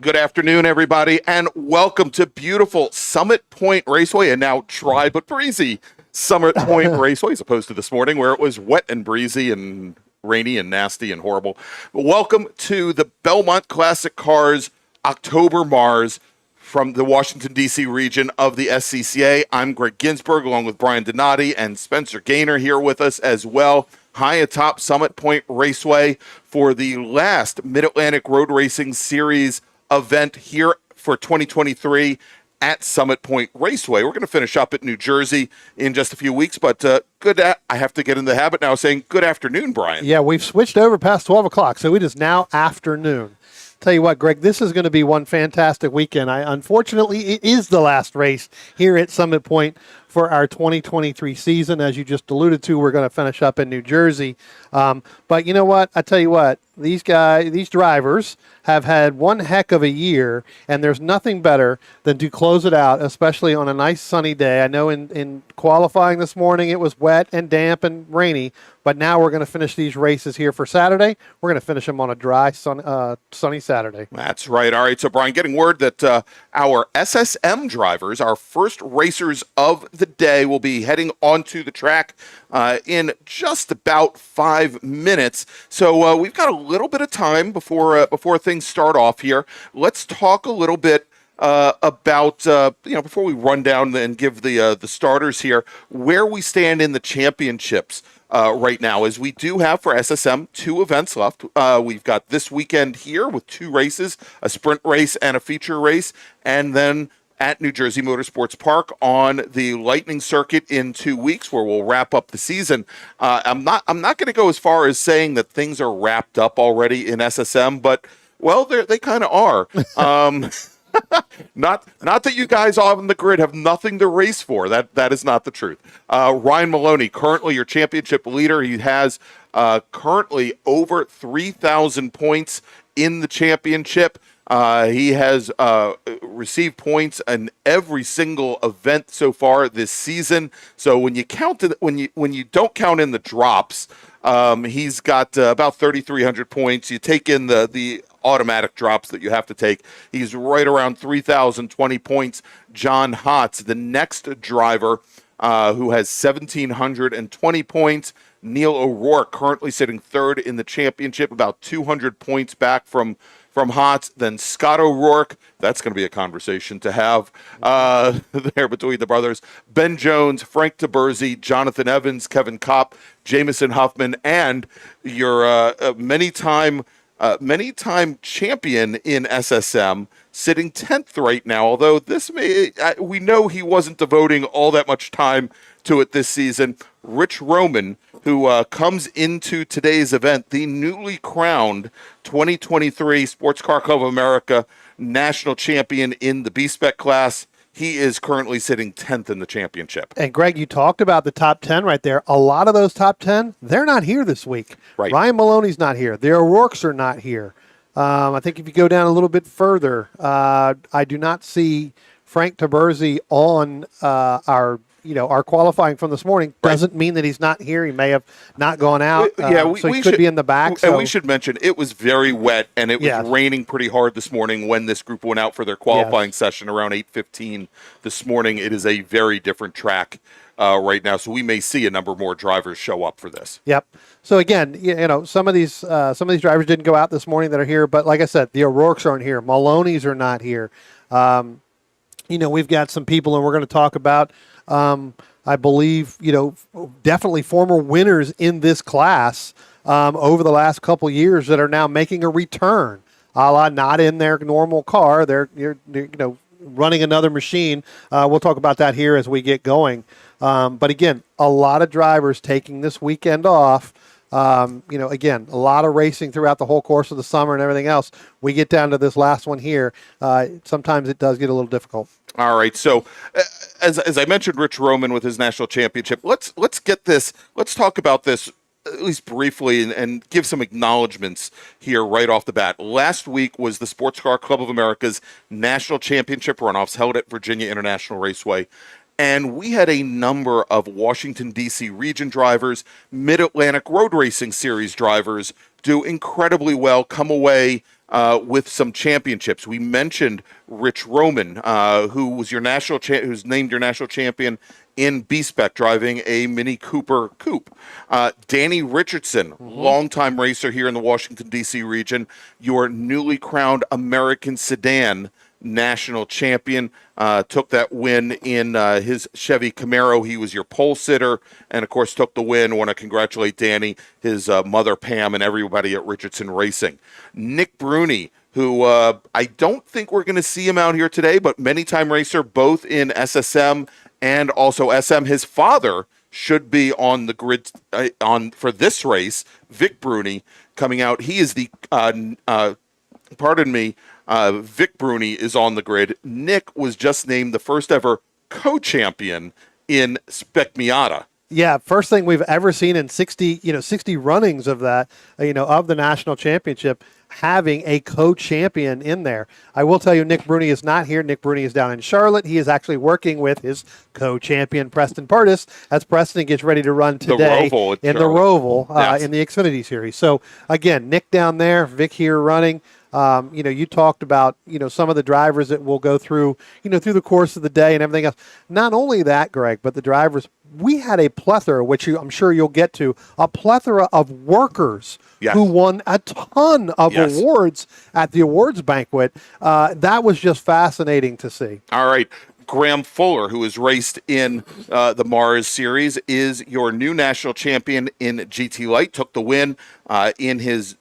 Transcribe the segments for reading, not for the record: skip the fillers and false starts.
Good afternoon, everybody, and welcome to beautiful Summit Point Raceway, and now dry but breezy Summit Point Raceway, as opposed to this morning where it was wet and breezy and rainy and nasty and horrible. But welcome to the Belmont Classic Cars October MARRS from the Washington, D.C. region of the SCCA. I'm Greg Ginsburg, along with Brian Donati and Spencer Gaynor here with us as well. High atop Summit Point Raceway for the last Mid-Atlantic Road Racing Series event here for 2023 at Summit Point Raceway. We're going to finish up at New Jersey in just a few weeks, but I have to get in the habit now of saying good afternoon, Brian. Yeah, we've switched over past 12 o'clock, so it is now afternoon. Tell you what, Greg, this is going to be one fantastic weekend. Unfortunately, it is the last race here at Summit Point for our 2023 season. As you just alluded to, we're going to finish up in New Jersey. But you know what? I tell you what, these drivers have had one heck of a year, and there's nothing better than to close it out, especially on a nice sunny day. I know in qualifying this morning it was wet and damp and rainy, but now we're going to finish these races here for Saturday. We're going to finish them on a dry, sunny Saturday. That's right. All right, so Brian, getting word that our SSM drivers, our first racers of the day, will be heading onto the track in just about 5 minutes. So we've got a little bit of time before things start off here. Let's talk a little bit about before we run down and give the starters here, where we stand in the championships right now, as we do have for SSM 2 events left. We've got this weekend here with 2 races, a sprint race and a feature race, and then at New Jersey Motorsports Park on the Lightning Circuit in 2 weeks, where we'll wrap up the season. I'm not going to go as far as saying that things are wrapped up already in SSM, but well, they kind of are. Not that you guys on the grid have nothing to race for. That is not the truth. Ryan Maloney, currently your championship leader. He has currently over 3,000 points in the championship. He has received points in every single event so far this season. So when you count it, when you don't count in the drops, he's got about 3,300 points. You take in the automatic drops that you have to take, he's right around 3,020 points. John Hotz, the next driver, who has 1,720 points. Neil O'Rourke, currently sitting third in the championship, about 200 points back from Hotz. Then Scott O'Rourke, that's going to be a conversation to have there between the brothers. Ben Jones, Frank Taberzi, Jonathan Evans, Kevin Kopp, Jamison Huffman, and your many-time champion in SSM, sitting 10th right now, although we know he wasn't devoting all that much time to it this season. Rich Roman, who comes into today's event, the newly crowned 2023 Sports Car Club of America national champion in the B-Spec class. He is currently sitting 10th in the championship. And Greg, you talked about the top 10 right there. A lot of those top 10, they're not here this week. Right. Ryan Maloney's not here. The O'Rourke's are not here. I think if you go down a little bit further, I do not see Frank Taberzi on our qualifying from this morning. Doesn't mean that he's not here. He may have not gone out. So he could be in the back. And we should mention, it was very wet, and it was raining pretty hard this morning when this group went out for their qualifying session around 8:15 this morning. It is a very different track right now, so we may see a number more drivers show up for this. Yep. So again, some of these drivers didn't go out this morning that are here, but like I said, the O'Rourke's aren't here. Maloney's are not here. We've got some people, and we're going to talk about, I believe, definitely former winners in this class over the last couple years that are now making a return, a la not in their normal car. They're running another machine. We'll talk about that here as we get going. But again, a lot of drivers taking this weekend off. Again, a lot of racing throughout the whole course of the summer and everything else. We get down to this last one here. Sometimes it does get a little difficult. All right. So as I mentioned, Rich Roman with his national championship, let's talk about this at least briefly and give some acknowledgments here right off the bat. Last week was the Sports Car Club of America's national championship runoffs held at Virginia International Raceway. And we had a number of Washington, D.C. region drivers, Mid-Atlantic Road Racing Series drivers do incredibly well, come away with some championships. We mentioned Rich Roman, who was your who's named your national champion in B-Spec, driving a Mini Cooper coupe. Danny Richardson, longtime racer here in the Washington, D.C. region, your newly crowned American Sedan national champion, took that win in his Chevy Camaro. He was your pole sitter and, of course, took the win. I want to congratulate Danny, his mother, Pam, and everybody at Richardson Racing. Nick Bruni, who I don't think we're going to see him out here today, but many-time racer both in SSM and also SM. His father should be on the grid for this race, Vic Bruni, coming out. He is the, Vic Bruni is on the grid. Nick was just named the first ever co-champion in Spec Miata. Yeah, first thing we've ever seen in 60 runnings of that, of the national championship, having a co-champion in there. I will tell you, Nick Bruni is not here. Nick Bruni is down in Charlotte. He is actually working with his co-champion, Preston Purtis, as Preston gets ready to run today in the Roval in the Xfinity Series. So, again, Nick down there, Vic here running. You talked about, some of the drivers that will go through, through the course of the day and everything else. Not only that, Greg, but the drivers, we had a plethora, which I'm sure you'll get to, a plethora of workers who won a ton of awards at the awards banquet. That was just fascinating to see. All right. Graham Fuller, who has raced in the MARRS series, is your new national champion in GT Light, took the win in his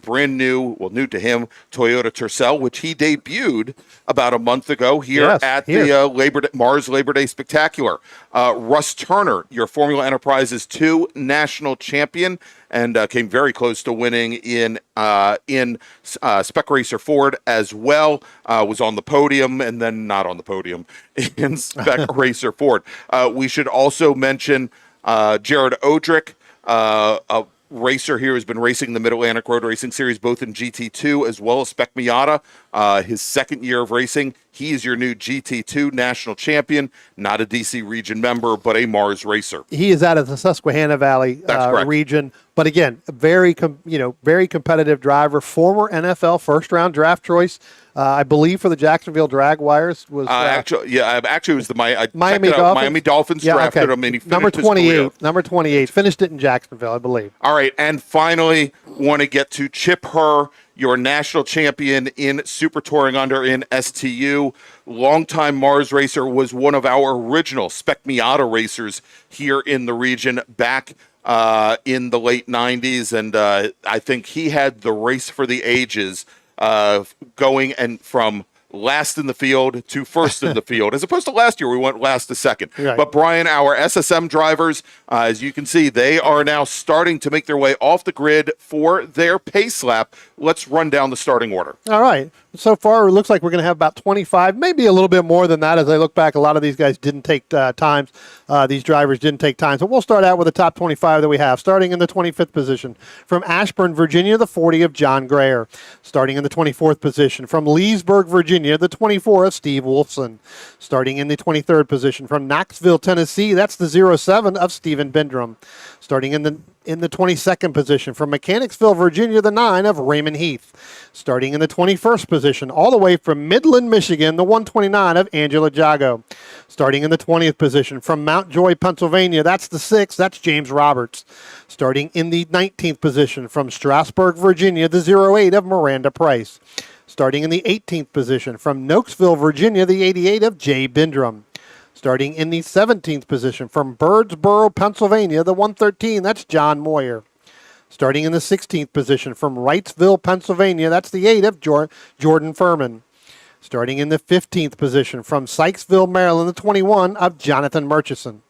brand new to him, Toyota Tercel, which he debuted about a month ago here at the MARRS Labor Day Spectacular. Russ Turner, your Formula Enterprises 2 national champion, and came very close to winning in Spec Racer Ford as well. Was on the podium and then not on the podium in Spec Racer Ford. We should also mention Jared Odrick, a racer here who's been racing the Mid-Atlantic Road Racing Series, both in GT2 as well as Spec Miata. His second year of racing. He is your new GT2 national champion, not a DC region member, but a MARRS racer. He is out of the Susquehanna Valley region. But again, very competitive driver, former NFL first-round draft choice. I believe for the Jacksonville Jaguars was actually it was the Miami Dolphins. Miami Dolphins drafted him, and he finished number 28. Number 28 finished it in Jacksonville, I believe. All right, and finally, want to get to Chip Herr, your national champion in Super Touring Under in STU. Longtime MARRS racer, was one of our original Spec Miata racers here in the region back in the late 90s, and I think he had the race for the ages, going and from last in the field to first in the field, as opposed to last year we went last to second. Right. But Brian, our SSM drivers, as you can see, they are now starting to make their way off the grid for their pace lap. Let's run down the starting order. All right. So far, it looks like we're going to have about 25, maybe a little bit more than that. As I look back, a lot of these guys didn't take times. These drivers didn't take time. So we'll start out with the top 25 that we have. Starting in the 25th position, from Ashburn, Virginia, the 40 of John Grayer. Starting in the 24th position, from Leesburg, Virginia, the 24 of Steve Wolfson. Starting in the 23rd position, from Knoxville, Tennessee, that's the 07 of Stephen Bindrum. Starting in the 22nd position, from Mechanicsville, Virginia, the 9 of Raymond Heath. Starting in the 21st position, all the way from Midland, Michigan, the 129 of Angela Jago. Starting in the 20th position, from Mount Joy, Pennsylvania, that's the 6, that's James Roberts. Starting in the 19th position, from Strasburg, Virginia, the 08 of Miranda Price. Starting in the 18th position, from Nokesville, Virginia, the 88 of Jay Bindrum. Starting in the 17th position, from Birdsboro, Pennsylvania, the 113, that's John Moyer. Starting in the 16th position, from Wrightsville, Pennsylvania, that's the 8 of Jordan Furman. Starting in the 15th position, from Sykesville, Maryland, the 21 of Jonathan Murchison.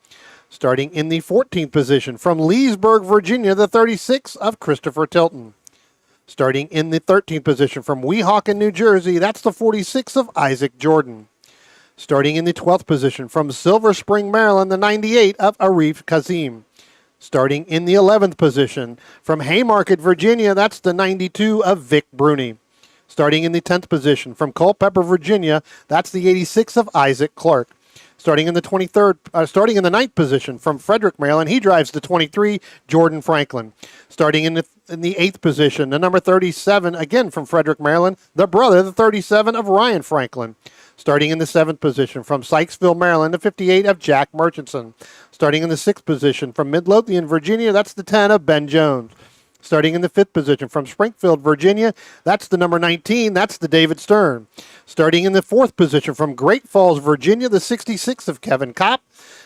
Starting in the 14th position, from Leesburg, Virginia, the 36 of Christopher Tilton. Starting in the 13th position, from Weehawken, New Jersey, that's the 46 of Isaac Jordan. Starting in the 12th position, from Silver Spring, Maryland, the 98 of Arif Kazim. Starting in the 11th position, from Haymarket, Virginia, that's the 92 of Vic Bruni. Starting in the 10th position, from Culpeper, Virginia, that's the 86 of Isaac Clark. Starting in the 9th position from Frederick, Maryland, he drives the 23, Jordan Franklin. Starting in the 8th position, the number 37, again from Frederick, Maryland, the brother, the 37 of Ryan Franklin. Starting in the 7th position from Sykesville, Maryland, the 58 of Jack Murchison. Starting in the 6th position from Midlothian, Virginia, that's the 10 of Ben Jones. Starting in the 5th position from Springfield, Virginia, that's the number 19, that's the David Stern. Starting in the 4th position from Great Falls, Virginia, the 66 of Kevin Kopp.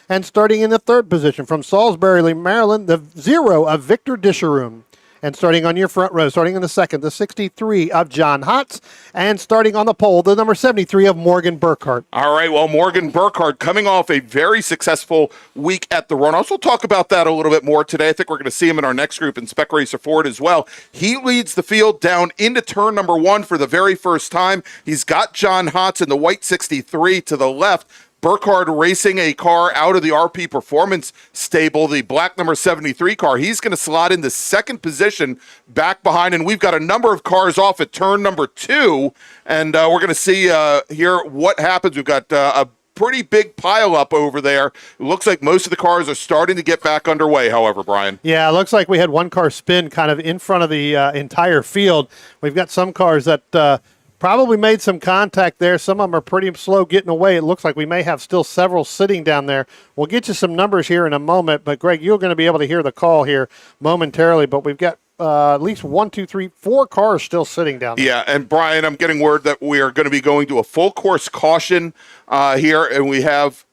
And starting in the 3rd position from Salisbury, Maryland, the 0 of Victor Disharoom. And starting on your front row, starting in the 2nd, the 63 of John Hotz. And starting on the pole, the number 73 of Morgan Burkhart. All right, well, Morgan Burkhart coming off a very successful week at the Runoffs. We'll talk about that a little bit more today. I think we're going to see him in our next group in Spec Racer Ford as well. He leads the field down into turn number 1 for the very first time. He's got John Hotz in the white 63 to the left. Burkhart racing a car out of the RP Performance stable, the black number 73 car. He's going to slot in the 2nd position back behind, and we've got a number of cars off at turn number 2, and we're going to see here what happens. We've got a pretty big pile up over there. It looks like most of the cars are starting to get back underway, however, Brian. Yeah, it looks like we had one car spin kind of in front of the entire field. We've got some cars that probably made some contact there. Some of them are pretty slow getting away. It looks like we may have still several sitting down there. We'll get you some numbers here in a moment, but Greg, you're going to be able to hear the call here momentarily, but we've got at least 4 cars still sitting down there. Yeah, and Brian, I'm getting word that we are going to be going to a full course caution here, and we have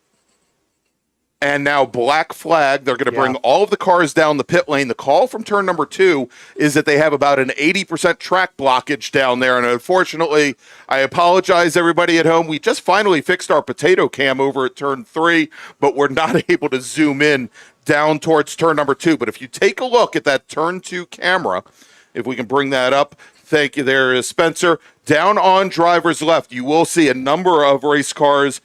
and now black flag. They're going to bring all of the cars down the pit lane. The call from turn number 2 is that they have about an 80% track blockage down there. And unfortunately, I apologize, everybody at home. We just finally fixed our potato cam over at turn 3, but we're not able to zoom in down towards turn number 2. But if you take a look at that turn 2 camera, if we can bring that up, thank you there, Spencer. Down on driver's left, you will see a number of race cars.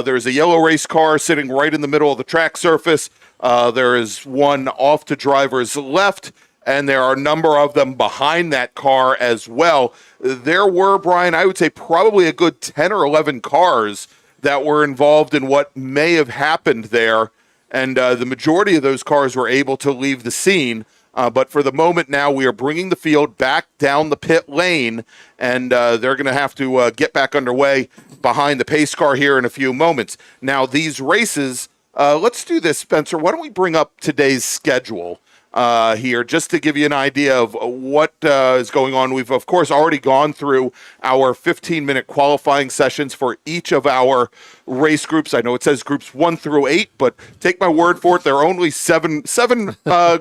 There's a yellow race car sitting right in the middle of the track surface. There is one off to driver's left, and there are a number of them behind that car as well. There were, Brian, I would say probably a good 10 or 11 cars that were involved in what may have happened there, and the majority of those cars were able to leave the scene. But for the moment now, we are bringing the field back down the pit lane, and they're going to have to get back underway behind the pace car here in a few moments. Now, these races, let's do this, Spencer. Why don't we bring up today's schedule here just to give you an idea of what is going on. We've, of course, already gone through our 15-minute qualifying sessions for each of our race groups. I know it says groups 1 through 8, but take my word for it, there are only seven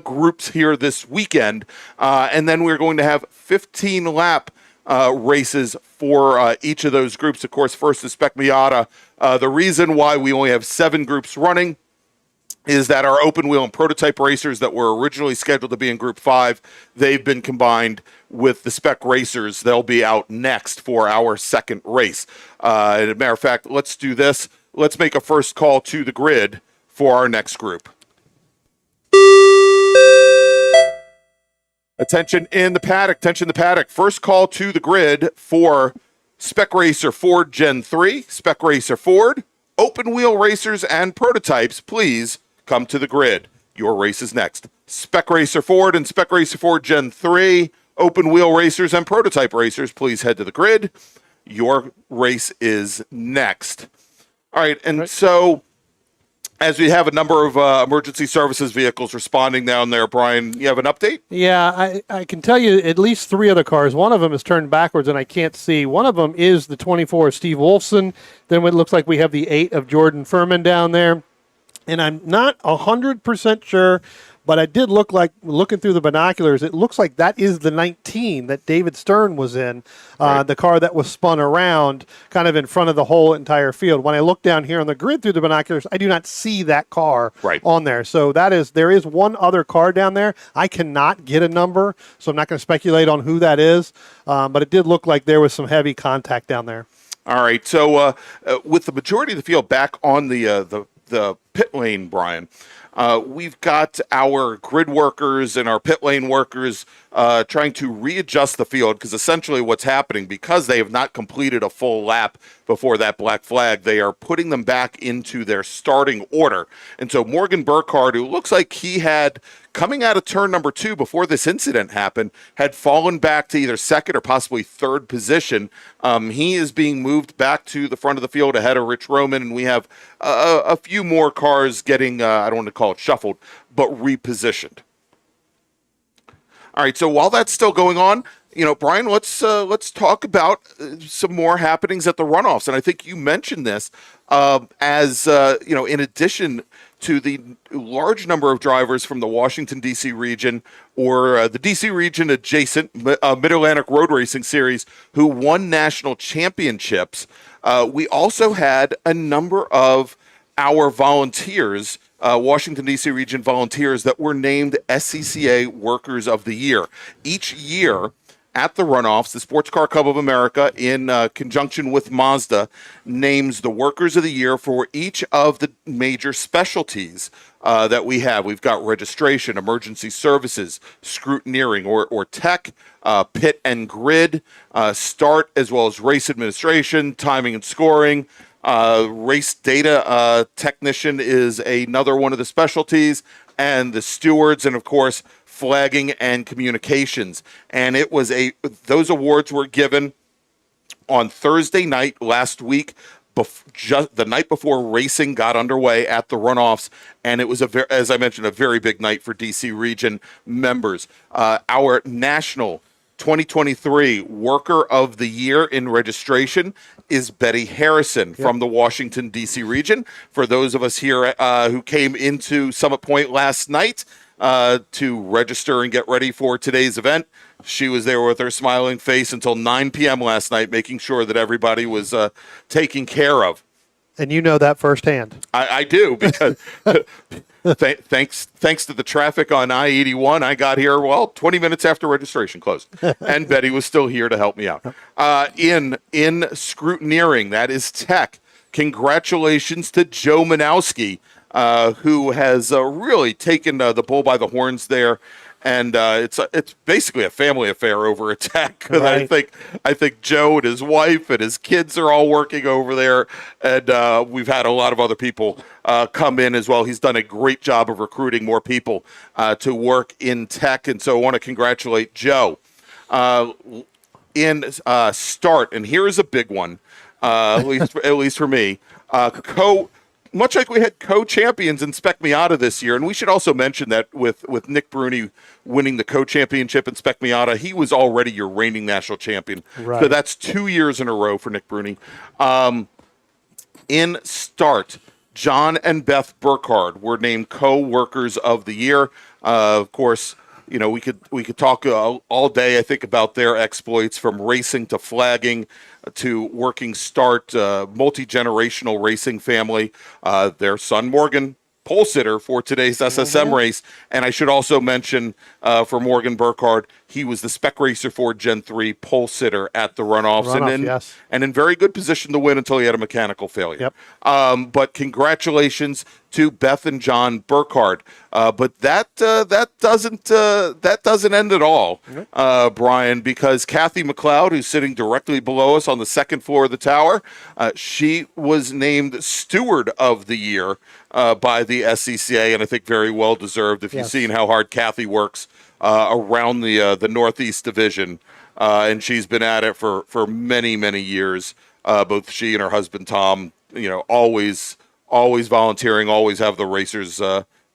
groups here this weekend. And then we're going to have 15-lap races for each of those groups. Of course, first is Spec Miata. The reason why we only have 7 groups running is that our open wheel and prototype racers that were originally scheduled to be in Group 5, they've been combined with the Spec Racers. They'll be out next for our second race. As a matter of fact, let's do this. Let's make a first call to the grid for our next group. Attention in the paddock. Attention in the paddock. First call to the grid for Spec Racer Ford Gen 3, Spec Racer Ford, open wheel racers and prototypes, please come to the grid. Your race is next. Spec Racer Ford and Spec Racer Ford Gen 3, open wheel racers and prototype racers, please head to the grid. Your race is next. All right, and so as we have a number of emergency services vehicles responding down there, Brian, you have an update? Yeah, I can tell you at least 3 other cars. One of them is turned backwards and I can't see. One of them is the 24 of Steve Wolfson. Then it looks like we have the 8 of Jordan Furman down there. And I'm not 100% sure, but I did look like, looking through the binoculars, it looks like that is the 19 that David Stern was in, the car that was spun around kind of in front of the whole entire field. When I look down here on the grid through the binoculars, I do not see that car on there. So there is one other car down there. I cannot get a number, so I'm not going to speculate on who that is, but it did look like there was some heavy contact down there. All right, so with the majority of the field back on the the pit lane, Brian, we've got our grid workers and our pit lane workers trying to readjust the field, because essentially what's happening, because they have not completed a full lap before that black flag, they are putting them back into their starting order. And so Morgan Burkhardt, who looks like he had, coming out of turn number 2 before this incident happened, had fallen back to either second or possibly third position. He is being moved back to the front of the field ahead of Rich Roman, and we have a few more cars getting, I don't want to call it shuffled, but repositioned. All right, so while that's still going on, Brian, let's talk about some more happenings at the runoffs. And I think you mentioned this as in addition to the large number of drivers from the Washington, D.C. region, or the D.C. region adjacent Mid-Atlantic Road Racing Series, who won national championships. We also had a number of our volunteers, Washington, D.C. region volunteers, that were named SCCA Workers of the Year. Each year at the runoffs, the Sports Car Club of America, in conjunction with Mazda, names the Workers of the Year for each of the major specialties that we have. We've got registration, emergency services, scrutineering or tech, pit and grid, start, as well as race administration, timing and scoring. Race data technician is another one of the specialties, and the stewards, and of course flagging and communications. And it was those awards were given on Thursday night last week, just the night before racing got underway at the runoffs, and it was as I mentioned, a very big night for DC region members. Our national 2023 Worker of the Year in registration is Betty Harrison from the Washington, D.C. region. For those of us here who came into Summit Point last night to register and get ready for today's event, she was there with her smiling face until 9 p.m. last night, making sure that everybody was taken care of. And you know that firsthand. I do, because thanks to the traffic on I-81, I got here, 20 minutes after registration closed. And Betty was still here to help me out. In scrutineering, that is tech, congratulations to Joe Manowski, who has really taken the bull by the horns there. And it's basically a family affair over at tech. Right. I think Joe and his wife and his kids are all working over there, and we've had a lot of other people come in as well. He's done a great job of recruiting more people to work in tech, and so I want to congratulate Joe. In start, and here is a big one, at least for me. Much like we had co-champions in Spec Miata this year, and we should also mention that with Nick Bruni winning the co-championship in Spec Miata, he was already your reigning national champion. Right. So that's 2 years in a row for Nick Bruni. In start, John and Beth Burkhardt were named co-workers of the year. Of course, we could talk all day, I think, about their exploits, from racing to flagging to working start, multi-generational racing family. Their son Morgan, pole sitter for today's SSM race. And I should also mention for Morgan Burkhardt, he was the spec racer for Gen 3 pole sitter at the runoffs, and in very good position to win until he had a mechanical failure. Yep. But congratulations to Beth and John Burkhardt. But that doesn't end at all, Brian, because Kathy McLeod, who's sitting directly below us on the second floor of the tower, she was named Steward of the Year by the SCCA, and I think very well deserved. If you've seen how hard Kathy works around the Northeast Division, and she's been at it for many, many years. Both she and her husband Tom, always volunteering, always have the racers'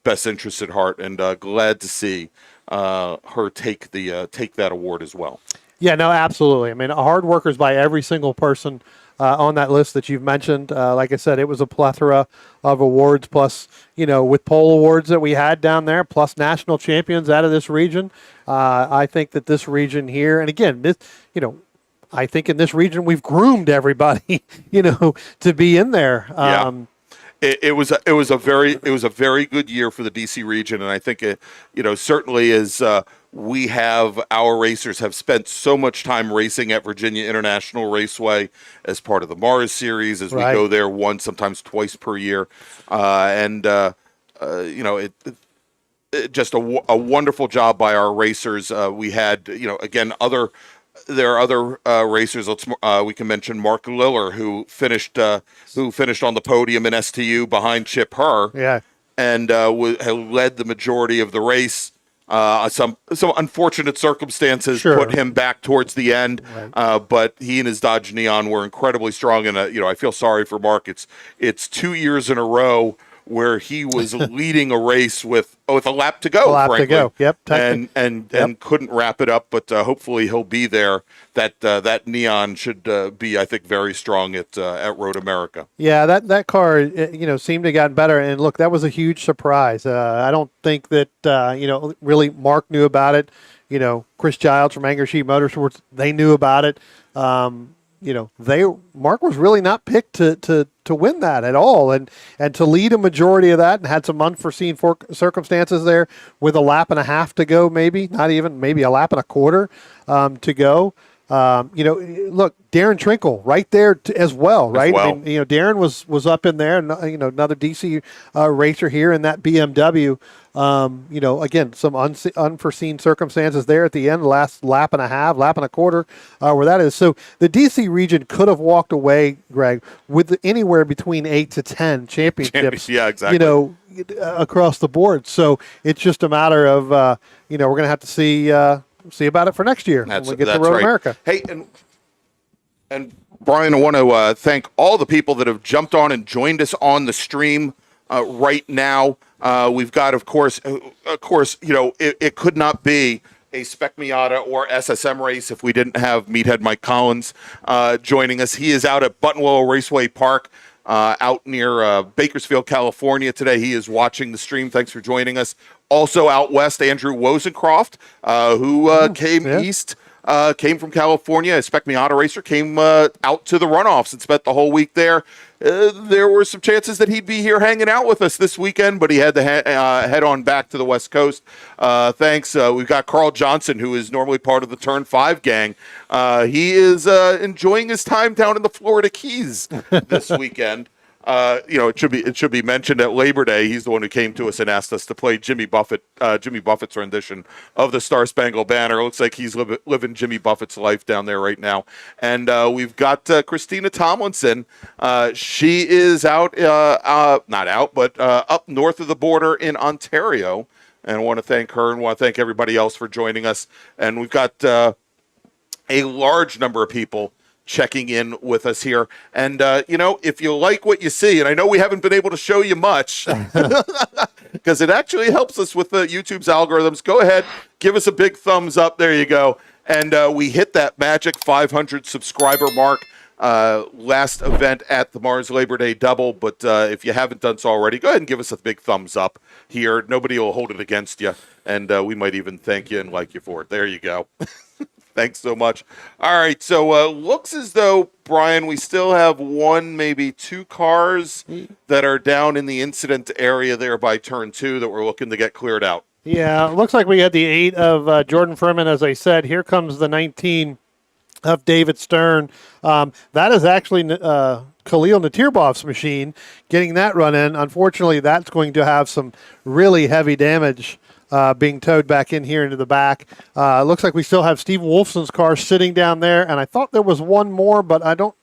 best interests at heart, and glad to see her take that award as well. Yeah, no, absolutely. I mean, hard workers by every single person on that list that you've mentioned. Like I said, it was a plethora of awards, plus, with pole awards that we had down there, plus national champions out of this region. I think that this region here, and again, this, I think in this region we've groomed everybody, to be in there. It was a very good year for the DC region, and I think it certainly is our racers have spent so much time racing at Virginia International Raceway as part of the MARRS series, as we Right. go there once, sometimes twice per year. Just a wonderful job by our racers. We had, again, there are other racers. We can mention Mark Liller, who finished on the podium in STU behind Chip Herr. Yeah. And led the majority of the race. Some unfortunate circumstances Sure. put him back towards the end, Right. but he and his Dodge Neon were incredibly strong. And I feel sorry for Mark. It's 2 years in a row where he was leading a race with a lap to go, frankly. Yep. And couldn't wrap it up, but hopefully he'll be there. That Neon should be, I think, very strong at Road America. Yeah, that car, seemed to have gotten better. And look, that was a huge surprise. I don't think that, really Mark knew about it. Chris Giles from Angry Sheep Motorsports, they knew about it. Mark was really not picked to win that at all, and to lead a majority of that, and had some unforeseen circumstances there with a lap and a half to go, maybe a lap and a quarter to go. Look, Darren Trinkle right there as well, right? I mean, Darren was up in there, and another DC racer here in that BMW. Again, some unforeseen circumstances there at the end, last lap and a quarter, where that is. So the DC region could have walked away, Greg, with anywhere between 8 to 10 championships. Yeah, exactly. Across the board. So it's just a matter of we're going to have to see about it for next year when we get to Road America. Hey, and Brian, I want to thank all the people that have jumped on and joined us on the stream right now. We've got, of course, it could not be a Spec Miata or SSM race if we didn't have Meathead Mike Collins joining us. He is out at Buttonwillow Raceway Park out near Bakersfield, California today. He is watching the stream. Thanks for joining us. Also out west, Andrew Wozencroft, who came east, came from California, a Spec Miata racer, came out to the runoffs and spent the whole week there. There were some chances that he'd be here hanging out with us this weekend, but he had to head on back to the West Coast. Thanks. We've got Carl Johnson, who is normally part of the Turn 5 gang. He is enjoying his time down in the Florida Keys this weekend. It should be mentioned at Labor Day. He's the one who came to us and asked us to play Jimmy Buffett's rendition of the Star Spangled Banner. It looks like he's living Jimmy Buffett's life down there right now. And we've got Christina Tomlinson. She is not out, but up north of the border in Ontario. And I want to thank her and want to thank everybody else for joining us. And we've got a large number of people checking in with us here. And, if you like what you see, and I know we haven't been able to show you much because it actually helps us with YouTube's algorithms. Go ahead, give us a big thumbs up. There you go. And we hit that magic 500 subscriber mark last event at the MARRS Labor Day Double. But if you haven't done so already, go ahead and give us a big thumbs up here. Nobody will hold it against you. And we might even thank you and like you for it. There you go. Thanks so much. All right, so looks as though, Brian, we still have one, maybe two cars that are down in the incident area there by turn 2 that we're looking to get cleared out. Yeah, it looks like we had the 8 of Jordan Furman, as I said. Here comes the 19 of David Stern. That is actually Khalil Natirbov's machine, getting that run in. Unfortunately, that's going to have some really heavy damage being towed back in here into the back. It looks like we still have Steve Wolfson's car sitting down there, and I thought there was one more, but I don't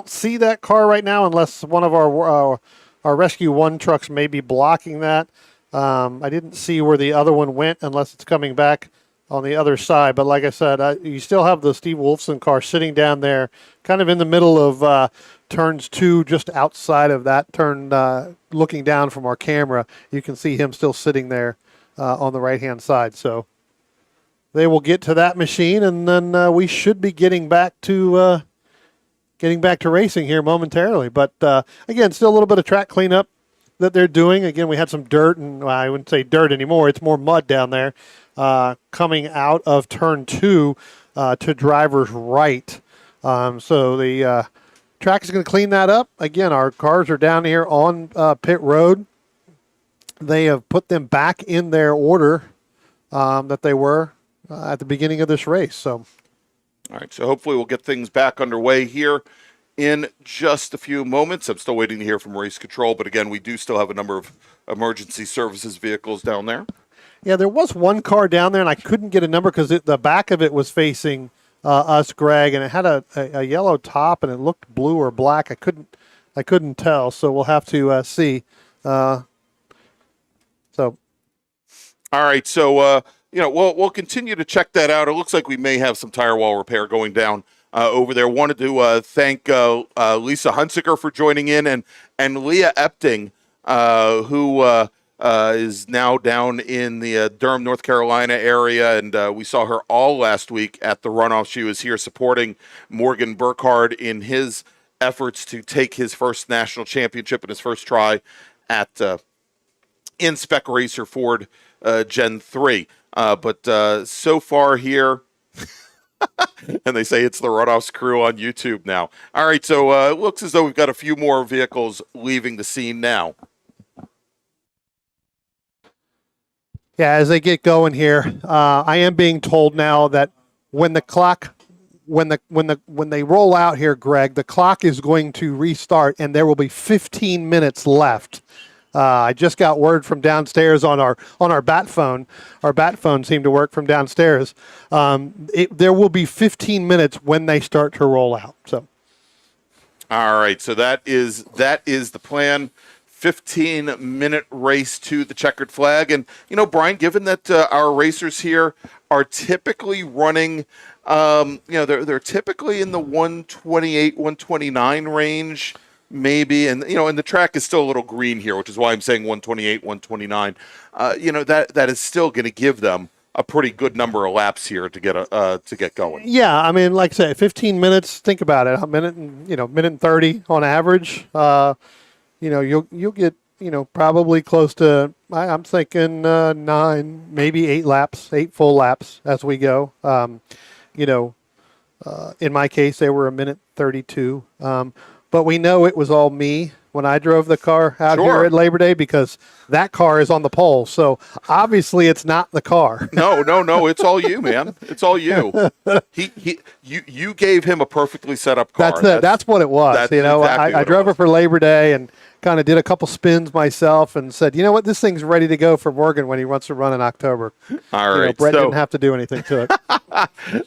see that car right now unless one of our Rescue 1 trucks may be blocking that. I didn't see where the other one went unless it's coming back on the other side. But like I said, you still have the Steve Wolfson car sitting down there kind of in the middle of turns 2, just outside of that turn, looking down from our camera. You can see him still sitting there on the right-hand side. So they will get to that machine, and then we should be getting back to racing here momentarily. But again, still a little bit of track cleanup that they're doing. Again, we had some dirt, and well, I wouldn't say dirt anymore. It's more mud down there coming out of turn 2 to driver's right. So the track is going to clean that up. Again, our cars are down here on pit road. They have put them back in their order that they were at the beginning of this race. So, all right, so hopefully we'll get things back underway here in just a few moments. I'm still waiting to hear from race control, but again, we do still have a number of emergency services vehicles down there. yeah, there was one car down there, and I couldn't get a number because the back of it was facing us, Greg, and it had a yellow top, and it looked blue or black. I couldn't tell, so we'll have to see. So, all right, so we'll continue to check that out. It looks like we may have some tire wall repair going down over there. Wanted to thank Lisa Hunsiker for joining in, and Leah Epting, who is now down in the Durham, North Carolina area, and we saw her all last week at the runoff. She was here supporting Morgan Burkhardt in his efforts to take his first national championship in his first try at in-spec racer Ford Gen 3. But so far here, and they say it's the Runoffs crew on YouTube now. All right, so it looks as though we've got a few more vehicles leaving the scene now. yeah, as they get going here, I am being told now that when the clock, when they roll out here, Greg, the clock is going to restart, and there will be 15 minutes left. I just got word from downstairs on our bat phone. Our bat phone seemed to work from downstairs. There will be 15 minutes when they start to roll out. So, all right. So that is the plan. 15-minute race to the checkered flag, and Brian, given that our racers here are typically running, they're typically in the 128, 129 range. Maybe, and and the track is still a little green here, which is why I'm saying 128, 129. That is still going to give them a pretty good number of laps here to get going. yeah, I mean, like I said, 15 minutes. Think about it, a minute and minute and 30 on average. You'll get probably close to. I'm thinking 9, maybe 8 laps, 8 full laps as we go. In my case, they were a minute 32. But we know it was all me when I drove the car out here at Labor Day because that car is on the pole. So obviously it's not the car. No. It's all you, man. It's all you. You gave him a perfectly set up car. That's what it was. That's exactly I drove it for Labor Day and kind of did a couple spins myself and said, you know what, this thing's ready to go for Morgan when he wants to run in October. All right. Brett didn't have to do anything to it.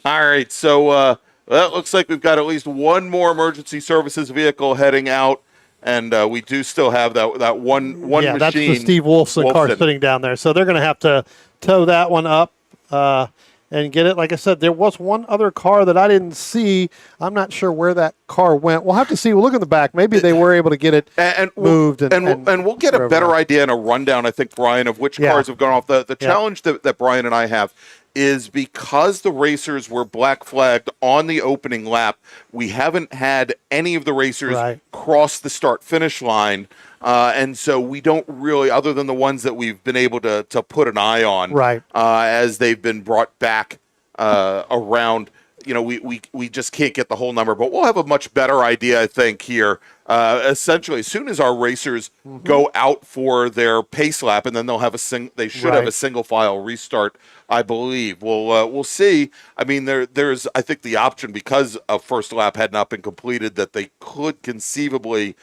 All right. So, well, it looks like we've got at least one more emergency services vehicle heading out, and we do still have that one machine. Yeah, that's the Steve Wolfson car sitting down there. So they're going to have to tow that one up and get it. Like I said, there was one other car that I didn't see. I'm not sure where that car went. We'll have to see. We'll look in the back. Maybe they were able to get it moved. And we'll get a better idea and a rundown, I think, Brian, of which cars have gone off. The challenge that Brian and I have is because the racers were black flagged on the opening lap, we haven't had any of the racers cross the start-finish line. And so we don't really, other than the ones that we've been able to put an eye on as they've been brought back around, we just can't get the whole number. But we'll have a much better idea, I think, here. Essentially, as soon as our racers go out for their pace lap, and then they'll have they should have a single file restart, I believe. We'll see. I mean, there's I think the option, because a first lap had not been completed, that they could conceivably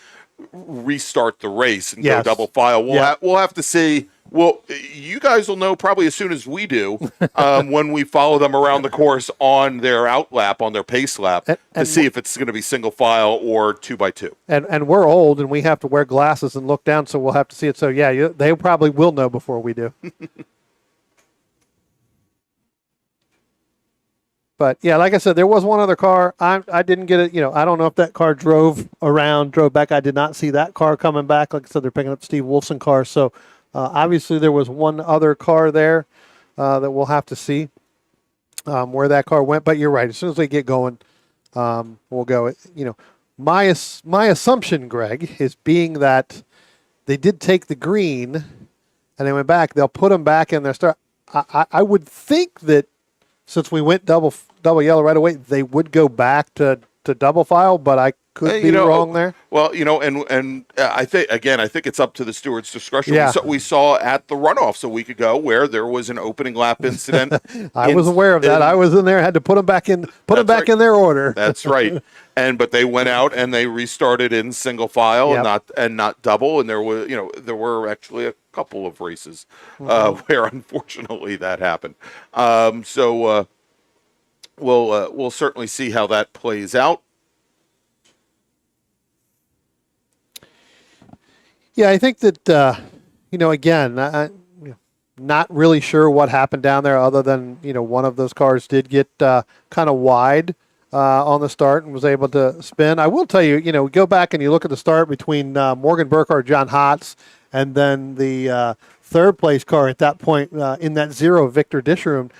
restart the race and go double file. We'll have to see. Well, you guys will know probably as soon as we do when we follow them around the course on their out lap, on their pace lap, to see if it's going to be single file or 2x2. And we're old and we have to wear glasses and look down, so we'll have to see it. So, yeah, they probably will know before we do. But, yeah, like I said, there was one other car. I didn't get it. I don't know if that car drove back. I did not see that car coming back. Like I said, they're picking up Steve Wolfson car. So, obviously, there was one other car there that we'll have to see where that car went. But you're right. As soon as they get going, we'll go. My assumption, Greg, is being that they did take the green and they went back. They'll put them back in their start. I would think that since we went double yellow right away, they would go back to double file. But could be wrong there. Well, and I think it's up to the steward's discretion. Yeah. We saw at the runoffs a week ago where there was an opening lap incident. I was aware of that. I was in there, had to put them back in in their order. That's right. But they went out and they restarted in single file and not double. And there were actually a couple of races where unfortunately that happened. So we'll certainly see how that plays out. Yeah, I think that, again, not really sure what happened down there other than, one of those cars did get kind of wide on the start and was able to spin. I will tell you, we go back and you look at the start between Morgan Burkhardt, John Hotz, and then the third place car at that point in that 0, Victor Disharum.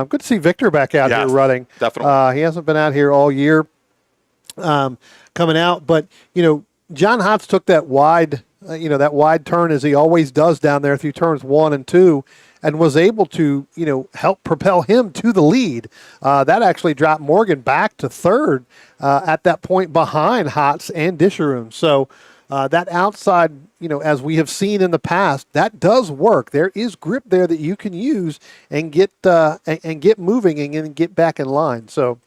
Good to see Victor back out here running. Definitely. He hasn't been out here all year coming out, but, John Hotz took that wide that wide turn as he always does down there through turns 1 and 2, and was able to, help propel him to the lead. That actually dropped Morgan back to third at that point behind Hotz and Disharum. So that outside, as we have seen in the past, that does work. There is grip there that you can use and get moving and get back in line. So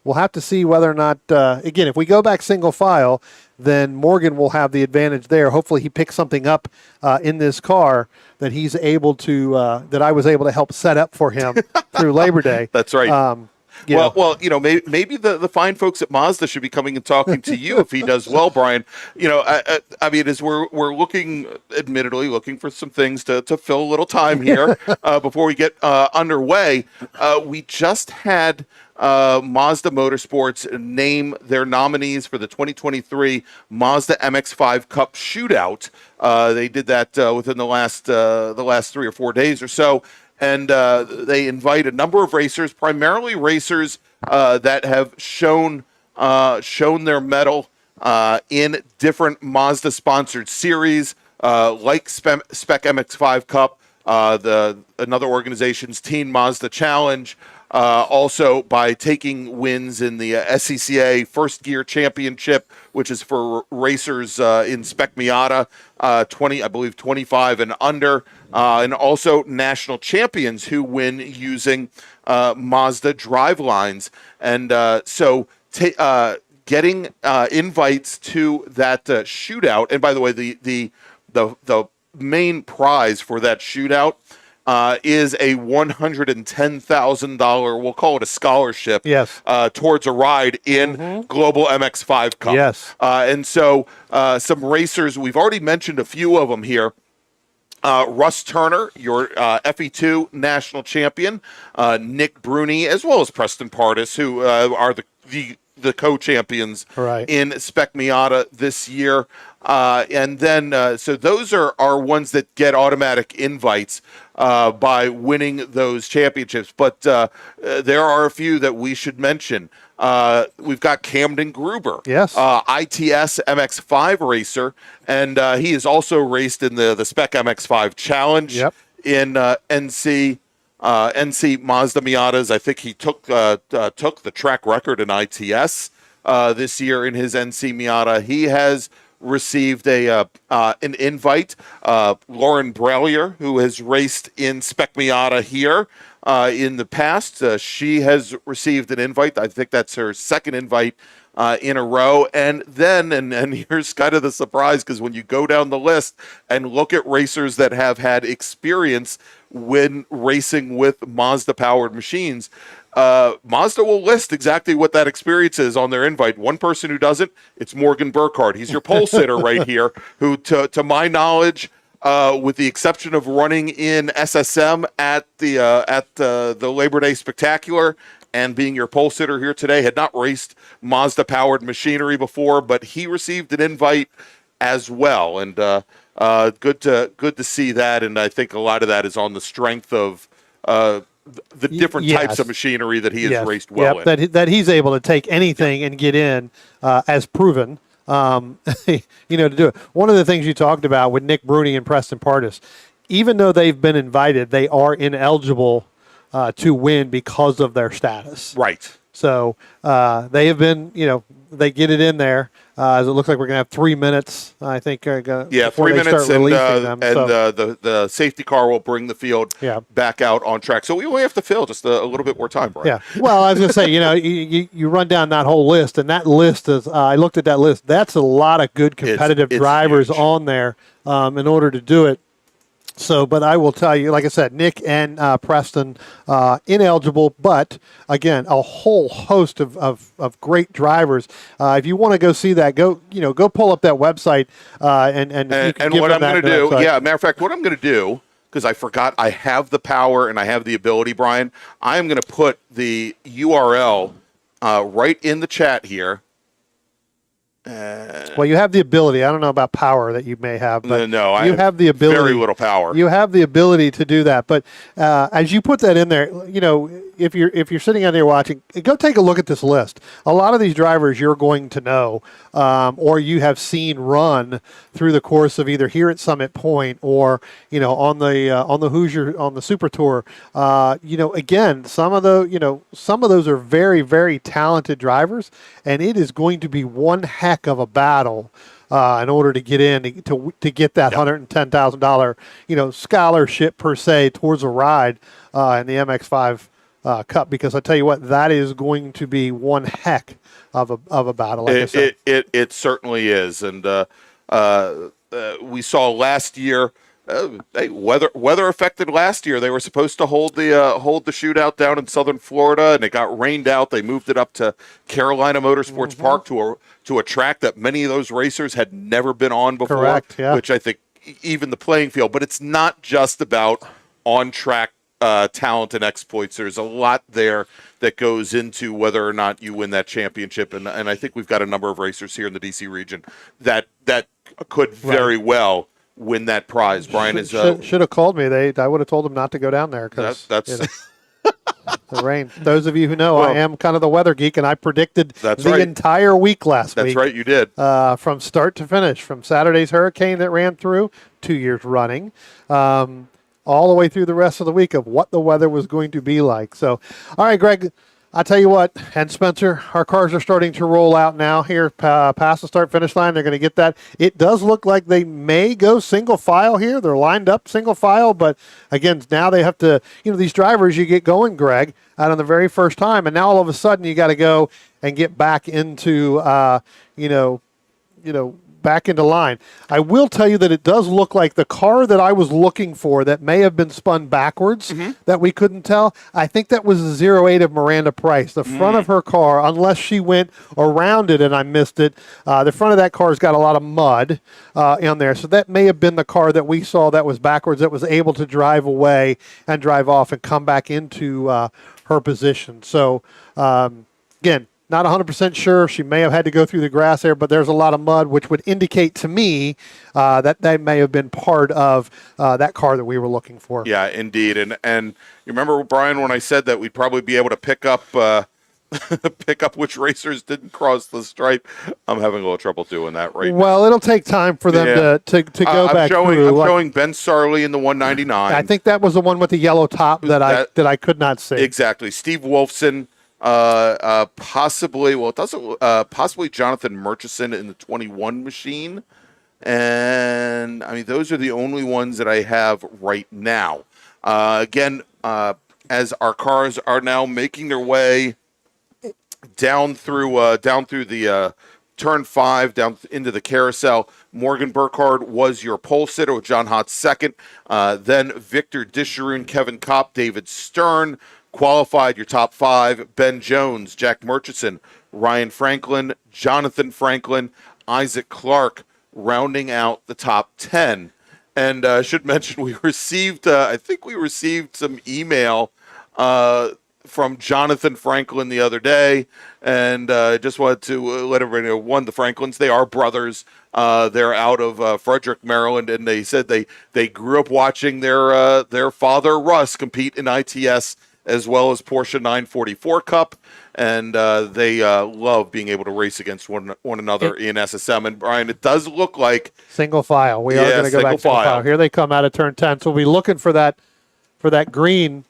we'll have to see whether or not, again, if we go back single file, then Morgan will have the advantage there. Hopefully he picks something up in this car that he's able to, that I was able to help set up for him through Labor Day. That's right. Well, maybe the fine folks at Mazda should be coming and talking to you if he does well, Brian. I mean, as we're admittedly looking for some things to fill a little time here before we get underway. We just had Mazda Motorsports name their nominees for the 2023 Mazda MX-5 Cup Shootout. They did that within the last 3 or 4 days or so. And they invite a number of racers, primarily racers that have shown their mettle in different Mazda-sponsored series, like Spec MX-5 Cup, another organization's Teen Mazda Challenge. Also by taking wins in the SCCA First Gear Championship, which is for racers in Spec Miata, 25 and under, and also national champions who win using Mazda drivelines. And so getting invites to that shootout. And by the way, the main prize for that shootout is a $110,000, we'll call it a scholarship, towards a ride in Global MX-5 Cup. Yes. And so some racers, we've already mentioned a few of them here. Russ Turner, your FE2 national champion, Nick Bruni, as well as Preston Pardis, who are the co-champions in Spec Miata this year. And then, so those are ones that get automatic invites by winning those championships. But there are a few that we should mention. We've got Camden Gruber, ITS MX-5 racer, and he has also raced in the Spec MX-5 Challenge in NC Mazda Miatas. I think he took the track record in ITS this year in his NC Miata. He has received an invite. Lauren Brallier, who has raced in Spec Miata here in the past, she has received an invite. I think that's her second invite in a row. And then, and here's kind of the surprise, because when you go down the list and look at racers that have had experience when racing with Mazda-powered machines, Mazda will list exactly what that experience is on their invite. One person who doesn't, it's Morgan Burkhardt. He's your pole sitter right here, who, to my knowledge, with the exception of running in SSM at the Labor Day Spectacular and being your pole sitter here today, had not raced Mazda-powered machinery before, but he received an invite as well. And good to see that, and I think a lot of that is on the strength of the different types of machinery that he has raced well in. That he's able to take anything and get in as proven. To do it. One of the things you talked about with Nick Bruni and Preston Pardis, even though they've been invited, they are ineligible to win because of their status. Right. So they have been, they get it in there. As it looks like we're going to have 3 minutes, I think. Yeah, before 3 they minutes, start and, releasing them. the safety car will bring the field back out on track. So we only have to fill just a little bit more time, Brian. Yeah. Well, I was going to say, you run down that whole list, and that list is, I looked at that list, that's a lot of good competitive drivers huge on there in order to do it. So, but I will tell you, like I said, Nick and Preston ineligible, but again, a whole host of great drivers. If you want to go see that, go pull up that website and what I'm going to do, matter of fact, what I'm going to do, because I forgot I have the power and I have the ability, Brian, I am going to put the URL right in the chat here. Well, you have the ability. I don't know about power that you may have, but you have the ability. Very little power. You have the ability to do that. But as you put that in there, if you're sitting out there watching, go take a look at this list. A lot of these drivers you're going to know, or you have seen run through the course of either here at Summit Point or on the Hoosier on the Super Tour. Again, some of those are very, very talented drivers, and it is going to be one heck of a battle in order to get in to get that $110,000 scholarship per se towards a ride in the MX5 Cup, because I tell you what, that is going to be one heck of a battle. Like I said. It certainly is, and we saw last year. Weather affected last year. They were supposed to hold the shootout down in Southern Florida, and it got rained out. They moved it up to Carolina Motorsports Park to a track that many of those racers had never been on before. Correct, yeah. Which I think even the playing field. But it's not just about on track talent and exploits. There's a lot there that goes into whether or not you win that championship, and I think we've got a number of racers here in the DC region that could very well win that prize. Brian should have called me. I would have told them not to go down there because that's the rain. Those of you who know, I am kind of the weather geek, and I predicted entire week last week. That's right, you did. From start to finish, from Saturday's hurricane that ran through 2 years running, all the way through the rest of the week of what the weather was going to be like. So, all right, Greg, I'll tell you what, and Spencer, our cars are starting to roll out now here past the start-finish line. They're going to get that. It does look like they may go single file here. They're lined up single file, but again, now they have to, these drivers you get going, Greg, out on the very first time, and now all of a sudden you got to go and get back into, back into line. I will tell you that it does look like the car that I was looking for that may have been spun backwards that we couldn't tell. I think that was the 08 of Miranda Price. The front of her car, unless she went around it and I missed it, the front of that car's got a lot of mud in there. So that may have been the car that we saw that was backwards, that was able to drive away and drive off and come back into her position. So, again, not 100% sure. She may have had to go through the grass there, but there's a lot of mud, which would indicate to me that they may have been part of that car that we were looking for. Yeah, indeed. And you remember, Brian, when I said that we'd probably be able to pick up which racers didn't cross the stripe? I'm having a little trouble doing that right now. Well, it'll take time for them to go back through. I'm showing Ben Sarley in the 199. I think that was the one with the yellow top that I could not see. Exactly. Steve Wolfson. Possibly Jonathan Murchison in the 21 machine. And I mean, those are the only ones that I have right now. Again, as our cars are now making their way down through the turn 5 down into the carousel, Morgan Burkhardt was your pole sitter with John Hott second. Then Victor Disharoon, Kevin Kopp, David Stern qualified your top 5. Ben Jones, Jack Murchison, Ryan Franklin, Jonathan Franklin, Isaac Clark rounding out the top 10. And I should mention we received, I think we received some email from Jonathan Franklin the other day, and I just wanted to let everybody know, one, the Franklins, they are brothers. They're out of Frederick, Maryland, and they said they grew up watching their father, Russ, compete in ITS as well as Porsche 944 Cup, and they love being able to race against one another in SSM. And Brian, it does look like single file. We are going to go back to single file. Here they come out of turn 10. So we'll be looking for that green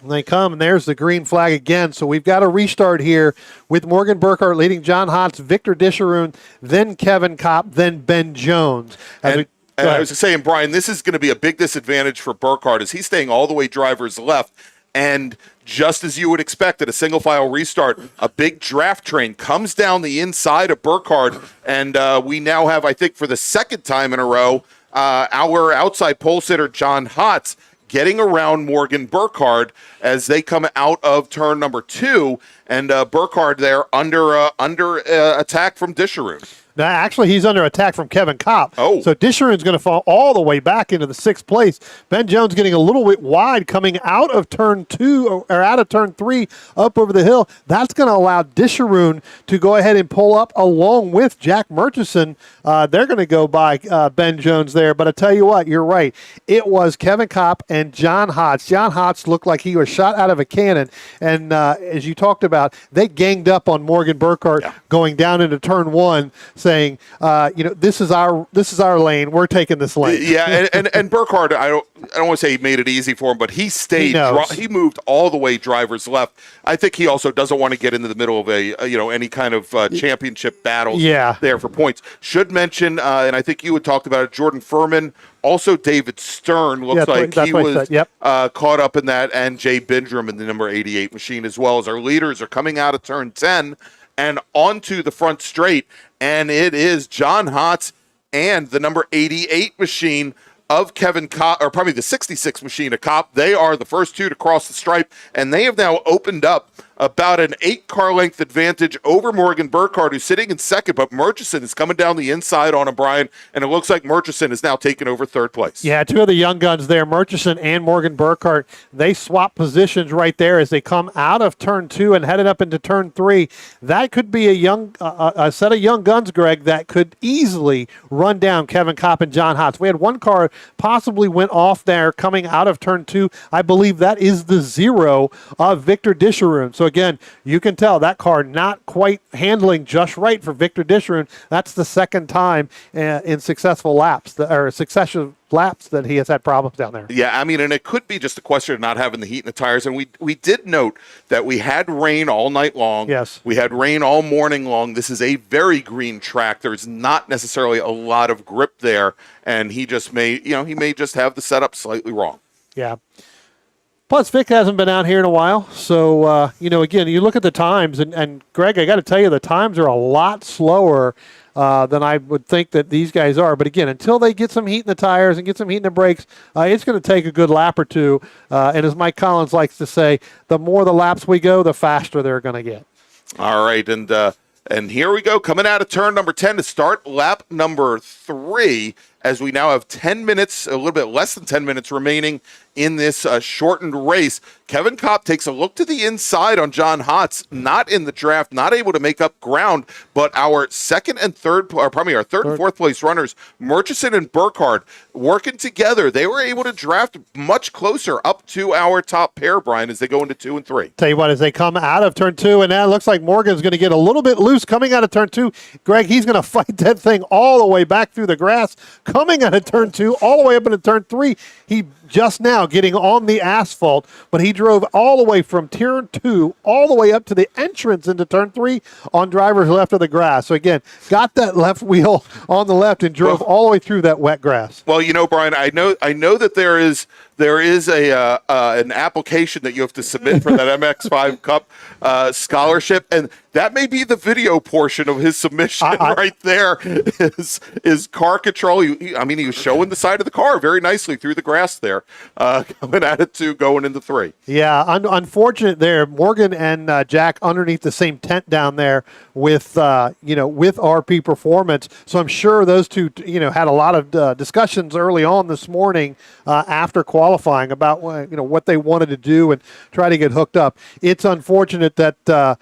And they come, and there's the green flag again. So we've got a restart here with Morgan Burkhart leading John Hotz, Victor Disharoon, then Kevin Kopp, then Ben Jones. And I was saying, Brian, this is going to be a big disadvantage for Burkhart as he's staying all the way driver's left. And just as you would expect at a single file restart, a big draft train comes down the inside of Burkhart. And we now have, I think, for the second time in a row, our outside pole sitter, John Hotz, getting around Morgan Burkhart as they come out of turn number 2, and Burkhart there under attack from Disharoon. Now, actually, he's under attack from Kevin Kopp. Oh. So Disharoon's going to fall all the way back into the 6th place. Ben Jones getting a little bit wide coming out of turn 2 or out of turn 3 up over the hill. That's going to allow Disharoon to go ahead and pull up along with Jack Murchison. They're going to go by Ben Jones there. But I tell you what, you're right. It was Kevin Kopp and John Hotz. John Hotz looked like he was shot out of a cannon. And as you talked about, they ganged up on Morgan Burkhart going down into turn 1. Saying, this is our lane. We're taking this lane. Yeah, and Burkhart, I don't want to say he made it easy for him, but he stayed. He moved all the way driver's left. I think he also doesn't want to get into the middle of any kind of championship battles. There for points. Should mention, and I think you had talked about it, Jordan Furman. Also, David Stern looks like he was caught up in that, and Jay Bindrum in the number 88 machine as well. As our leaders are coming out of turn 10 and onto the front straight. And it is John Hotz and the number 88 machine of Kevin Kopp, or probably the 66 machine of Kopp. They are the first two to cross the stripe, and they have now opened up about an 8-car length advantage over Morgan Burkhart, who's sitting in second, but Murchison is coming down the inside on him, Brian, and it looks like Murchison is now taking over third place. Yeah, two of the young guns there, Murchison and Morgan Burkhart, they swap positions right there as they come out of turn 2 and headed up into turn 3. That could be a set of young guns, Greg, that could easily run down Kevin Kopp and John Hotz. We had one car possibly went off there coming out of turn 2. I believe that is the 0 of Victor Disharoon. So again, you can tell that car not quite handling just right for Victor Disharoon. That's the second time in successive laps that he has had problems down there. Yeah, I mean, and it could be just a question of not having the heat in the tires. And we did note that we had rain all night long. Yes. We had rain all morning long. This is a very green track. There's not necessarily a lot of grip there. And he just may just have the setup slightly wrong. Yeah. Plus, Vic hasn't been out here in a while. So, again, you look at the times, and Greg, I got to tell you, the times are a lot slower than I would think that these guys are. But again, until they get some heat in the tires and get some heat in the brakes, it's going to take a good lap or two. And as Mike Collins likes to say, the more the laps we go, the faster they're going to get. All right, and here we go, coming out of turn number 10 to start lap number 3, as we now have 10 minutes, a little bit less than 10 minutes remaining in this shortened race. Kevin Kopp takes a look to the inside on John Hotz, not in the draft, not able to make up ground, but our third and fourth place runners, Murchison and Burkhart, working together. They were able to draft much closer up to our top pair, Brian, as they go into 2 and 3. Tell you what, as they come out of turn 2, and now it looks like Morgan's going to get a little bit loose coming out of turn 2. Greg, he's going to fight that thing all the way back through the grass, coming out of turn 2, all the way up into turn 3. He just now getting on the asphalt, but he drove all the way from turn 2 all the way up to the entrance into turn 3 on driver's left of the grass. So again, got that left wheel on the left and drove all the way through that wet grass. Well, Brian, I know that there is an application that you have to submit for that MX5 Cup scholarship, and that may be the video portion of his submission right there. Is car control. He was showing the side of the car very nicely through the grass there, coming at it 2, going into 3. Yeah, unfortunate there. Morgan and Jack underneath the same tent down there with RP Performance. So I'm sure those two had a lot of discussions early on this morning after qualifying about what they wanted to do and try to get hooked up. It's unfortunate that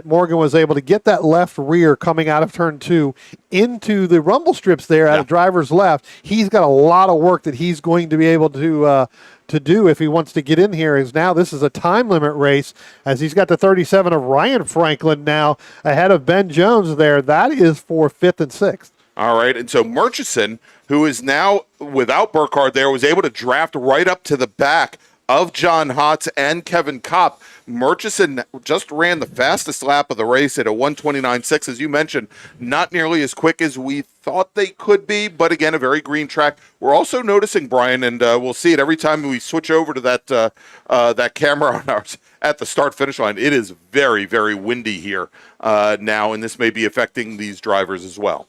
Morgan was able to get that left rear coming out of turn 2 into the rumble strips there at a driver's left. He's got a lot of work that he's going to be able to do if he wants to get in here. Is now this is a time limit race as he's got the 37 of Ryan Franklin now ahead of Ben Jones there. That is for 5th and 6th. All right, and so Murchison, who is now without Burkhart there, was able to draft right up to the back of John Hotz and Kevin Kopp. Murchison just ran the fastest lap of the race at a 1:29.6, as you mentioned, not nearly as quick as we thought they could be, but again, a very green track. We're also noticing, Brian, and we'll see it every time we switch over to that camera on ours at the start-finish line. It is very, very windy here now, and this may be affecting these drivers as well.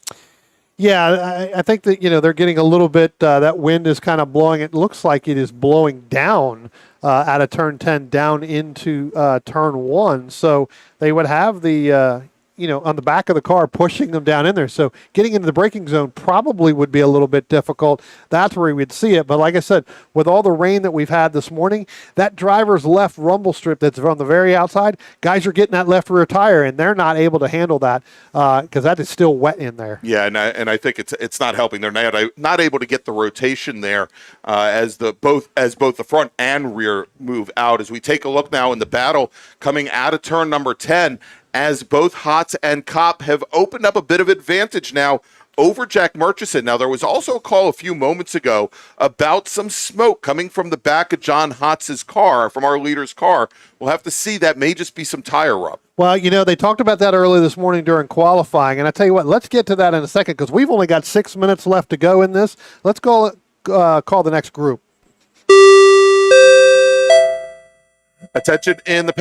Yeah, I think that, they're getting a little bit, that wind is kind of blowing. It looks like it is blowing down out of turn 10 down into turn 1. So they would have the, on the back of the car pushing them down in there. So getting into the braking zone probably would be a little bit difficult. That's where we'd see it. But like I said, with all the rain that we've had this morning, that driver's left rumble strip that's on the very outside, guys are getting that left rear tire, and they're not able to handle that because that is still wet in there. Yeah, and I think it's not helping. They're not able to get the rotation there as both the front and rear move out. As we take a look now in the battle coming out of turn number 10, as both Hotz and Kopp have opened up a bit of advantage now over Jack Murchison. Now, there was also a call a few moments ago about some smoke coming from the back of John Hotz's car, from our leader's car. We'll have to see. That may just be some tire rub. Well, they talked about that early this morning during qualifying, and I tell you what, let's get to that in a second because we've only got 6 minutes left to go in this. Let's call the next group. Attention in the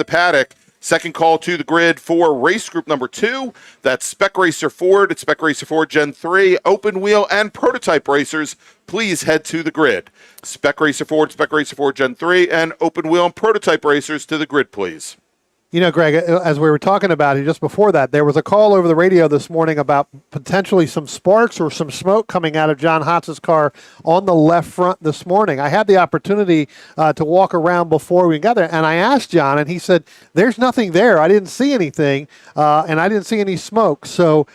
paddock. Second call to the grid for race group number 2. That's Spec Racer Ford. It's Spec Racer Ford Gen 3, open wheel, and prototype racers. Please head to the grid. Spec Racer Ford Gen 3, and open wheel and prototype racers to the grid, please. Greg, as we were talking about it just before that, there was a call over the radio this morning about potentially some sparks or some smoke coming out of John Hotz's car on the left front this morning. I had the opportunity to walk around before we got there, and I asked John, and he said, there's nothing there. I didn't see anything, and I didn't see any smoke. So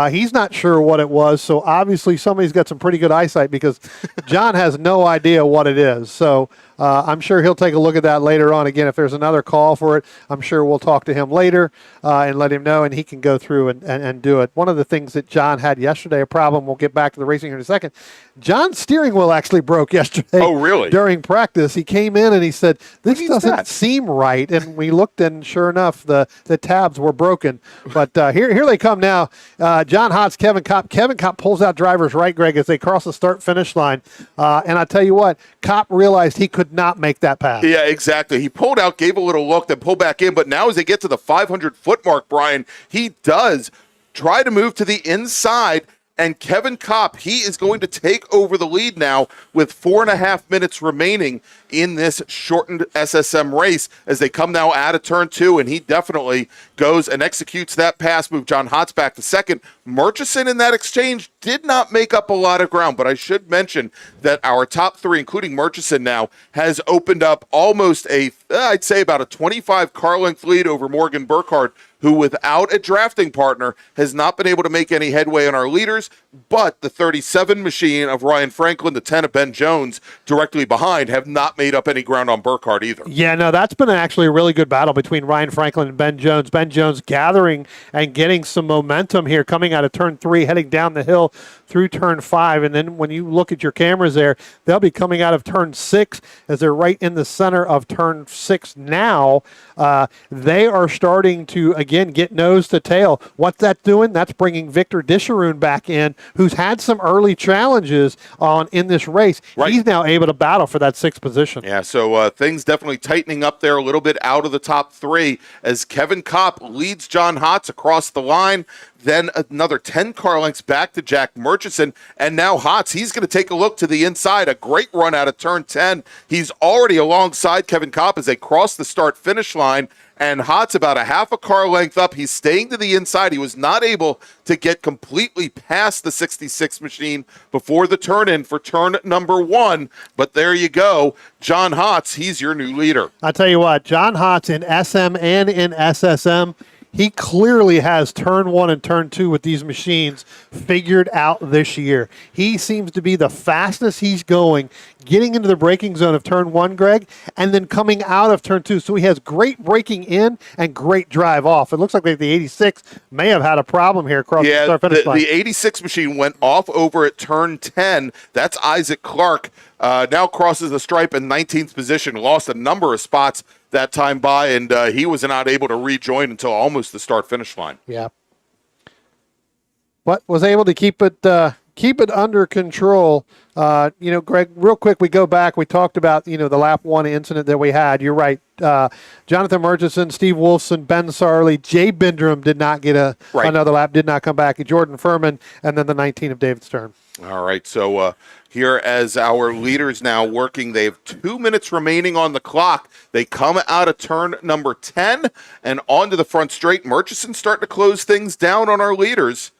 he's not sure what it was. So obviously somebody's got some pretty good eyesight because John has no idea what it is. So I'm sure he'll take a look at that later on. Again, if there's another call for it, I'm sure we'll talk to him later and let him know, and he can go through and do it. One of the things that John had yesterday, a problem, we'll get back to the racing here in a second, John's steering wheel actually broke yesterday. Oh, really? During practice. He came in and he said, this doesn't seem right. And we looked, and sure enough, the tabs were broken. But here they come now. John Hotz, Kevin Kopp. Kevin Kopp pulls out driver's right, Greg, as they cross the start-finish line. And I tell you what, Kopp realized he could not make that pass. Yeah, exactly. He pulled out, gave a little look, then pulled back in. But now as they get to the 500-foot mark, Brian, he does try to move to the inside. And Kevin Kopp, he is going to take over the lead now with 4.5 minutes remaining in this shortened SSM race as they come now out of turn 2, and he definitely goes and executes that pass move. John Hotz back to second. Murchison in that exchange did not make up a lot of ground, but I should mention that our top 3, including Murchison now, has opened up almost I'd say about a 25 car length lead over Morgan Burkhardt, who without a drafting partner has not been able to make any headway on our leaders, but the 37 machine of Ryan Franklin, the 10 of Ben Jones directly behind have not made up any ground on Burkhardt either. Yeah, no, that's been actually a really good battle between Ryan Franklin and Ben Jones. Ben Jones gathering and getting some momentum here coming out of turn 3, heading down the hill through turn 5. And then when you look at your cameras there, they'll be coming out of turn 6 as they're right in the center of turn 6 now. They are starting to, again, get nose to tail. What's that doing? That's bringing Victor Disharoon back in, who's had some early challenges in this race. Right. He's now able to battle for that 6th position. Yeah, so things definitely tightening up there a little bit out of the top 3 as Kevin Kopp leads John Hotz across the line. Then another 10 car lengths back to Jack Murchison. And now Hotz, he's going to take a look to the inside. A great run out of turn 10. He's already alongside Kevin Kopp as they cross the start-finish line. And Hotz about a half a car length up. He's staying to the inside. He was not able to get completely past the 66 machine before the turn-in for turn number 1. But there you go. John Hotz, he's your new leader. I'll tell you what, John Hotz in SM and in SSM, he clearly has turn 1 and turn 2 with these machines figured out this year. He seems to be the fastest he's going, getting into the braking zone of turn 1, Greg, and then coming out of turn 2. So he has great braking in and great drive off. It looks like the 86 may have had a problem here across the start finish line. The 86 machine went off over at turn 10. That's Isaac Clark. Now crosses the stripe in 19th position, lost a number of spots that time by, and he was not able to rejoin until almost the start-finish line. Yeah. But was able to keep it under control. Greg, real quick, we go back. We talked about, the lap 1 incident that we had. You're right. Jonathan Murchison, Steve Wolfson, Ben Sarley, Jay Bindrum did not get another lap, did not come back. Jordan Furman, and then the 19 of David Stern. All right, so here as our leaders now working, they have 2 minutes remaining on the clock. They come out of turn number 10 and onto the front straight. Murchison starting to close things down on our leaders.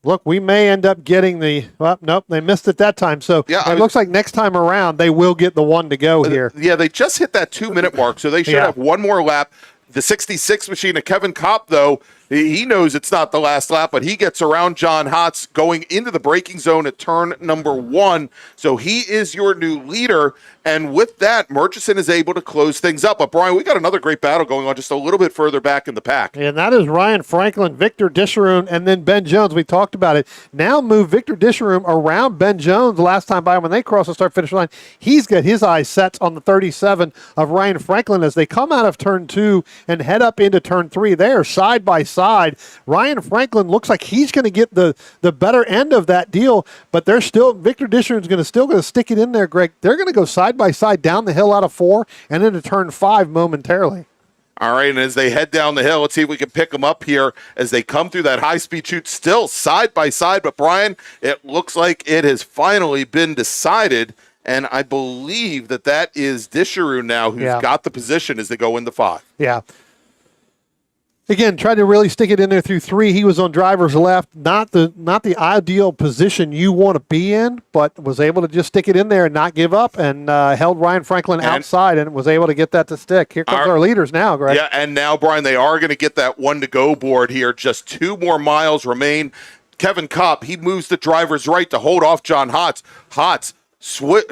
Look, we may end up getting nope, they missed it that time. So it looks like next time around they will get the one to go here. Yeah, they just hit that 2 minute mark, so they should have one more lap. The 66 machine of Kevin Kopp, though, he knows it's not the last lap, but he gets around John Hotz going into the braking zone at turn number 1. So he is your new leader. And with that, Murchison is able to close things up. But, Brian, we got another great battle going on just a little bit further back in the pack. And that is Ryan Franklin, Victor Disharoon, and then Ben Jones. We talked about it. Now move Victor Disharoon around Ben Jones last time by when they cross the start-finish line. He's got his eyes set on the 37 of Ryan Franklin as they come out of turn 2 and head up into turn 3. They are side by side. Ryan Franklin looks like he's going to get the better end of that deal, but they're still, Victor Disharoon's going to stick it in there, Greg. They're going to go side by side down the hill out of 4 and into turn 5 momentarily. All right, and as they head down the hill, let's see if we can pick them up here as they come through that high-speed chute, still side by side. But, Brian, it looks like it has finally been decided, and I believe that is Disharoon now who's got the position as they go into 5. Yeah. Again, tried to really stick it in there through 3. He was on driver's left, not the ideal position you want to be in, but was able to just stick it in there and not give up, and held Ryan Franklin outside and was able to get that to stick. Here comes our leaders now, Greg. Yeah, and now, Brian, they are going to get that one to go board here. Just 2 more miles remain. Kevin Kopp, he moves the driver's right to hold off John Hotz. Hotz,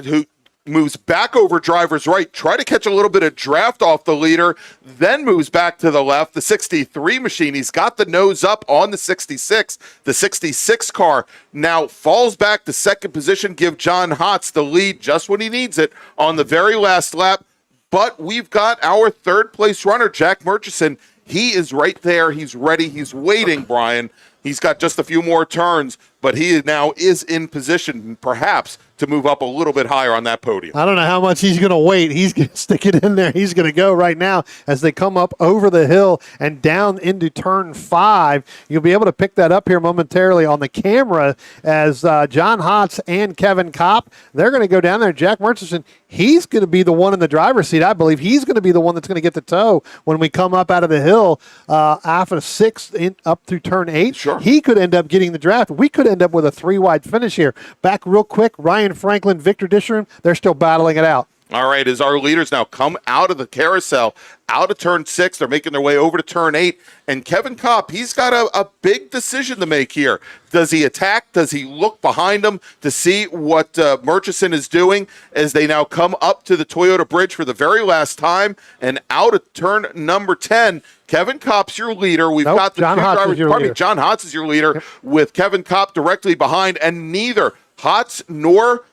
who moves back over driver's right, try to catch a little bit of draft off the leader, then moves back to the left. The 63 machine, he's got the nose up on the 66. The 66 car now falls back to second position, give John Hotz the lead just when he needs it on the very last lap. But we've got our third place runner, Jack Murchison. He is right there. He's ready. He's waiting, Brian. He's got just a few more turns, but he now is in position, perhaps, to move up a little bit higher on that podium. I don't know how much he's going to wait. He's going to stick it in there. He's going to go right now as they come up over the hill and down into turn 5. You'll be able to pick that up here momentarily on the camera as John Hotz and Kevin Kopp, they're going to go down there. Jack Murchison, he's going to be the one in the driver's seat. I believe he's going to be the one that's going to get the tow when we come up out of the hill after 6 up through turn 8. Sure. He could end up getting the draft. We could end up with a 3-wide finish here. Back real quick, Ryan Franklin, Victor Disharoon, they're still battling it out. All right, as our leaders now come out of the carousel, out of turn 6, they're making their way over to turn 8, and Kevin Kopp, he's got a big decision to make here. Does he attack? Does he look behind him to see what Murchison is doing as they now come up to the Toyota Bridge for the very last time, and out of turn number 10, Kevin Kopp's your leader. We've got the John Hotz is your leader. John Hotz is your leader with Kevin Kopp directly behind, and neither Hotz nor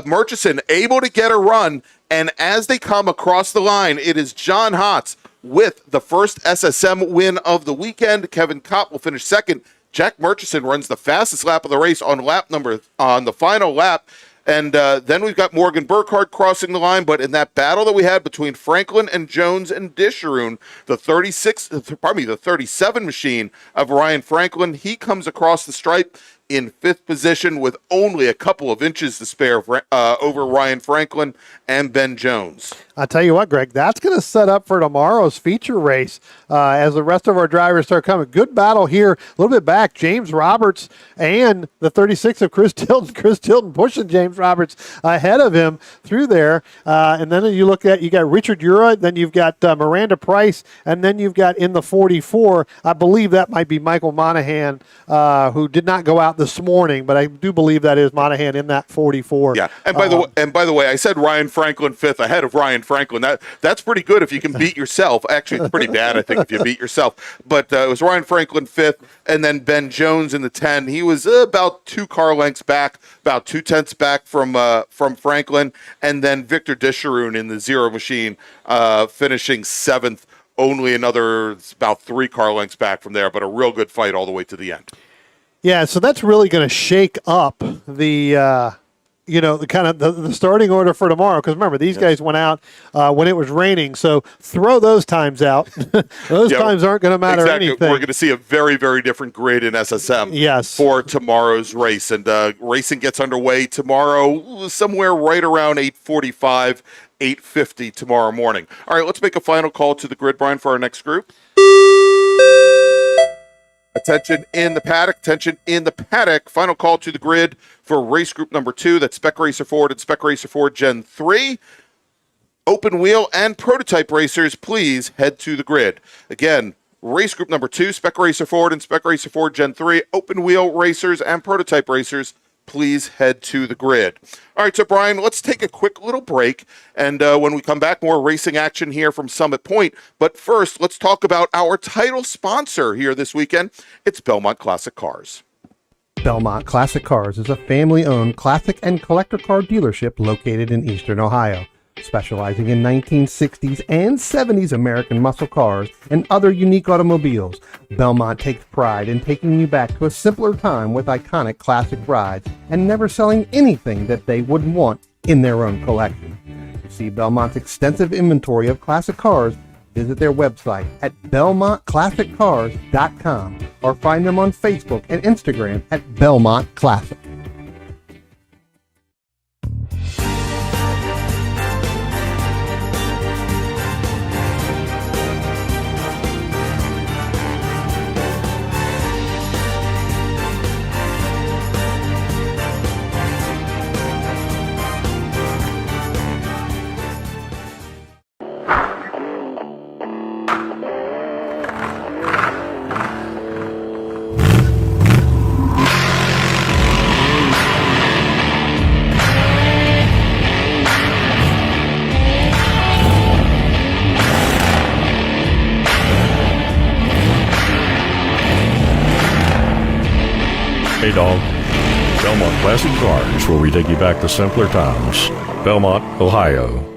Murchison able to get a run, and as they come across the line, it is John Hotz with the first SSM win of the weekend. Kevin Kopp will finish second. Jack Murchison runs the fastest lap of the race on the final lap. And then we've got Morgan Burkhardt crossing the line, but in that battle that we had between Franklin and Jones and Disharoon, the 37 machine of Ryan Franklin, he comes across the stripe in fifth position with only a couple of inches to spare over Ryan Franklin and Ben Jones. I'll tell you what, Greg, that's going to set up for tomorrow's feature race as the rest of our drivers start coming. Good battle here. A little bit back, James Roberts and the 36 of Chris Tilton. Chris Tilton pushing James Roberts ahead of him through there. And then you got Richard Ura, then you've got Miranda Price, and then you've got in the 44, I believe that might be Michael Monahan, who did not go out this morning, but I do believe that is Monahan in that 44. Yeah, and by the way, I said Ryan Franklin fifth ahead of Ryan Franklin. That's pretty good if you can beat yourself. Actually, it's pretty bad, I think, if you beat yourself. But it was Ryan Franklin fifth, and then Ben Jones in the 10. He was about 2 car lengths back, about 2/10 back from Franklin, and then Victor Disharoon in the Zero Machine finishing 7th. Only another about 3 car lengths back from there, but a real good fight all the way to the end. Yeah, so that's really going to shake up the the kind of the starting order for tomorrow. Because remember, these guys went out when it was raining, so throw those times out. Those times aren't going to matter anything. We're going to see a very, very different grid in SSM for tomorrow's race. And racing gets underway tomorrow somewhere right around 8:45, 8:50 tomorrow morning. All right, let's make a final call to the grid, Brian, for our next group. Attention in the paddock. Final call to the grid for race group number 2. That's Spec Racer Ford and Spec Racer Ford Gen 3. Open wheel and prototype racers, please head to the grid. Again, race group number 2, Spec Racer Ford and Spec Racer Ford Gen 3. Open wheel racers and prototype racers, please head to the grid. All right, so Brian, let's take a quick little break, and when we come back, more racing action here from Summit Point. But first, let's talk about our title sponsor here this weekend. It's Belmont Classic Cars. Belmont Classic Cars is a family-owned classic and collector car dealership located in Eastern Ohio, specializing in 1960s and 70s American muscle cars and other unique automobiles. Belmont takes pride in taking you back to a simpler time with iconic classic rides and never selling anything that they wouldn't want in their own collection. To see Belmont's extensive inventory of classic cars, visit their website at belmontclassiccars.com or find them on Facebook and Instagram at Belmont Classic. Hey dog, Belmont Classic Cars, where we take you back to simpler times. Belmont, Ohio.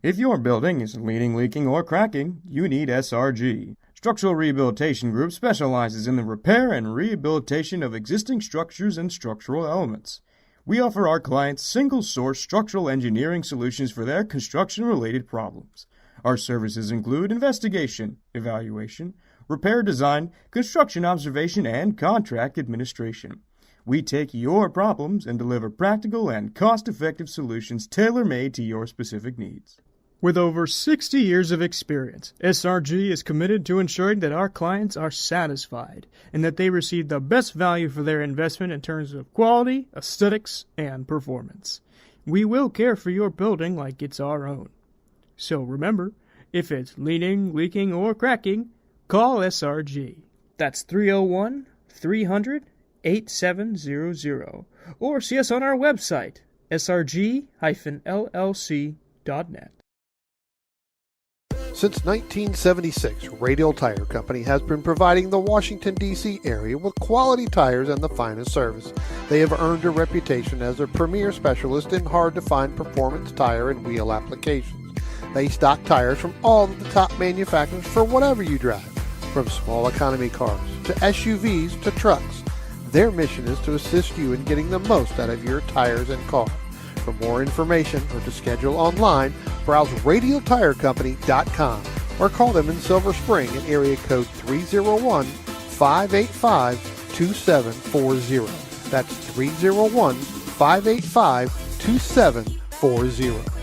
If your building is leaning, leaking, or cracking, you need SRG. Structural Rehabilitation Group specializes in the repair and rehabilitation of existing structures and structural elements. We offer our clients single-source structural engineering solutions for their construction-related problems. Our services include investigation, evaluation, repair design, construction observation, and contract administration. We take your problems and deliver practical and cost-effective solutions tailor-made to your specific needs. With over 60 years of experience, SRG is committed to ensuring that our clients are satisfied and that they receive the best value for their investment in terms of quality, aesthetics, and performance. We will care for your building like it's our own. So remember, if it's leaning, leaking, or cracking, call SRG. That's 301-300-8700, or see us on our website, srg-llc.net. Since 1976, Radial Tire Company has been providing the Washington, D.C. area with quality tires and the finest service. They have earned a reputation as a premier specialist in hard-to-find performance tire and wheel applications. They stock tires from all of the top manufacturers for whatever you drive, from small economy cars to SUVs to trucks. Their mission is to assist you in getting the most out of your tires and car. For more information or to schedule online, browse radialtirecompany.com or call them in Silver Spring at area code 301-585-2740. That's 301-585-2740.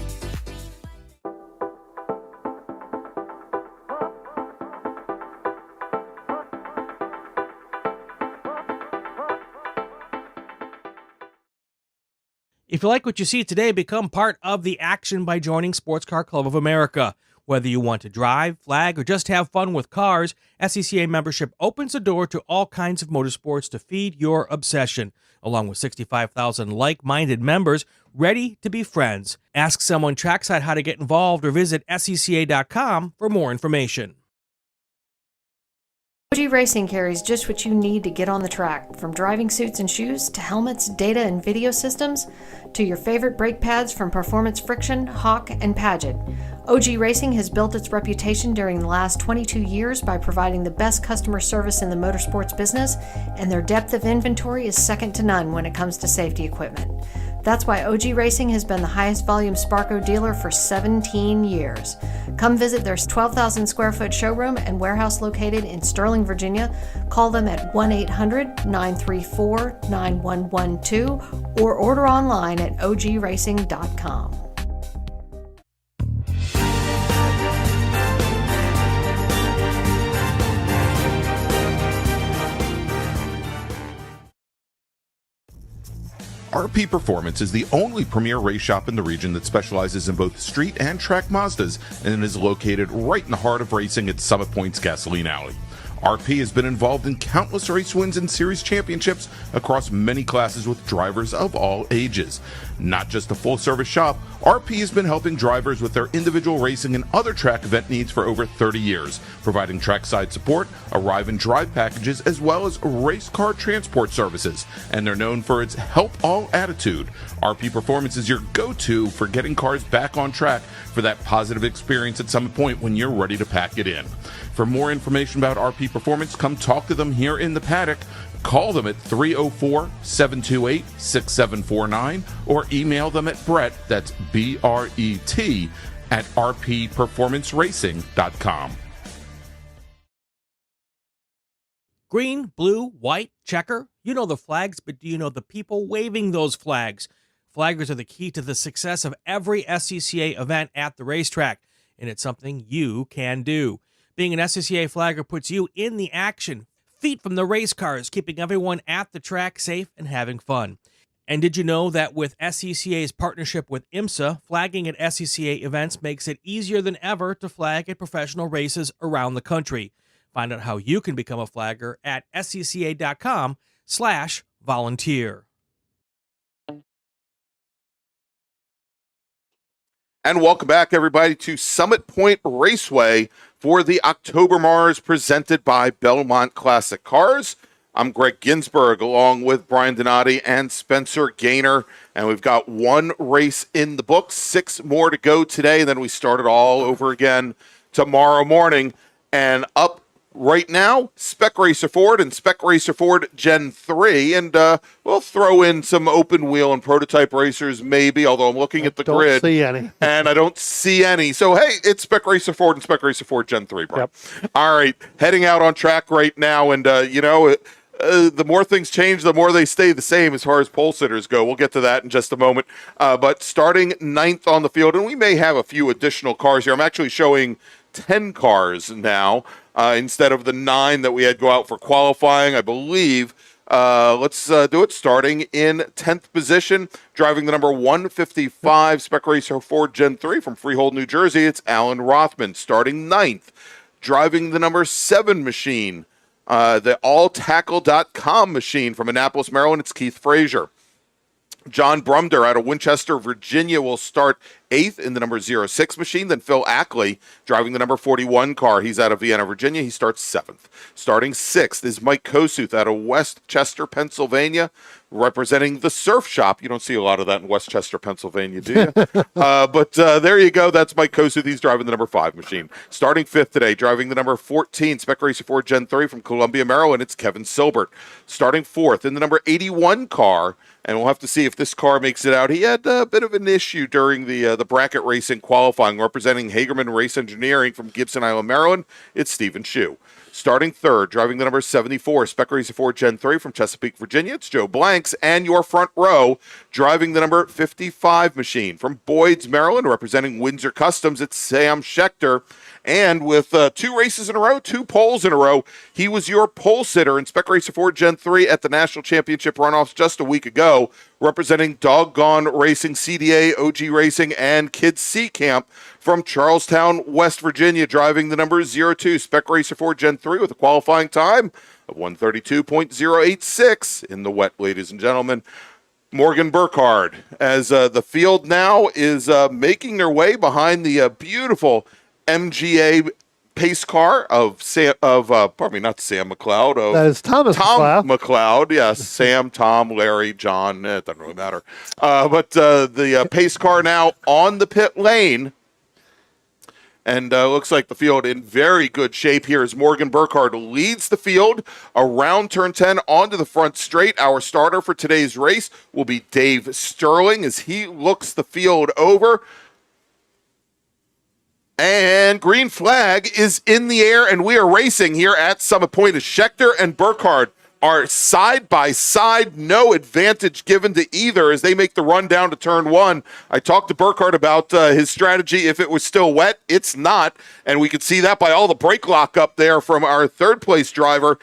If you like what you see today, become part of the action by joining Sports Car Club of America. Whether you want to drive, flag, or just have fun with cars, SCCA membership opens the door to all kinds of motorsports to feed your obsession, along with 65,000 like-minded members ready to be friends. Ask someone trackside how to get involved or visit SCCA.com for more information. OG Racing carries just what you need to get on the track, from driving suits and shoes to helmets, data and video systems, to your favorite brake pads from Performance Friction, Hawk, and Paget. OG Racing has built its reputation during the last 22 years by providing the best customer service in the motorsports business, and their depth of inventory is second to none when it comes to safety equipment. That's why OG Racing has been the highest volume Sparco dealer for 17 years. Come visit their 12,000 square foot showroom and warehouse located in Sterling, Virginia. Call them at 1-800-934-9112 or order online at ogracing.com. RP Performance is the only premier race shop in the region that specializes in both street and track Mazdas and is located right in the heart of racing at Summit Point's Gasoline Alley. RP has been involved in countless race wins and series championships across many classes with drivers of all ages. Not just a full-service shop, RP has been helping drivers with their individual racing and other track event needs for over 30 years, providing trackside support, arrive and drive packages, as well as race car transport services. And they're known for its help all attitude. RP Performance is your go-to for getting cars back on track for that positive experience at Summit Point when you're ready to pack it in. For more information about RP Performance, come talk to them here in the paddock. Call them at 304-728-6749 or email them at Brett, that's B-R-E-T, at rpperformanceracing.com. Green, blue, white, checker. You know the flags, but do you know the people waving those flags? Flaggers are the key to the success of every SCCA event at the racetrack, and it's something you can do. Being an SCCA flagger puts you in the action, feet from the race cars, keeping everyone at the track safe and having fun. And did you know that with SCCA's partnership with IMSA, flagging at SCCA events makes it easier than ever to flag at professional races around the country? Find out how you can become a flagger at scca.com/volunteer. And welcome back, everybody, to Summit Point Raceway for the October MARRS presented by Belmont Classic Cars. I'm Greg Ginsburg, along with Brian Donati and Spencer Gaynor, and we've got one race in the books, 6 more to go today, and then we start it all over again tomorrow morning. And up right now, Spec Racer Ford and Spec Racer Ford Gen 3, and we'll throw in some open wheel and prototype racers maybe, although I'm looking at the grid. Don't see any. And I don't see any. So, hey, it's Spec Racer Ford and Spec Racer Ford Gen 3, bro. Yep. All right, heading out on track right now, and, the more things change, the more they stay the same as far as pole sitters go. We'll get to that in just a moment. But starting 9th on the field, and we may have a few additional cars here. I'm actually showing 10 cars now instead of the 9 that we had go out for qualifying, I believe. Let's do it. Starting in 10th position, driving the number 155 Spec Racer Ford Gen 3 from Freehold, New Jersey, it's Alan Rothman. Starting 9th, driving the number 7 machine, the alltackle.com machine from Annapolis, Maryland, it's Keith Frazier. John Brumder out of Winchester, Virginia will start 8th in the number 06 machine. Then Phil Ackley driving the number 41 car. He's out of Vienna, Virginia. He starts 7th. Starting 6th is Mike Kosuth out of Westchester, Pennsylvania, representing the Surf Shop. You don't see a lot of that in Westchester, Pennsylvania, do you? But there you go. That's Mike Kosuth. He's driving the number 5 machine. Starting 5th today, driving the number 14 Spec Racer 4 Gen 3 from Columbia, Maryland, it's Kevin Silbert. Starting 4th in the number 81 car, and we'll have to see if this car makes it out. He had a bit of an issue during the bracket racing qualifying. Representing Hagerman Race Engineering from Gibson Island, Maryland, it's Stephen Shue. Starting 3rd, driving the number 74 Spec Racer 4 Gen 3 from Chesapeake, Virginia, it's Joe Blanks. And your front row, driving the number 55 machine from Boyd's, Maryland, representing Windsor Customs, it's Sam Schechter. And with 2 races in a row, 2 poles in a row, he was your pole sitter in Spec Racer 4 Gen 3 at the National Championship runoffs just a week ago, representing Doggone Racing, CDA, OG Racing, and Kids C Camp from Charlestown, West Virginia, driving the number 02 Spec Racer 4 Gen 3 with a qualifying time of 132.086 in the wet, ladies and gentlemen. Morgan Burkhardt, as the field now is making their way behind the beautiful MGA pace car of not Sam McLeod. That is Thomas McLeod. Yes, Sam, Tom, Larry, John. It doesn't really matter. But the pace car now on the pit lane. And looks like the field in very good shape here as Morgan Burkhardt leads the field around turn 10 onto the front straight. Our starter for today's race will be Dave Sterling as he looks the field over. And green flag is in the air, and we are racing here at Summit Point as Schechter and Burkhardt are side by side. No advantage given to either as they make the run down to turn 1. I talked to Burkhardt about his strategy if it was still wet. It's not, and we could see that by all the brake lock up there from our third place driver,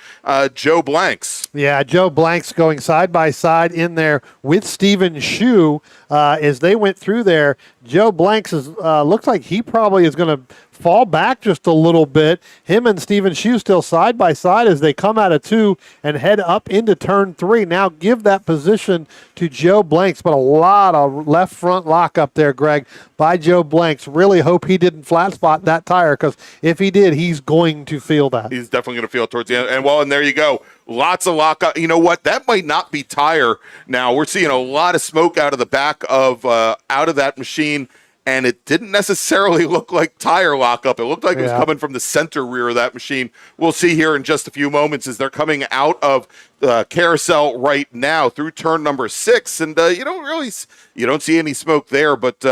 Joe Blanks. Yeah, Joe Blanks going side by side in there with Stephen Shue as they went through there. Joe Blanks looks like he probably is going to fall back just a little bit. Him and Stephen Shue still side by side as they come out of 2 and head up into turn 3. Now give that position to Joe Blanks, but a lot of left front lock up there, Greg, by Joe Blanks. Really hope he didn't flat spot that tire, because if he did, he's going to feel that. He's definitely going to feel it towards the end. And there you go. Lots of lock up. You know what? That might not be tire now. We're seeing a lot of smoke out of the back of that machine. And it didn't necessarily look like tire lockup. It looked like it was coming from the center rear of that machine. We'll see here in just a few moments as they're coming out of the carousel right now through turn number 6. And you don't see any smoke there, but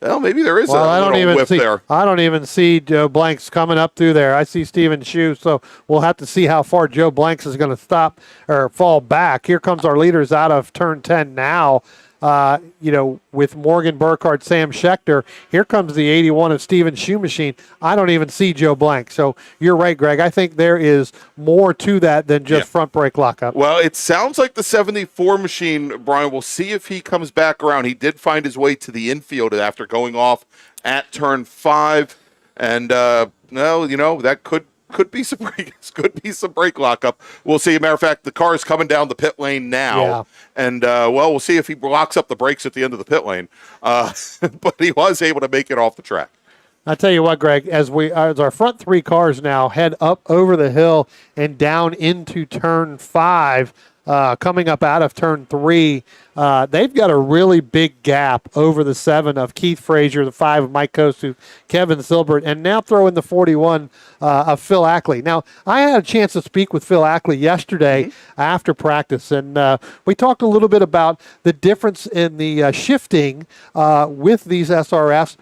maybe there is a little whiff there. I don't even see Joe Blanks coming up through there. I see Stephen Shue, so we'll have to see how far Joe Blanks is going to stop or fall back. Here comes our leaders out of turn 10 now. With Morgan Burkhardt, Sam Schechter. Here comes the 81 of Stephen Shue machine. I don't even see Joe Blank. So you're right, Greg. I think there is more to that than just front brake lockup. Well, it sounds like the 74 machine, Brian. We'll see if he comes back around. He did find his way to the infield after going off at turn 5. And, that could be some brake lockup. We'll see. As a matter of fact, the car is coming down the pit lane now, and we'll see if he locks up the brakes at the end of the pit lane. But he was able to make it off the track. I tell you what, Greg, as our front 3 cars now head up over the hill and down into turn 5. Coming up out of turn 3, they've got a really big gap over the 7 of Keith Frazier, the 5 of Mike Kostu, Kevin Silbert, and now throw in the 41 of Phil Ackley. Now, I had a chance to speak with Phil Ackley yesterday after practice, and we talked a little bit about the difference in the shifting with these SRFs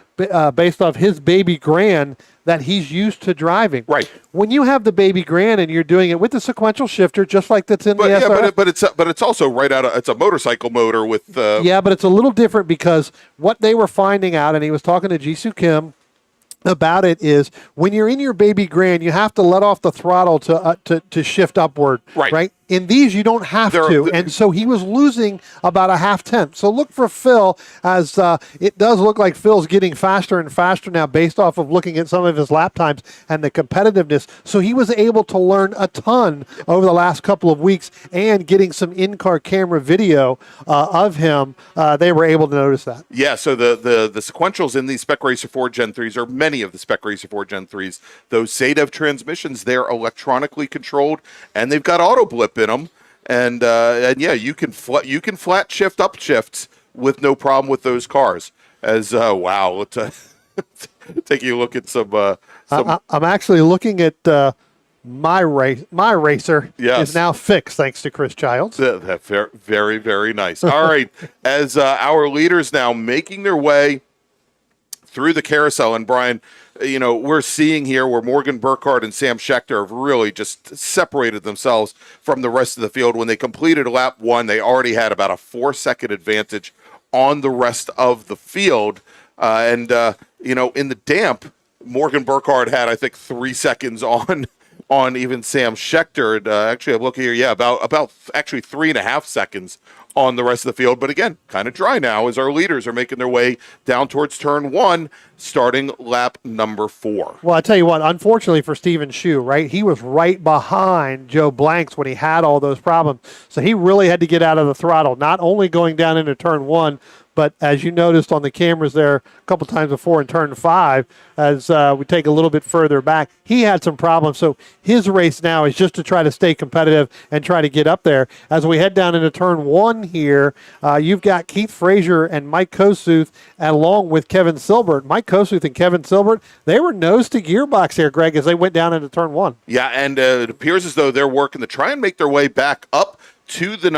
based off his baby Grand that he's used to driving. Right. When you have the baby Grand and you're doing it with the sequential shifter, just like that's in the SRF. But it's also it's a motorcycle motor with. Yeah, but it's a little different because what they were finding out, and he was talking to Jisoo Kim about it, is when you're in your baby Grand, you have to let off the throttle to shift upward. Right. In these, you don't have to, and so he was losing about a half tenth. So look for Phil, as it does look like Phil's getting faster and faster now based off of looking at some of his lap times and the competitiveness. So he was able to learn a ton over the last couple of weeks, and getting some in-car camera video of him, they were able to notice that. Yeah, so the sequentials in these Spec Racer 4 Gen 3s, or many of the Spec Racer 4 Gen 3s, those SADEV transmissions, they're electronically controlled, and they've got auto blip in them, and yeah, you can flat shift up shifts with no problem with those cars. As wow, let's taking a look at some. I'm actually looking at my racer is now fixed thanks to Chris Childs. That's very, very nice. All right, as our leaders now making their way through the carousel, and Brian, you know, we're seeing here where Morgan Burkhardt and Sam Schechter have really just separated themselves from the rest of the field. When they completed lap 1, they already had about a 4-second advantage on the rest of the field. And you know, in the damp, Morgan Burkhardt had, I think, 3 seconds on even Sam Schechter. And, actually, I'm looking here, yeah, about actually 3.5 seconds on the rest of the field. But again, kind of dry now as our leaders are making their way down towards turn 1, starting lap number 4. Well, I tell you what, unfortunately for Stephen Shu, right, he was right behind Joe Blanks when he had all those problems. So he really had to get out of the throttle, not only going down into turn 1, but as you noticed on the cameras there a couple times before in turn 5, as we take a little bit further back, he had some problems. So his race now is just to try to stay competitive and try to get up there. As we head down into turn 1 here, you've got Keith Frazier and Mike Kosuth along with Kevin Silbert. Mike Kosuth and Kevin Silbert, they were nose to gearbox here, Greg, as they went down into turn 1. Yeah, and it appears as though they're working to try and make their way back up to the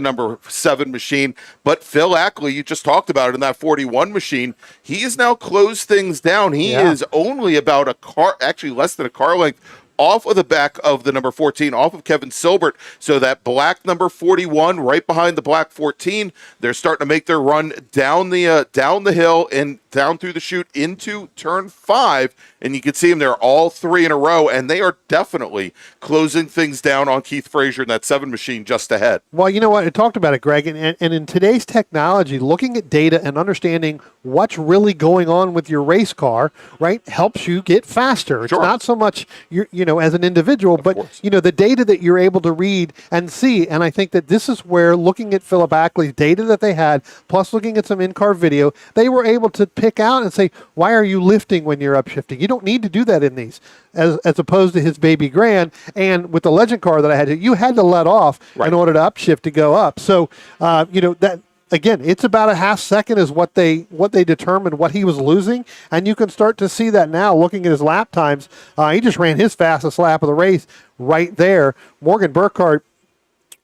number 7 machine. But Phil Ackley, you just talked about it, in that 41 machine, he has now closed things down. He is only about a car, actually less than a car length off of the back of the number 14, off of Kevin Silbert. So that black number 41 right behind the black 14, they're starting to make their run down the hill and down through the chute into turn 5. And you can see them, they're all 3 in a row, and they are definitely closing things down on Keith Frazier in that 7 machine just ahead. Well, you know what? I talked about it, Greg, and in today's technology, looking at data and understanding what's really going on with your race car, right, helps you get faster. It's not so much, you know, as an individual, but, you know, the data that you're able to read and see. And I think that this is where, looking at Philip Ackley's data that they had, plus looking at some in-car video, they were able to pick out and say, why are you lifting when you're upshifting? You don't need to do that in these, as opposed to his baby Grand. And with the Legend car that I had, you had to let off in order to upshift to go up. So, you know, that, again, it's about a half second is what they determined what he was losing, and you can start to see that now looking at his lap times. He just ran his fastest lap of the race right there. Morgan Burkhardt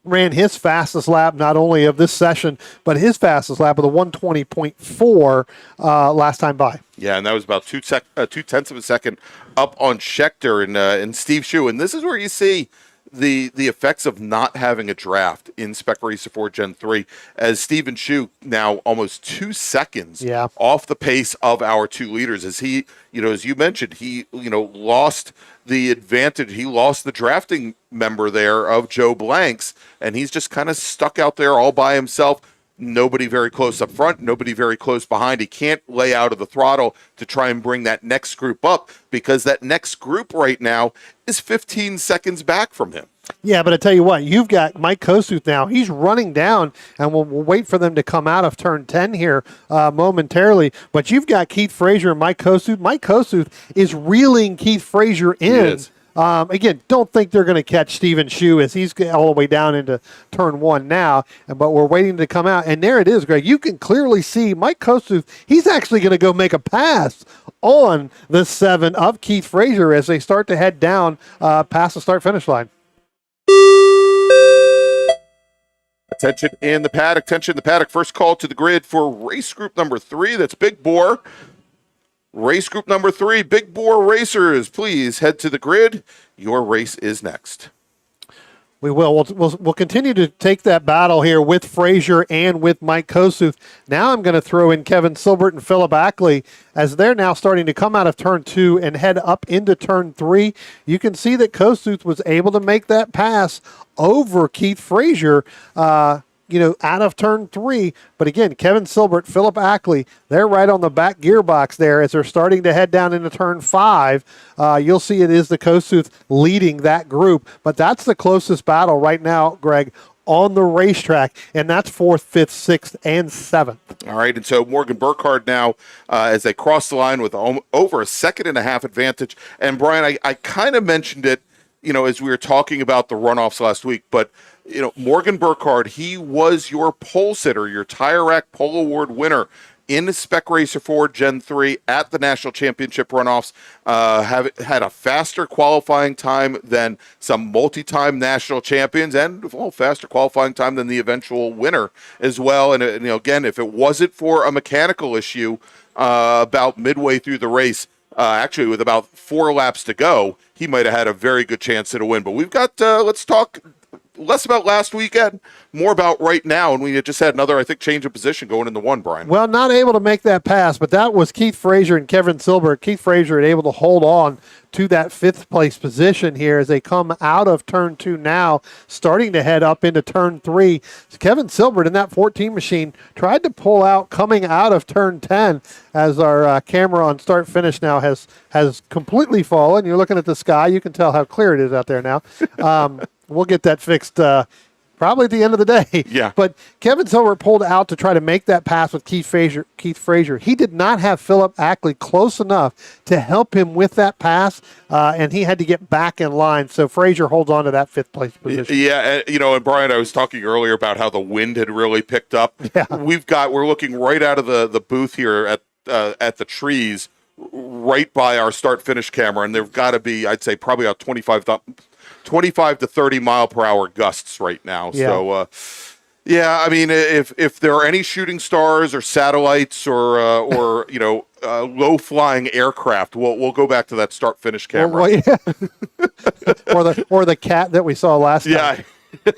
ran his fastest lap, not only of this session, but his fastest lap of the 120.4 last time by. Yeah, and that was about 2/10 of a second up on Schechter and Steve Shu. And this is where you see the effects of not having a draft in Spec Racer 4 Gen 3, as Stephen Shu now almost 2 seconds off the pace of our 2 leaders, as he, you know, as you mentioned, he, you know, lost the advantage. He lost the drafting member there of Joe Blanks, and he's just kind of stuck out there all by himself. Nobody very close up front, nobody very close behind. He can't lay out of the throttle to try and bring that next group up, because that next group right now is 15 seconds back from him. Yeah, but I tell you what, you've got Mike Kosuth now. He's running down, and we'll wait for them to come out of turn 10 here momentarily. But you've got Keith Frazier and Mike Kosuth. Mike Kosuth is reeling Keith Frazier in. Again, don't think they're going to catch Stephen Shu, as he's all the way down into turn 1 now, but we're waiting to come out. And there it is, Greg. You can clearly see Mike Kosuth, he's actually going to go make a pass on the 7 of Keith Frazier as they start to head down past the start-finish line. Attention in the paddock, attention in the paddock. First call to the grid for race group number 3. That's Big Bore. Race group number 3, Big Bore Racers, please head to the grid. Your race is next. We will. We'll continue to take that battle here with Frazier and with Mike Kosuth. Now I'm going to throw in Kevin Silbert and Philip Ackley as they're now starting to come out of turn 2 and head up into turn 3. You can see that Kosuth was able to make that pass over Keith Frazier, out of turn 3. But again, Kevin Silbert, Philip Ackley, they're right on the back gearbox there as they're starting to head down into turn 5. You'll see it is the Kosuth leading that group. But that's the closest battle right now, Greg, on the racetrack, and that's 4th, 5th, 6th, and 7th. All right, and so Morgan Burkhardt now, as they cross the line with over a second and a half advantage. And Brian, I kind of mentioned it, as we were talking about the runoffs last week, but Morgan Burkhardt, he was your pole sitter, your Tire Rack Pole Award winner in the Spec Racer 4 Gen 3 at the National Championship runoffs. Had a faster qualifying time than some multi-time national champions and faster qualifying time than the eventual winner as well. And again, if it wasn't for a mechanical issue about midway through the race, actually with about 4 laps to go, he might have had a very good chance at a win. But we've got, let's talk less about last weekend, more about right now. And we had just had another, I think, change of position going into 1, Brian. Well, not able to make that pass, but that was Keith Frazier and Kevin Silbert. Keith Frazier able to hold on to that 5th place position here as they come out of turn 2 now, starting to head up into turn 3. Kevin Silbert in that 14 machine tried to pull out coming out of turn 10 as our camera on start finish now has completely fallen. You're looking at the sky. You can tell how clear it is out there now. We'll get that fixed probably at the end of the day. Yeah. But Kevin Silbert pulled out to try to make that pass with Keith Frazier. He did not have Philip Ackley close enough to help him with that pass, and he had to get back in line. So Frazier holds on to that 5th place position. Yeah, and Brian, I was talking earlier about how the wind had really picked up. Yeah. We're looking right out of the booth here at the trees, right by our start-finish camera, and there've got to be, I'd say, probably about 25 to 30 mile per hour gusts right now. Yeah. So, I mean, if there are any shooting stars or satellites or low flying aircraft, we'll go back to that start finish camera. Well, yeah. or the cat that we saw last time. Yeah.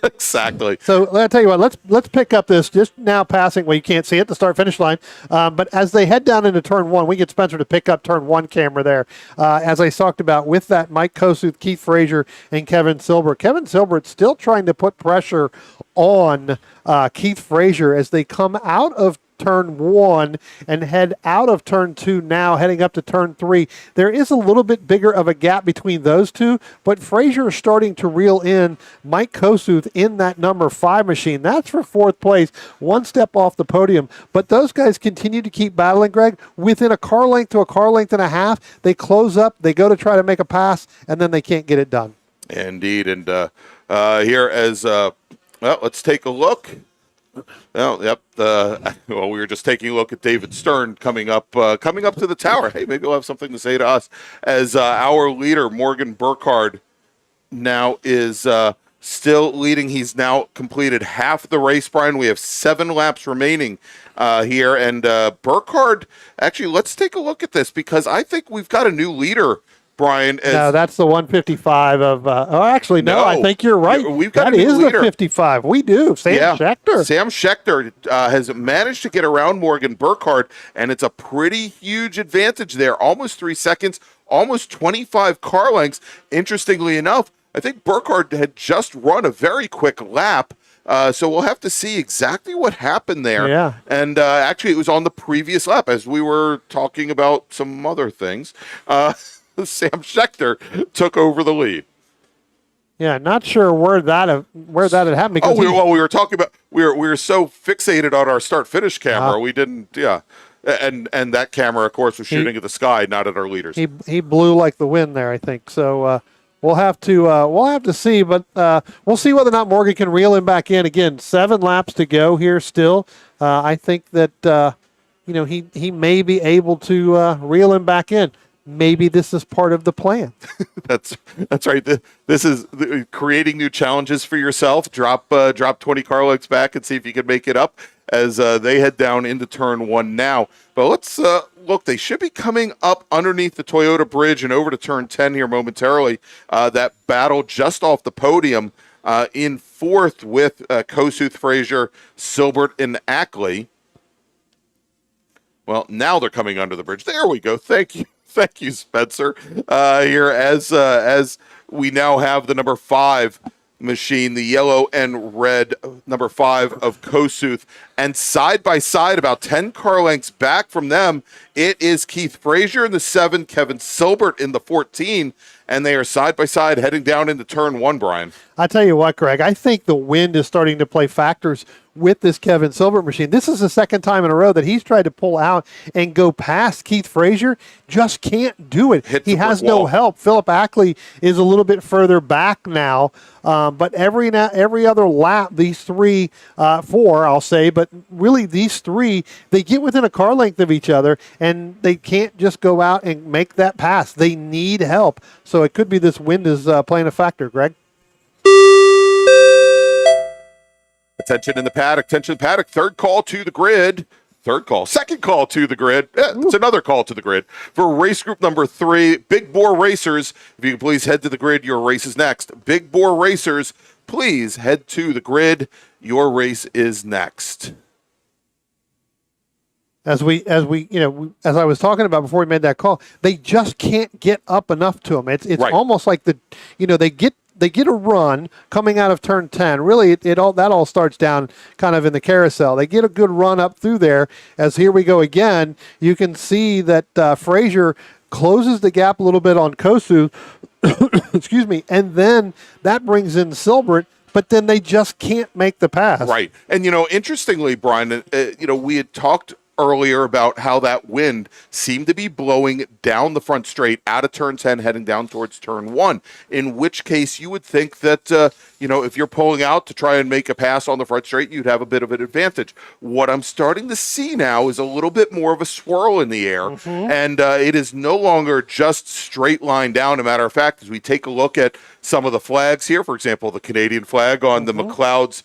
Exactly. So I'll tell you what, let's pick up this just now passing. Well, you can't see it, the start finish line. But as they head down into turn 1, we get Spencer to pick up turn 1 camera there. As I talked about with that Mike Kosuth, Keith Frazier, and Kevin Silbert. Kevin Silbert's still trying to put pressure on Keith Frazier as they come out of turn 1 and head out of turn 2 now, heading up to turn 3. There is a little bit bigger of a gap between those two, but Frazier is starting to reel in Mike Kosuth in that number 5 machine. That's for 4th place, 1 step off the podium. But those guys continue to keep battling, Greg, within a car length to a car length and a half. They close up, they go to try to make a pass, and then they can't get it done. Indeed. And here as, let's take a look. Well, yep. We were just taking a look at David Stern coming up to the tower. Hey, maybe he'll have something to say to us as our leader, Morgan Burkhardt, now is still leading. He's now completed half the race, Brian. We have 7 laps remaining here. And Burkhardt, actually, let's take a look at this because I think we've got a new leader, Brian. No, that's the 155 of. Actually, no, I think you're right. We've got that a new is leader. The 55. We do. Sam Schechter. Sam Schechter has managed to get around Morgan Burkhardt, and it's a pretty huge advantage there. Almost 3 seconds, almost 25 car lengths. Interestingly enough, I think Burkhardt had just run a very quick lap. So we'll have to see exactly what happened there. Yeah. And actually, it was on the previous lap as we were talking about some other things. Sam Schechter took over the lead. Yeah, not sure where that had happened. Because we were talking about we were so fixated on our start finish camera, we didn't. Yeah, and that camera, of course, was shooting at the sky, not at our leaders. He blew like the wind there, I think. So we'll have to see, but we'll see whether or not Morgan can reel him back in. Again, 7 laps to go here still. I think that he may be able to reel him back in. Maybe this is part of the plan. That's right. This is creating new challenges for yourself. Drop 20 car lengths back and see if you can make it up as they head down into turn 1 now. But let's look. They should be coming up underneath the Toyota bridge and over to turn 10 here momentarily. That battle just off the podium. In fourth with Kossuth, Frazier, Silbert, and Ackley. Well, now they're coming under the bridge. There we go. Thank you, Spencer. Here as we now have the number 5 machine, the yellow and red number 5 of Kossuth, and side by side, about 10 car lengths back from them, it is Keith Frazier in the 7, Kevin Silbert in the 14, and they are side by side heading down into turn 1, Brian. I tell you what, Greg, I think the wind is starting to play factors with this Kevin Silbert machine. This is the second time in a row that he's tried to pull out and go past Keith Frazier. Just can't do it. He has no help. Philip Ackley is a little bit further back now, but every other lap, these 3, 4, I'll say, but really these 3, they get within a car length of each other, and they can't just go out and make that pass. They need help. So it could be this wind is playing a factor, Greg. Attention in the paddock. Attention in the paddock. Third call to the grid. Second call to the grid. It's another call to the grid. For race group number 3, Big Bore Racers, if you can please head to the grid, your race is next. Big Bore Racers, please head to the grid. Your race is next. As I was talking about before we made that call, they just can't get up enough to them. It's right. Almost like they get a run coming out of turn 10. Really, that all starts down kind of in the carousel. They get a good run up through there. As here we go again, you can see that Frazier closes the gap a little bit on Kossuth, excuse me, and then that brings in Silbert, but then they just can't make the pass. Right. And, interestingly, Brian, we had talked earlier about how that wind seemed to be blowing down the front straight out of turn 10 heading down towards turn 1, in which case you would think that if you're pulling out to try and make a pass on the front straight, you'd have a bit of an advantage. What I'm starting to see now is a little bit more of a swirl in the air, and it is no longer just straight line down. As a matter of fact, as we take a look at some of the flags here, for example, the Canadian flag on the McLeod's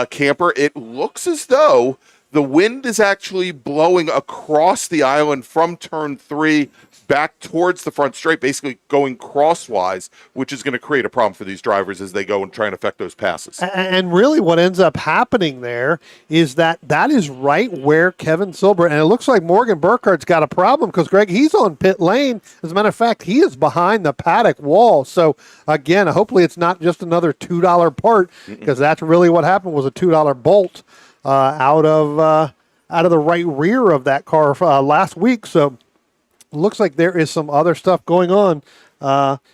camper, it looks as though the wind is actually blowing across the island from turn 3 back towards the front straight, basically going crosswise, which is going to create a problem for these drivers as they go and try and affect those passes. And really what ends up happening there is that is right where Kevin Silbert, and it looks like Morgan Burkhardt's got a problem because, Greg, he's on pit lane. As a matter of fact, he is behind the paddock wall. So, again, hopefully it's not just another $2 part, because that's really what happened, was a $2 bolt out of the right rear of that car last week. So looks like there is some other stuff going on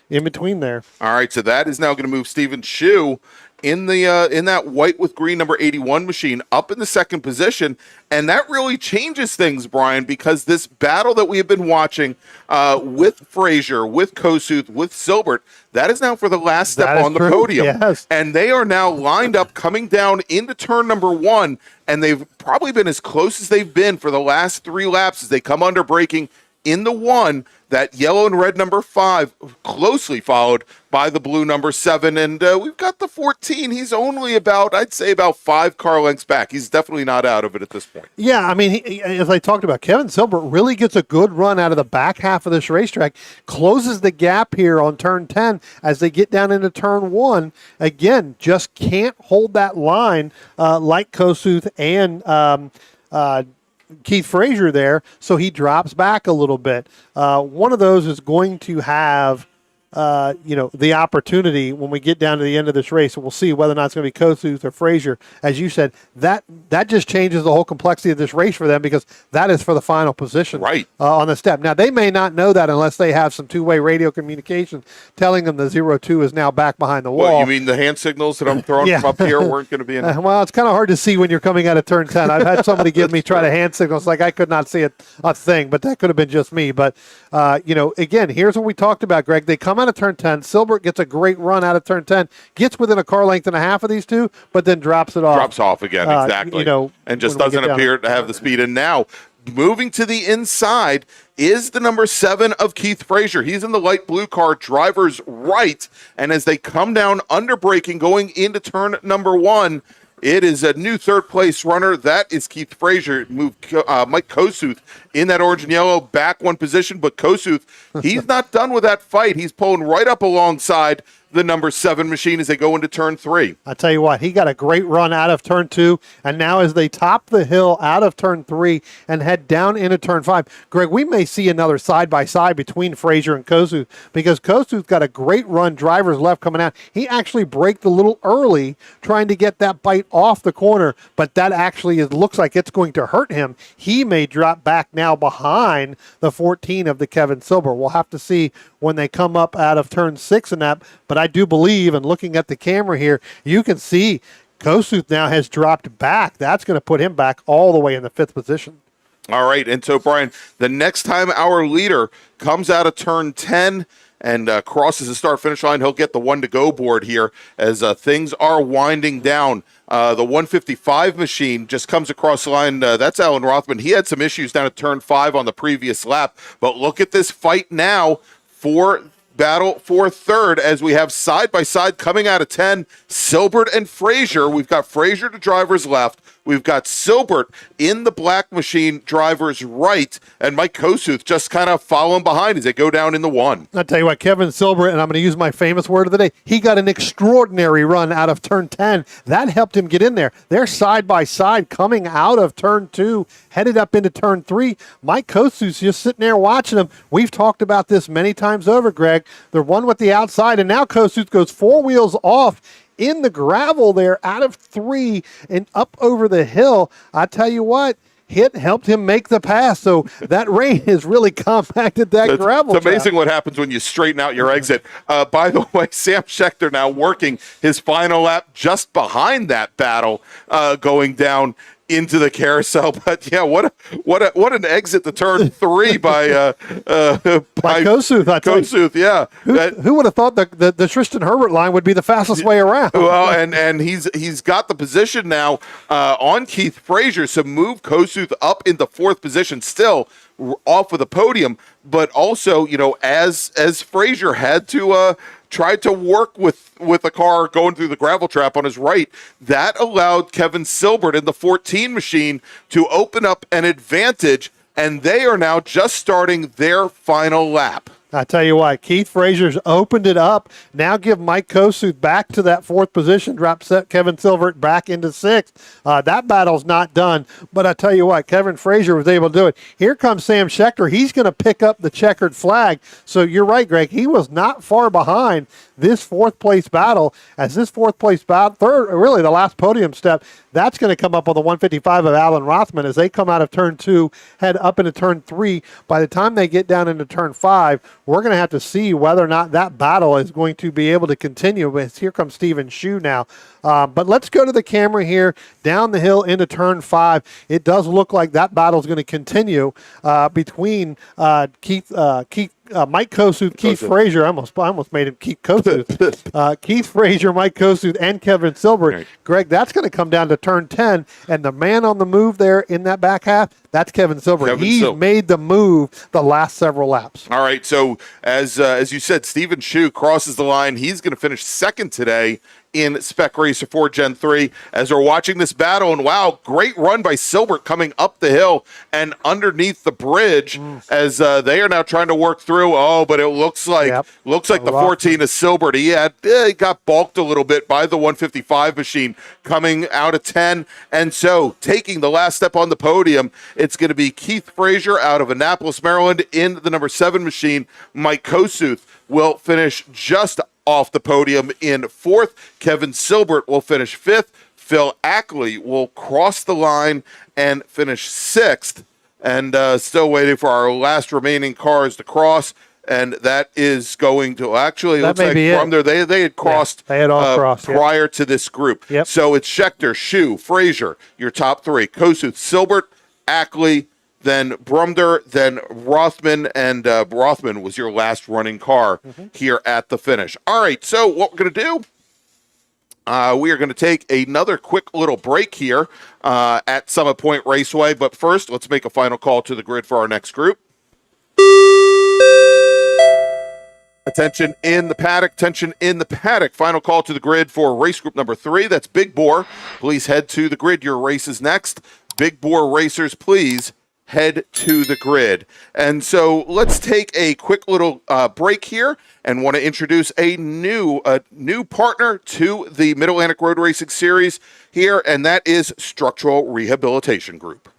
in between there. All right, so that is now going to move Steven Shue in that white with green number 81 machine up in the second position, and that really changes things, Brian, because this battle that we have been watching with Frazier, with Kossuth, with Silbert, that is now for the last step on the podium. Yes. And they are now lined up coming down into turn number 1, and they've probably been as close as they've been for the last 3 laps as they come under braking in the 1, that yellow and red number 5, closely followed by the blue number 7. And we've got the 14. He's only about 5 car lengths back. He's definitely not out of it at this point. Yeah, I mean, as I talked about, Kevin Silbert really gets a good run out of the back half of this racetrack, closes the gap here on turn 10 as they get down into turn 1. Again, just can't hold that line like Kossuth and Keith Frazier there, so he drops back a little bit. One of those is going to have the opportunity when we get down to the end of this race, and we'll see whether or not it's going to be Kossuth or Frazier. As you said, that just changes the whole complexity of this race for them, because that is for the final position on the step. Now, they may not know that unless they have some two-way radio communication telling them the 0-2 is now back behind the wall. What, you mean the hand signals that I'm throwing from up here weren't going to be in? Well, it's kind of hard to see when you're coming out of turn 10. I've had somebody give me try to hand signals, like I could not see a thing, but that could have been just me. But, again, here's what we talked about, Greg. They come out of turn 10. Silbert gets a great run out of turn 10, gets within a car length and a half of these two, but then drops it off. Drops off again, exactly. And just doesn't appear to have the speed. And now, moving to the inside is the number 7 of Keith Frazier. He's in the light blue car, driver's right. And as they come down under braking, going into turn number 1, it is a new third-place runner. That is Keith Frazier. Moved Mike Kossuth in that orange and yellow back one position. But Kossuth, he's not done with that fight. He's pulling right up alongside the number 7 machine as they go into turn 3. I tell you what, he got a great run out of turn 2, and now as they top the hill out of turn 3 and head down into turn 5, Greg, we may see another side-by-side between Frazier and Kosuth, because Kosuth got a great run, driver's left coming out. He actually braked a little early trying to get that bite off the corner, but that actually looks like it's going to hurt him. He may drop back now behind the 14 of the Kevin Silber. We'll have to see when they come up out of turn 6 and that, but I do believe, and looking at the camera here, you can see Kosuth now has dropped back. That's going to put him back all the way in the 5th position. All right, and so, Brian, the next time our leader comes out of turn 10 and crosses the start-finish line, he'll get the 1-to-go board here as things are winding down. The 155 machine just comes across the line. That's Alan Rothman. He had some issues down at turn 5 on the previous lap, but look at this fight now for battle for third as we have side-by-side coming out of 10, Silbert and Frazier. We've got Frazier to driver's left. We've got Silbert in the black machine, driver's right, and Mike Kosuth just kind of following behind as they go down in the 1. I'll tell you what, Kevin Silbert, and I'm going to use my famous word of the day, he got an extraordinary run out of turn 10. That helped him get in there. They're side by side coming out of turn 2, headed up into turn 3. Mike Kosuth's just sitting there watching them. We've talked about this many times over, Greg. The one with the outside, and now Kosuth goes 4 wheels off in the gravel there out of 3 and up over the hill. I tell you what, hit helped him make the pass. So that rain has really compacted that gravel. It's amazing what happens when you straighten out your exit. By the way, Sam Schechter now working his final lap just behind that battle going down into the carousel. But yeah, what an exit to turn 3 by Kosuth. Kosuth, yeah. Who would have thought the Tristan Herbert line would be the fastest way around? Well, and he's got the position now on Keith Frazier, so move Kosuth up into 4th position, still off of the podium, but also, you know, as Frazier had to tried to work with a car going through the gravel trap on his right, that allowed Kevin Silbert in the 14 machine to open up an advantage, and they are now just starting their final lap. I tell you what, Keith Frazier's opened it up. Now give Mike Kosuth back to that 4th position, drop Kevin Silbert back into 6th. That battle's not done, but I tell you what, Kevin Frazier was able to do it. Here comes Sam Schechter. He's going to pick up the checkered flag. So you're right, Greg. He was not far behind this 4th place battle. As this 4th place battle, really the last podium step, that's going to come up on the 155 of Alan Rothman as they come out of turn 2, head up into turn 3. By the time they get down into turn 5, we're going to have to see whether or not that battle is going to be able to continue. Here comes Steven Shue now. But let's go to the camera here, down the hill into turn 5. It does look like that battle is going to continue between Mike Kosuth, Keith Frazier. I almost made him Keith Kosuth. Keith Frazier, Mike Kosuth, and Kevin Silbert. Right. Greg, that's going to come down to turn 10, and the man on the move there in that back half, that's Kevin Silbert. He's made the move the last several laps. All right, so as you said, Steven Shue crosses the line. He's going to finish 2nd today in Spec Racer 4 Gen 3 as we're watching this battle. And wow, great run by Silbert coming up the hill and underneath the bridge as they are now trying to work through. Oh, but it looks like the 14 is Silbert. He got balked a little bit by the 155 machine coming out of 10. And so taking the last step on the podium, it's going to be Keith Frazier out of Annapolis, Maryland in the number 7 machine. Mike Kosuth will finish just off the podium in 4th. Kevin Silbert will finish 5th. Phil Ackley will cross the line and finish 6th. And still waiting for our last remaining cars to cross. And that is going to actually, looks like from there, they had crossed, they had all crossed prior to this group. Yep. So it's Schechter, Shue, Frazier, your top 3. Kosuth, Silbert, Ackley, then Brumder, then Rothman, and Rothman was your last running car here at the finish. All right, so what we're going to do, we are going to take another quick little break here at Summit Point Raceway, but first, let's make a final call to the grid for our next group. Attention in the paddock, tension in the paddock. Final call to the grid for race group number 3. That's Big Bore. Please head to the grid. Your race is next. Big Bore racers, please head to the grid. And so let's take a quick little break here and want to introduce a new partner to the Mid-Atlantic Road Racing Series here, and that is Structural Rehabilitation Group.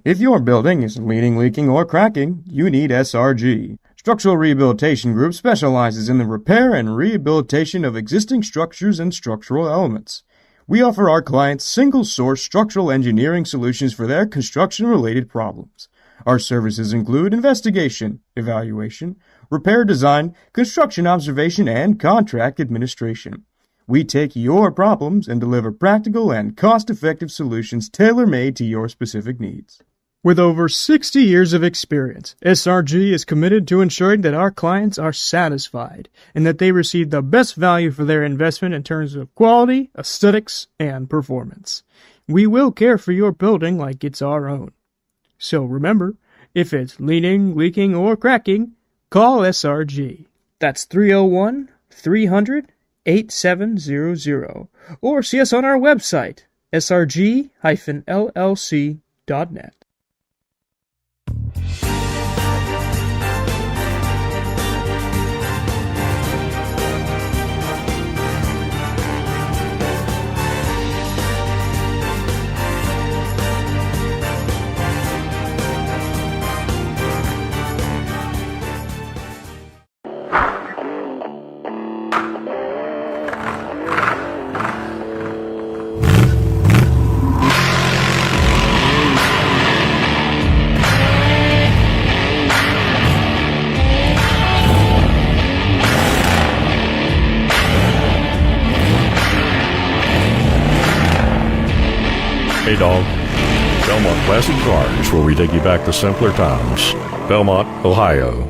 If your building is leaning, leaking, or cracking, you need SRG. Structural Rehabilitation Group specializes in the repair and rehabilitation of existing structures and structural elements. We offer our clients single-source structural engineering solutions for their construction-related problems. Our services include investigation, evaluation, repair design, construction observation, and contract administration. We take your problems and deliver practical and cost-effective solutions tailor-made to your specific needs. With over 60 years of experience, SRG is committed to ensuring that our clients are satisfied and that they receive the best value for their investment in terms of quality, aesthetics, and performance. We will care for your building like it's our own. So remember, if it's leaning, leaking, or cracking, call SRG. That's 301-300-8700, or see us on our website, srg-llc.net. Hey dog. Belmont Classic Cars, where we take you back to simpler times. Belmont, Ohio.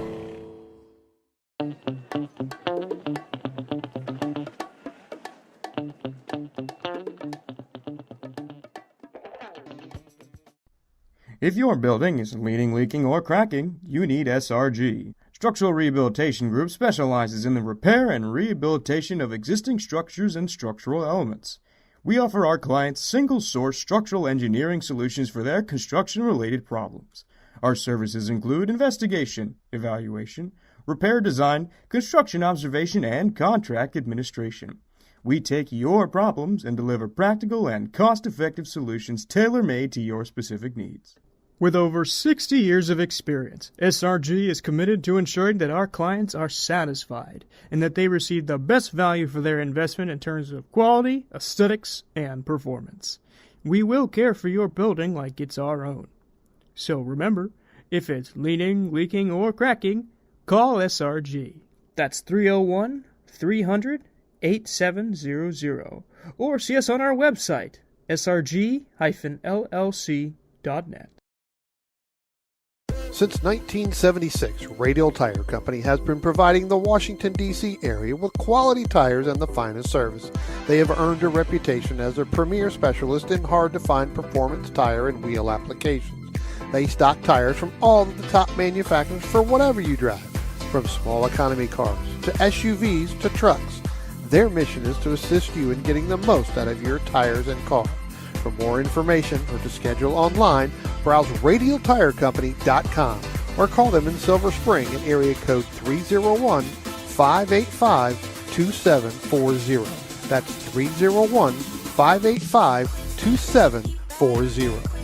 If your building is leaning, leaking, or cracking, you need SRG. Structural Rehabilitation Group specializes in the repair and rehabilitation of existing structures and structural elements. We offer our clients single-source structural engineering solutions for their construction-related problems. Our services include investigation, evaluation, repair design, construction observation, and contract administration. We take your problems and deliver practical and cost-effective solutions tailor-made to your specific needs. With over 60 years of experience, SRG is committed to ensuring that our clients are satisfied and that they receive the best value for their investment in terms of quality, aesthetics, and performance. We will care for your building like it's our own. So remember, if it's leaning, leaking, or cracking, call SRG. That's 301-300-8700, or see us on our website, srg-llc.net. Since 1976, Radial Tire Company has been providing the Washington, D.C. area with quality tires and the finest service. They have earned a reputation as a premier specialist in hard-to-find performance tire and wheel applications. They stock tires from all of the top manufacturers for whatever you drive, from small economy cars to SUVs to trucks. Their mission is to assist you in getting the most out of your tires and car. For more information or to schedule online, browse radialtirecompany.com or call them in Silver Spring at area code 301-585-2740. That's 301-585-2740.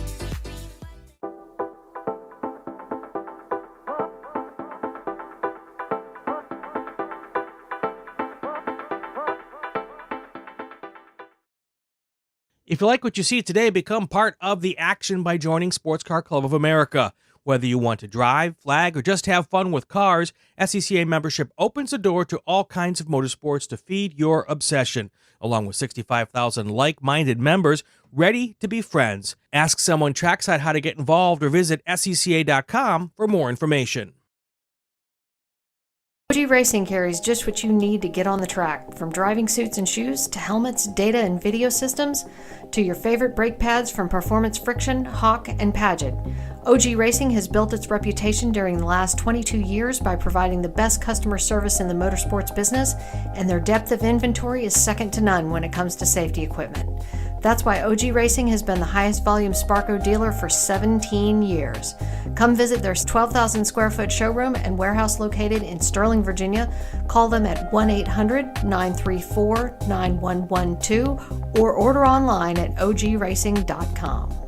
If you like what you see today, become part of the action by joining Sports Car Club of America. Whether you want to drive, flag, or just have fun with cars, SCCA membership opens the door to all kinds of motorsports to feed your obsession, along with 65,000 like-minded members ready to be friends. Ask someone trackside how to get involved or visit scca.com for more information. OG Racing carries just what you need to get on the track, from driving suits and shoes to helmets, data and video systems, to your favorite brake pads from Performance Friction, Hawk, and Paget. OG Racing has built its reputation during the last 22 years by providing the best customer service in the motorsports business, and their depth of inventory is second to none when it comes to safety equipment. That's why OG Racing has been the highest volume Sparco dealer for 17 years. Come visit their 12,000 square foot showroom and warehouse located in Sterling, Virginia. Call them at 1-800-934-9112 or order online at ogracing.com.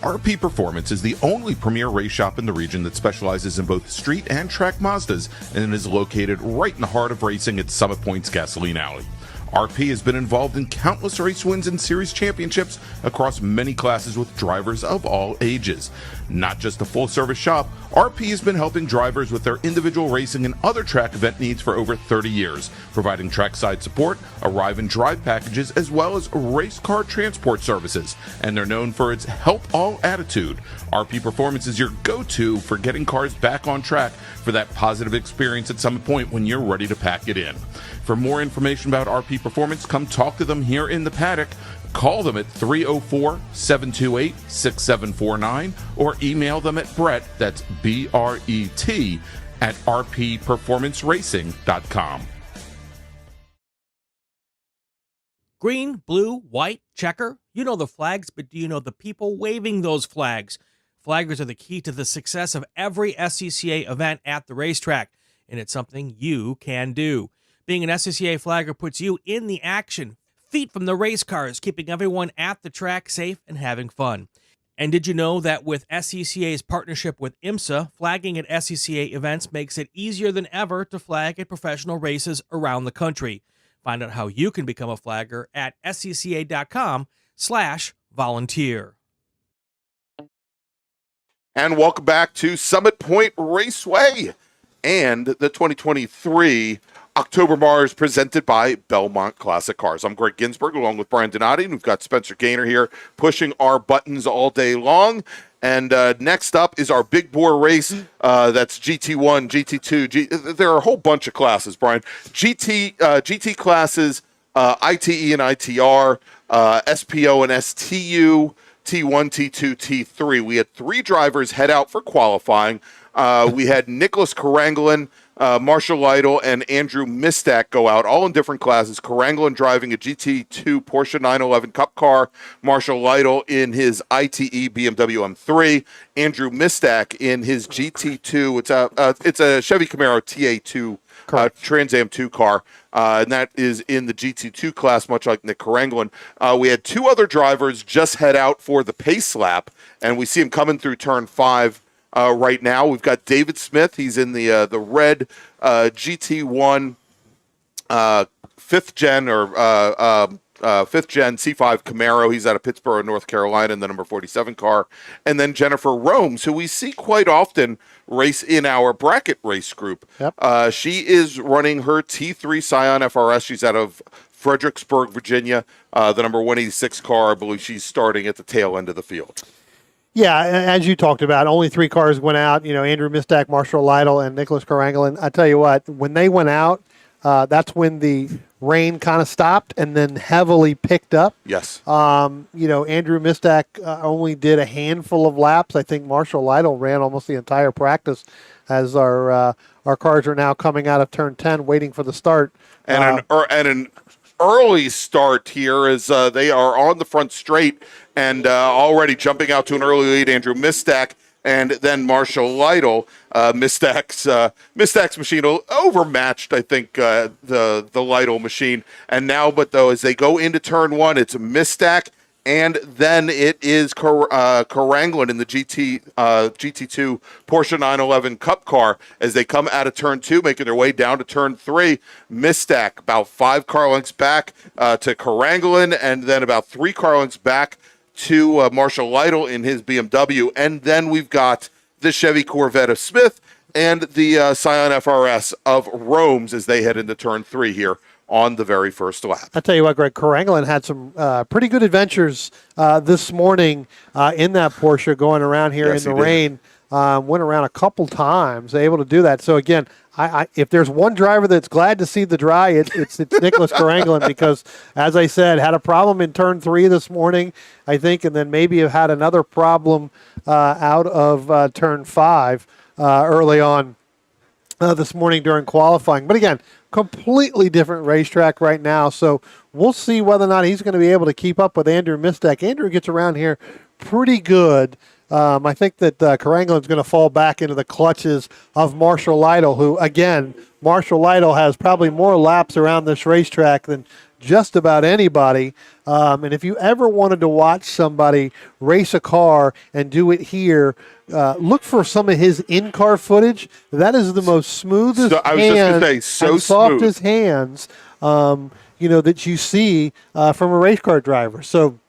RP Performance is the only premier race shop in the region that specializes in both street and track Mazdas and is located right in the heart of racing at Summit Point's Gasoline Alley. RP has been involved in countless race wins and series championships across many classes with drivers of all ages. Not just a full-service shop, RP has been helping drivers with their individual racing and other track event needs for over 30 years, providing trackside support, arrive and drive packages, as well as race car transport services. And they're known for its help all attitude. RP Performance is your go-to for getting cars back on track for that positive experience at Summit Point when you're ready to pack it in. For more information about RP Performance, come talk to them here in the paddock. Call them at 304-728-6749 or email them at Brett, that's B-R-E-T, at rpperformanceracing.com. Green, blue, white, checker. You know the flags, but do you know the people waving those flags? Flaggers are the key to the success of every SCCA event at the racetrack, and it's something you can do. Being an SCCA flagger puts you in the action, feet from the race cars, keeping everyone at the track safe and having fun. And did you know that with SCCA's partnership with IMSA, flagging at SCCA events makes it easier than ever to flag at professional races around the country? Find out how you can become a flagger at scca.com/volunteer. And welcome back to Summit Point Raceway and the 2023 October MARRS presented by Belmont Classic Cars. I'm Greg Ginsburg along with Brian Donati, and we've got Spencer Gaynor here pushing our buttons all day long. And next up is our big bore race. That's GT1, GT2. There are a whole bunch of classes, Brian. GT classes, ITE and ITR, SPO and STU, T1, T2, T3. We had 3 drivers head out for qualifying. We had Nicholas Caranglin, Marshall Lytle, and Andrew Mistak go out, all in different classes. Caranglin driving a GT2 Porsche 911 Cup car, Marshall Lytle in his ITE BMW M3, Andrew Mistak in his GT2. It's a Chevy Camaro TA2 Trans Am 2 car, and that is in the GT2 class, much like Nick Caranglin. We had 2 other drivers just head out for the pace lap, and we see him coming through turn 5. Right now, we've got David Smith. He's in the red GT1 fifth gen C5 Camaro. He's out of Pittsburgh, North Carolina, in the number 47 car. And then Jennifer Romes, who we see quite often race in our bracket race group. Yep. She is running her T3 Scion FRS. She's out of Fredericksburg, Virginia, the number 186 car. I believe she's starting at the tail end of the field. Yeah, as you talked about, only 3 cars went out. You know, Andrew Mistak, Marshall Lytle, and Nicholas Caranglin. I tell you what, when they went out, that's when the rain kind of stopped and then heavily picked up. Yes. You know, Andrew Mistak only did a handful of laps. I think Marshall Lytle ran almost the entire practice as our cars are now coming out of turn 10, waiting for the start. And an early start here as they are on the front straight and already jumping out to an early lead. Andrew Mistak and then Marshall Lytle. Mistak's machine overmatched, I think, the Lytle machine. And now, as they go into turn 1, it's Mistak, and then it is Caranglin in the GT2 Porsche 911 Cup car as they come out of turn 2, making their way down to turn 3. Mistak about 5 car lengths back to Caranglin, and then about 3 car lengths back to Marshall Lytle in his BMW. And then we've got the Chevy Corvette of Smith and the Scion FRS of Romes as they head into turn 3 here on the very first lap. I tell you what, Greg, Caranglin had some pretty good adventures this morning in that Porsche going around here in the rain. went around a couple times, able to do that. So again, if there's one driver that's glad to see the dry, it's Nicholas Caranglin, because, as I said, had a problem in turn 3 this morning, I think, and then maybe have had another problem out of turn 5 early on this morning during qualifying. But again, completely different racetrack right now, so we'll see whether or not he's going to be able to keep up with Andrew Mistek. Andrew gets around here pretty good. I think that Caranglin's going to fall back into the clutches of Marshall Lytle, who, again, Marshall Lytle has probably more laps around this racetrack than just about anybody. And if you ever wanted to watch somebody race a car and do it here, look for some of his in-car footage. That is the most smoothest I was just going to say, so and softest hands, that you see from a race car driver. So,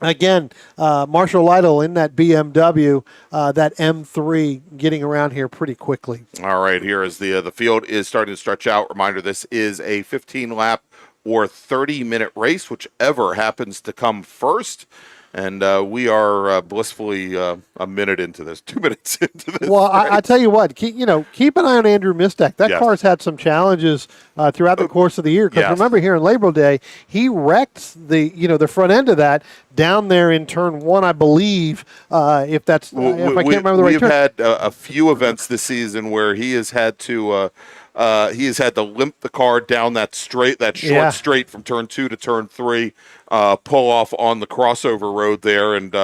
again, Marshall Lytle in that BMW, that M3, getting around here pretty quickly. All right, here is the field is starting to stretch out. Reminder, this is a 15-lap or 30-minute race, whichever happens to come first. And we are blissfully a minute into this, 2 minutes into this. Well, I tell you what, keep an eye on Andrew Mistek. That Yes. car's had some challenges throughout the course of the year. Because Yes. remember, here in Labor Day, he wrecked the front end of that down there in turn 1, I believe. If I can't remember the right we've turn. had a few events this season where he has had to limp the car down that short straight from turn 2 to turn 3, pull off on the crossover road there, and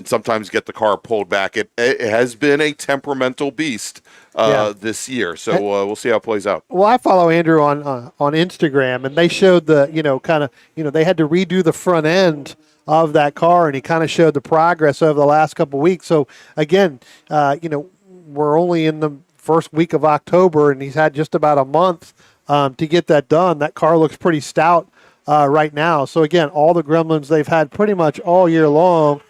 sometimes get the car pulled back. It has been a temperamental beast this year, so we'll see how it plays out. Well, I follow Andrew on Instagram, and they showed they had to redo the front end of that car, and he kind of showed the progress over the last couple of weeks. So again, we're only in the first week of October, and he's had just about a month to get that done. That car looks pretty stout right now. So again, all the gremlins they've had pretty much all year long,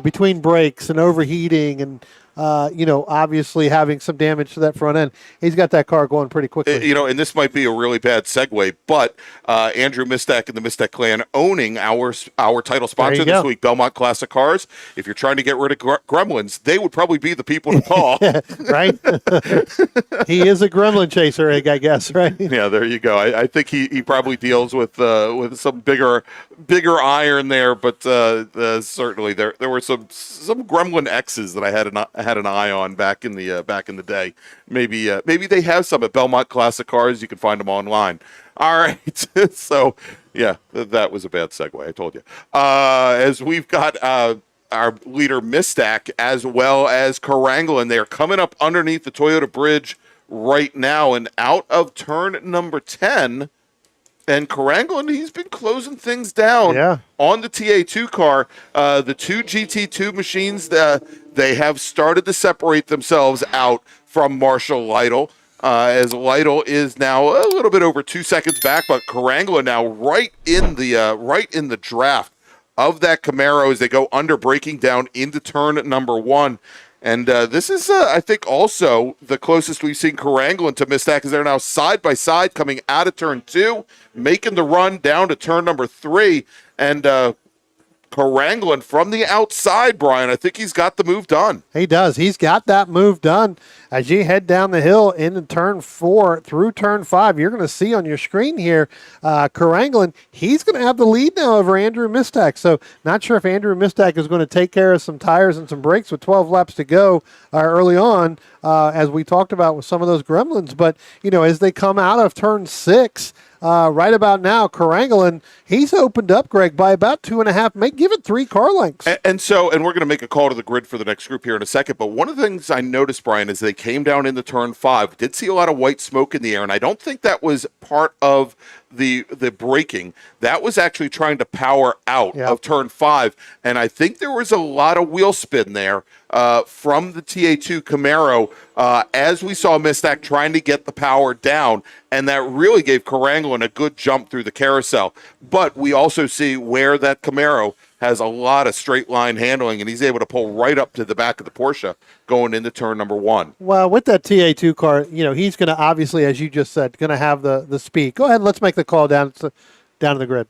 between brakes and overheating and obviously having some damage to that front end, he's got that car going pretty quickly. And this might be a really bad segue, but Andrew Mistek and the Mistek clan owning our title sponsor this week, Belmont Classic Cars. If you're trying to get rid of gremlins, they would probably be the people to call. Right? He is a gremlin chaser, I guess, right? Yeah, there you go. I think he probably deals with some bigger iron there, but certainly there were some gremlin X's that I had an eye on back in the day. Maybe they have some at Belmont Classic Cars. You can find them online. All right. So yeah, that was a bad segue. I told you. As we've got our leader Mistek as well as Caranglin, they're coming up underneath the Toyota Bridge right now, and out of turn number 10. And Caranglin, he's been closing things down on the TA2 car. The two GT2 machines, they have started to separate themselves out from Marshall Lytle, as Lytle is now a little bit over 2 seconds back, but Caranglin now right in the draft of that Camaro as they go under, braking down into turn number 1. And this is, I think, also the closest we've seen Caranglin to Mistek, as they're now side by side coming out of turn 2, making the run down to turn number 3. And Caranglin from the outside, Brian, I think he's got the move done. He does. He's got that move done. As you head down the hill into turn 4 through turn 5, you're going to see on your screen here, Caranglin, he's going to have the lead now over Andrew Mistek. So not sure if Andrew Mistek is going to take care of some tires and some brakes with 12 laps to go early on, as we talked about with some of those gremlins. But, as they come out of turn 6, right about now, Caranglin, he's opened up, Greg, by about 2.5, give it 3 car lengths. And we're going to make a call to the grid for the next group here in a second. But one of the things I noticed, Brian, is they came down into turn 5, did see a lot of white smoke in the air, and I don't think that was part of the braking. That was actually trying to power out of turn 5, and I think there was a lot of wheel spin there from the TA2 Camaro as we saw Mistek trying to get the power down, and that really gave Caranglin a good jump through the carousel. But we also see where that Camaro has a lot of straight line handling, and he's able to pull right up to the back of the Porsche going into turn number 1. Well, with that TA2 car, he's going to obviously, as you just said, going to have the speed. Go ahead and let's make the call down to the grid.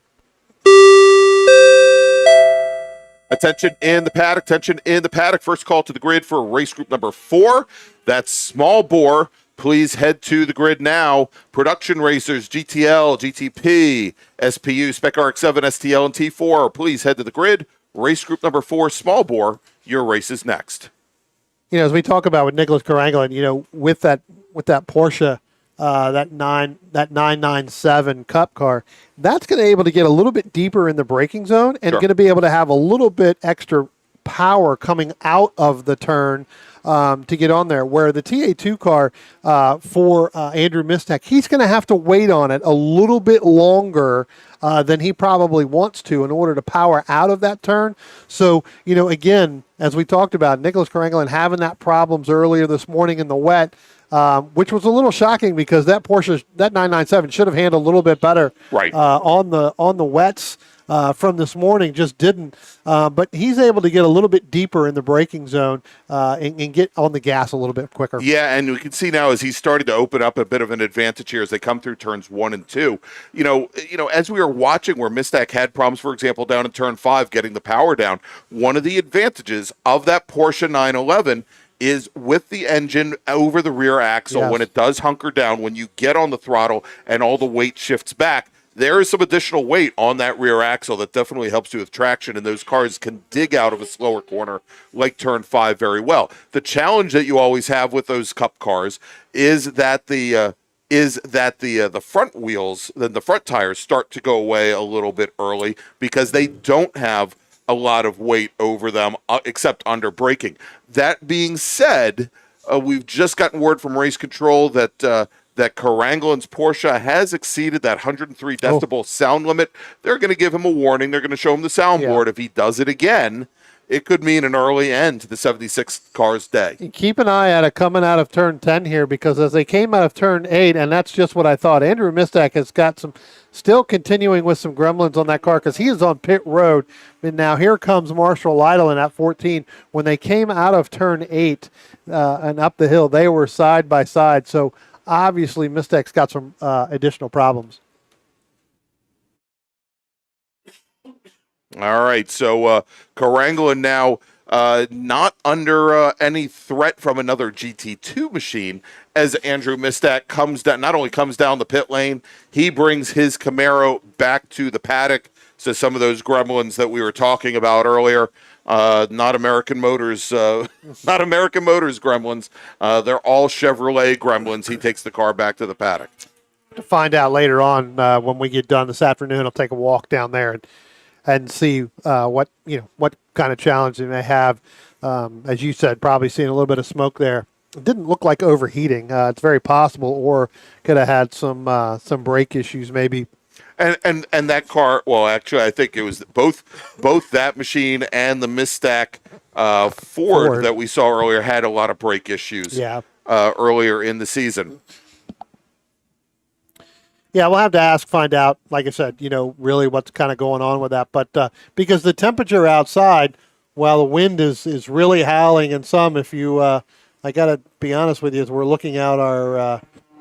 Attention in the paddock. Attention in the paddock. First call to the grid for race group number 4. That's small bore. Please head to the grid now. Production racers, GTL, GTP, SPU, Spec RX-7, STL, and T4. Please head to the grid. Race group number 4, small bore. Your race is next. As we talk about with Nicholas Caranglan, with that Porsche, that 997 Cup car, that's going to be able to get a little bit deeper in the braking zone and going to be able to have a little bit extra power coming out of the turn to get on there. Where the TA2 car for Andrew Mistek, he's going to have to wait on it a little bit longer than he probably wants to in order to power out of that turn. So, again, as we talked about, Nicholas Caranglan having that problems earlier this morning in the wet, which was a little shocking because that Porsche, that 997, should have handled a little bit better on the wets from this morning. Just didn't. But he's able to get a little bit deeper in the braking zone and get on the gas a little bit quicker. Yeah, and we can see now as he's starting to open up a bit of an advantage here as they come through turns 1 and 2. As we were watching where Mistak had problems, for example, down in turn 5, getting the power down, one of the advantages of that Porsche 911 is with the engine over the rear axle. When it does hunker down, when you get on the throttle and all the weight shifts back, there is some additional weight on that rear axle that definitely helps you with traction, and those cars can dig out of a slower corner like turn 5 very well. The challenge that you always have with those Cup cars is that the front wheels, then the front tires start to go away a little bit early because they don't have a lot of weight over them except under braking. That being said, we've just gotten word from race control that Caranglan's Porsche has exceeded that 103 decibel sound limit. They're going to give him a warning. They're going to show him the soundboard. If he does it again, it could mean an early end to the 76 car's day. Keep an eye at it coming out of turn 10 here, because as they came out of turn 8, and that's just what I thought, Andrew Mistak has got still continuing with some gremlins on that car because he is on pit road. And now here comes Marshall Lytle in at 14. When they came out of turn 8 and up the hill, they were side by side. So obviously Mistak's got some additional problems. All right, so Caranglan now not under any threat from another GT2 machine as Andrew Mistak not only comes down the pit lane, he brings his Camaro back to the paddock. So some of those gremlins that we were talking about earlier, not American Motors gremlins. They're all Chevrolet gremlins. He takes the car back to the paddock. To find out later on when we get done this afternoon, I'll take a walk down there and see what kind of challenge they may have. As you said, probably seeing a little bit of smoke there. It didn't look like overheating. It's very possible, or could have had some brake issues maybe. And that car, well, actually, I think it was both that machine and the Mistak Ford that we saw earlier had a lot of brake issues earlier in the season. Yeah, we'll have to find out, like I said, really what's kind of going on with that. But because the temperature outside, while the wind is really howling, and if you, I got to be honest with you, as we're looking out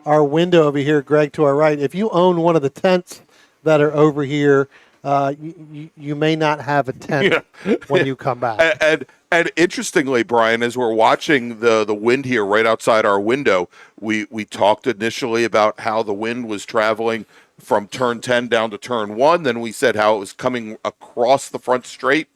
our window over here, Greg, to our right, if you own one of the tents that are over here, you may not have a tent when you come back. And interestingly, Brian, as we're watching the wind here right outside our window, we talked initially about how the wind was traveling from turn 10 down to turn 1. Then we said how it was coming across the front straight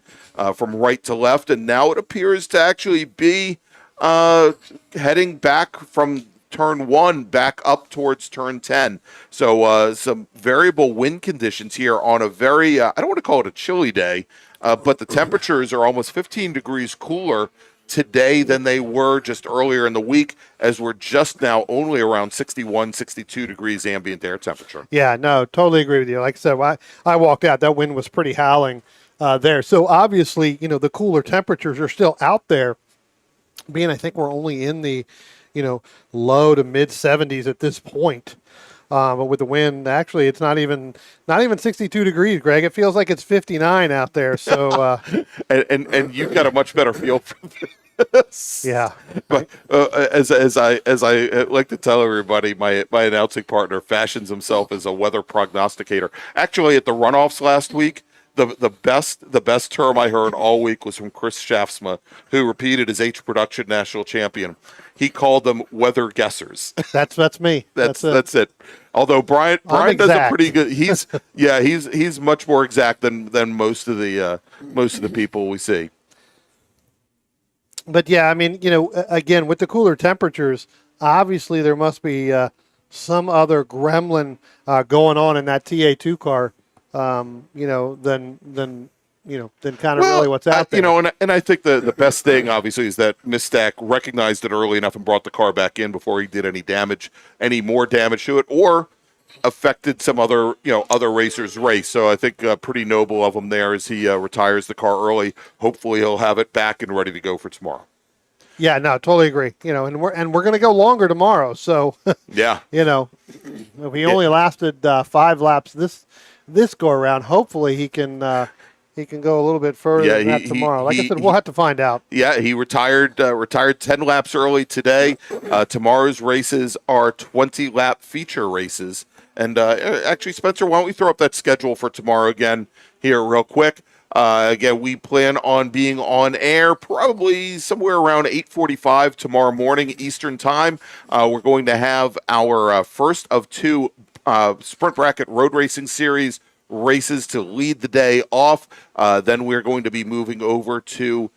from right to left. And now it appears to actually be heading back from turn 1 back up towards turn 10. So some variable wind conditions here on a very, I don't want to call it a chilly day, but the temperatures are almost 15 degrees cooler today than they were just earlier in the week, as we're just now only around 61, 62 degrees ambient air temperature. Yeah, no, totally agree with you. Like I said, I walked out, that wind was pretty howling there. So obviously, the cooler temperatures are still out there, being I think we're only in the low to mid 70s at this point. But with the wind, actually, it's not even 62 degrees, Greg. It feels like it's 59 out there. So, and you've got a much better feel for this. Yeah. But as I like to tell everybody, my announcing partner fashions himself as a weather prognosticator. Actually, at the runoffs last week, the best term I heard all week was from Chris Shafsma, who repeated as H Production national champion. He called them weather guessers. That's me. That's it. Although Brian does a exact. pretty good. He's much more exact than most of the people we see. But yeah, I mean, again, with the cooler temperatures, obviously there must be some other gremlin going on in that TA2 car, than kind of really what's out there. And I think the best thing, obviously, is that Mistak recognized it early enough and brought the car back in before he did any more damage to it, or affected some other racers' race. So I think pretty noble of him there as he retires the car early. Hopefully he'll have it back and ready to go for tomorrow. Yeah, no, totally agree. And we're going to go longer tomorrow. So yeah, if he only lasted 5 laps this go around, hopefully he can go a little bit further than that tomorrow. Like I said, we'll have to find out. Yeah, he retired 10 laps early today. Tomorrow's races are 20-lap feature races. And actually, Spencer, why don't we throw up that schedule for tomorrow again here real quick? Again, we plan on being on air probably somewhere around 8:45 tomorrow morning Eastern time. We're going to have our first of 2 Sprint Bracket Road Racing Series races to lead the day off. Then we're going to be moving over to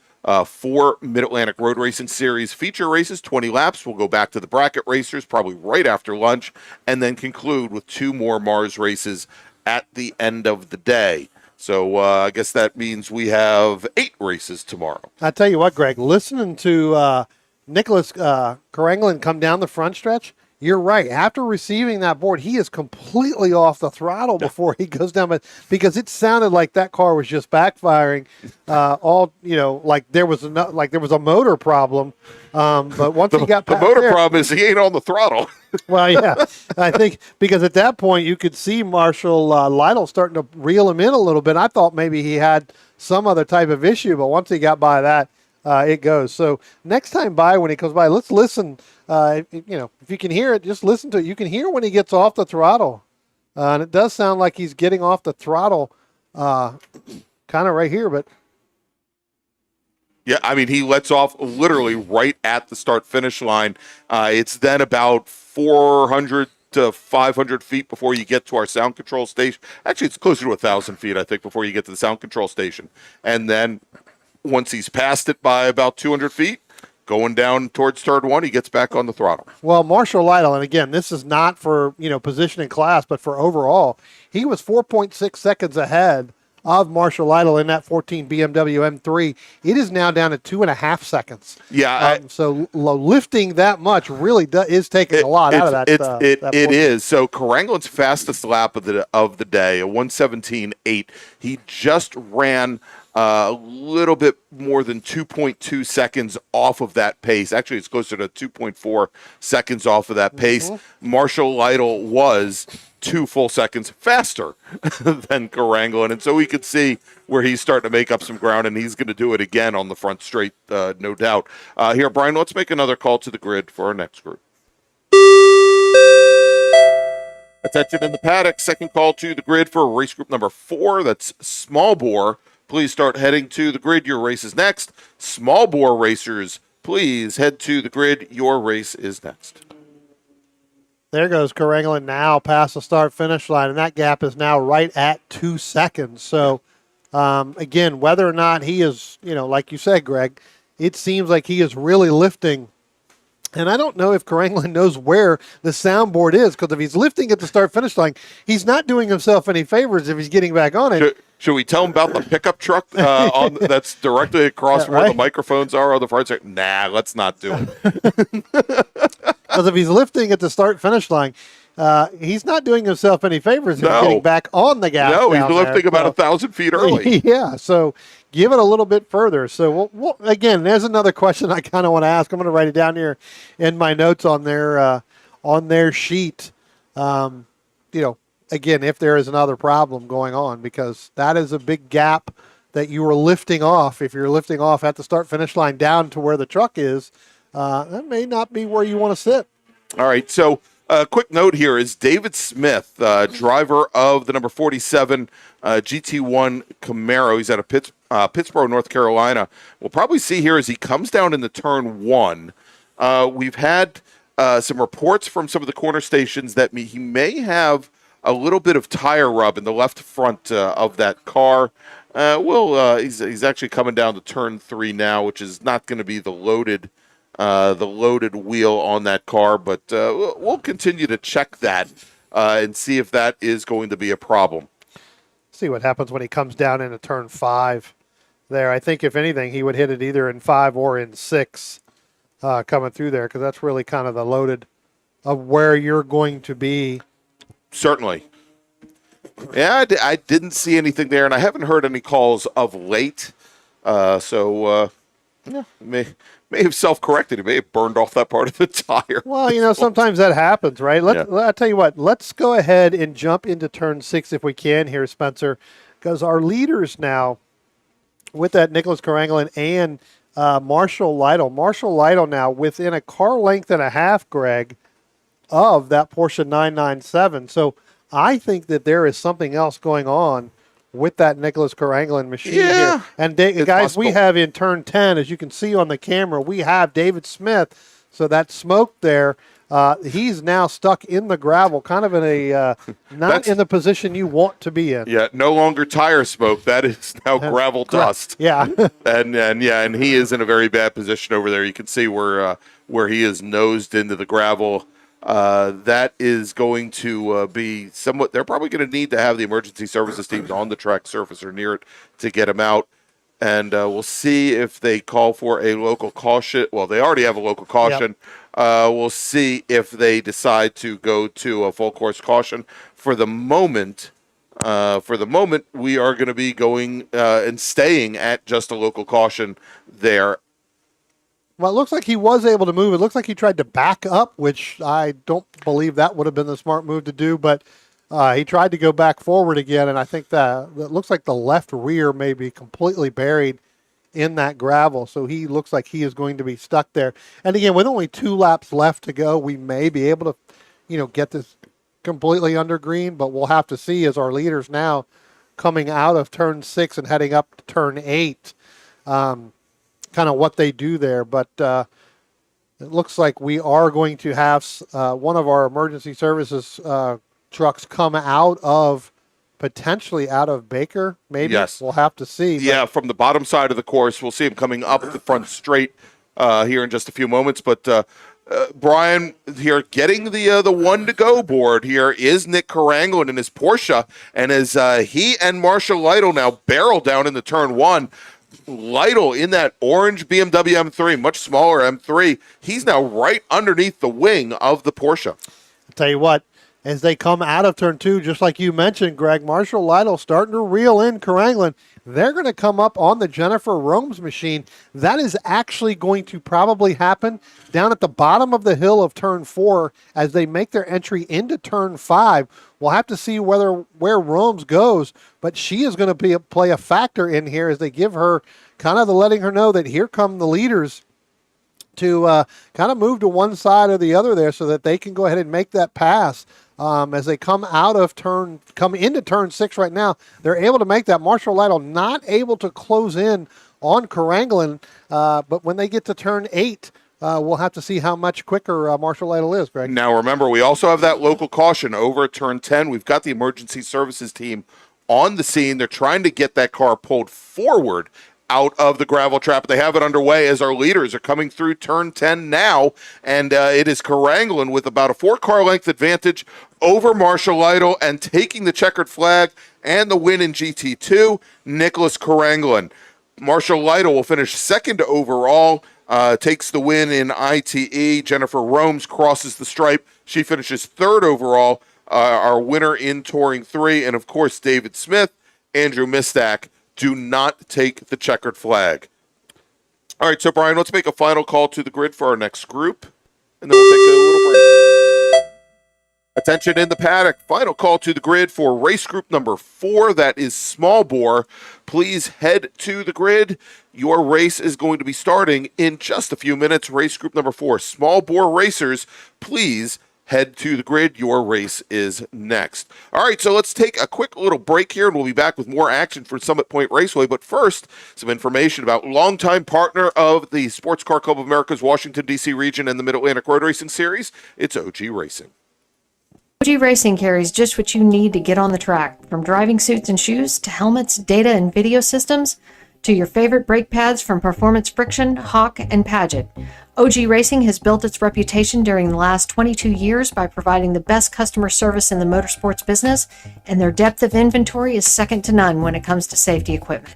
4 Mid-Atlantic Road Racing Series feature races, 20 laps. We'll go back to the bracket racers probably right after lunch, and then conclude with 2 more MARRS races at the end of the day. So I guess that means we have 8 races tomorrow. I tell you what, Greg, listening to Nicholas Karanglin come down the front stretch, you're right. After receiving that board, he is completely off the throttle before he goes down, because it sounded like that car was just backfiring. Like there was a motor problem. But once he got past the motor problem is he ain't on the throttle. Well, yeah, I think because at that point you could see Marshall Lytle starting to reel him in a little bit. I thought maybe he had some other type of issue, but once he got by that, it goes. So next time by, when he comes by, let's listen. If you can hear it, just listen to it. You can hear when he gets off the throttle, and it does sound like he's getting off the throttle, kind of right here, but. Yeah, I mean, he lets off literally right at the start-finish line. It's then about 400 to 500 feet before you get to our sound control station. Actually, it's closer to 1,000 feet, I think, before you get to the sound control station. And then once he's passed it by about 200 feet, going down towards turn 1, he gets back on the throttle. Well, Marshall Lytle, and again, this is not for position in class, but for overall, he was 4.6 seconds ahead of Marshall Lytle in that 14 BMW M3. It is now down to 2.5 seconds. Yeah. So lifting that much really is taking a lot out of that. It is. So Karanglin's fastest lap of the day, a 1:17.8. He just ran a little bit more than 2.2 seconds off of that pace. Actually, it's closer to 2.4 seconds off of that pace. Marshall Lytle was 2 full seconds faster than Karanglin, and so we could see where he's starting to make up some ground, and he's going to do it again on the front straight, no doubt. Here, Brian, let's make another call to the grid for our next group. Attention in the paddock, second call to the grid for race group number 4. That's small bore. Please start heading to the grid. Your race is next. Small bore racers, please head to the grid. Your race is next. There goes Karanglin now past the start-finish line, and that gap is now right at 2 seconds. So, again, whether or not he is, like you said, Greg, it seems like he is really lifting. And I don't know if Karanglin knows where the soundboard is, because if he's lifting at the start-finish line, he's not doing himself any favors if he's getting back on it. Should we tell him about the pickup truck that's directly across where the microphones are on the front side? Nah, let's not do it. Because if he's lifting at the start-finish line, he's not doing himself any favors if he's getting back on the gas. No, he's lifting about 1,000 feet early. Yeah, so give it a little bit further. So, again, there's another question I kind of want to ask. I'm going to write it down here in my notes on their sheet. Again, if there is another problem going on, because that is a big gap that you were lifting off. If you're lifting off at the start-finish line down to where the truck is, that may not be where you want to sit. All right, so A quick note here is David Smith, driver of the number 47 GT1 Camaro. He's out of Pittsburgh, North Carolina. We'll probably see here as he comes down into turn 1. We've had some reports from some of the corner stations that he may have a little bit of tire rub in the left front of that car. He's actually coming down to turn 3 now, which is not going to be the loaded wheel on that car, but we'll continue to check that and see if that is going to be a problem. See what happens when he comes down into turn 5 there. I think if anything, he would hit it either in 5 or in 6 coming through there, because that's really kind of the loaded of where you're going to be. Certainly. Yeah, I didn't see anything there, and I haven't heard any calls of late. May have self-corrected. He may have burned off that part of the tire. Well, sometimes that happens, right? I'll tell you what, let's go ahead and jump into turn 6 if we can here, Spencer, because our leaders now, with that Nicholas Caranglan and Marshall Lytle now within a car length and a half, Greg, of that Porsche 997. So I think that there is something else going on with that Nicholas Caranglan machine here. And guys, possible. We have in turn 10, as you can see on the camera, we have David Smith. So that smoke there, he's now stuck in the gravel, kind of in a not in the position you want to be in. Yeah, no longer tire smoke. That is now gravel dust. Yeah. and he is in a very bad position over there. You can see where he is nosed into the gravel. That is going to be somewhat. They're probably going to need to have the emergency services teams on the track surface or near it to get him out. And we'll see if they call for a local caution. Well, they already have a local caution. Yep. We'll see if they decide to go to a full course caution. For the moment, we are going to be going and staying at just a local caution there. Well, it looks like he was able to move. It looks like he tried to back up, which I don't believe that would have been the smart move to do, but he tried to go back forward again, and I think that it looks like the left rear may be completely buried in that gravel, so he looks like he is going to be stuck there. And again, with only 2 laps left to go, we may be able to, get this completely under green, but we'll have to see as our leaders now coming out of turn 6 and heading up to turn 8. Kind of what they do there, but it looks like we are going to have one of our emergency services trucks come potentially out of Baker, maybe. Yes. We'll have to see. Yeah, from the bottom side of the course. We'll see him coming up the front straight here in just a few moments, but Brian here getting the one to go board here is Nick Caranglan in his Porsche, and as he and Marshall Lytle now barrel down into turn 1, Lytle in that orange BMW M3, much smaller M3. He's now right underneath the wing of the Porsche. I'll tell you what, as they come out of turn 2, just like you mentioned, Greg, Marshall Lytle starting to reel in Caranglan. They're going to come up on the Jennifer Rome's machine. That is actually going to probably happen down at the bottom of the hill of turn 4 as they make their entry into turn 5. We'll have to see where Rome's goes, but she is going to play a factor in here as they give her kind of letting her know that here come the leaders to kind of move to one side or the other there so that they can go ahead and make that pass. As they come into turn 6 right now, they're able to make that. Marshall Lytle not able to close in on Caranglan, but when they get to turn 8, we'll have to see how much quicker Marshall Lytle is, Greg. Now, remember, we also have that local caution over at turn 10. We've got the emergency services team on the scene. They're trying to get that car pulled forward out of the gravel trap. They have it underway as our leaders are coming through turn 10 now, and it is Caranglan with about a 4-car length advantage over Marshall Lytle and taking the checkered flag and the win in GT2, Nicholas Caranglan. Marshall Lytle will finish second overall, takes the win in ITE. Jennifer Romes crosses the stripe. She finishes third overall, our winner in Touring 3. And, of course, David Smith, Andrew Mistak do not take the checkered flag. All right, so, Brian, let's make a final call to the grid for our next group, and then we'll take a little break. Attention in the paddock. Final call to the grid for race group number 4. That is small bore. Please head to the grid. Your race is going to be starting in just a few minutes. Race group number 4. Small bore racers, please head to the grid. Your race is next. All right, so let's take a quick little break here, and we'll be back with more action for Summit Point Raceway. But first, some information about longtime partner of the Sports Car Club of America's Washington, D.C. region and the Mid-Atlantic Road Racing Series. It's OG Racing. OG Racing carries just what you need to get on the track, from driving suits and shoes to helmets, data and video systems, to your favorite brake pads from Performance Friction, Hawk, and Paget. OG Racing has built its reputation during the last 22 years by providing the best customer service in the motorsports business, and their depth of inventory is second to none when it comes to safety equipment.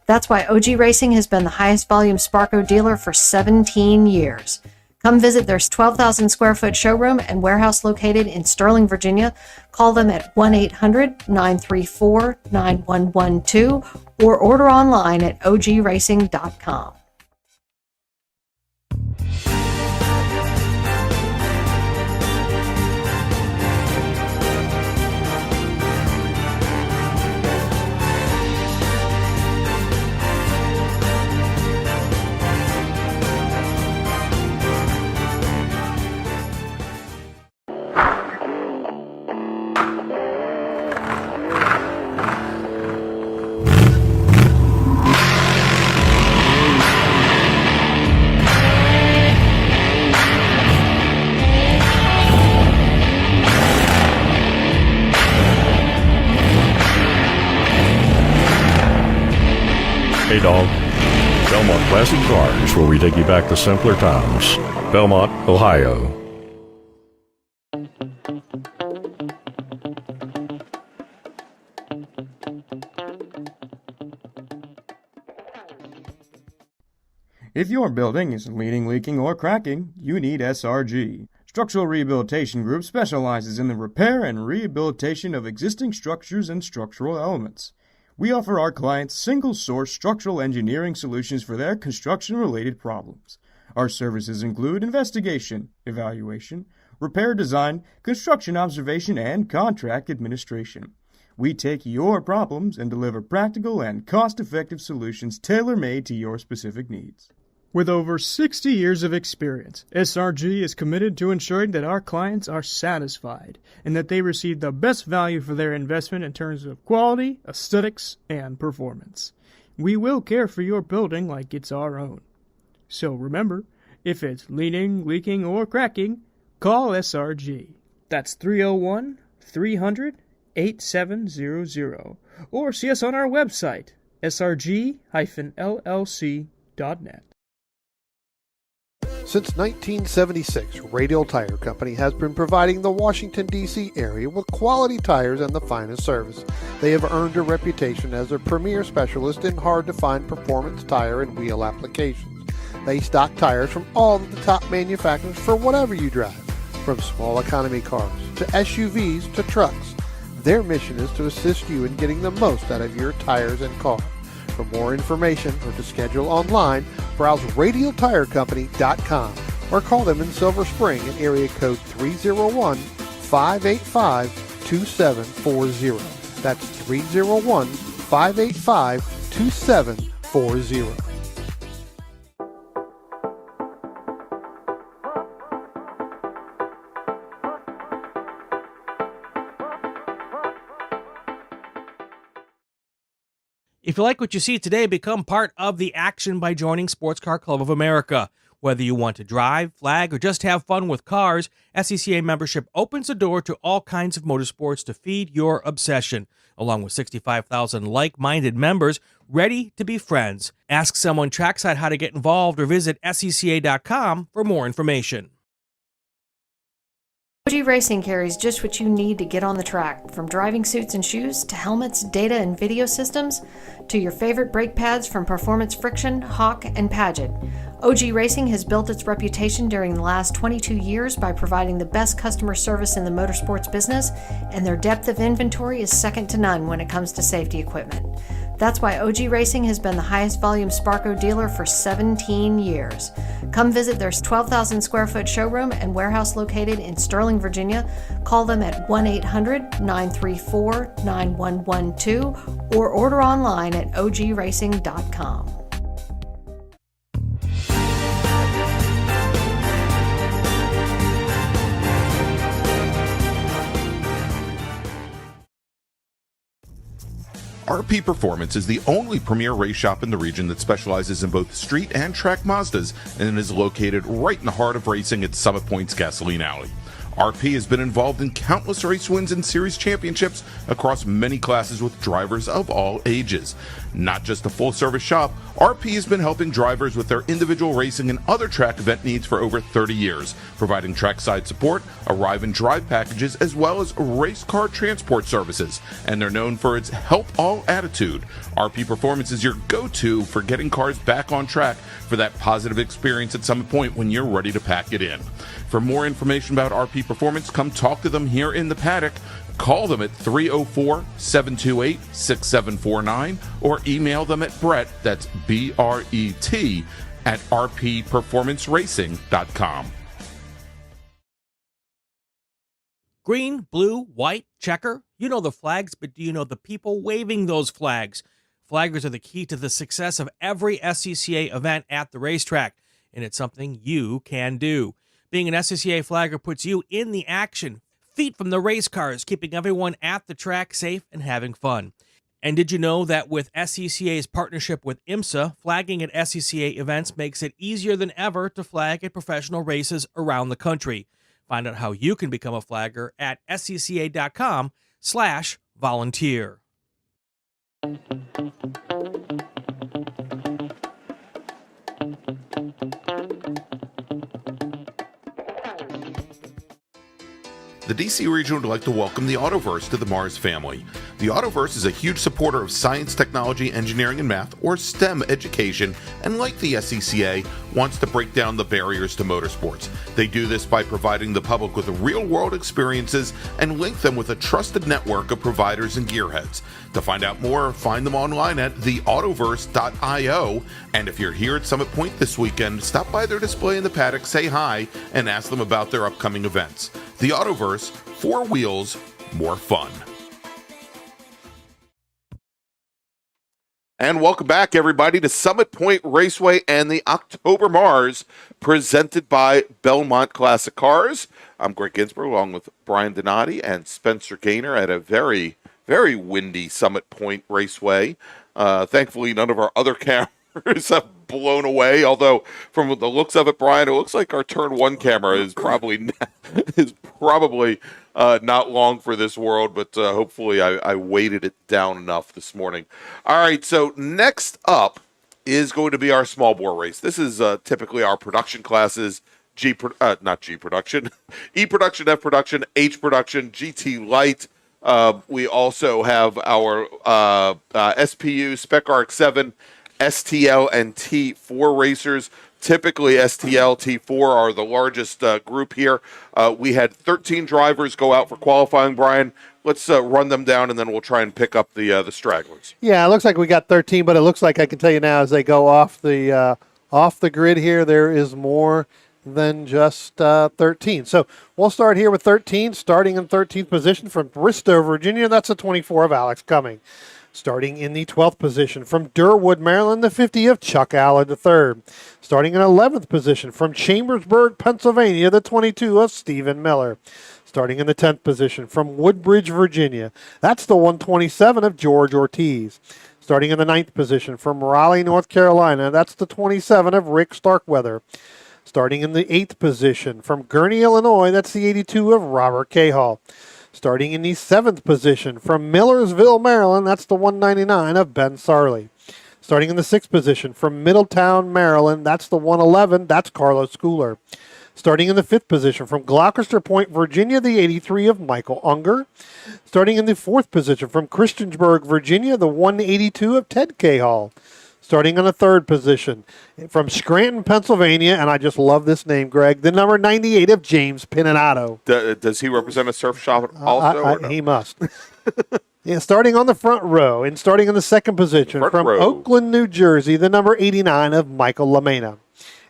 That's why OG Racing has been the highest volume Sparco dealer for 17 years. Come visit their 12,000 square foot showroom and warehouse located in Sterling, Virginia. Call them at 1-800-934-9112 or order online at ogracing.com. Hey dog. Belmont Classic Cars, where we take you back to simpler times. Belmont, Ohio. If your building is leaning, leaking, or cracking, you need SRG. Structural Rehabilitation Group specializes in the repair and rehabilitation of existing structures and structural elements. We offer our clients single-source structural engineering solutions for their construction-related problems. Our services include investigation, evaluation, repair design, construction observation, and contract administration. We take your problems and deliver practical and cost-effective solutions tailor-made to your specific needs. With over 60 years of experience, SRG is committed to ensuring that our clients are satisfied and that they receive the best value for their investment in terms of quality, aesthetics, and performance. We will care for your building like it's our own. So remember, if it's leaning, leaking, or cracking, call SRG. That's 301-300-8700. Or see us on our website, srg-llc.net. Since 1976, Radial Tire Company has been providing the Washington, D.C. area with quality tires and the finest service. They have earned a reputation as a premier specialist in hard-to-find performance tire and wheel applications. They stock tires from all of the top manufacturers for whatever you drive, from small economy cars to SUVs to trucks. Their mission is to assist you in getting the most out of your tires and car. For more information or to schedule online, browse radialtirecompany.com or call them in Silver Spring at area code 301-585-2740. That's 301-585-2740. If you like what you see today, become part of the action by joining Sports Car Club of America. Whether you want to drive, flag, or just have fun with cars, SCCA membership opens the door to all kinds of motorsports to feed your obsession, along with 65,000 like-minded members ready to be friends. Ask someone trackside how to get involved or visit scca.com for more information. OG Racing carries just what you need to get on the track, from driving suits and shoes to helmets, data and video systems, to your favorite brake pads from Performance Friction, Hawk, and Paget. OG Racing has built its reputation during the last 22 years by providing the best customer service in the motorsports business, and their depth of inventory is second to none when it comes to safety equipment. That's why OG Racing has been the highest volume Sparco dealer for 17 years. Come visit their 12,000 square foot showroom and warehouse located in Sterling, Virginia. Call them at 1-800-934-9112 or order online at ogracing.com. RP Performance is the only premier race shop in the region that specializes in both street and track Mazdas and is located right in the heart of racing at Summit Point's Gasoline Alley. RP has been involved in countless race wins and series championships across many classes with drivers of all ages. Not just a full-service shop, RP has been helping drivers with their individual racing and other track event needs for over 30 years, providing trackside support, arrive and drive packages, as well as race car transport services. And they're known for its help all attitude. RP Performance is your go-to for getting cars back on track for that positive experience at Summit Point when you're ready to pack it in. For more information about RP Performance, come talk to them here in the paddock. Call them at 304-728-6749 or email them at Brett, that's B-R-E-T, at rpperformanceracing.com. Green, blue, white, checker. You know the flags, but do you know the people waving those flags? Flaggers are the key to the success of every SCCA event at the racetrack, and it's something you can do. Being an SCCA flagger puts you in the action, feet from the race cars, keeping everyone at the track safe and having fun. And did you know that with SCCA's partnership with IMSA, flagging at SCCA events makes it easier than ever to flag at professional races around the country? Find out how you can become a flagger at scca.com/volunteer. The DC region would like to welcome the Autoverse to the MARRS family. The Autoverse is a huge supporter of science, technology, engineering, and math, or STEM education, and like the SCCA, wants to break down the barriers to motorsports. They do this by providing the public with real-world experiences and link them with a trusted network of providers and gearheads. To find out more, find them online at theautoverse.io, and if you're here at Summit Point this weekend, stop by their display in the paddock, say hi, and ask them about their upcoming events. The Autoverse, 4 wheels, more fun. And welcome back, everybody, to Summit Point Raceway and the October MARRS, presented by Belmont Classic Cars. I'm Greg Ginsburg, along with Brian Donati and Spencer Gaynor at a very, very windy Summit Point Raceway. Thankfully, none of our other cameras have blown away, although from the looks of it, Brian, it looks like our turn 1 camera is probably not long for this world, but hopefully I weighted it down enough this morning. All right, so next up is going to be our small bore race. This is typically our production classes, not G production, E production, F production, H production, GT light. We also have our SPU, Spec RX-7, STL, and T4 racers. Typically, STL, T4 are the largest group here. We had 13 drivers go out for qualifying, Brian. Let's run them down, and then we'll try and pick up the stragglers. Yeah, it looks like we got 13, but it looks like I can tell you now as they go off the grid here, there is more than just 13. So we'll start here with 13, starting in 13th position from Bristow, Virginia. That's a 24 of Alex Cumming. Starting in the 12th position from Durwood, Maryland, the 50 of Chuck Allen III. Starting in 11th position from Chambersburg, Pennsylvania, the 22 of Stephen Miller. Starting in the 10th position from Woodbridge, Virginia, that's the 127 of George Ortiz. Starting in the 9th position from Raleigh, North Carolina, that's the 27 of Rick Starkweather. Starting in the 8th position from Gurnee, Illinois, that's the 82 of Robert Cahall. Starting in the 7th position from Millersville, Maryland, that's the 199 of Ben Sarley. Starting in the 6th position from Middletown, Maryland, that's the 111, that's Carlos Schooler. Starting in the 5th position from Gloucester Point, Virginia, the 83 of Michael Unger. Starting in the 4th position from Christiansburg, Virginia, the 182 of Ted Cahall. Starting in the 3rd position from Scranton, Pennsylvania, and I just love this name, Greg, the number 98 of James Pinato. Does he represent a surf shop also? He must. Yeah, starting on the front row and starting in the 2nd position from Oakland, New Jersey, the number 89 of Michael LaMena.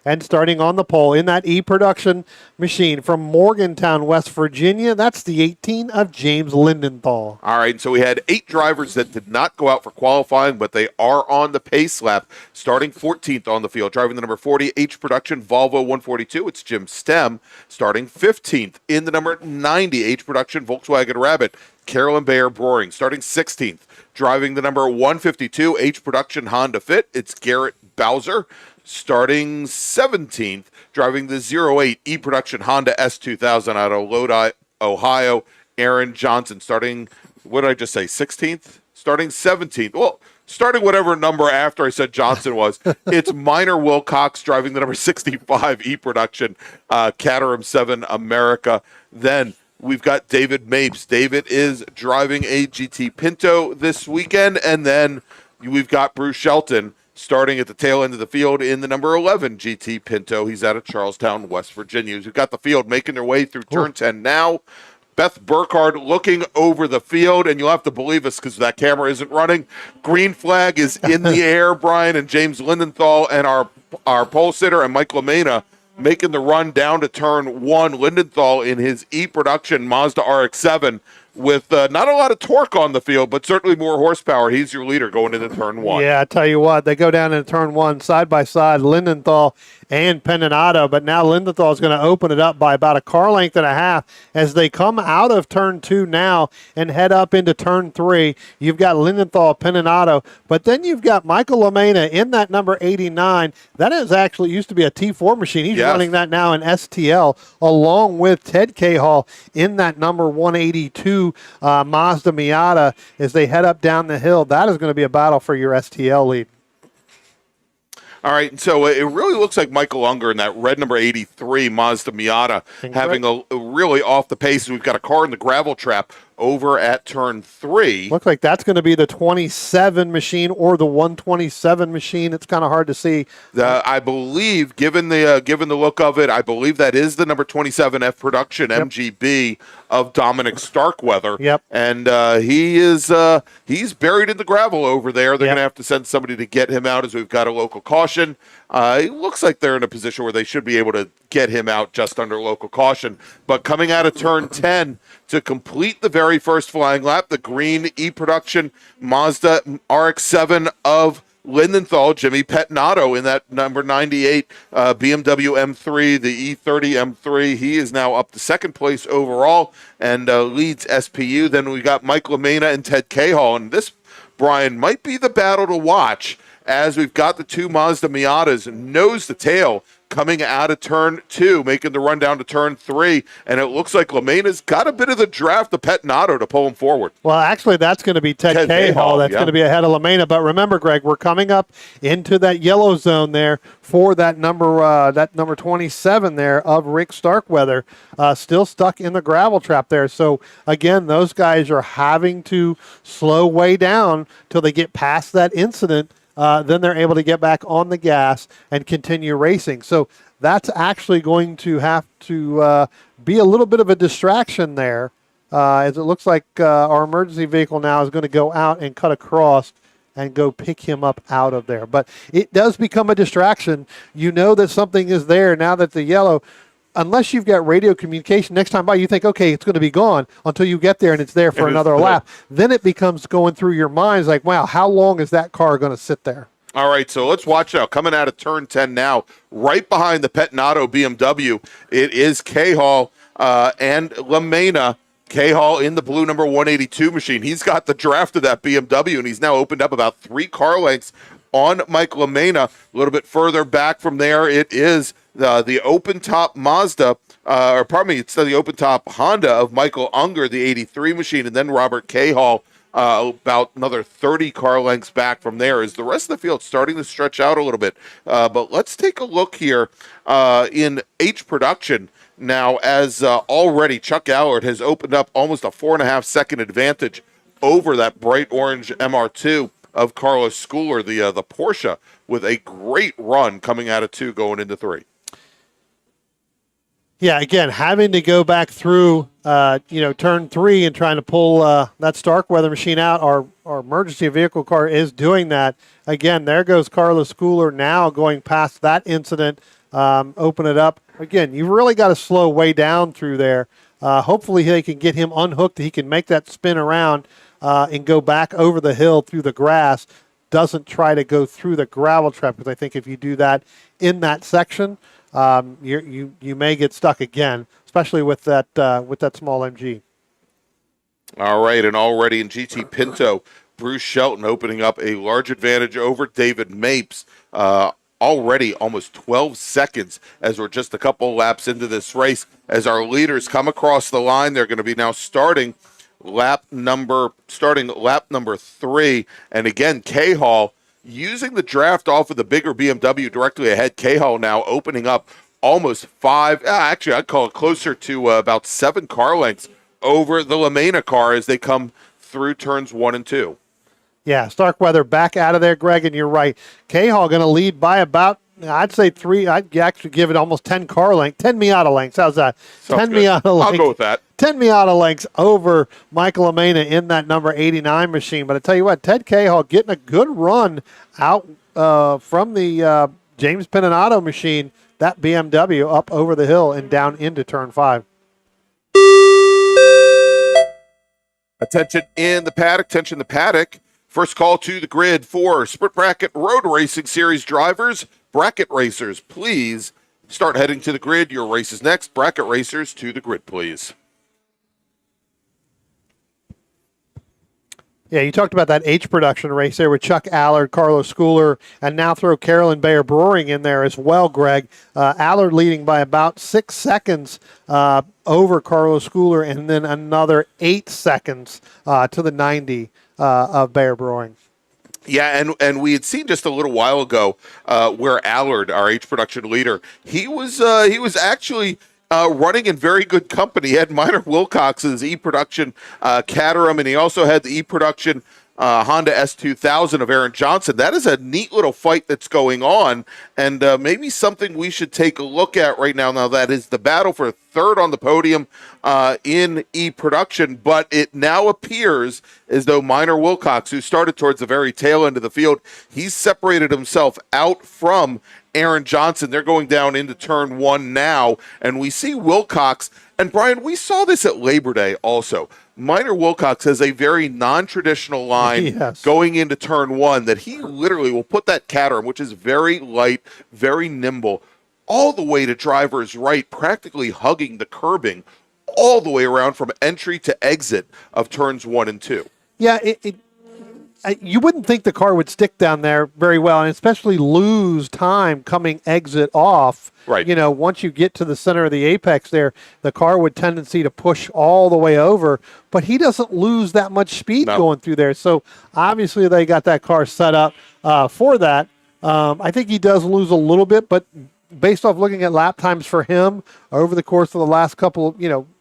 And starting on the pole in that E-Production machine from Morgantown, West Virginia, that's the 18 of James Lindenthal. All right, so we had 8 drivers that did not go out for qualifying, but they are on the pace lap, starting 14th on the field. Driving the number 40 H Production Volvo 142, it's Jim Stem. Starting 15th in the number 90 H Production Volkswagen Rabbit, Carolyn Bayer Broering. Starting 16th, driving the number 152 H Production Honda Fit, it's Garrett Bowser. Starting 17th, driving the 08 E-Production Honda S2000 out of Lodi, Ohio, Aaron Johnson. Starting, what did I just say, 16th? Starting 17th. Well, starting whatever number after I said Johnson was, it's Minor Wilcox driving the number 65 E-Production Caterham 7 America. Then we've got David Mapes. David is driving a GT Pinto this weekend. And then we've got Bruce Shelton starting at the tail end of the field in the number 11 GT Pinto. He's out of Charlestown, West Virginia. We've got the field making their way through turn 10 now. Beth Burkhardt looking over the field, and you'll have to believe us because that camera isn't running. Green flag is in the air, Brian, and James Lindenthal and our pole sitter and Mike LaMena making the run down to turn 1. Lindenthal in his E-Production Mazda RX-7 with not a lot of torque on the field, but certainly more horsepower. He's your leader going into turn 1. Yeah, I tell you what, they go down into turn 1 side by side, Lindenthal and Penato, but now Lindenthal is going to open it up by about a car length and a half as they come out of turn 2 now and head up into turn 3. You've got Lindenthal, Penato, but then you've got Michael LaMena in that number 89. That is actually used to be a T4 machine. He's running that now in STL along with Ted Cahall in that number 182 Mazda Miata as they head up down the hill. That is going to be a battle for your STL lead. All right, so it really looks like Michael Unger in that red number 83 Mazda Miata having a really off the pace. We've got a car in the gravel trap over at turn 3. Looks like that's going to be the 27 machine or the 127 machine. It's kind of hard to see. I believe, given the look of it, I believe that is the number 27 F Production MGB of Dominic Starkweather. Yep. And he's buried in the gravel over there. They're going to have to send somebody to get him out as we've got a local caution. It looks like they're in a position where they should be able to get him out just under local caution. But coming out of turn 10 to complete the very first flying lap, the green E-Production Mazda RX-7 of Lindenthal, Jimmy Pettinato in that number 98 BMW M3, the E30 M3. He is now up to second place overall and leads SPU. Then we got Mike LaMena and Ted Cahall. And this, Brian, might be the battle to watch as we've got the two Mazda Miatas nose to tail coming out of turn 2, making the run down to turn 3, and it looks like LaMena's got a bit of the draft of Pettinato to pull him forward. Well, actually, that's going to be Ted Cahall. That's going to be ahead of LaMena. But remember, Greg, we're coming up into that yellow zone there for that number 27 there of Rick Starkweather, still stuck in the gravel trap there. So, again, those guys are having to slow way down till they get past that incident. Then they're able to get back on the gas and continue racing. So that's actually going to have to be a little bit of a distraction there, as it looks like our emergency vehicle now is going to go out and cut across and go pick him up out of there. But it does become a distraction. You know that something is there now that the yellow, unless you've got radio communication, next time by you think, okay, it's going to be gone until you get there and it's there for another lap. Then it becomes going through your minds like, wow, how long is that car going to sit there? All right, so let's watch out. Coming out of turn 10 now, right behind the Pettinato BMW, it is Cahall and LaMena. Cahall in the blue number 182 machine. He's got the draft of that BMW, and he's now opened up about 3 car lengths on Mike LaMena. A little bit further back from there, it is the open-top Mazda, it's the open-top Honda of Michael Unger, the 83 machine, and then Robert Cahall, about another 30 car lengths back from there. Is the rest of the field starting to stretch out a little bit? But let's take a look here in H Production. Now, as already Chuck Allard has opened up almost a 4.5-second advantage over that bright orange MR2 of Carlos Schooler, the Porsche, with a great run coming out of 2 going into 3. Yeah, again, having to go back through, turn 3 and trying to pull that Starkweather machine out. Our emergency vehicle car is doing that. Again, there goes Carlos Schooler now going past that incident open it up. Again, you've really got to slow way down through there. Hopefully they can get him unhooked. He can make that spin around and go back over the hill through the grass. Doesn't try to go through the gravel trap, because I think if you do that in that section, you may get stuck again, especially with that small MG. All right, and already in GT Pinto, Bruce Shelton opening up a large advantage over David Mapes. Already almost 12 seconds as we're just a couple laps into this race. As our leaders come across the line, they're going to be now starting lap number 3. And again, K-Hall using the draft off of the bigger BMW directly ahead. K-Hall now opening up almost 5, actually I'd call it closer to about 7 car lengths over the LaMena car as they come through turns 1 and 2. Yeah, Starkweather back out of there, Greg, and you're right. K-Hall going to lead by about, I'd say 3. I'd actually give it almost 10 car lengths, 10 Miata lengths. How's that? Sounds 10 good. Miata lengths. I'll go with that. 10 Miata lengths over Michael Amena in that number 89 machine. But I tell you what, Ted K-Hall getting a good run out from the James Pinato machine, that BMW up over the hill and down into turn 5. Attention in the paddock. First call to the grid for Sprint Bracket Road Racing Series drivers. Bracket racers, please start heading to the grid. Your race is next. Bracket racers to the grid, please. Yeah, you talked about that H production race there with Chuck Allard, Carlos Schooler, and now throw Carolyn Bayer Brewing in there as well, Greg. Allard leading by about 6 seconds over Carlos Schooler, and then another 8 seconds to the 90 of Bayer Brewing. Yeah, and we had seen just a little while ago where Allard, our H production leader, he was actually running in very good company. He had Minor Wilcox's E-Production Caterham, and he also had the E-Production Honda S2000 of Aaron Johnson. That is a neat little fight that's going on, and maybe something we should take a look at right now. Now, that is the battle for third on the podium in E-Production, but it now appears as though Minor Wilcox, who started towards the very tail end of the field, he's separated himself out from Aaron Johnson. They're going down into turn 1 now, and we see Wilcox, and Brian, we saw this at Labor Day also. Minor Wilcox has a very non-traditional line Yes. going into turn 1 that he literally will put that Caterham, which is very light, very nimble, all the way to driver's right, practically hugging the curbing all the way around from entry to exit of turns 1 and 2. Yeah, you wouldn't think the car would stick down there very well, and especially lose time coming exit off. Right. You know, once you get to the center of the apex there, the car would tendency to push all the way over, but he doesn't lose that much speed going through there. So obviously they got that car set up for that. I think he does lose a little bit, but based off looking at lap times for him over the course of the last couple,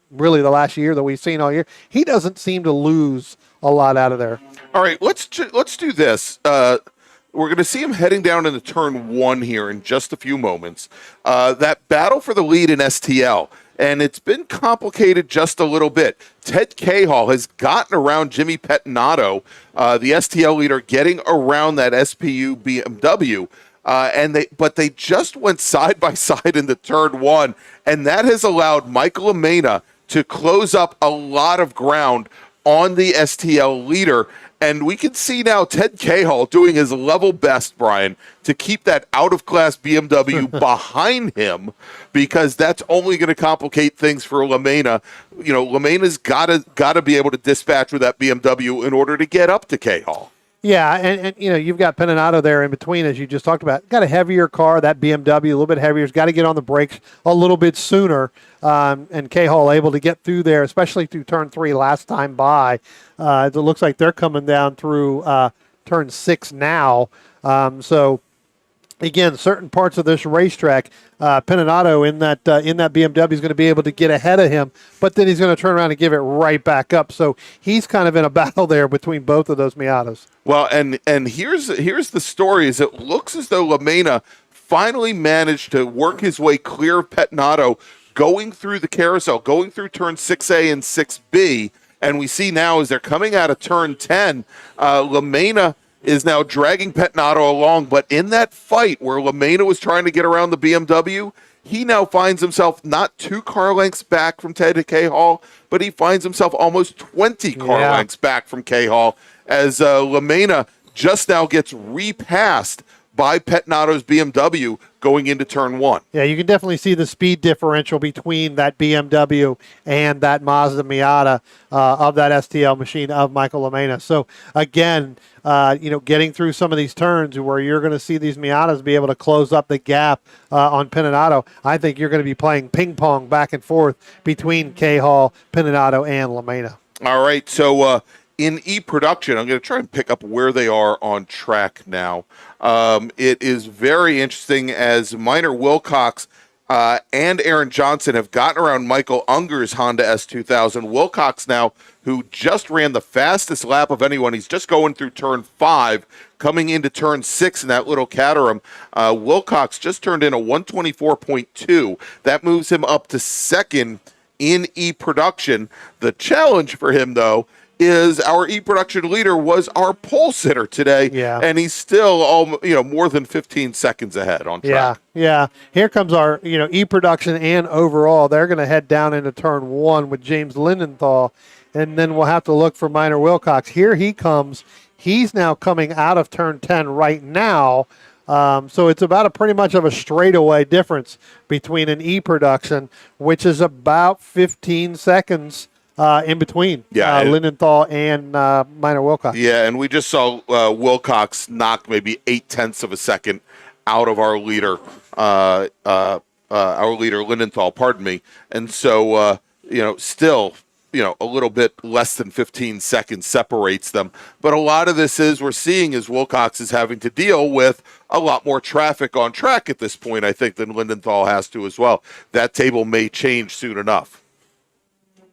really the last year that we've seen all year, he doesn't seem to lose a lot out of there. All right, let's do this. We're going to see him heading down into turn 1 here in just a few moments. That battle for the lead in STL, and it's been complicated just a little bit. Ted K-Hall has gotten around Jimmy Pettinato, the STL leader, getting around that SPU BMW. But they just went side by side into turn 1, and that has allowed Michael Amena to close up a lot of ground on the STL leader. And we can see now Ted K-Hall doing his level best, Brian, to keep that out-of-class BMW behind him, because that's only going to complicate things for LaMena. LaMena's got to be able to dispatch with that BMW in order to get up to K-Hall. Yeah, and you've got Pettinato there in between, as you just talked about. Got a heavier car, that BMW, a little bit heavier. Has got to get on the brakes a little bit sooner. And K-Hall able to get through there, especially through turn 3 last time by. It looks like they're coming down through turn 6 now. So, again, certain parts of this racetrack, Pettinato in that BMW is going to be able to get ahead of him, but then he's going to turn around and give it right back up. So he's kind of in a battle there between both of those Miatas. Well, and here's the story: is it looks as though LaMena finally managed to work his way clear of Pettinato, going through the carousel, going through turn 6A and 6B, and we see now as they're coming out of turn 10, LaMena is now dragging Pettinato along. But in that fight where LaMena was trying to get around the BMW, he now finds himself not 2 car lengths back from Ted Cahall, but he finds himself almost 20 car lengths back from Cahall as LaMena just now gets repassed by Pettinato's BMW going into turn 1. Yeah, you can definitely see the speed differential between that BMW and that Mazda Miata of that STL machine of Michael LaMena. So again, getting through some of these turns where you're going to see these Miatas be able to close up the gap on Pettinato, I think you're going to be playing ping pong back and forth between Cahall, Pettinato, and LaMena. All right, so in E-Production, I'm going to try and pick up where they are on track now. It is very interesting as Minor Wilcox and Aaron Johnson have gotten around Michael Unger's Honda S2000. Wilcox now, who just ran the fastest lap of anyone, he's just going through turn 5, coming into turn 6 in that little Caterham. Wilcox just turned in a 124.2. That moves him up to second in E-Production. The challenge for him, though, is our E-Production leader was our pole sitter today, and he's still more than 15 seconds ahead on track. Yeah. Here comes our E-Production and overall. They're going to head down into turn 1 with James Lindenthal, and then we'll have to look for Minor Wilcox. Here he comes. He's now coming out of turn 10 right now. So it's about pretty much of a straightaway difference between an E-Production, which is about 15 seconds in between Lindenthal and Minor Wilcox. Yeah, and we just saw Wilcox knock maybe 0.8 of a second out of our leader, Lindenthal, pardon me. And so, still, a little bit less than 15 seconds separates them. But a lot of this we're seeing is Wilcox is having to deal with a lot more traffic on track at this point, I think, than Lindenthal has to as well. That table may change soon enough.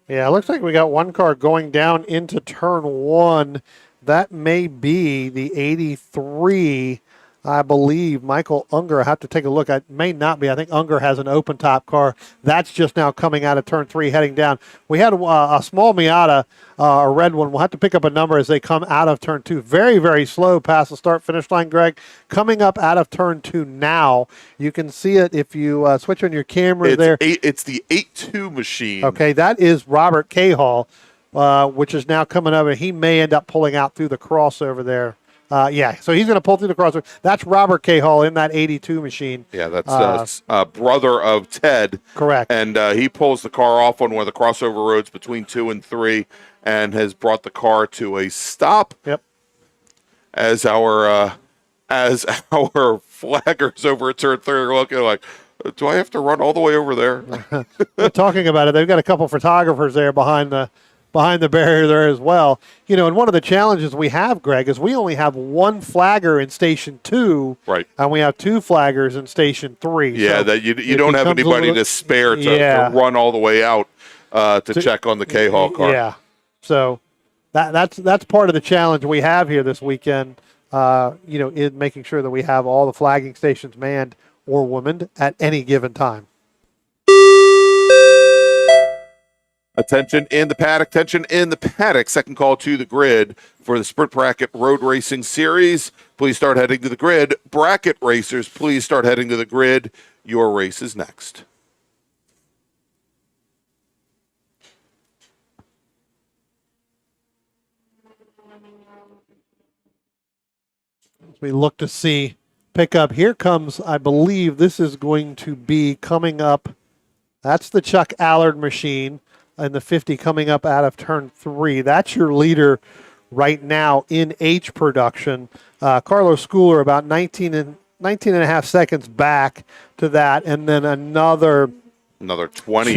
Yeah, it looks like we got one car going down into turn 1. That may be the 83, I believe. Michael Unger, I have to take a look. It may not be. I think Unger has an open top car. That's just now coming out of turn 3, heading down. We had a small Miata, a red one. We'll have to pick up a number as they come out of turn 2. Very, very slow past the start-finish line, Greg. Coming up out of turn 2 now. You can see it if you switch on your camera there. It's the 8.2 machine. Okay, that is Robert Cahall, which is now coming over. He may end up pulling out through the crossover there. So he's going to pull through the crossover. That's Robert Cahall in that 82 machine. Yeah, that's brother of Ted. Correct. And he pulls the car off on one of the crossover roads between 2 and 3 and has brought the car to a stop. Yep. As our flaggers over at turn 3 are looking like, do I have to run all the way over there? We're talking about it. They've got a couple photographers there behind the barrier there as well. And one of the challenges we have, Greg, is we only have one flagger in station 2, right? And we have 2 flaggers in station 3. Yeah, so that you don't have anybody to spare to run all the way out to check on the Cahall car. Yeah, so that's part of the challenge we have here this weekend. In making sure that we have all the flagging stations manned or womaned at any given time. Attention in the paddock, tension in the paddock. Second call to the grid for the Sprint Bracket Road Racing Series. Please start heading to the grid. Bracket racers, please start heading to the grid. Your race is next. As we look to see pickup, here comes, I believe this is going to be coming up. That's the Chuck Allard machine. And the 50 coming up out of turn 3. That's your leader right now in H production. Carlos Schooler about 19 and a half seconds back to that. And then another 20.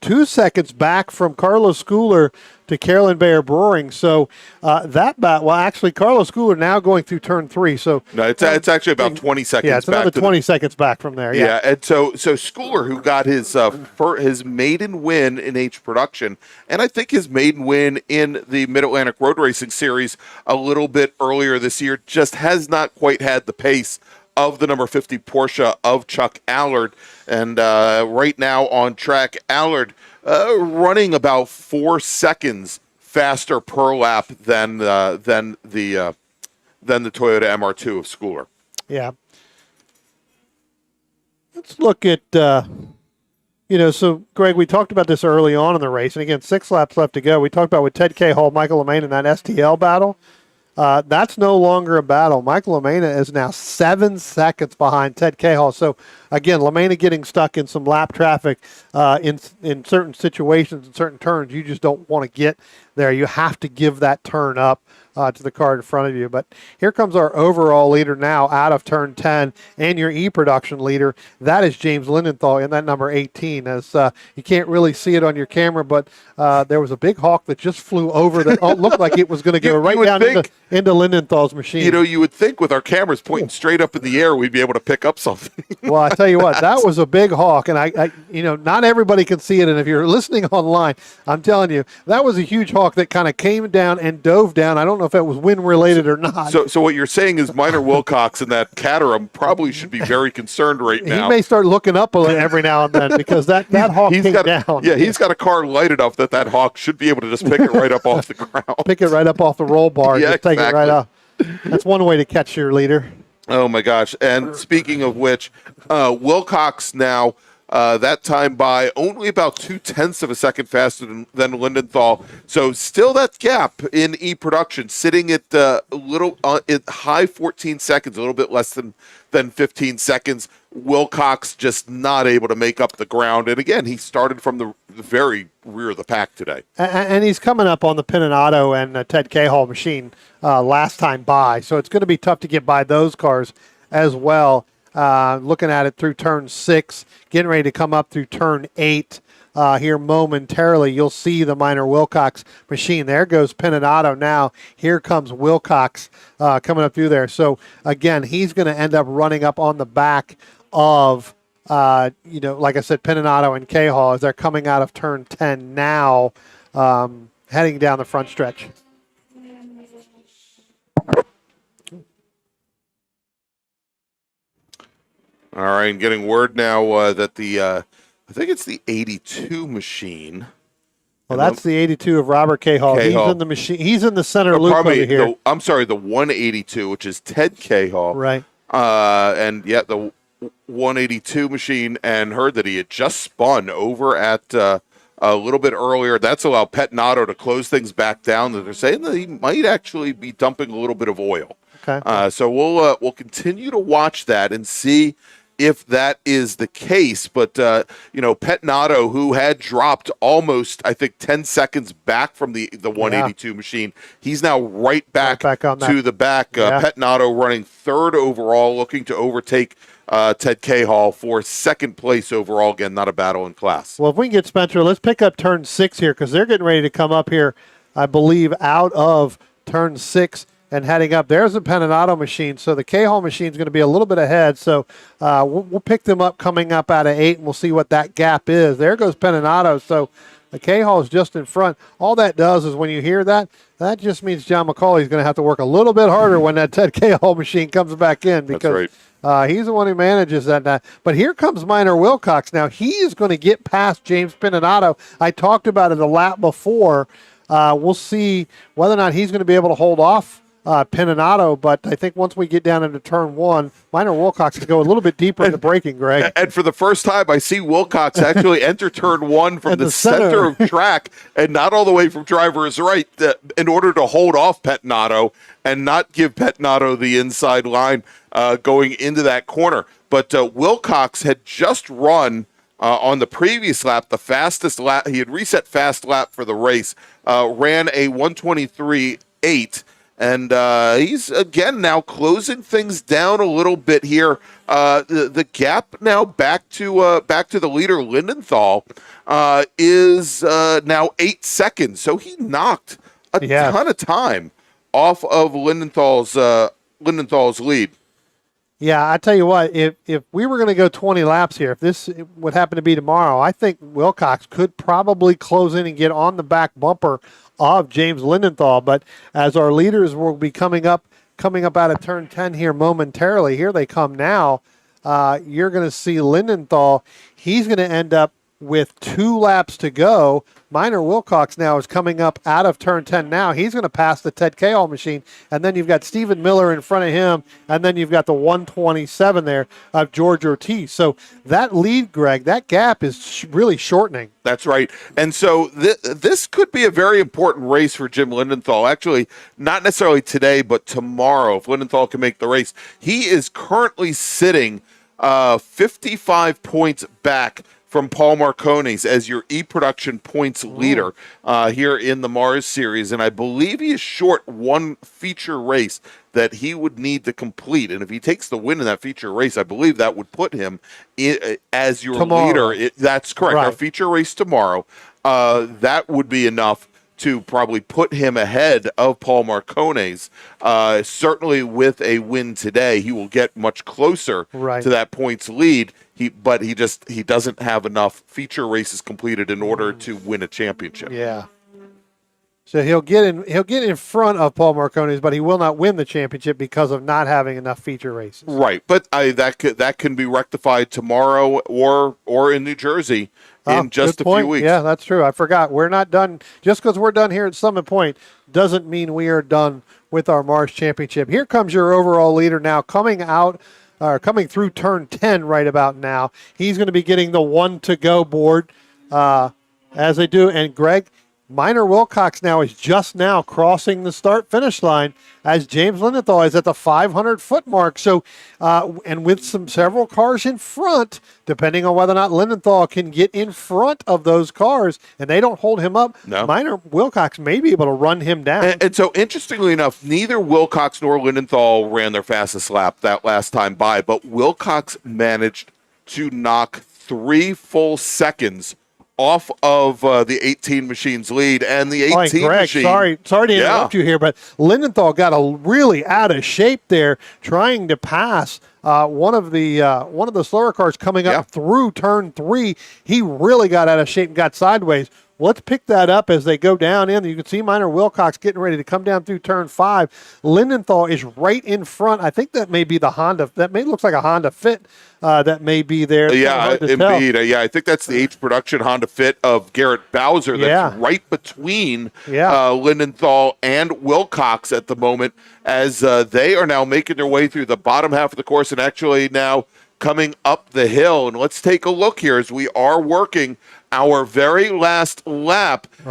2 seconds back from Carlos Schooler to Carolyn Bayer Brewing. So actually Carlos Schooler now going through turn 3. So no, it's actually about 20 seconds. Yeah, it's another 20 seconds back from there. Yeah, and so Schooler, who got his maiden win in H production, and I think his maiden win in the Mid Atlantic Road Racing Series a little bit earlier this year, just has not quite had the pace of the number 50 Porsche of Chuck Allard. And right now on track, Allard running about 4 seconds faster per lap than the than the Toyota MR2 of Schooler. Yeah. Let's look at, so Greg, we talked about this early on in the race, and again, 6 laps left to go. We talked about with Ted Cahill, Michael LeMay in that STL battle. That's no longer a battle. Michael LeMay is now 7 seconds behind Ted Cahill. So, again, LeMay getting stuck in some lap traffic in certain situations, in certain turns. You just don't want to get there. You have to give that turn up to the car in front of you. But here comes our overall leader now out of turn 10 and your E-production leader. That is James Lindenthal in that number 18. As you can't really see it on your camera, but there was a big hawk that just flew over that looked like it was going to go right down into Lindenthal's machine. You would think with our cameras pointing straight up in the air, we'd be able to pick up something. Well, I tell you what, that was a big hawk, and I not everybody can see it. And if you're listening online, I'm telling you, that was a huge hawk that kind of came down and dove down. I don't know if it was wind related or not. So what you're saying is Minor Wilcox and that Caterham probably should be very concerned right now. He may start looking up a little every now and then because that hawk came down. Yeah, he's got a car light enough that hawk should be able to just pick it right up off the ground. Pick it right up off the roll bar. Yeah, just take it right up. That's one way to catch your leader. Oh, my gosh. And speaking of which, Wilcox now, that time by only about 0.2 of a second faster than Lindenthal. So still that gap in E-production sitting at high 14 seconds, a little bit less than 15 seconds. Wilcox just not able to make up the ground. And again, he started from the very rear of the pack today. And he's coming up on the Pinato and Ted Cahill machine last time by. So it's going to be tough to get by those cars as well. Looking at it through turn 6, getting ready to come up through turn 8 here momentarily. You'll see the Minor Wilcox machine. There goes Pinato now. Here comes Wilcox coming up through there. So, again, he's going to end up running up on the back of, like I said, Pinato and Cahill as they're coming out of turn 10 now, heading down the front stretch. All right, and getting word now that I think it's the 82 machine. Well, that's the 82 of Robert Cahill. He's in the machine. He's in the center loop over here. I'm sorry, the 182, which is Ted Cahill. Right. And yet the 182 machine, and heard that he had just spun over at a little bit earlier. That's allowed Petnato to close things back down. They're saying that he might actually be dumping a little bit of oil. Okay. So we'll continue to watch that and see if that is the case. But, Petnato, who had dropped almost, I think, 10 seconds back from the 182 machine, he's now right back on to the back. Petnato running 3rd overall, looking to overtake Ted Cahill for 2nd place overall. Again, not a battle in class. Well, if we can get Spencer, let's pick up turn 6 here because they're getting ready to come up here, I believe, out of turn 6. And heading up, there's a Pinato machine. So the Cahill machine is going to be a little bit ahead. So we'll pick them up coming up out of 8, and we'll see what that gap is. There goes Pinato. So the Cahill is just in front. All that does is when you hear that, that just means John McCauley is going to have to work a little bit harder when that Ted Cahill machine comes back in because he's the one who manages that. But here comes Minor Wilcox. Now, he is going to get past James Pinato. I talked about it a lap before. We'll see whether or not he's going to be able to hold off Pinato, but I think once we get down into turn 1, Minor Wilcox can go a little bit deeper into braking, Greg. And for the first time, I see Wilcox actually enter turn 1 from the center of track and not all the way from driver's right in order to hold off Pinato and not give Pinato the inside line going into that corner. But Wilcox had just run on the previous lap, the fastest lap. He had reset fast lap for the race, ran a 1:23.8. And he's, again, now closing things down a little bit here. The gap now back to the leader, Lindenthal, is now 8 seconds. So he knocked a ton of time off of Lindenthal's lead. Yeah, I tell you what, if we were going to go 20 laps here, if this would happen to be tomorrow, I think Wilcox could probably close in and get on the back bumper of James Lindenthal. But as our leaders will be coming up out of turn 10 here momentarily, here they come now, you're going to see Lindenthal. He's going to end up with 2 laps to go. Minor Wilcox now is coming up out of turn 10 now. He's going to pass the Ted Cahall machine, and then you've got Stephen Miller in front of him, and then you've got the 127 there of George Ortiz. So that lead, Greg, that gap is really shortening. That's right. And so this could be a very important race for Jim Lindenthal. Actually, not necessarily today, but tomorrow, if Lindenthal can make the race. He is currently sitting 55 points back from Paul Marcones as your e-production points leader here in the MARRS series. And I believe he is short one feature race that he would need to complete. And if he takes the win in that feature race, I believe that would put him as your leader. That's correct. Right. Our feature race tomorrow, that would be enough to probably put him ahead of Paul Marcones. Certainly with a win today, he will get much closer to that points lead. But he doesn't have enough feature races completed in order to win a championship. Yeah. So he'll get in front of Paul Marcones, but he will not win the championship because of not having enough feature races. Right, but that can be rectified tomorrow or in New Jersey in just a few weeks. Yeah, that's true. I forgot. We're not done. Just because we're done here at Summit Point doesn't mean we are done with our MARRS championship. Here comes your overall leader now coming through turn 10 right about now. He's going to be getting the 1 to go board as they do. And Greg, Minor Wilcox now is just now crossing the start-finish line as James Lindenthal is at the 500-foot mark. So, and with several cars in front, depending on whether or not Lindenthal can get in front of those cars and they don't hold him up, Minor Wilcox may be able to run him down. And so, interestingly enough, neither Wilcox nor Lindenthal ran their fastest lap that last time by, but Wilcox managed to knock 3 full seconds off of the 18 machine's lead, and the 18 Greg, machine. Sorry to interrupt you here, but Lindenthal got really out of shape there, trying to pass one of the slower cars coming up through turn 3. He really got out of shape and got sideways. Let's pick that up as they go down in. You can see Minor Wilcox getting ready to come down through turn 5. Lindenthal is right in front. I think that may be the Honda. That looks like a Honda Fit that may be there. Indeed. I think that's the H Production Honda Fit of Garrett Bowser. That's right between Lindenthal and Wilcox at the moment, as they are now making their way through the bottom half of the course and actually now coming up the hill. And let's take a look here as we are working our very last lap. And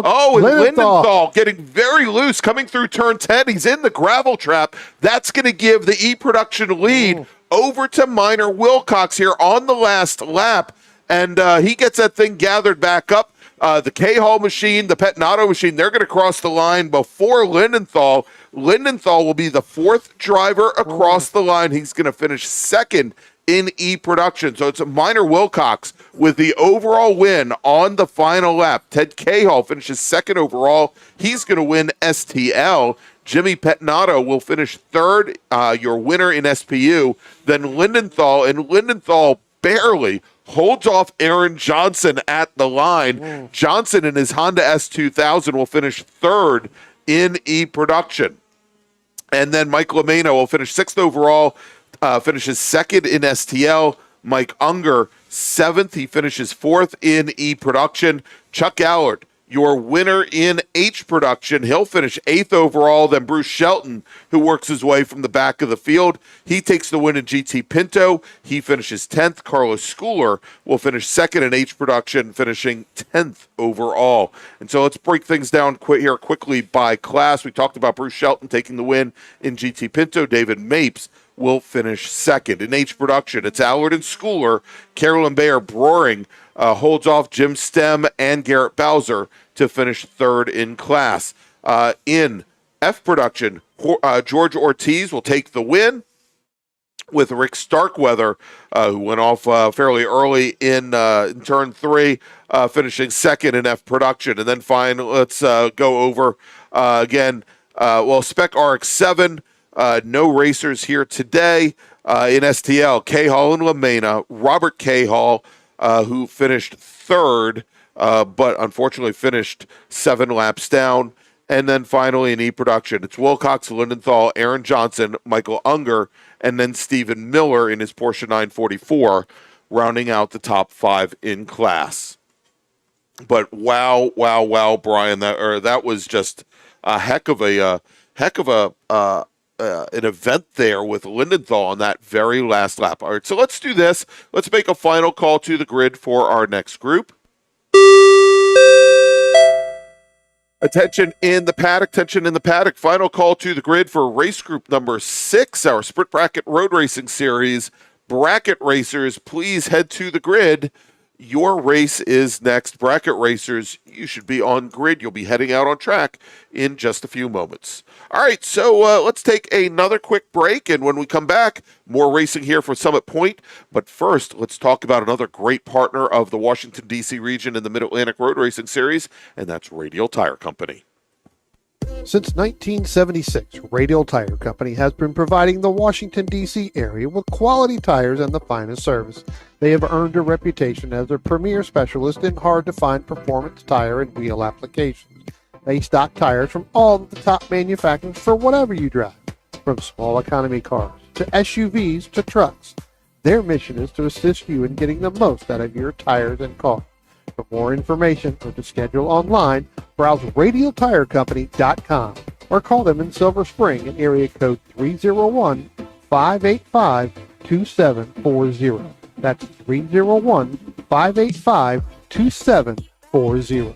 Lindenthal getting very loose, coming through turn 10. He's in the gravel trap. That's going to give the E-Production lead over to Minor Wilcox here on the last lap. And he gets that thing gathered back up. The Cahall machine, the Pettinato machine, they're going to cross the line before Lindenthal. Lindenthal will be the 4th driver across the line. He's going to finish 2nd in E-Production. So it's a Minor Wilcox with the overall win on the final lap. Ted Cahall finishes 2nd overall. He's going to win STL. Jimmy Pettinato will finish 3rd, your winner in SPU. Then Lindenthal, and Lindenthal barely holds off Aaron Johnson at the line. Johnson in his Honda S2000 will finish 3rd in E-Production. And then Mike LaMena will finish 6th overall, finishes 2nd in STL. Mike Unger, 7th. He finishes 4th in E-Production. Chuck Allard, your winner in H-Production. He'll finish 8th overall. Then Bruce Shelton, who works his way from the back of the field, he takes the win in GT Pinto. He finishes 10th. Carlos Schooler will finish 2nd in H-Production, finishing 10th overall. And so let's break things down here quickly by class. We talked about Bruce Shelton taking the win in GT Pinto. David Mapes will finish 2nd. In H-Production, it's Allard and Schooler. Carolyn Bayer Broering holds off Jim Stem and Garrett Bowser to finish 3rd in class. In F-Production, George Ortiz will take the win, with Rick Starkweather, who went off fairly early in turn 3, finishing 2nd in F-Production. And then let's go over again. Spec RX-7, no racers here today. In STL, Cahall and LaMena, Robert Cahall, who finished 3rd, but unfortunately finished 7 laps down. And then finally in E-Production, it's Wilcox, Lindenthal, Aaron Johnson, Michael Unger, and then Stephen Miller in his Porsche 944 rounding out the top 5 in class. But wow, Brian, that was just a heck of an event there with Lindenthal on that very last lap. All right, so let's do this. Let's make a final call to the grid for our next group. Attention in the paddock. Final call to the grid for race group number 6, our Sprint Bracket Road Racing Series. Bracket racers, please head to the grid. Your race is next. Bracket racers, you should be on grid. You'll be heading out on track in just a few moments. All right, so let's take another quick break, and when we come back, more racing here for Summit Point. But first, let's talk about another great partner of the Washington, D.C. region in the Mid-Atlantic Road Racing Series, and that's Radial Tire Company. Since 1976, Radial Tire Company has been providing the Washington, D.C. area with quality tires and the finest service. They have earned a reputation as a premier specialist in hard-to-find performance tire and wheel applications. They stock tires from all of the top manufacturers for whatever you drive, from small economy cars to SUVs to trucks. Their mission is to assist you in getting the most out of your tires and cars. For more information or to schedule online, browse radialtirecompany.com or call them in Silver Spring at area code 301-585-2740. That's 301-585-2740.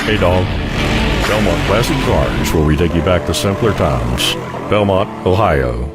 Hey dog, Belmont Classic Cars, where we take you back to simpler times. Belmont, Ohio.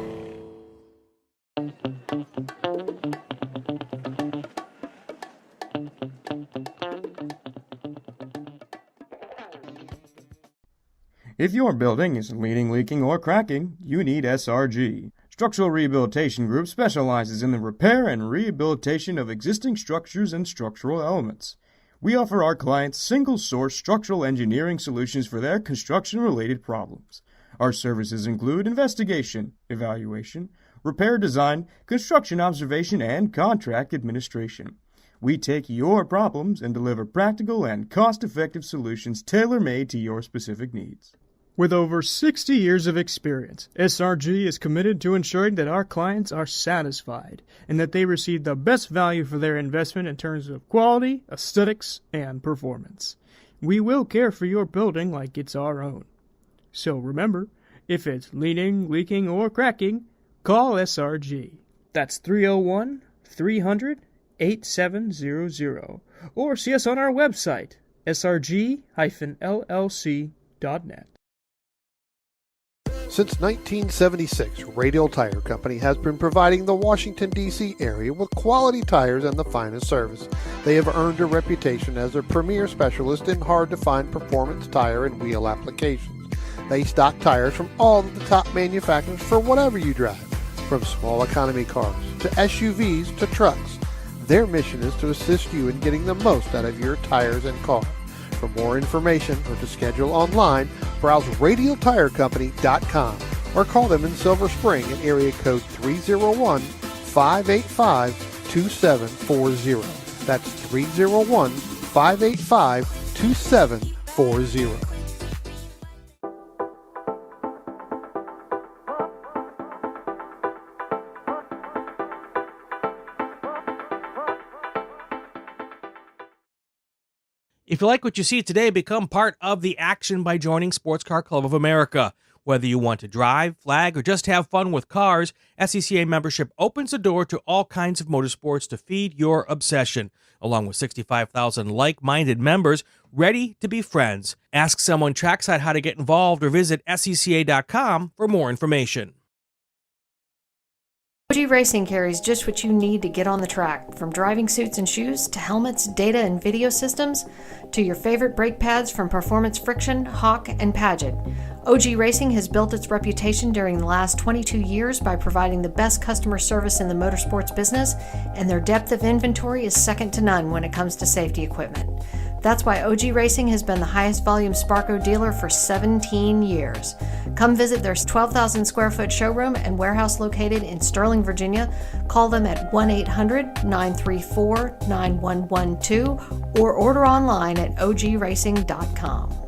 If your building is leaning, leaking, or cracking, you need SRG. Structural Rehabilitation Group specializes in the repair and rehabilitation of existing structures and structural elements. We offer our clients single-source structural engineering solutions for their construction-related problems. Our services include investigation, evaluation, repair design, construction observation, and contract administration. We take your problems and deliver practical and cost-effective solutions tailor-made to your specific needs. With over 60 years of experience, SRG is committed to ensuring that our clients are satisfied and that they receive the best value for their investment in terms of quality, aesthetics, and performance. We will care for your building like it's our own. So remember, if it's leaning, leaking, or cracking, call SRG. That's 301-300-8700, or see us on our website, srg-llc.net. Since 1976, Radial Tire Company has been providing the Washington, D.C. area with quality tires and the finest service. They have earned a reputation as a premier specialist in hard-to-find performance tire and wheel applications. They stock tires from all of the top manufacturers for whatever you drive, from small economy cars to SUVs to trucks. Their mission is to assist you in getting the most out of your tires and cars. For more information or to schedule online, browse radialtirecompany.com or call them in Silver Spring at area code 301-585-2740. That's 301-585-2740. If you like what you see today, become part of the action by joining Sports Car Club of America. Whether you want to drive, flag, or just have fun with cars, SCCA membership opens the door to all kinds of motorsports to feed your obsession. Along with 65,000 like-minded members ready to be friends. Ask someone trackside how to get involved or visit scca.com for more information. OG Racing carries just what you need to get on the track, from driving suits and shoes to helmets, data and video systems, to your favorite brake pads from Performance Friction, Hawk, and Paget. OG Racing has built its reputation during the last 22 years by providing the best customer service in the motorsports business, and their depth of inventory is second to none when it comes to safety equipment. That's why OG Racing has been the highest volume Sparco dealer for 17 years. Come visit their 12,000 square foot showroom and warehouse located in Sterling, Virginia. Call them at 1-800-934-9112 or order online at ogracing.com.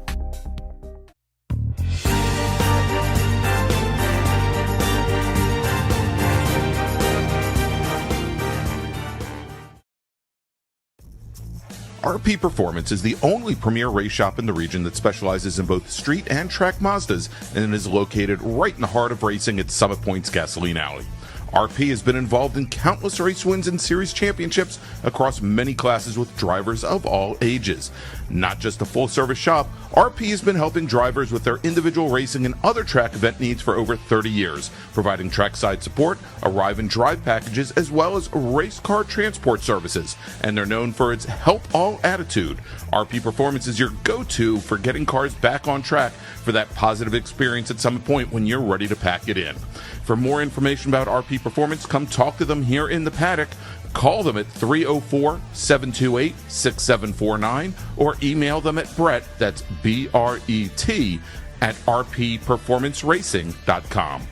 RP Performance is the only premier race shop in the region that specializes in both street and track Mazdas and is located right in the heart of racing at Summit Point's Gasoline Alley. RP has been involved in countless race wins and series championships across many classes with drivers of all ages. Not just a full-service shop, RP has been helping drivers with their individual racing and other track event needs for over 30 years, providing trackside support, arrive and drive packages, as well as race car transport services. And they're known for its help all attitude. RP Performance is your go-to for getting cars back on track for that positive experience at Summit Point when you're ready to pack it in. For more information about RP Performance, come talk to them here in the paddock. Call them at 304-728-6749 or email them at Brett, that's B-R-E-T, at rpperformanceracing.com.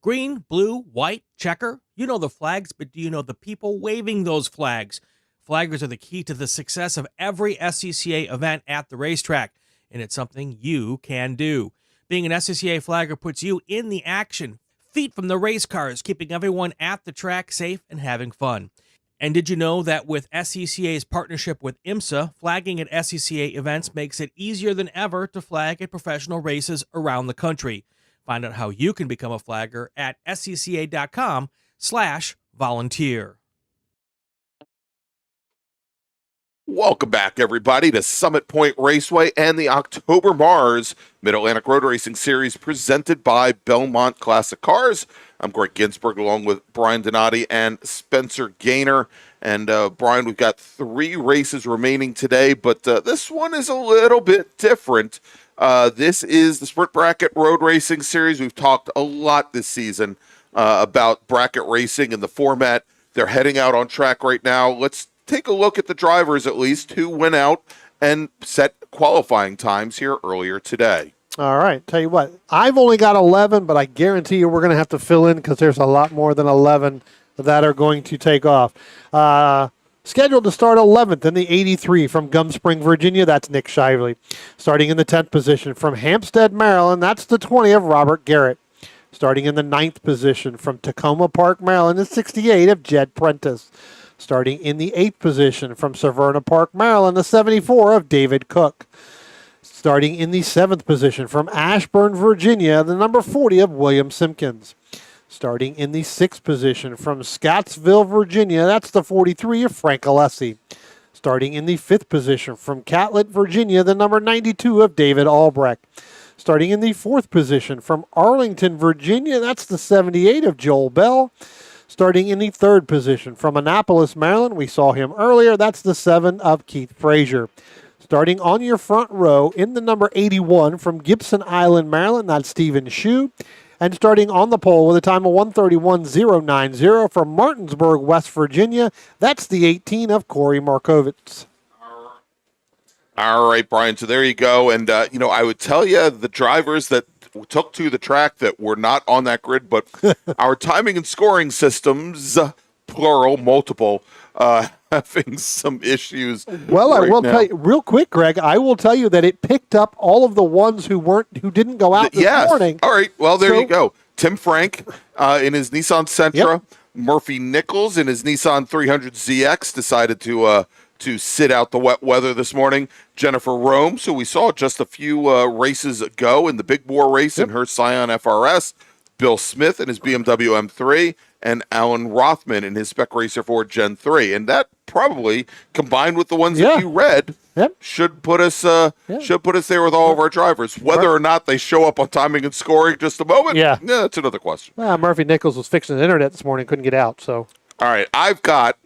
Green, blue, white, checker. You know the flags, but do you know the people waving those flags? Flaggers are the key to the success of every SCCA event at the racetrack, and it's something you can do. Being an SCCA flagger puts you in the action, feet from the race cars, keeping everyone at the track safe and having fun. And did you know that with SCCA's partnership with IMSA, flagging at SCCA events makes it easier than ever to flag at professional races around the country? Find out how you can become a flagger at scca.com/volunteer. Welcome back, everybody, to Summit Point Raceway and the October MARRS Mid-Atlantic Road Racing Series presented by Belmont Classic Cars. I'm Greg Ginsburg along with Brian Donati and Spencer Gaynor. And Brian, we've got 3 races remaining today, but this one is a little bit different. This is the Sprint Bracket Road Racing Series. We've talked a lot this season about bracket racing and the format. They're heading out on track right now. Let's take a look at the drivers, at least, who went out and set qualifying times here earlier today. All right. Tell you what, I've only got 11, but I guarantee you we're going to have to fill in because there's a lot more than 11 that are going to take off. Scheduled to start 11th in the 83 from Gum Spring, Virginia. That's Nick Shively. Starting in the 10th position from Hampstead, Maryland. That's the 20 of Robert Garrett. Starting in the 9th position from Tacoma Park, Maryland. The 68 of Jed Prentice. Starting in the 8th position from Severna Park, Maryland, the 74 of David Cook. Starting in the 7th position from Ashburn, Virginia, the number 40 of William Simpkins. Starting in the 6th position from Scottsville, Virginia, that's the 43 of Frank Alessi. Starting in the 5th position from Catlett, Virginia, the number 92 of David Albrecht. Starting in the 4th position from Arlington, Virginia, that's the 78 of Joel Bell. Starting in the 3rd position from Annapolis, Maryland, we saw him earlier, that's the 7 of Keith Frazier. Starting on your front row in the number 81 from Gibson Island, Maryland, that's Stephen Shue. And starting on the pole with a time of 1:31.090 from Martinsburg, West Virginia, that's the 18 of Corey Markovitz. All right, Brian, so there you go. And, I would tell you the drivers that took to the track that were not on that grid, but our timing and scoring systems, plural, multiple, having some issues. Well, right I will now. tell you real quick, Greg, I will tell you that it picked up all of the ones who didn't go out this morning. All right, well, there you go. Tim Frank in his Nissan Sentra. Yep. Murphy Nichols in his Nissan 300ZX decided to sit out the wet weather this morning. Jennifer Romes, who we saw just a few races ago in the Big Bore race in her Scion FRS. Bill Smith in his BMW M3. and Alan Rothman in his Spec Racer 4 Gen 3. And that probably, combined with the ones that you read, should put us there with all of our drivers. Whether or not they show up on timing and scoring just a moment, that's another question. Murphy Nichols was fixing the internet this morning, couldn't get out. So all right, I've got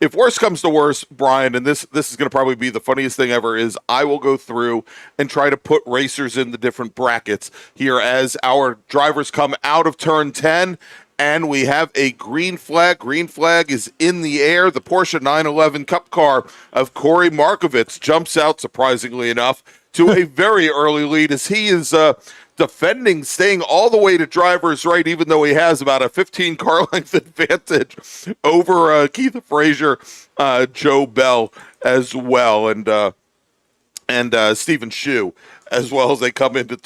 if worse comes to worse, Brian, and this is going to probably be the funniest thing ever, is I will go through and try to put racers in the different brackets here as our drivers come out of turn 10. And we have a green flag. Green flag is in the air. The Porsche 911 Cup car of Corey Markovitz jumps out, surprisingly enough, to a very early lead as he is defending, staying all the way to driver's right, even though he has about a 15 car length advantage over Keith Frazier, Joe Bell as well, and Stephen Shue, as well as they come into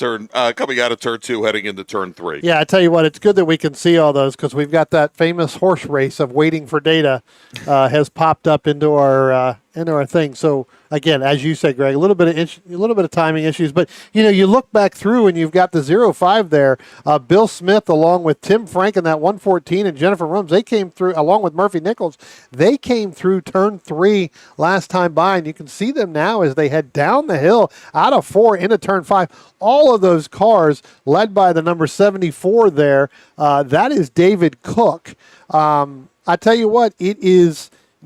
coming out of turn 2, heading into turn 3. Yeah, I tell you what, it's good that we can see all those because we've got that famous horse race of waiting for data has popped up into our thing. So again, as you said, Greg, a little bit of timing issues, but you look back through and you've got the 05 there. Bill Smith, along with Tim Frank in that 114, and Jennifer Rooms, they came through along with Murphy Nichols. They came through turn 3 last time by, and you can see them now as they head down the hill out of 4 into turn 5. All of those cars led by the number 74 there. That is David Cook. I tell you what,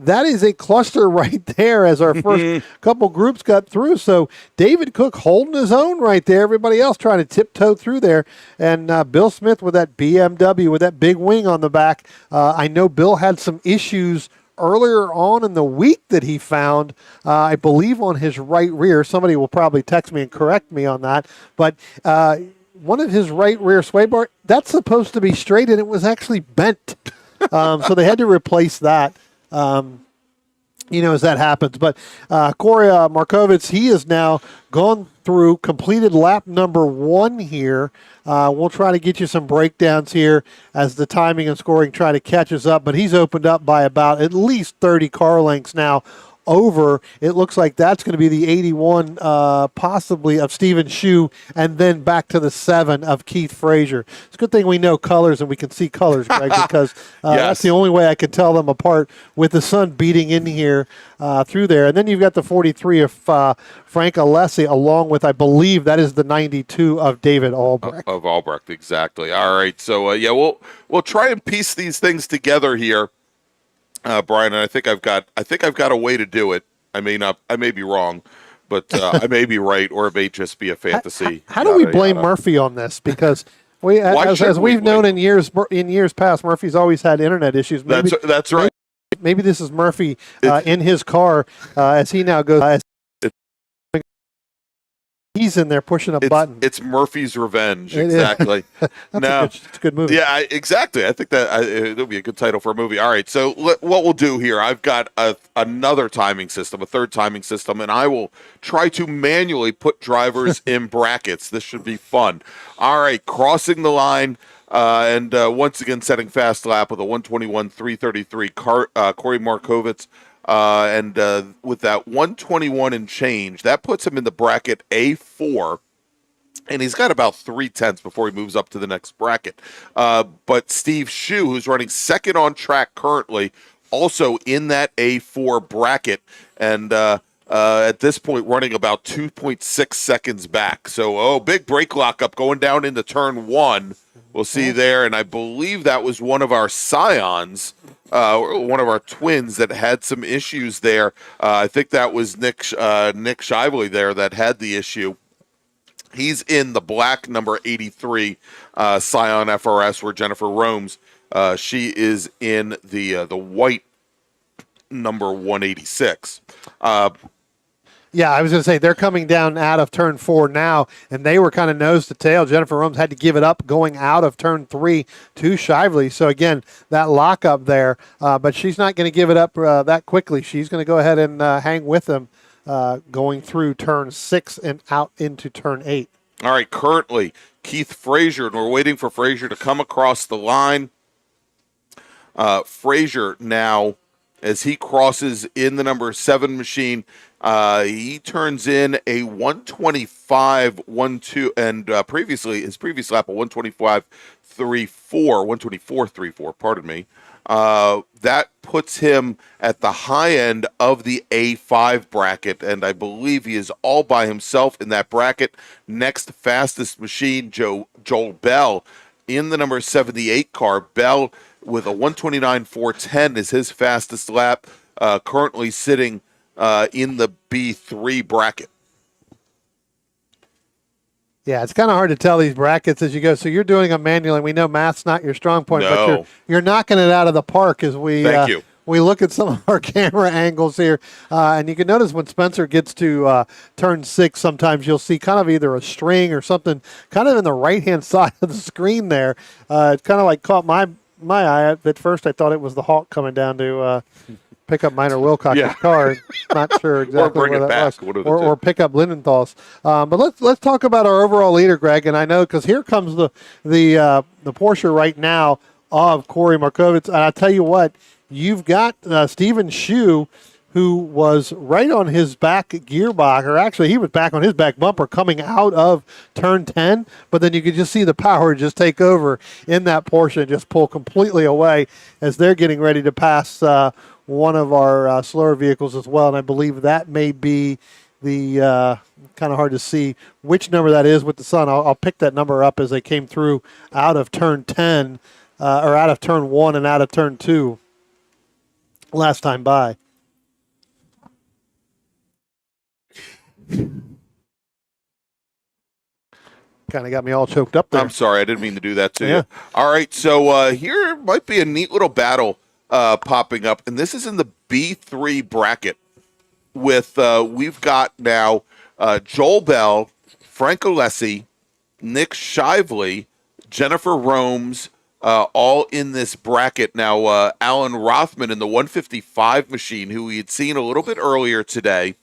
that is a cluster right there as our first couple groups got through. So David Cook holding his own right there. Everybody else trying to tiptoe through there. And Bill Smith with that BMW with that big wing on the back. I know Bill had some issues earlier on in the week that he found, I believe, on his right rear. Somebody will probably text me and correct me on that. But one of his right rear sway bar, that's supposed to be straight, and it was actually bent. So they had to replace that. As that happens. But Corey Markovitz, he is now gone through, completed lap number 1 here. We'll try to get you some breakdowns here as the timing and scoring try to catch us up. But he's opened up by about at least 30 car lengths now over. It looks like that's going to be the 81 possibly of Stephen Shue, and then back to the 7 of Keith Frazier. It's a good thing we know colors and we can see colors, Greg, because that's the only way I can tell them apart with the sun beating in here through there. And then you've got the 43 of Frank Alessi, along with, I believe, that is the 92 of David Albrecht. Of Albrecht, exactly. All right, so we'll try and piece these things together here. Brian, and I think I've got a way to do it. I may be wrong, but I may be right, or it may just be a fantasy. How do we blame Murphy on this? Because as we've known in years past, Murphy's always had internet issues. Maybe, that's right. Maybe this is Murphy in his car as he now goes. He's in there pushing a button. It's Murphy's Revenge, exactly. It's a good movie. Yeah, exactly. I think that it'll be a good title for a movie. All right, so what we'll do here, I've got another timing system, a third timing system, and I will try to manually put drivers in brackets. This should be fun. All right, crossing the line. And once again, setting fast lap with a 121.333 Corey Markovitz. And with that 121 and change, that puts him in the bracket A4. And he's got about 3/10 before he moves up to the next bracket. But Steve Shue, who's running second on track currently, also in that A4 bracket. And at this point, running about 2.6 seconds back. So, big brake lockup going down into turn 1. We'll see there, and I believe that was one of our scions, one of our twins that had some issues there. I think that was Nick Shively there that had the issue. He's in the black number 83 Scion FRS, where Jennifer roams. She is in the white number 186. Yeah, I was going to say they're coming down out of turn 4 now, and they were kind of nose to tail. Jennifer Romes had to give it up going out of turn 3 to Shively. So, again, that lockup there, but she's not going to give it up that quickly. She's going to go ahead and hang with them going through turn 6 and out into turn 8. All right, currently, Keith Frazier, and we're waiting for Frazier to come across the line. Frazier now as he crosses in the number 7 machine. He turns in a 125.12, and previously his previous lap a 125.34, 124.34. Pardon me. That puts him at the high end of the A5 bracket, and I believe he is all by himself in that bracket. Next fastest machine, Joel Bell, in the number 78 car. Bell with a 129.410 is his fastest lap, currently sitting in the B3 bracket. Yeah, it's kind of hard to tell these brackets as you go. So you're doing them manually, and we know math's not your strong point, No. but you're knocking it out of the park as we Thank you. We look at some of our camera angles here. And you can notice when Spencer gets to turn 6, sometimes you'll see kind of either a string or something kind of in the right-hand side of the screen there. It kind of like caught my eye. At first I thought it was the Hawk coming down to pick up Minor Wilcox's car. Not sure exactly bring where it that back. was. One of the Or two. pick up Lindenthal's. But let's talk about our overall leader, Greg. And I know because here comes the Porsche right now of Corey Markovitz. And I tell you what, you've got Steven Shue, who was right on his back gearbox, or actually he was back on his back bumper coming out of turn 10, but then you could just see the power just take over in that Porsche and just pull completely away as they're getting ready to pass one of our slower vehicles as well. And I believe that may be the kind of hard to see which number that is with the sun. I'll pick that number up as they came through out of turn 10 or out of turn 1 and out of turn 2 last time by. Kind of got me all choked up there. I'm sorry, I didn't mean to do that to Yeah. you. All right, so here might be a neat little battle popping up, and this is in the B3 bracket with we've got now Joel Bell, Frank Alessi, Nick Shively, Jennifer Romes, all in this bracket. Now, Alan Rothman in the 155 machine, who we had seen a little bit earlier today.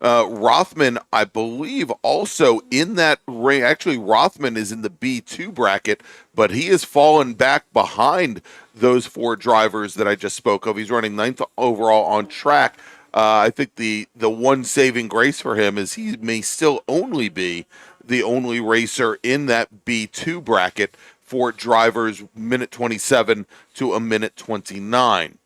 Rothman, I believe, also in that ring. Actually, Rothman is in the B2 bracket, but he has fallen back behind those 4 drivers that I just spoke of. He's running 9th overall on track. I think the one saving grace for him is he may still only be the only racer in that B2 bracket for drivers minute 27 to a minute 29.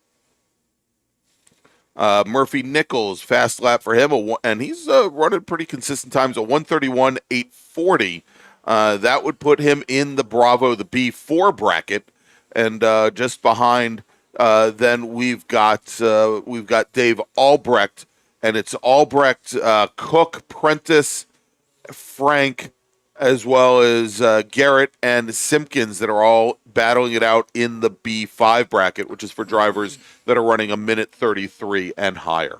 Murphy Nichols, fast lap for him, and he's running pretty consistent times, a 131.840. That would put him in the Bravo, the B4 bracket, and just behind, then we've got Dave Albrecht, and it's Albrecht, Cook, Prentice, Frank, as well as Garrett and Simpkins that are all battling it out in the B5 bracket, which is for drivers that are running a minute 33 and higher.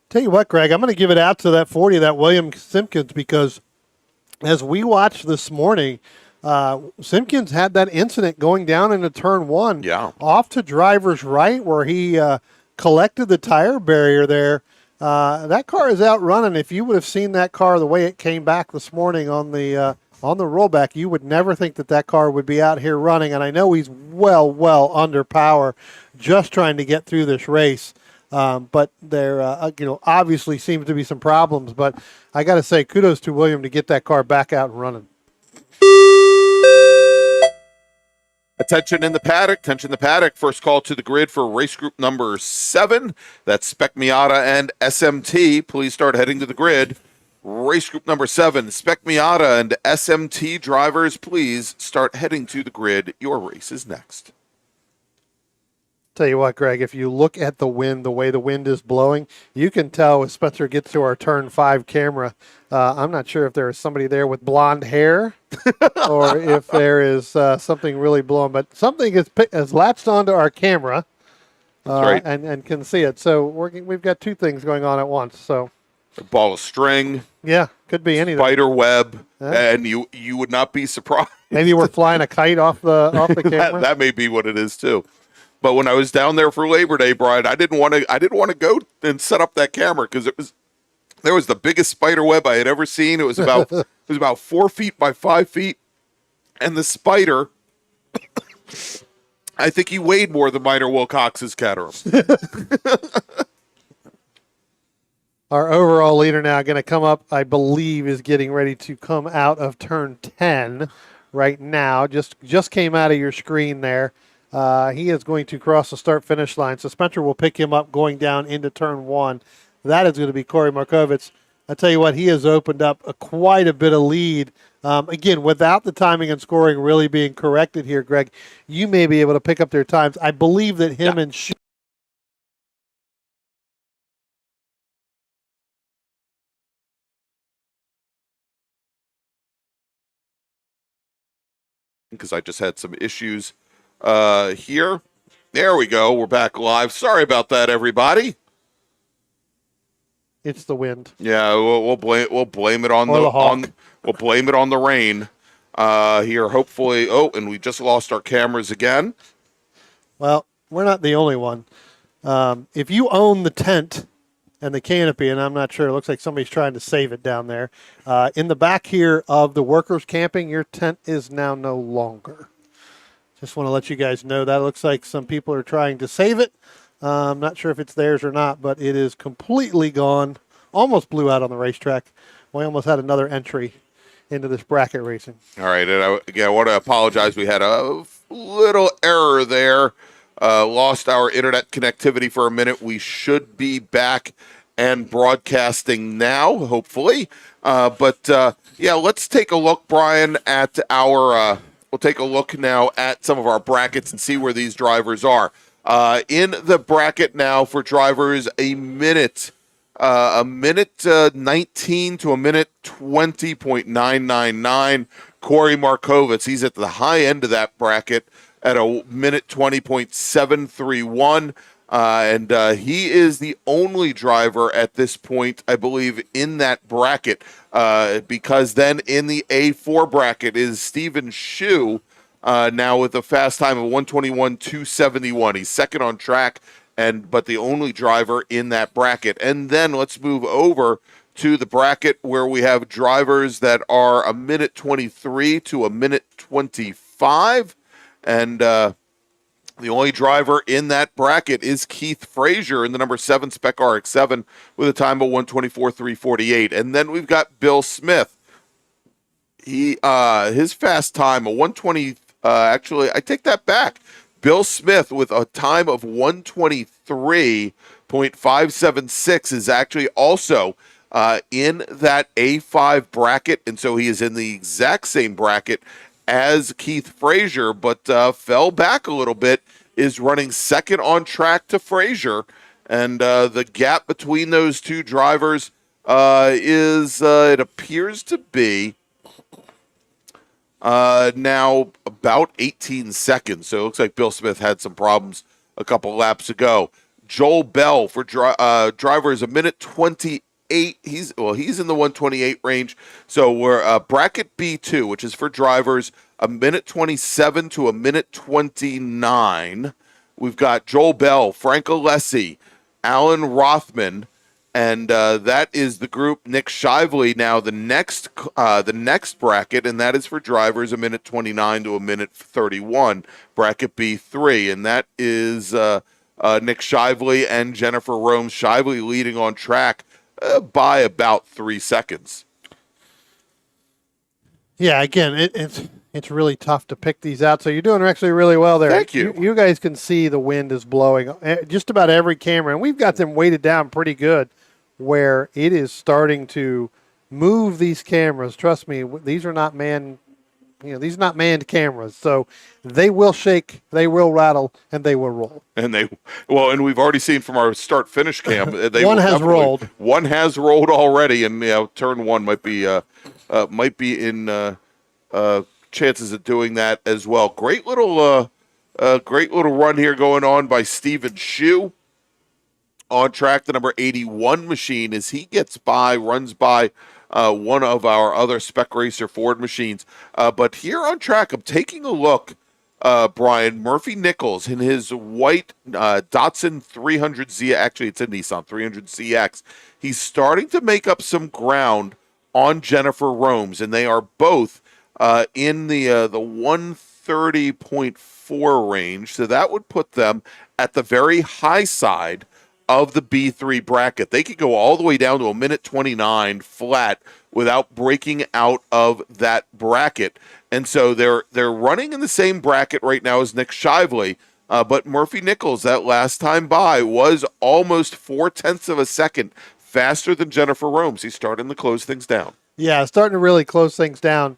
Tell you what, Greg, I'm going to give it out to that 40, that William Simpkins, because as we watched this morning, Simpkins had that incident going down into turn 1, off to driver's right, where he collected the tire barrier there. That car is out running. If you would have seen that car the way it came back this morning on the rollback, you would never think that car would be out here running. And I know he's well under power, just trying to get through this race. But there, obviously seems to be some problems. But I got to say, kudos to William to get that car back out and running. Attention in the paddock, First call to the grid for race group number 7. That's Spec Miata and SMT. Please start heading to the grid. Race group number 7, Spec Miata and SMT drivers, please start heading to the grid. Your race is next. Tell you what, Greg, if you look at the wind, the way the wind is blowing, you can tell when Spencer gets to our turn 5 camera. I'm not sure if there is somebody there with blonde hair or if there is something really blowing, but something has latched onto our camera right. and can see it. So we've got 2 things going on at once. So A ball of string. Yeah, could be anything. Spider web, and you would not be surprised. Maybe we're flying a kite off the camera. that may be what it is too. But when I was down there for Labor Day, Brian, I didn't want to go and set up that camera because there was the biggest spider web I had ever seen. It was about 4 feet by 5 feet, and the spider I think he weighed more than Minor Wilcox's Caterham. Our overall leader now going to come up, I believe, is getting ready to come out of turn 10 right now. Just came out of your screen there. He is going to cross the start-finish line. So Spencer will pick him up going down into turn 1. That is going to be Corey Markovitz. I tell you what, he has opened up quite a bit of lead. Again, without the timing and scoring really being corrected here, Greg, you may be able to pick up their times. I believe that him and because I just had some issues here. There we go. We're back live. Sorry about that, everybody. it's the wind. Yeah, we'll blame it on Or the hawk. we'll blame it on the rain here. Hopefully. Oh, and we just lost our cameras again. Well, we're not the only one. If you own the tent and the canopy, and I'm not sure, it looks like somebody's trying to save it down there. In the back here of the workers camping, your tent is now no longer. Just want to let you guys know that. It looks like some people are trying to save it. I'm not sure if it's theirs or not, but it is completely gone. Almost blew out on the racetrack. We almost had another entry into this bracket racing. All right, and again, I want to apologize. We had a little error there. Lost our internet connectivity for a minute. We should be back and broadcasting now, hopefully. But let's take a look, Brian, at our. We'll take a look now at some of our brackets and see where these drivers are. In the bracket now for drivers, a minute 19 to a minute 20.999. Corey Markovitz, he's at the high end of that bracket at a minute 20.731. And he is the only driver at this point, I believe, in that bracket. Because then in the A4 bracket is Stephen Shue, now with a fast time of 121.271. He's second on track, but the only driver in that bracket. And then let's move over to the bracket where we have drivers that are a minute 23 to a minute 25. And the only driver in that bracket is Keith Frazier in the number 7 Spec RX-7 with a time of 124.348. And then we've got Bill Smith. His fast time of 120. Actually, I take that back. Bill Smith with a time of 123.576 is actually also in that A5 bracket, and so he is in the exact same bracket as Keith Frazier, but fell back a little bit, is running second on track to Frazier, and the gap between those two drivers is, it appears to be now about 18 seconds. So it looks like Bill Smith had some problems a couple laps ago. Joel Bell for drivers a minute 28. He's in the 128 range. So we're bracket B2, which is for drivers a minute 27 to a minute 29. We've got Joel Bell, Frank Alessi, Alan Rothman, and that is the group. Nick Shively now the next bracket, and that is for drivers a minute 29 to a minute 31, bracket B3, and that is Nick Shively and Jennifer Romes. Shively leading on track by about 3 seconds. Yeah, again, it's really tough to pick these out. So you're doing actually really well there. Thank you. You guys can see the wind is blowing just about every camera, and we've got them weighted down pretty good where it is starting to move these cameras. Trust me, these are not manned cameras. So they will shake, they will rattle, and they will roll. And we've already seen from our start finish cam. One has rolled. One has rolled already, and turn one might be in chances of doing that as well. Great little run here going on by Stephen Shue. On track, the number 81 machine as he runs by one of our other Spec Racer Ford machines. But here on track, I'm taking a look, Brian, Murphy Nichols in his white Datsun 300Z. Actually, it's a Nissan 300ZX. He's starting to make up some ground on Jennifer Romes, and they are both in the 130 2:30.4 range. So that would put them at the very high side of the B3 bracket. They could go all the way down to a minute 29 flat without breaking out of that bracket. And so they're running in the same bracket right now as Nick Shively. But Murphy Nichols, that last time by, was almost 0.4 of a second faster than Jennifer Romes. He's starting to close things down. Yeah, starting to really close things down,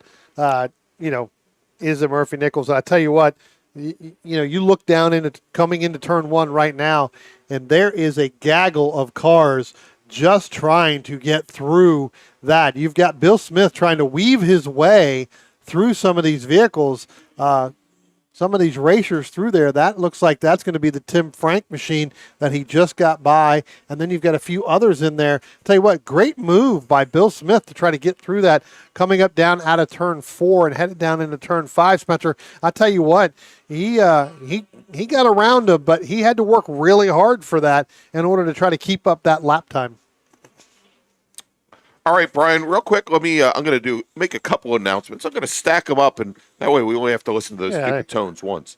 is a Murphy Nichols. I tell you what, you look down into coming into turn one right now, and there is a gaggle of cars just trying to get through that. You've got Bill Smith trying to weave his way through some of these vehicles, some of these racers through there. That looks like that's going to be the Tim Frank machine that he just got by. And then you've got a few others in there. Tell you what, great move by Bill Smith to try to get through that, coming up down out of turn 4 and headed down into turn 5, Spencer. I tell you what, he got around him, but he had to work really hard for that in order to try to keep up that lap time. All right, Brian, real quick, I'm going to make a couple announcements. I'm going to stack them up, and that way we only have to listen to those stupid tones once.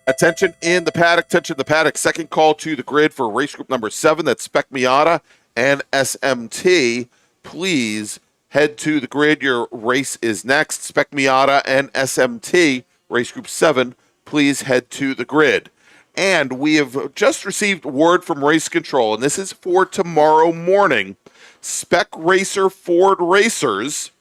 Attention in the paddock, second call to the grid for race group number 7, that's Spec Miata and SMT. Please head to the grid. Your race is next. Spec Miata and SMT, race group 7, please head to the grid. And we have just received word from Race Control, and this is for tomorrow morning. Spec Racer Ford Racers,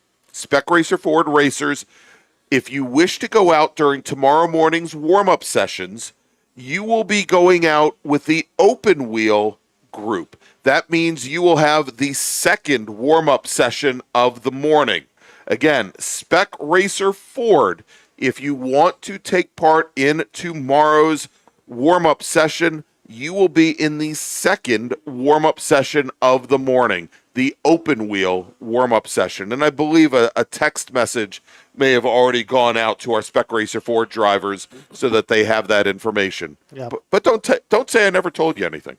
if you wish to go out during tomorrow morning's warm-up sessions, you will be going out with the open wheel group. That means you will have the second warm-up session of the morning. Again, Spec Racer Ford, if you want to take part in tomorrow's warm-up session, you will be in the second warm-up session of the morning, the open wheel warm-up session. And I believe a text message may have already gone out to our Spec Racer Ford drivers so that they have that information. Yep. But don't say I never told you anything.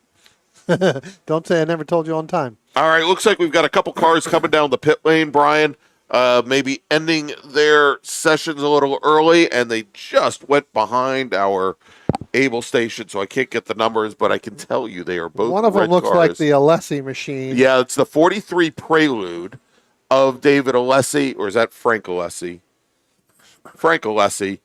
Don't say I never told you on time. All right, looks like we've got a couple cars coming down the pit lane, Brian. Maybe ending their sessions a little early, and they just went behind our Able station, so I can't get the numbers, but I can tell you they are both one of them red looks cars. like the Alessi machine. Yeah, it's the 43 Prelude of David Alessi, or is that Frank Alessi? Frank Alessi.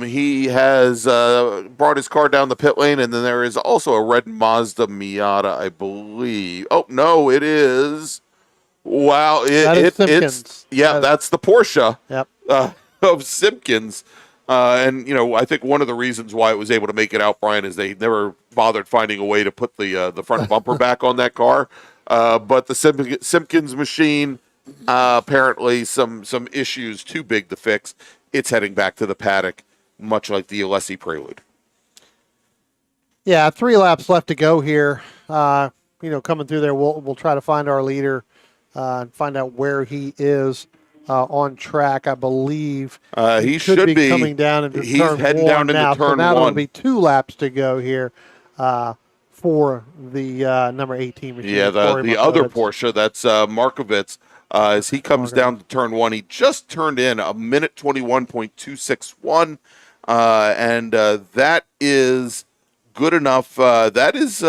He has brought his car down the pit lane, and then there is also a red Mazda Miata, I believe. Oh, no, it is. Wow. That is That's the Porsche Yep. of Simpkins. And, I think one of the reasons why it was able to make it out, Brian, is they never bothered finding a way to put the front bumper back on that car. But the Simpkins machine, apparently some issues too big to fix. It's heading back to the paddock, much like the Alessi Prelude. Yeah, 3 laps left to go here. Coming through there, we'll try to find our leader and find out where he is. On track, I believe. He should be coming down into he's turn heading 1 down into now. turn so now 1. it'll be 2 laps to go here for the number 18 machine. Yeah, the other Porsche, that's Markovitz. As he comes down to turn 1, he just turned in a minute 21.261, and that is good enough. That is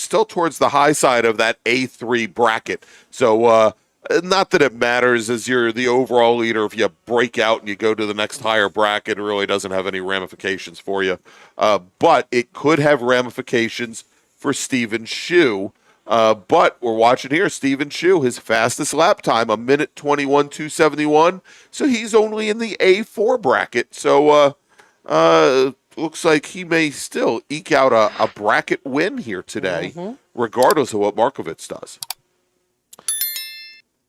still towards the high side of that A3 bracket. So. Not that it matters as you're the overall leader. If you break out and you go to the next higher bracket, it really doesn't have any ramifications for you. But it could have ramifications for Stephen Shu. But we're watching here, Stephen Shu, his fastest lap time, a minute 21.271. So he's only in the A4 bracket. So looks like he may still eke out a bracket win here today, regardless of what Markovitz does.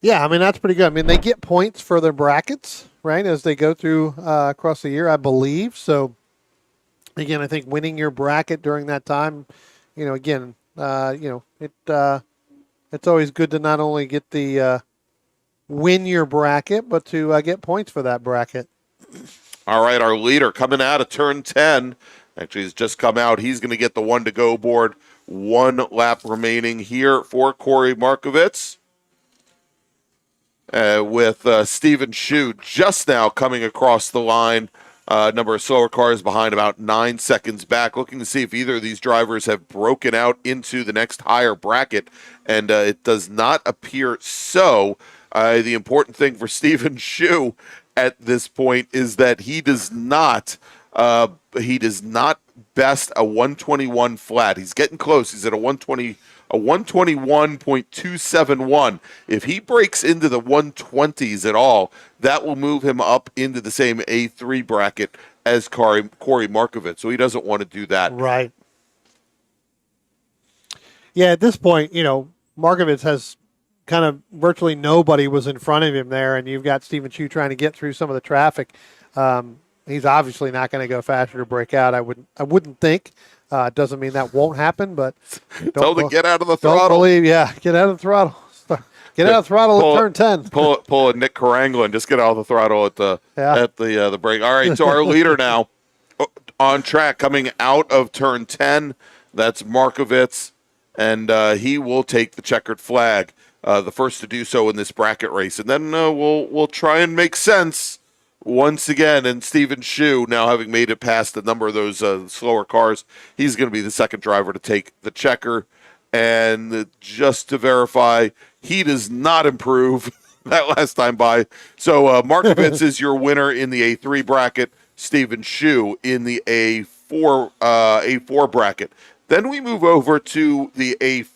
Yeah, I mean, that's pretty good. I mean, they get points for their brackets, right, as they go through across the year, I believe. So, again, I think winning your bracket during that time, it's always good to not only get the win your bracket, but to get points for that bracket. All right, our leader coming out of turn 10. Actually, he's just come out. He's going to get the 1-to-go board. 1 lap remaining here for Corey Markovitz. with Stephen Shu just now coming across the line. Number of slower cars behind, about 9 seconds back, looking to see if either of these drivers have broken out into the next higher bracket, and it does not appear so. The important thing for Stephen Shu at this point is that he does not best a 121 flat. He's getting close. He's at a 121.271. If he breaks into the 120s at all, that will move him up into the same A3 bracket as Corey Markovitz. So he doesn't want to do that. Right. Yeah, at this point, Markovitz has kind of virtually nobody was in front of him there, and you've got Stephen Chu trying to get through some of the traffic. He's obviously not going to go faster to break out. I wouldn't think. Doesn't mean that won't happen, but Tell him to get out of the throttle. Don't believe, get out of the throttle. Get out of the throttle at turn 10. Pull a Nick Carangla, just get out of the throttle at the brake. All right, so our leader now on track coming out of turn 10. That's Markovitz, and he will take the checkered flag, the first to do so in this bracket race, and then we'll try and make sense once again. And Stephen Shu, now having made it past a number of those slower cars, he's going to be the second driver to take the checker. And just to verify, he does not improve that last time by. So Markovitz is your winner in the A3 bracket, Stephen Shu in the A4 bracket. Then we move over to the A5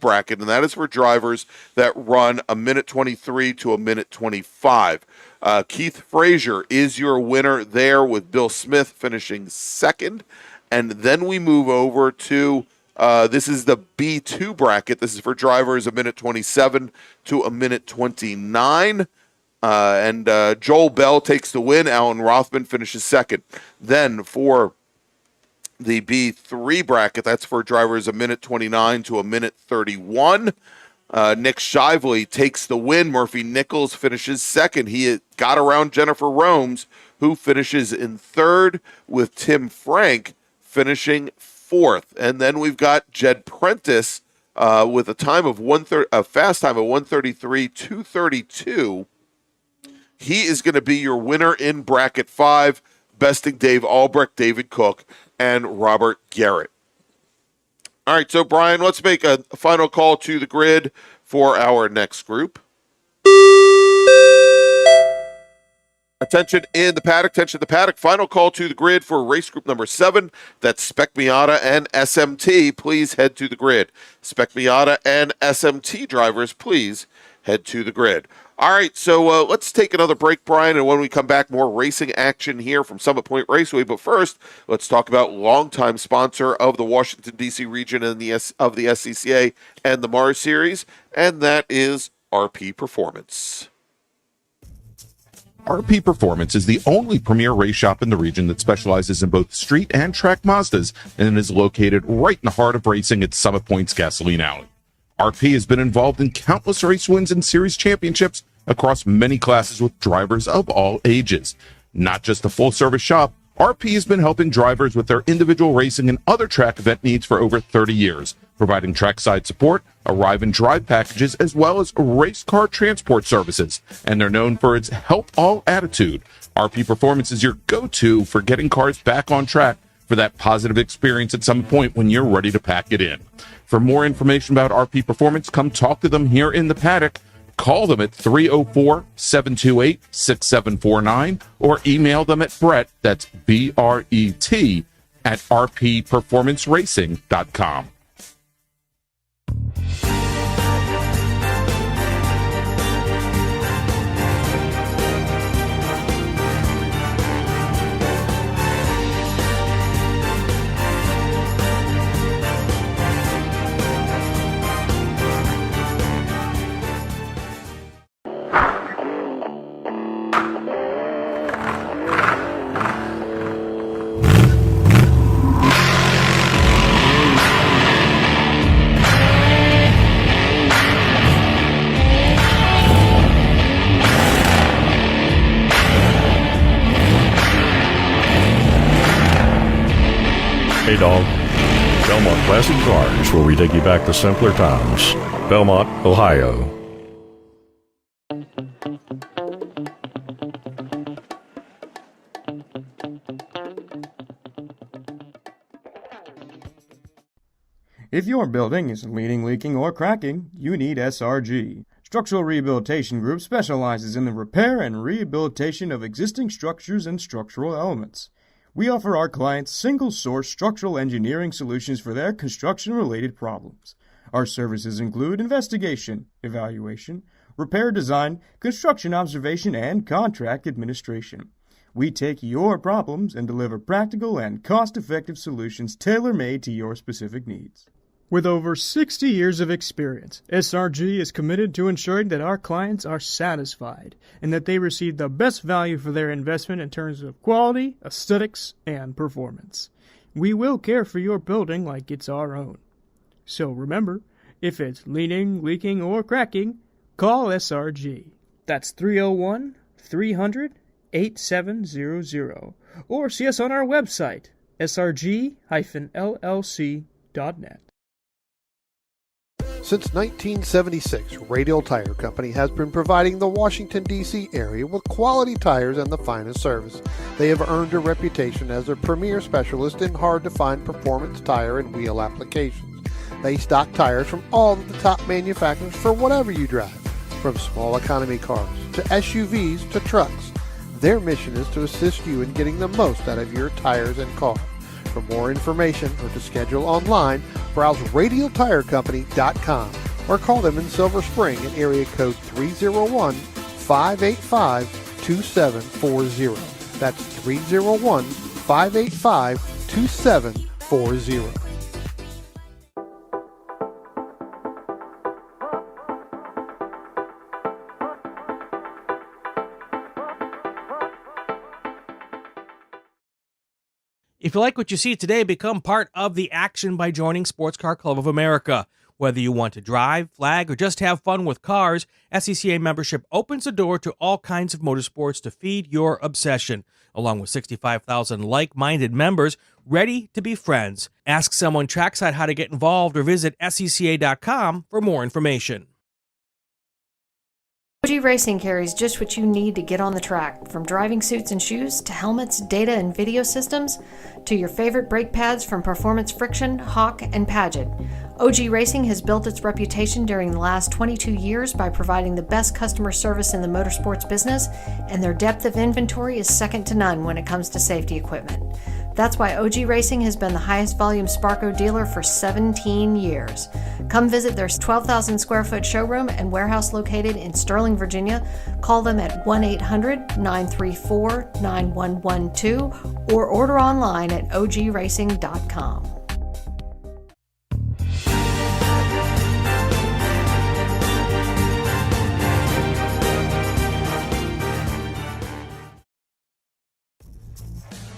bracket, and that is for drivers that run a minute 23 to a minute 25. Keith Frazier is your winner there, with Bill Smith finishing second. And then we move over to, this is the B2 bracket. This is for drivers a minute 27 to a minute 29. And Joel Bell takes the win. Alan Rothman finishes second. Then for the B3 bracket, that's for drivers a minute 29 to a minute 31. Nick Shively takes the win. Murphy Nichols finishes second. He got around Jennifer Romes, who finishes in third, with Tim Frank finishing fourth. And then we've got Jed Prentice with a time of a fast time of 1:33.232. He is going to be your winner in bracket 5, besting Dave Albrecht, David Cook, and Robert Garrett. All right, so Brian, let's make a final call to the grid for our next group. Attention in the paddock, final call to the grid for race group number 7. That's Spec Miata and SMT. Please head to the grid. Spec Miata and SMT drivers, please head to the grid. All right, so let's take another break, Brian, and when we come back, more racing action here from Summit Point Raceway. But first, let's talk about longtime sponsor of the Washington, D.C. region and of the SCCA and the MARRS series, and that is RP Performance. RP Performance is the only premier race shop in the region that specializes in both street and track Mazdas and is located right in the heart of racing at Summit Point's Gasoline Alley. RP has been involved in countless race wins and series championships across many classes with drivers of all ages. Not just a full-service shop, RP has been helping drivers with their individual racing and other track event needs for over 30 years, providing trackside support, arrive and drive packages, as well as race car transport services. And they're known for its help all attitude. RP Performance is your go-to for getting cars back on track for that positive experience at some point when you're ready to pack it in. For more information about RP Performance, come talk to them here in the paddock. Call them at 304-728-6749 or email them at Brett, that's B-R-E-T, at rpperformanceracing.com. Hey dog. Belmont Classic Cars, where we take you back to simpler times. Belmont, Ohio. If your building is leaning, leaking, or cracking, you need SRG. Structural Rehabilitation Group specializes in the repair and rehabilitation of existing structures and structural elements. We offer our clients single-source structural engineering solutions for their construction-related problems. Our services include investigation, evaluation, repair design, construction observation, and contract administration. We take your problems and deliver practical and cost-effective solutions tailor-made to your specific needs. With over 60 years of experience, SRG is committed to ensuring that our clients are satisfied and that they receive the best value for their investment in terms of quality, aesthetics, and performance. We will care for your building like it's our own. So remember, if it's leaning, leaking, or cracking, call SRG. That's 301-300-8700. Or see us on our website, srg-llc.net. Since 1976, Radial Tire Company has been providing the Washington, D.C. area with quality tires and the finest service. They have earned a reputation as a premier specialist in hard-to-find performance tire and wheel applications. They stock tires from all of the top manufacturers for whatever you drive, from small economy cars to SUVs to trucks. Their mission is to assist you in getting the most out of your tires and car. For more information or to schedule online, browse radialtirecompany.com or call them in Silver Spring at area code 301-585-2740. That's 301-585-2740. If you like what you see today, become part of the action by joining Sports Car Club of America. Whether you want to drive, flag, or just have fun with cars, SCCA membership opens the door to all kinds of motorsports to feed your obsession, along with 65,000 like-minded members ready to be friends. Ask someone trackside how to get involved or visit scca.com for more information. OG Racing carries just what you need to get on the track, from driving suits and shoes to helmets, data and video systems, to your favorite brake pads from Performance Friction, Hawk, and Paget. OG Racing has built its reputation during the last 22 years by providing the best customer service in the motorsports business, and their depth of inventory is second to none when it comes to safety equipment. That's why OG Racing has been the highest volume Sparco dealer for 17 years. Come visit their 12,000 square foot showroom and warehouse located in Sterling, Virginia. Call them at 1-800-934-9112 or order online at ogracing.com.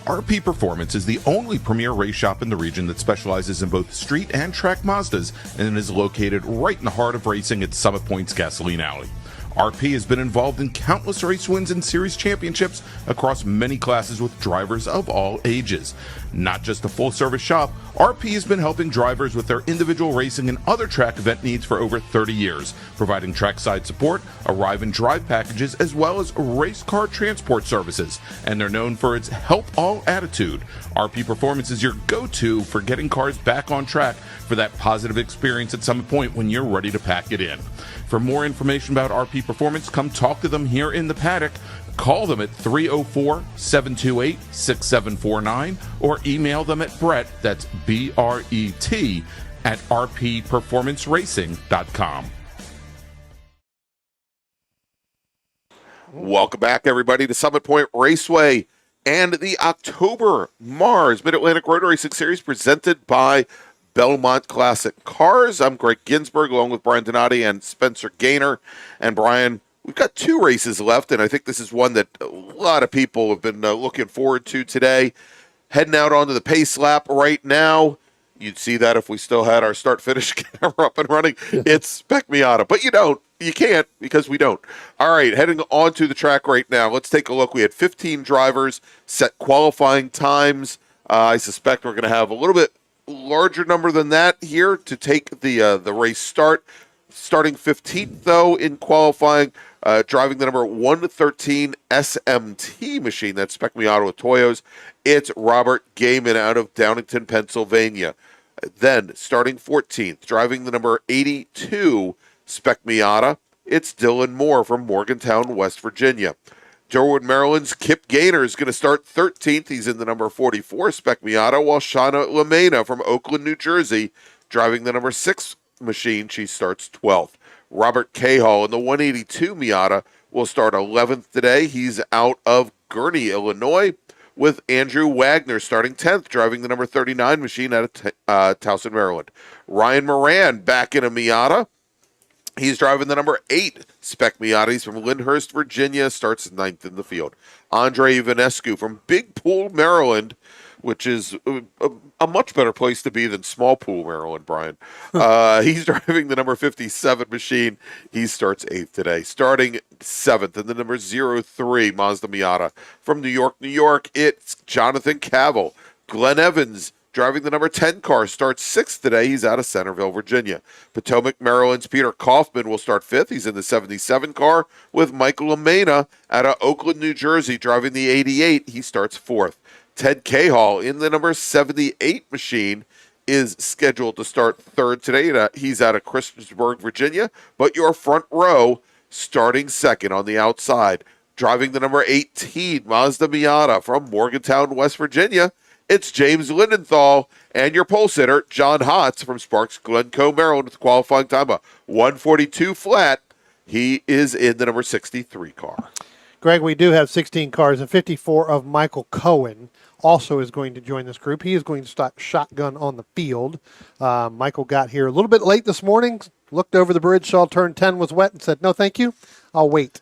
RP Performance is the only premier race shop in the region that specializes in both street and track Mazdas and is located right in the heart of racing at Summit Point's Gasoline Alley. RP has been involved in countless race wins and series championships across many classes with drivers of all ages. Not just a full-service shop, RP has been helping drivers with their individual racing and other track event needs for over 30 years, providing trackside support, arrive and drive packages, as well as race car transport services. And they're known for its help all attitude. RP Performance is your go-to for getting cars back on track for that positive experience at Summit Point when you're ready to pack it in. For more information about RP Performance, come talk to them here in the paddock. Call them at 304-728-6749 or email them at Brett, that's B-R-E-T, at rpperformanceracing.com. Welcome back, everybody, to Summit Point Raceway and the October MARRS Mid-Atlantic Road Racing Series presented by Belmont Classic Cars. I'm Greg Ginsberg, along with Brian Donati and Spencer Gaynor. And Brian, we've got two races left, and I think this is one that a lot of people have been looking forward to today. Heading out onto the pace lap right now. You'd see that if we still had our start-finish camera up and running. It's Spec Miata, but you don't. You can't because we don't. All right, heading onto the track right now. Let's take a look. We had 15 drivers set qualifying times. I suspect we're going to have a little bit larger number than that here to take the race start. Starting 15th, though, in qualifying, driving the number 113 SMT machine, that's Spec Miata with Toyos. It's Robert Gaiman out of Downingtown, Pennsylvania. Then, starting 14th, driving the number 82 Spec Miata, it's Dylan Moore from Morgantown, West Virginia. Durwood, Maryland's Kip Gaynor is going to start 13th. He's in the number 44 Spec Miata, while Shauna Lamena from Oakland, New Jersey, driving the number 6 machine, she starts 12th. Robert Cahall in the 182 Miata will start 11th today. He's out of Gurnee, Illinois, with Andrew Wagner starting 10th, driving the number 39 machine out of Towson, Maryland. Ryan Moran back in a Miata. He's driving the number 8 Spec Miata. He's from Lyndhurst, Virginia, starts 9th in the field. Andre Ivanescu from Big Pool, Maryland, which is a much better place to be than Small Pool, Maryland, Brian. He's driving the number 57 machine. He starts 8th today. Starting 7th in the number 03 Mazda Miata. From New York, New York, it's Jonathan Cavill. Glenn Evans, driving the number 10 car, starts 6th today. He's out of Centerville, Virginia. Potomac, Maryland's Peter Kaufman will start 5th. He's in the 77 car, with Michael Amena out of Oakland, New Jersey, driving the 88. He starts 4th. Ted Cahall in the number 78 machine is scheduled to start 3rd today. He's out of Christiansburg, Virginia. But your front row starting 2nd on the outside, driving the number 18 Mazda Miata from Morgantown, West Virginia, it's James Lindenthal, and your pole sitter, John Hotz from Sparks, Glencoe, Maryland, with qualifying time of 1:42 flat. He is in the number 63 car. Greg, we do have 16 cars, and 54 of Michael Cohen also is going to join this group. He is going to start shotgun on the field. Michael got here a little bit late this morning, looked over the bridge, saw turn 10 was wet, and said, "No, thank you. I'll wait."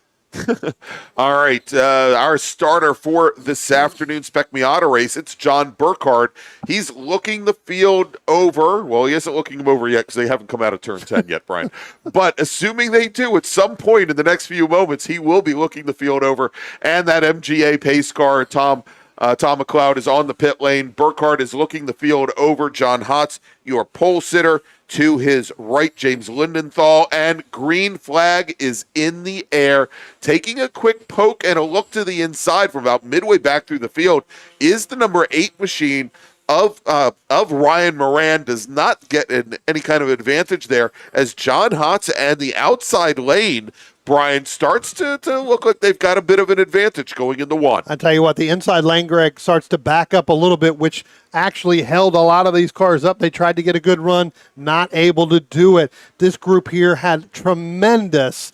All right, our starter for this afternoon Spec Miata race, it's John Burkhardt. He's looking the field over. Well, he isn't looking them over yet because they haven't come out of turn 10 yet, Brian. But assuming they do, at some point in the next few moments, he will be looking the field over. And that MGA pace car, Tom McLeod, is on the pit lane. Burkhardt is looking the field over. John Hotz, your pole sitter. To his right, James Lindenthal, and green flag is in the air. Taking a quick poke and a look to the inside from about midway back through the field is the number 8 machine of Ryan Moran. Does not get any kind of advantage there, as John Hotz and the outside lane, Brian, starts to look like they've got a bit of an advantage going into one. I tell you what, the inside lane, Greg, starts to back up a little bit, which actually held a lot of these cars up. They tried to get a good run, not able to do it. This group here had tremendous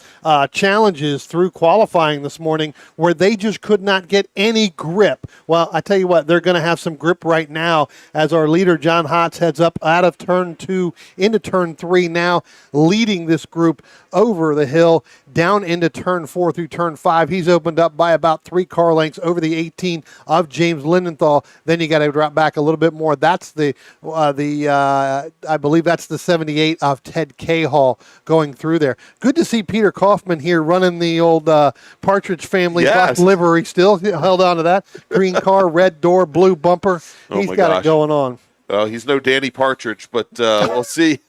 challenges through qualifying this morning where they just could not get any grip. Well, I tell you what, they're going to have some grip right now as our leader, John Hotz, heads up out of turn 2 into turn 3, now leading this group over the hill down into turn 4 through turn 5. He's opened up by about 3 car lengths over the 18 of James Lindenthal. Then you got to drop back a little bit more. That's I believe that's the 78 of Ted Cahall going through there. Good to see Peter Kaufman here running the old Partridge Family Yes. livery still. Held on to that. Green car, red door, blue bumper. Oh He's my got gosh. it going on. He's no Danny Partridge, but we'll see.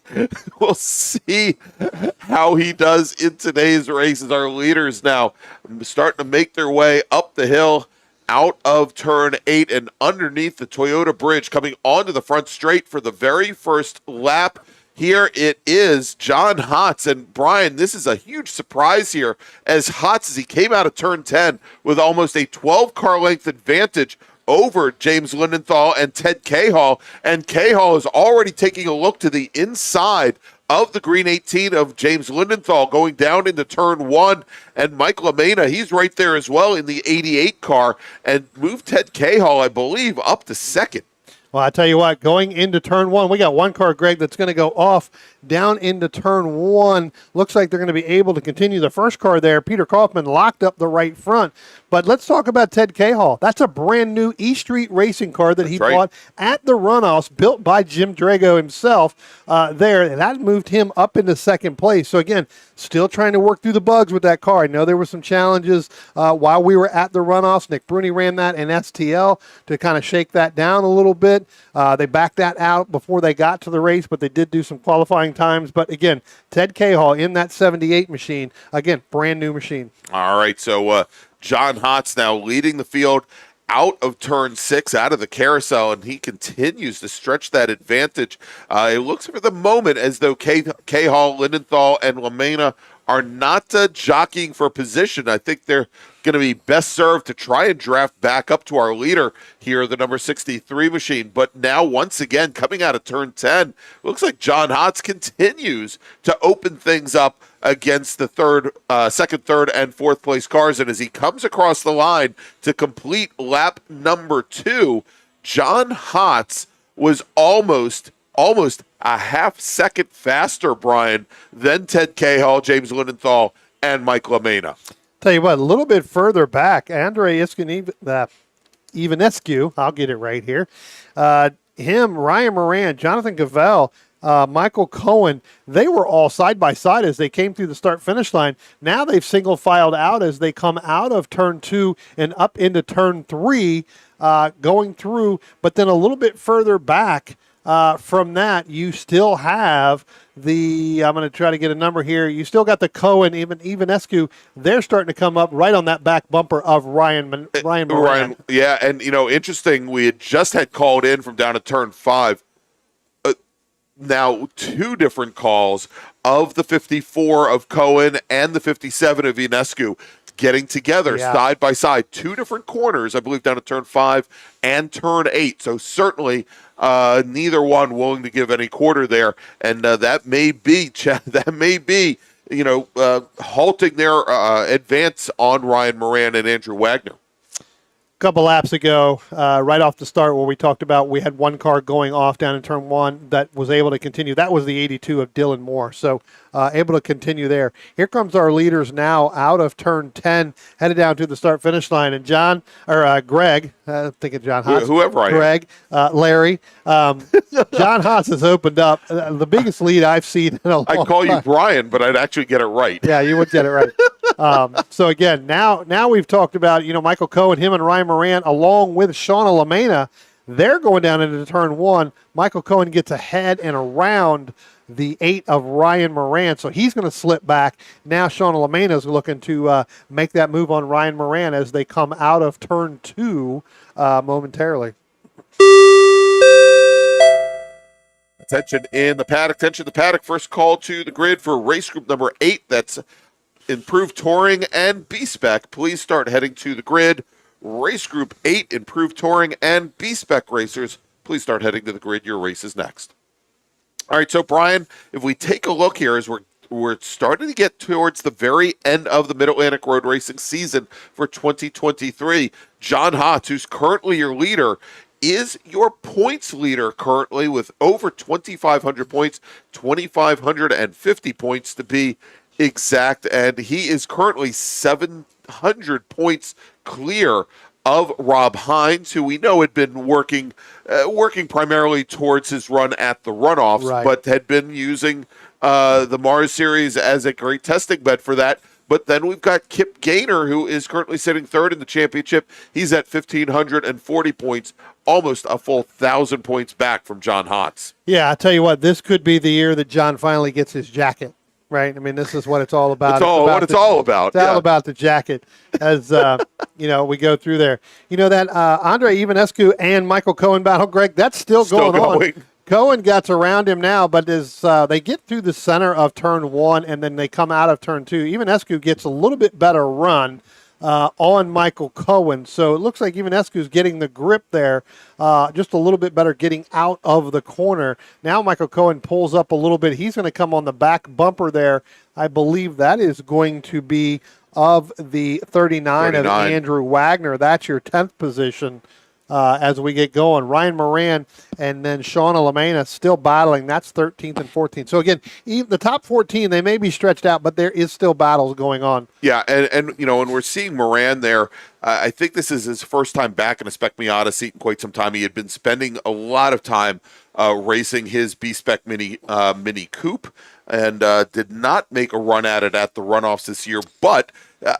We'll see how he does in today's races. Our leaders now starting to make their way up the hill, out of turn 8 and underneath the Toyota bridge, coming onto the front straight for the very first lap. Here it is, John Hotz. And Brian, this is a huge surprise here, as Hotz, as he came out of turn 10 with almost a 12 car length advantage over James Lindenthal and Ted Cahall. And Cahall is already taking a look to the inside of the green 18 of James Lindenthal going down into turn 1. And Michael Amena, he's right there as well in the 88 car, and moved Ted Cahall, I believe, up to 2nd. Well, I tell you what, going into turn 1, we got one car, Greg, that's going to go off down into turn 1. Looks like they're going to be able to continue. The first car there, Peter Kaufman, locked up the right front. But let's talk about Ted Cahall. That's a brand new E Street racing car that he bought at the runoffs, built by Jim Drago himself there. And that moved him up into 2nd place. So, again, still trying to work through the bugs with that car. I know there were some challenges while we were at the runoffs. Nick Bruni ran that in STL to kind of shake that down a little bit. They backed that out before they got to the race, but they did do some qualifying times. But, again, Ted Cahall in that 78 machine. Again, brand new machine. All right, so John Hotz now leading the field out of turn 6, out of the carousel, and he continues to stretch that advantage. It looks for the moment as though Hall, Lindenthal, and Lamena are not jockeying for position. I think they're going to be best served to try and draft back up to our leader here, the number 63 machine. But now, once again, coming out of turn 10, looks like John Hotz continues to open things up against the second, third, and fourth place cars. And as he comes across the line to complete lap number 2, John Hotz was almost a half second faster, Brian, than Ted Cahill, James Lindenthal, and Mike Lamena. Tell you what, a little bit further back, Andre Ivanescu, I'll get it right here, him, Ryan Moran, Jonathan Cavell, Michael Cohen, they were all side by side as they came through the start-finish line. Now they've single filed out as they come out of turn 2 and up into turn 3, going through, but then a little bit further back, from that, you still have I'm going to try to get a number here. You still got the Cohen, Ivanescu. They're starting to come up right on that back bumper of Ryan Moran. Yeah, and, interesting, we had just had called in from down at turn 5. Now, 2 different calls of the 54 of Cohen and the 57 of Ivanescu getting together side by side. 2 different corners, I believe, down at turn 5 and turn 8. So certainly neither one willing to give any quarter there, and that may be halting their advance on Ryan Moran and Andrew Wagner. Couple laps ago, right off the start, where we talked about we had one car going off down in turn 1 that was able to continue. That was the 82 of Dylan Moore, so able to continue there. Here comes our leaders now out of turn 10, headed down to the start-finish line. And Greg, I'm thinking John Haas. Whoever I am. Greg, Larry, John Haas has opened up the biggest lead I've seen in a long time. I'd call you Brian, but I'd actually get it right. Yeah, you would get it right. So again, now we've talked about, Michael Cohen, him and Ryan Moran, along with Shauna Lamena. They're going down into turn 1. Michael Cohen gets ahead and around the 8 of Ryan Moran, so he's going to slip back. Now Shauna Lamena is looking to make that move on Ryan Moran as they come out of turn 2 momentarily. Attention in the paddock. First call to the grid for race group number 8. That's Improved Touring and B-Spec. Please start heading to the grid. Race group 8, Improved Touring and B-Spec racers. Please start heading to the grid. Your race is next. All right, so Brian, if we take a look here as we're starting to get towards the very end of the Mid-Atlantic Road Racing season for 2023, John Hotz, who's currently your leader, is your points leader currently with over 2,500 points, 2,550 points to be exact, and he is currently 700 points clear of Rob Hines, who we know had been working primarily towards his run at the runoffs, right, but had been using the MARRS series as a great testing bed for that. But then we've got Kip Gaynor, who is currently sitting 3rd in the championship. He's at 1,540 points, almost a full 1,000 points back from John Hotz. Yeah, I tell you what, this could be the year that John finally gets his jacket. Right, I mean, this is what it's all about. It's all about the jacket, as we go through there. That Andre Ivanescu and Michael Cohen battle, Greg, that's still going on. Cohen gets around him now, but as they get through the center of turn 1 and then they come out of turn 2, Ivanescu gets a little bit better run on Michael Cohen. So it looks like Ivanescu's getting the grip there, just a little bit better getting out of the corner. Now Michael Cohen pulls up a little bit. He's going to come on the back bumper there. I believe that is going to be of the 39 of Andrew Wagner. That's your 10th position. As we get going, Ryan Moran and then Shauna Lamena still battling. That's 13th and 14th. So again, the top 14, they may be stretched out, but there is still battles going on. Yeah, and when we're seeing Moran there, I think this is his first time back in a Spec Miata seat in quite some time. He had been spending a lot of time racing his B-Spec Mini Coupe and did not make a run at it at the runoffs this year, but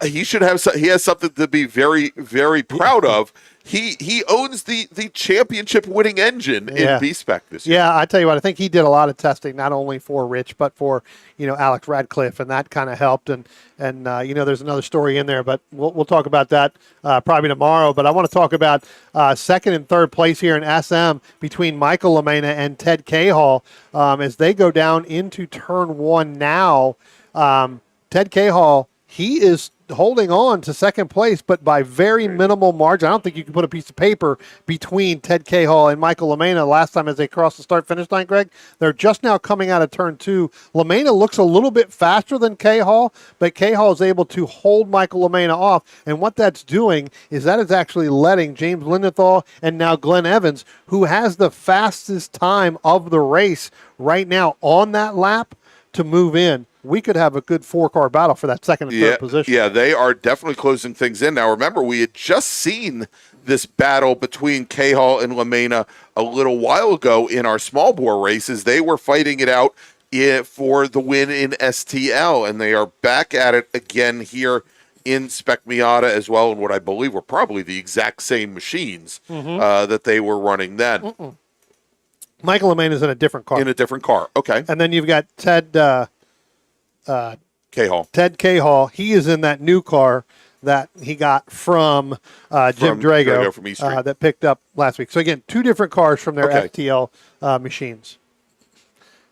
he should have. He has something to be very, very proud of. He owns the championship winning engine in B-Spec this year. Yeah, I tell you what, I think he did a lot of testing, not only for Rich, but for, Alex Radcliffe, and that kind of helped. And there's another story in there, but we'll talk about that probably tomorrow. But I want to talk about second and third place here in SM between Michael LaMena and Ted Cahall as they go down into turn one now. Ted Cahall, he is holding on to second place, but by very minimal margin. I don't think you can put a piece of paper between Ted Cahall and Michael LaMena last time as they crossed the start-finish line, Greg. They're just now coming out of turn two. LaMena looks a little bit faster than Cahall, but Cahall is able to hold Michael LaMena off, and what that's doing is that is actually letting James Lindenthal and now Glenn Evans, who has the fastest time of the race right now on that lap, to move in. We could have a good four-car battle for that second and third position. Yeah, they are definitely closing things in. Now, remember, we had just seen this battle between Cahall and LaMena a little while ago in our small bore races. They were fighting it out for the win in STL, and they are back at it again here in Spec Miata as well, in what I believe were probably the exact same machines that they were running then. Michael LaMena is in a different car. In a different car, okay. And then you've got Ted Cahall. Ted Cahall, he is in that new car that he got from Jim Drago from East Street. that picked up last week. So again, two different cars from their FTL machines.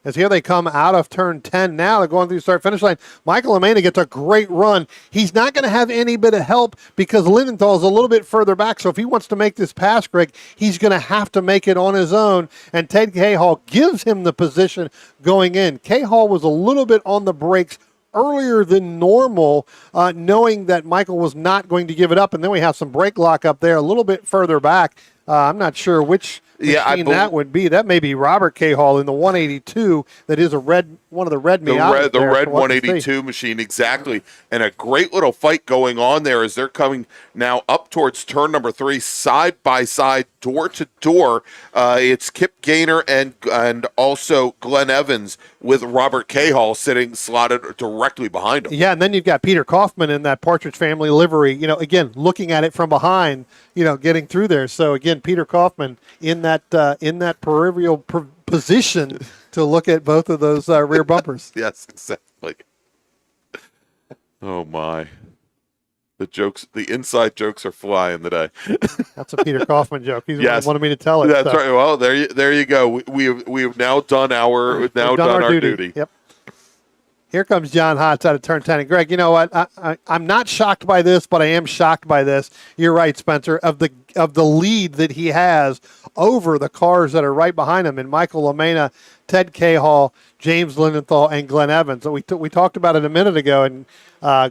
As here they come out of turn 10 now. They're going through the start-finish line. Michael LaMena gets a great run. He's not going to have any bit of help because Lindenthal is a little bit further back. So if he wants to make this pass, Greg, he's going to have to make it on his own. And Ted Cahall gives him the position going in. Cahall was a little bit on the brakes earlier than normal, knowing that Michael was not going to give it up. And then we have some brake lock up there a little bit further back. I'm not sure which machine that would be. That may be Robert Cahall in the 182. That is one of the red Miatas. The red 182 machine, exactly. And a great little fight going on there as they're coming now up towards turn number 3, side by side, door to door. It's Kip Gaynor and also Glenn Evans with Robert Cahall sitting slotted directly behind him. Yeah, and then you've got Peter Kaufman in that Partridge Family livery. Again, looking at it from behind. Getting through there. So again, Peter Kaufman in that peripheral position to look at both of those rear bumpers. Yes, exactly. Oh my. The inside jokes are flying today. That's a Peter Kaufman joke. He's the one who wanted me to tell it. That's right. Well, there you go. We have now done our duty. Yep. Here comes John Hotz out of turn 10. And Greg, you know what? I'm not shocked by this, but I am shocked by this. You're right, Spencer, of the lead that he has over the cars that are right behind him, and Michael LaMena, Ted Cahall, James Lindenthal, and Glenn Evans. So we talked about it a minute ago, and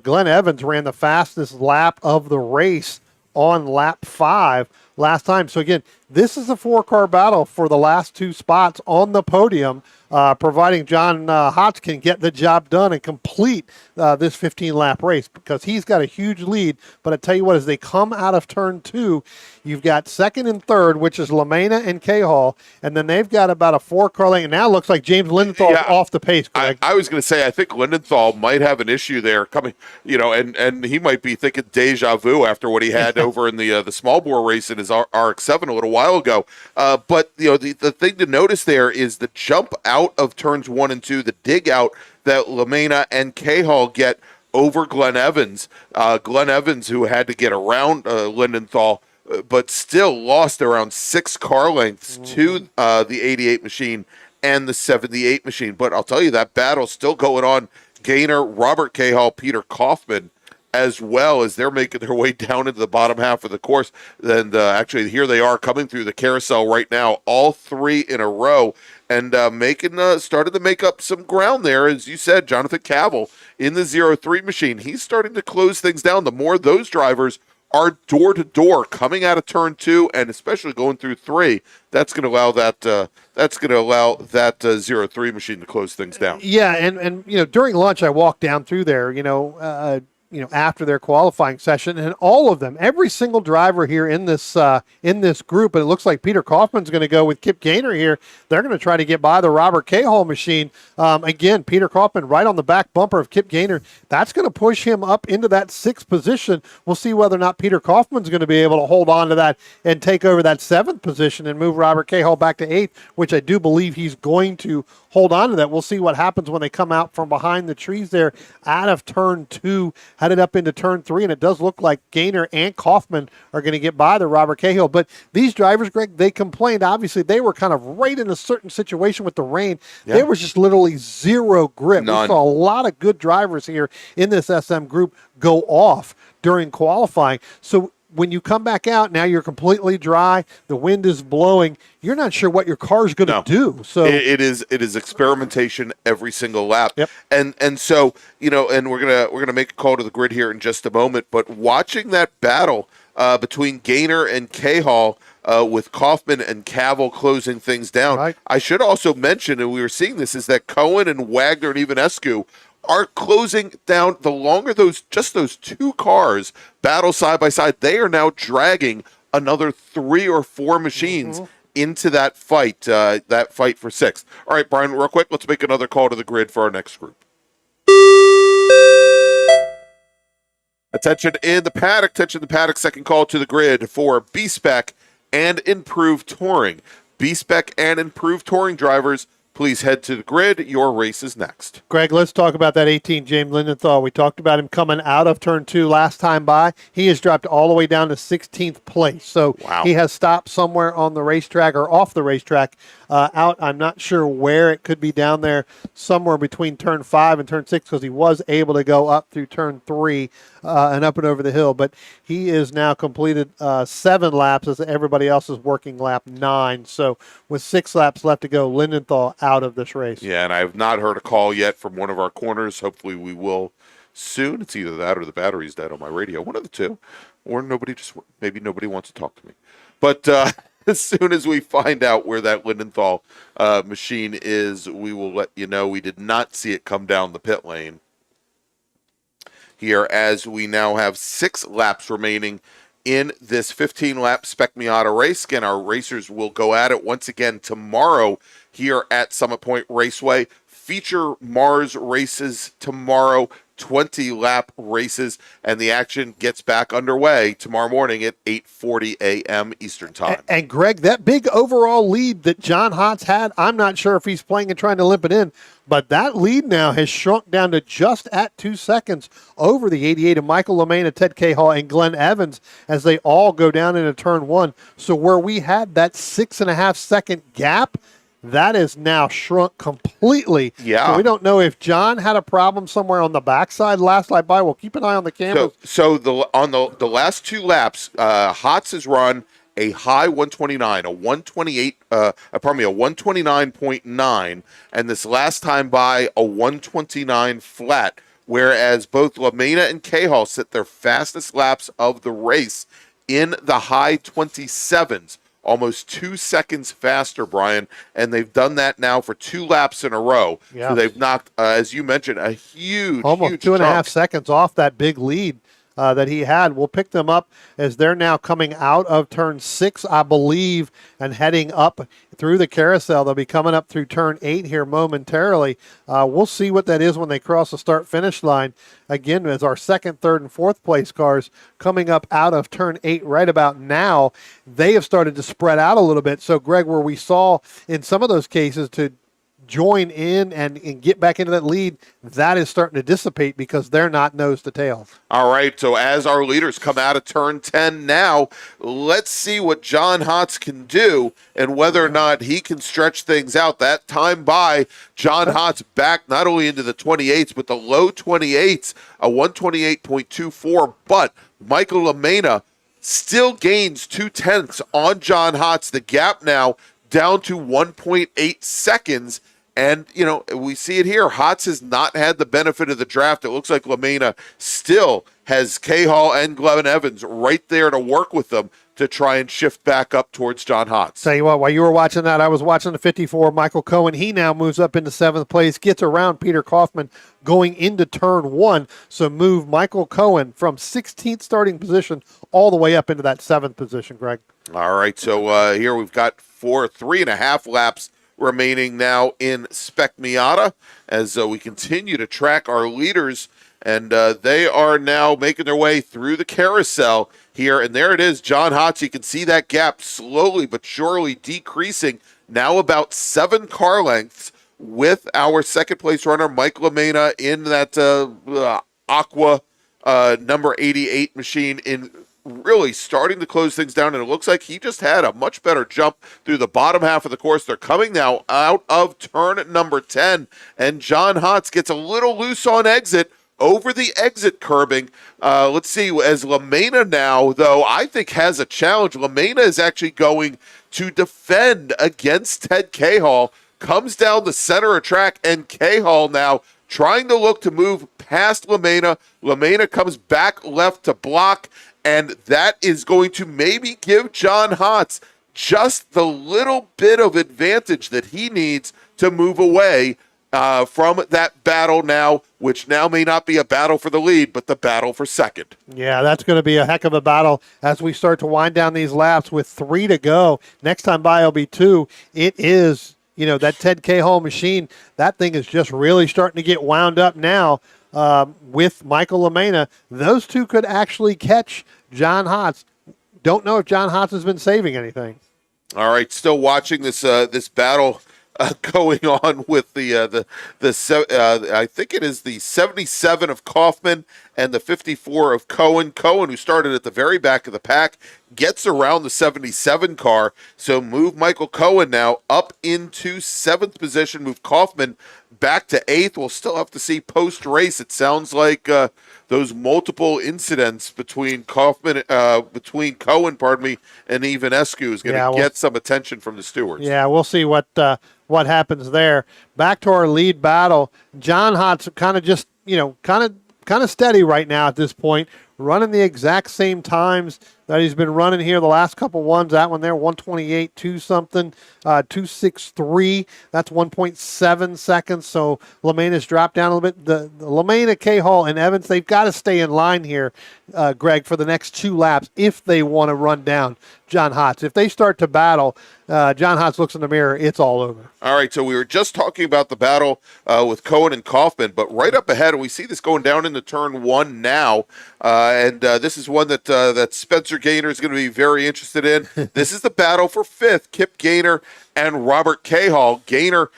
Glenn Evans ran the fastest lap of the race on lap 5 last time. So again, this is a 4-car battle for the last 2 spots on the podium, providing John Hotz can get the job done and complete this 15-lap race, because he's got a huge lead. But I tell you what, as they come out of turn 2, you've got second and third, which is LaMena and Cahall, and then they've got about a 4-car lane. And now it looks like James Lindenthal is off the pace, Greg. I was going to say, I think Lindenthal might have an issue there coming, and he might be thinking deja vu after what he had over in the small bore race in his RX-7 a little while ago. But the thing to notice there is the jump out of turns 1 and 2, the dig out that LaMena and Cahall get over Glenn Evans. Glenn Evans, who had to get around Lindenthal, but still lost around 6 car lengths to the 88 machine and the 78 machine. But I'll tell you, that battle's still going on. Gaynor, Robert Cahall, Peter Kaufman, as well, as they're making their way down into the bottom half of the course. And actually, here they are coming through the carousel right now, all 3 in a row, and started to make up some ground there. As you said, Jonathan Cavill in the 03 machine, he's starting to close things down. The more those drivers are door to door coming out of turn 2, and especially going through 3, that's going to allow that 03 machine to close things down. Yeah, and during lunch I walked down through there. after their qualifying session, and all of them, every single driver here in this group, and it looks like Peter Kaufman's going to go with Kip Gaynor here. They're going to try to get by the Robert Cahall machine. Again, Peter Kaufman right on the back bumper of Kip Gaynor. That's going to push him up into that 6th position. We'll see whether or not Peter Kaufman's going to be able to hold on to that and take over that 7th position and move Robert Cahall back to 8th, which I do believe he's going to hold on to that. We'll see what happens when they come out from behind the trees there out of turn 2, headed up into turn 3, and it does look like Gaynor and Kaufman are going to get by the Robert Cahill. But these drivers, Greg, they complained. Obviously, they were kind of right in a certain situation with the rain. Yeah. There was just literally zero grip. None. We saw a lot of good drivers here in this SM group go off during qualifying. So when you come back out, now you're completely dry, the wind is blowing, you're not sure what your car's going to do. So it is experimentation every single lap. Yep. And so, and we're going to make a call to the grid here in just a moment, but watching that battle between Gaynor and Cahall, with Kaufman and Cavill closing things down. Right. I should also mention, and we were seeing this, is that Cohen and Wagner and even Escu are closing down. The longer those 2 cars battle side by side, they are now dragging another 3 or 4 machines into that fight for 6th. All right, Brian, real quick, let's make another call to the grid for our next group. Attention in the paddock, second call to the grid for B-Spec and Improved Touring. B-Spec and Improved Touring drivers, please head to the grid. Your race is next. Greg, let's talk about that 18, James Lindenthal. We talked about him coming out of turn 2 last time by. He has dropped all the way down to 16th place. So He has stopped somewhere on the racetrack or off the racetrack out. I'm not sure where. It could be down there somewhere between turn 5 and turn 6 because he was able to go up through turn 3 and up and over the hill. But he is now completed 7 laps as everybody else is working lap 9. So with 6 laps left to go, Lindenthal out of this race. Yeah, and I have not heard a call yet from one of our corners. Hopefully we will soon. It's either that or the battery's dead on my radio. One of the two. Or maybe nobody wants to talk to me. But as soon as we find out where that Lindenthal machine is, we will let you know. We did not see it come down the pit lane here, as we now have 6 laps remaining in this 15-lap Spec Miata race. Again, our racers will go at it once again tomorrow here at Summit Point Raceway. Feature MARRS races tomorrow, 20-lap races, and the action gets back underway tomorrow morning at 8:40 a.m. Eastern Time. And Greg, that big overall lead that John Hotz had, I'm not sure if he's playing and trying to limp it in, but that lead now has shrunk down to just at 2 seconds over the 88 of Michael LeMay, Ted Cahall, and Glenn Evans as they all go down into turn 1. So where we had that 6.5-second gap, that is now shrunk completely. Yeah. So we don't know if John had a problem somewhere on the backside last lap by. We'll keep an eye on the cameras. So the last 2 laps, Hotz has run a high 129, a 129.9, and this last time by a 129 flat, whereas both LaMena and Cahall set their fastest laps of the race in the high 27s. Almost 2 seconds faster, Brian, and they've done that now for 2 laps in a row. Yeah. So they've knocked, as you mentioned, a huge, almost huge 2.5 seconds off that big lead that he had. We'll pick them up as they're now coming out of turn 6, I believe, and heading up through the carousel. They'll be coming up through turn 8 here momentarily. We'll see what that is when they cross the start-finish line. Again, as our 2nd, 3rd, and 4th place cars coming up out of turn 8 right about now, they have started to spread out a little bit. So, Greg, where we saw in some of those cases to join in and get back into that lead, that is starting to dissipate because they're not nose to tail. All right, so as our leaders come out of turn 10 now, let's see what John Hotz can do and whether or not he can stretch things out. That time by John Hotz back not only into the 28s, but the low 28s, a 128.24, but Michael LaMena still gains 0.2 on John Hotz. The gap now down to 1.8 seconds. And, we see it here. Hotz has not had the benefit of the draft. It looks like LaMena still has K-Hall and Glenn Evans right there to work with them to try and shift back up towards John Hotz. Tell you what, while you were watching that, I was watching the 54, Michael Cohen. He now moves up into 7th place, gets around Peter Kaufman going into turn 1. So move Michael Cohen from 16th starting position all the way up into that 7th position, Greg. All right, so here we've got 3.5 laps remaining now in Spec Miata as we continue to track our leaders, and they are now making their way through the carousel here, and there it is, John Hotz. You can see that gap slowly but surely decreasing, now about 7 car lengths, with our second place runner, Mike LaMena, in that Aqua number 88 machine, in really starting to close things down, and it looks like he just had a much better jump through the bottom half of the course. They're coming now out of turn number 10, and John Hotz gets a little loose on exit, over the exit curbing. Let's see, as LaMena now, though, I think has a challenge. LaMena is actually going to defend against Ted K-Hall, comes down the center of track, and K-Hall now trying to look to move past LaMena. LaMena comes back left to block, and that is going to maybe give John Hotz just the little bit of advantage that he needs to move away from that battle now, which now may not be a battle for the lead, but the battle for second. Yeah, that's going to be a heck of a battle as we start to wind down these laps with 3 to go. Next time by will be 2. It is, that Ted K-Hall machine. That thing is just really starting to get wound up now with Michael LaMena. Those two could actually catch John Hotz. Don't know if John Hotz has been saving anything. All right, still watching this battle going on with the I think it is the 77 of Kaufman and the 54 of Cohen. Cohen, who started at the very back of the pack, gets around the 77 car. So move Michael Cohen now up into 7th position. Move Kaufman back to 8th. We'll still have to see post-race. It sounds like those multiple incidents between Cohen, and Ivanescu is going to get some attention from the stewards. Yeah, we'll see what happens there. Back to our lead battle. John Hotz kind of just, kind of steady right now at this point, running the exact same times that he's been running here the last couple ones. That one there, 128, 2 something, 263. That's 1.7 seconds. So LaMena's dropped down a little bit. The LaMena, K-Hall, and Evans, they've got to stay in line here, Greg, for the next 2 laps if they want to run down John Hotz. If they start to battle, John Hotz looks in the mirror, it's all over. All right, so we were just talking about the battle with Cohen and Kaufman, but right up ahead, and we see this going down into turn 1 now, and this is one that Spencer Gaynor is going to be very interested in. This is the battle for 5th, Kip Gaynor and Robert K-Hall. Gaynor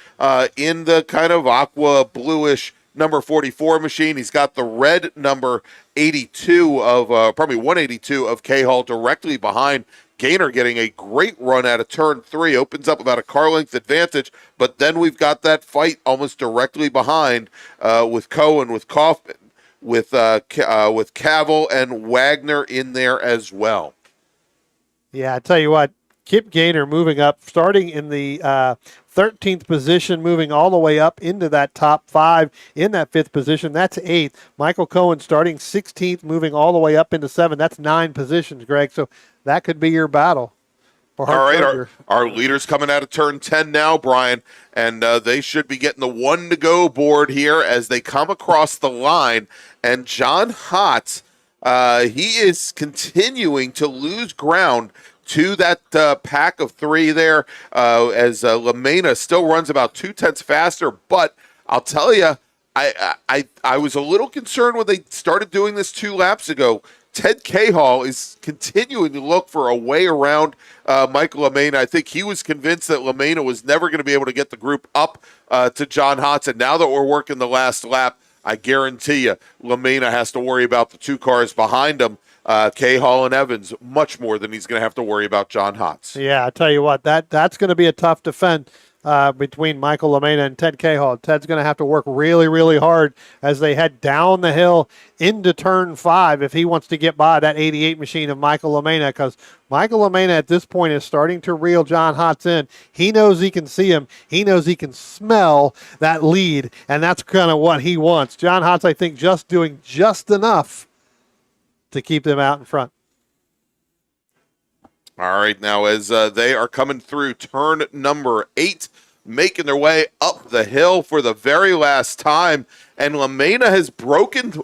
in the kind of aqua bluish number 44 machine. He's got the red number 82 of, probably 182 of K-Hall directly behind. Gaynor getting a great run out of turn 3, opens up about a car length advantage, but then we've got that fight almost directly behind with Cohen, with Kaufman, with Cavill and Wagner in there as well. Yeah, I tell you what, Kip Gaynor moving up, starting in the 13th position, moving all the way up into that top 5 in that 5th position. That's 8th. Michael Cohen starting 16th, moving all the way up into 7. That's 9 positions, Greg. So that could be your battle. All right, our leaders coming out of turn 10 now, Brian, and they should be getting the 1 to go board here as they come across the line. And John Hotz, he is continuing to lose ground to that pack of 3 there, as LaMena still runs about 0.2 faster. But I'll tell you, I was a little concerned when they started doing this 2 laps ago. Ted K-Hall is continuing to look for a way around Michael LaMena. I think he was convinced that LaMena was never going to be able to get the group up to John Hotz. And now that we're working the last lap, I guarantee you LaMena has to worry about the 2 cars behind him, K-Hall and Evans, much more than he's going to have to worry about John Hotz. Yeah, I tell you what, that's going to be a tough defend. between Michael LaMena and Ted Cahill. Ted's going to have to work really, really hard as they head down the hill into turn 5 if he wants to get by that 88 machine of Michael LaMena, because Michael LaMena at this point is starting to reel John Hotz in. He knows he can see him. He knows he can smell that lead, and that's kind of what he wants. John Hotz, I think, just doing just enough to keep them out in front. All right, now as they are coming through turn number 8, making their way up the hill for the very last time, and LaMena has broken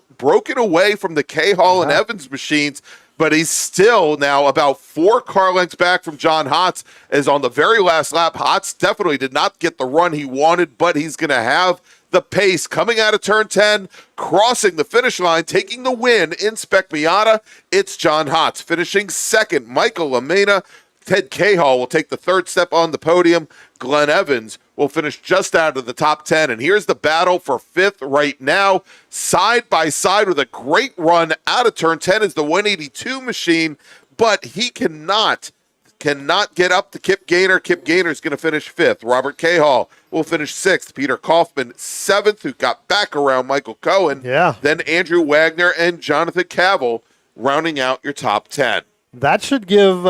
away from the K-Hall and Evans machines, but he's still now about 4 car lengths back from John Hotz, as on the very last lap, Hotz definitely did not get the run he wanted, but he's going to have the pace coming out of turn 10, crossing the finish line, taking the win in Spec Miata. It's John Hotz finishing second. Michael LaMena, Ted Cahill will take the third step on the podium. Glenn Evans will finish just out of the top 10. And here's the battle for 5th right now. Side by side with a great run out of turn 10 is the 182 machine, but he cannot get up to Kip Gaynor. Kip Gaynor is going to finish 5th. Robert Cahill will finish 6th. Peter Kaufman 7th, who got back around Michael Cohen. Yeah. Then Andrew Wagner and Jonathan Cavill rounding out your top 10. That should give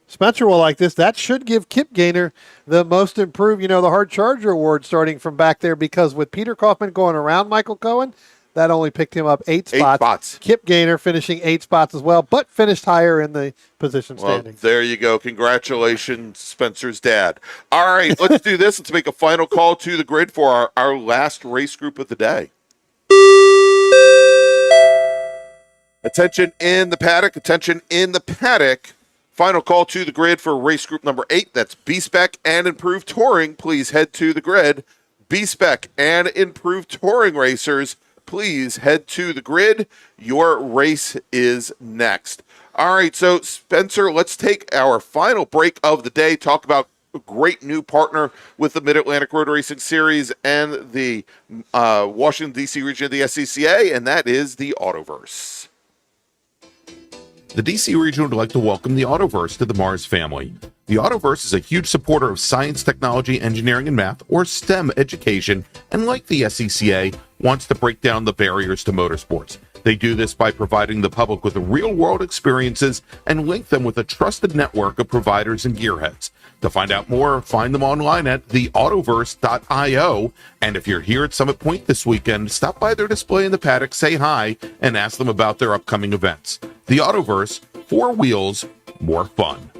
Spencer will like this. That should give Kip Gaynor the most improved, the hard charger award starting from back there, because with Peter Kaufman going around Michael Cohen, that only picked him up 8 spots. Kip Gaynor finishing 8 spots as well, but finished higher in the position standing. Well, there you go. Congratulations, Spencer's dad. All right, let's do this. Let's make a final call to the grid for our last race group of the day. Attention in the paddock. Attention in the paddock. Final call to the grid for race group number 8. That's B-Spec and Improved Touring. Please head to the grid. B-Spec and Improved Touring racers, please head to the grid. Your race is next. All right, so Spencer, let's take our final break of the day, talk about a great new partner with the Mid-Atlantic Road Racing Series and the Washington, D.C. region of the SCCA, and that is the Autoverse. The DC region would like to welcome the Autoverse to the MARRS family. The Autoverse is a huge supporter of science, technology, engineering, and math, or STEM education, and like the SCCA, wants to break down the barriers to motorsports. They do this by providing the public with real-world experiences and link them with a trusted network of providers and gearheads. To find out more, find them online at theautoverse.io. And if you're here at Summit Point this weekend, stop by their display in the paddock, say hi, and ask them about their upcoming events. The Autoverse, 4 wheels, more fun.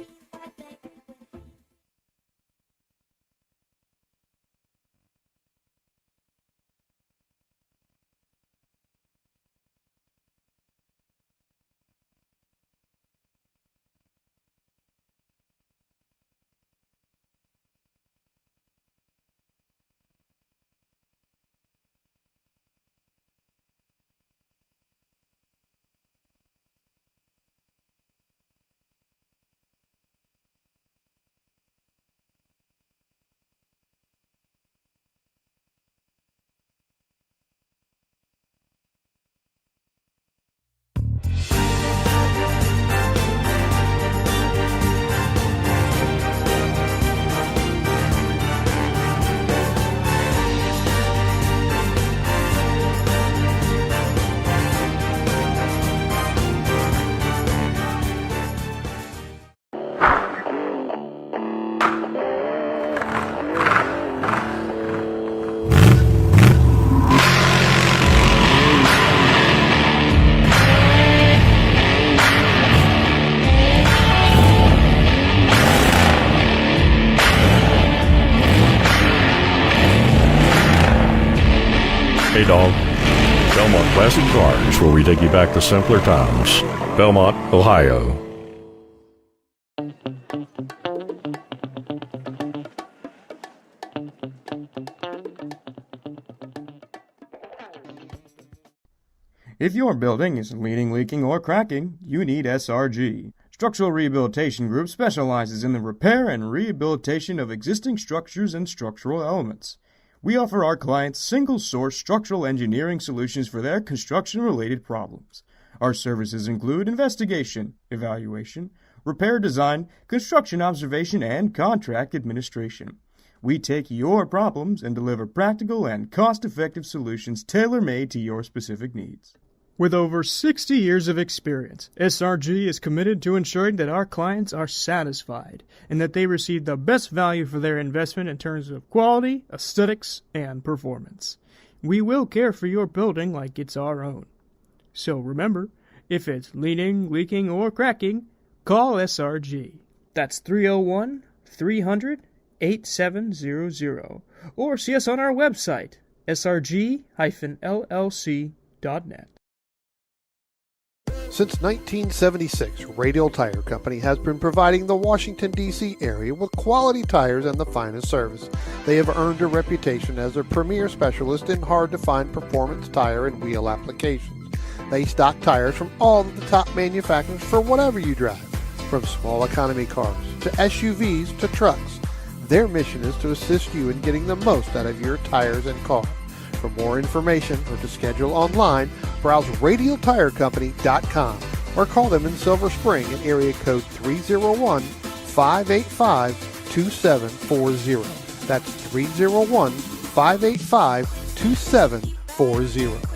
Hey dog. Belmont Classic Cars, where we take you back to simpler times. Belmont, Ohio. If your building is leaning, leaking, or cracking, you need SRG. Structural Rehabilitation Group specializes in the repair and rehabilitation of existing structures and structural elements. We offer our clients single-source structural engineering solutions for their construction-related problems. Our services include investigation, evaluation, repair design, construction observation, and contract administration. We take your problems and deliver practical and cost-effective solutions tailor-made to your specific needs. With over 60 years of experience, SRG is committed to ensuring that our clients are satisfied and that they receive the best value for their investment in terms of quality, aesthetics, and performance. We will care for your building like it's our own. So remember, if it's leaning, leaking, or cracking, call SRG. That's 301-300-8700. Or see us on our website, srg-llc.net. Since 1976, Radial Tire Company has been providing the Washington, D.C. area with quality tires and the finest service. They have earned a reputation as a premier specialist in hard-to-find performance tire and wheel applications. They stock tires from all of the top manufacturers for whatever you drive, from small economy cars to SUVs to trucks. Their mission is to assist you in getting the most out of your tires and car. For more information or to schedule online, browse radialtirecompany.com or call them in Silver Spring at area code 301-585-2740. That's 301-585-2740.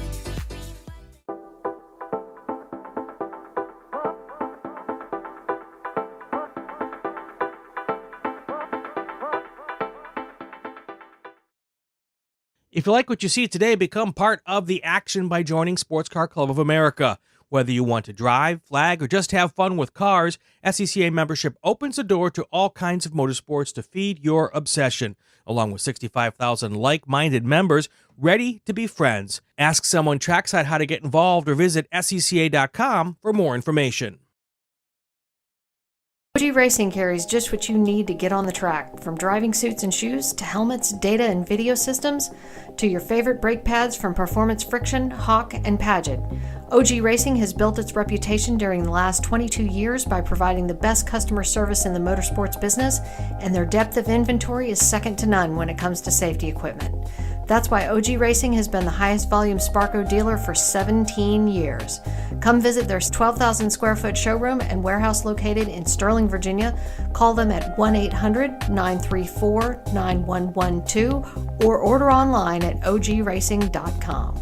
If you like what you see today, become part of the action by joining Sports Car Club of America. Whether you want to drive, flag, or just have fun with cars, SCCA membership opens the door to all kinds of motorsports to feed your obsession, along with 65,000 like-minded members ready to be friends. Ask someone trackside how to get involved or visit SCCA.com for more information. OG Racing carries just what you need to get on the track, from driving suits and shoes to helmets, data and video systems, to your favorite brake pads from Performance Friction, Hawk, and Paget. OG Racing has built its reputation during the last 22 years by providing the best customer service in the motorsports business, and their depth of inventory is second to none when it comes to safety equipment. That's why OG Racing has been the highest volume Sparco dealer for 17 years. Come visit their 12,000 square foot showroom and warehouse located in Sterling, Virginia. Call them at 1-800-934-9112 or order online at ogracing.com.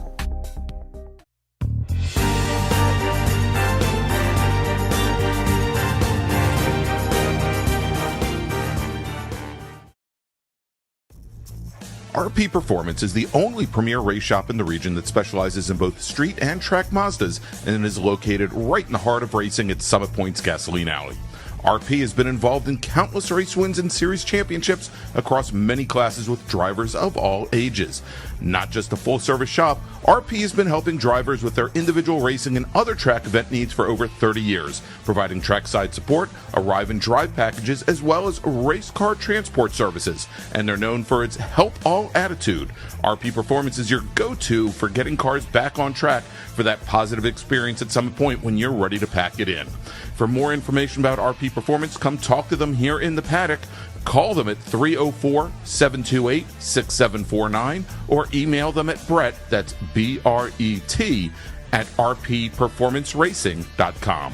RP Performance is the only premier race shop in the region that specializes in both street and track Mazdas and is located right in the heart of racing at Summit Point's Gasoline Alley. RP has been involved in countless race wins and series championships across many classes with drivers of all ages. Not just a full-service shop, RP has been helping drivers with their individual racing and other track event needs for over 30 years, providing trackside support, arrive and drive packages, as well as race car transport services. And they're known for its help all attitude. RP Performance is your go-to for getting cars back on track for that positive experience at Summit Point when you're ready to pack it in. For more information about RP Performance, come talk to them here in the paddock. Call them at 304-728-6749 or email them at Brett, that's B-R-E-T, at rpperformanceracing.com.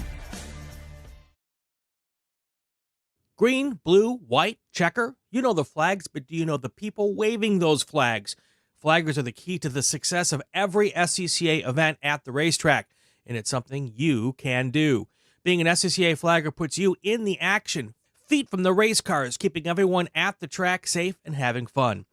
Green, blue, white, checker. You know the flags, but do you know the people waving those flags? Flaggers are the key to the success of every SCCA event at the racetrack, and it's something you can do. Being an SCCA flagger puts you in the action, feet from the race cars, keeping everyone at the track safe and having fun.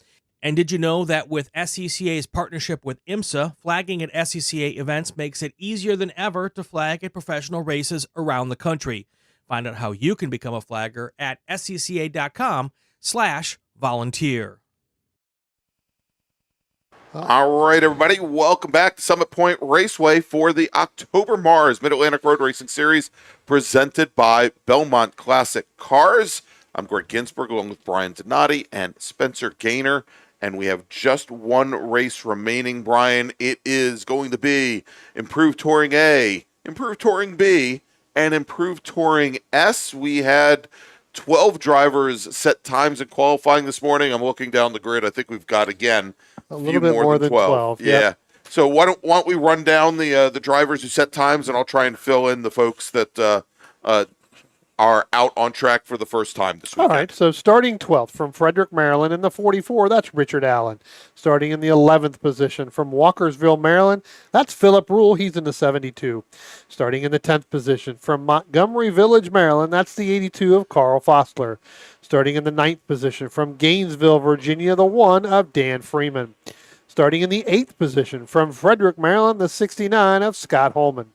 And did you know that with SCCA's partnership with IMSA, flagging at SCCA events makes it easier than ever to flag at professional races around the country? Find out how you can become a flagger at scca.com/volunteer. All right, everybody, welcome back to Summit Point Raceway for the October MARRS Mid-Atlantic Road Racing Series presented by Belmont Classic Cars. I'm Greg Ginsburg along with Brian Donati and Spencer Gaynor, and we have just one race remaining, Brian. It is going to be Improved Touring A, Improved Touring B, and Improved Touring S. We had 12 drivers set times in qualifying this morning. I'm looking down the grid. I think we've got, again, a little bit more than 12. Yeah. Yep. So why don't we run down the drivers who set times, and I'll try and fill in the folks that are out on track for the first time this weekend. All right, so starting 12th from Frederick, Maryland in the 44, that's Richard Allen. Starting in the 11th position from Walkersville, Maryland, that's Philip Rule. He's in the 72. Starting in the 10th position from Montgomery Village, Maryland, that's the 82 of Carl Fostler. Starting in the 9th position from Gainesville, Virginia, the 1 of Dan Freeman. Starting in the 8th position from Frederick, Maryland, the 69 of Scott Holman.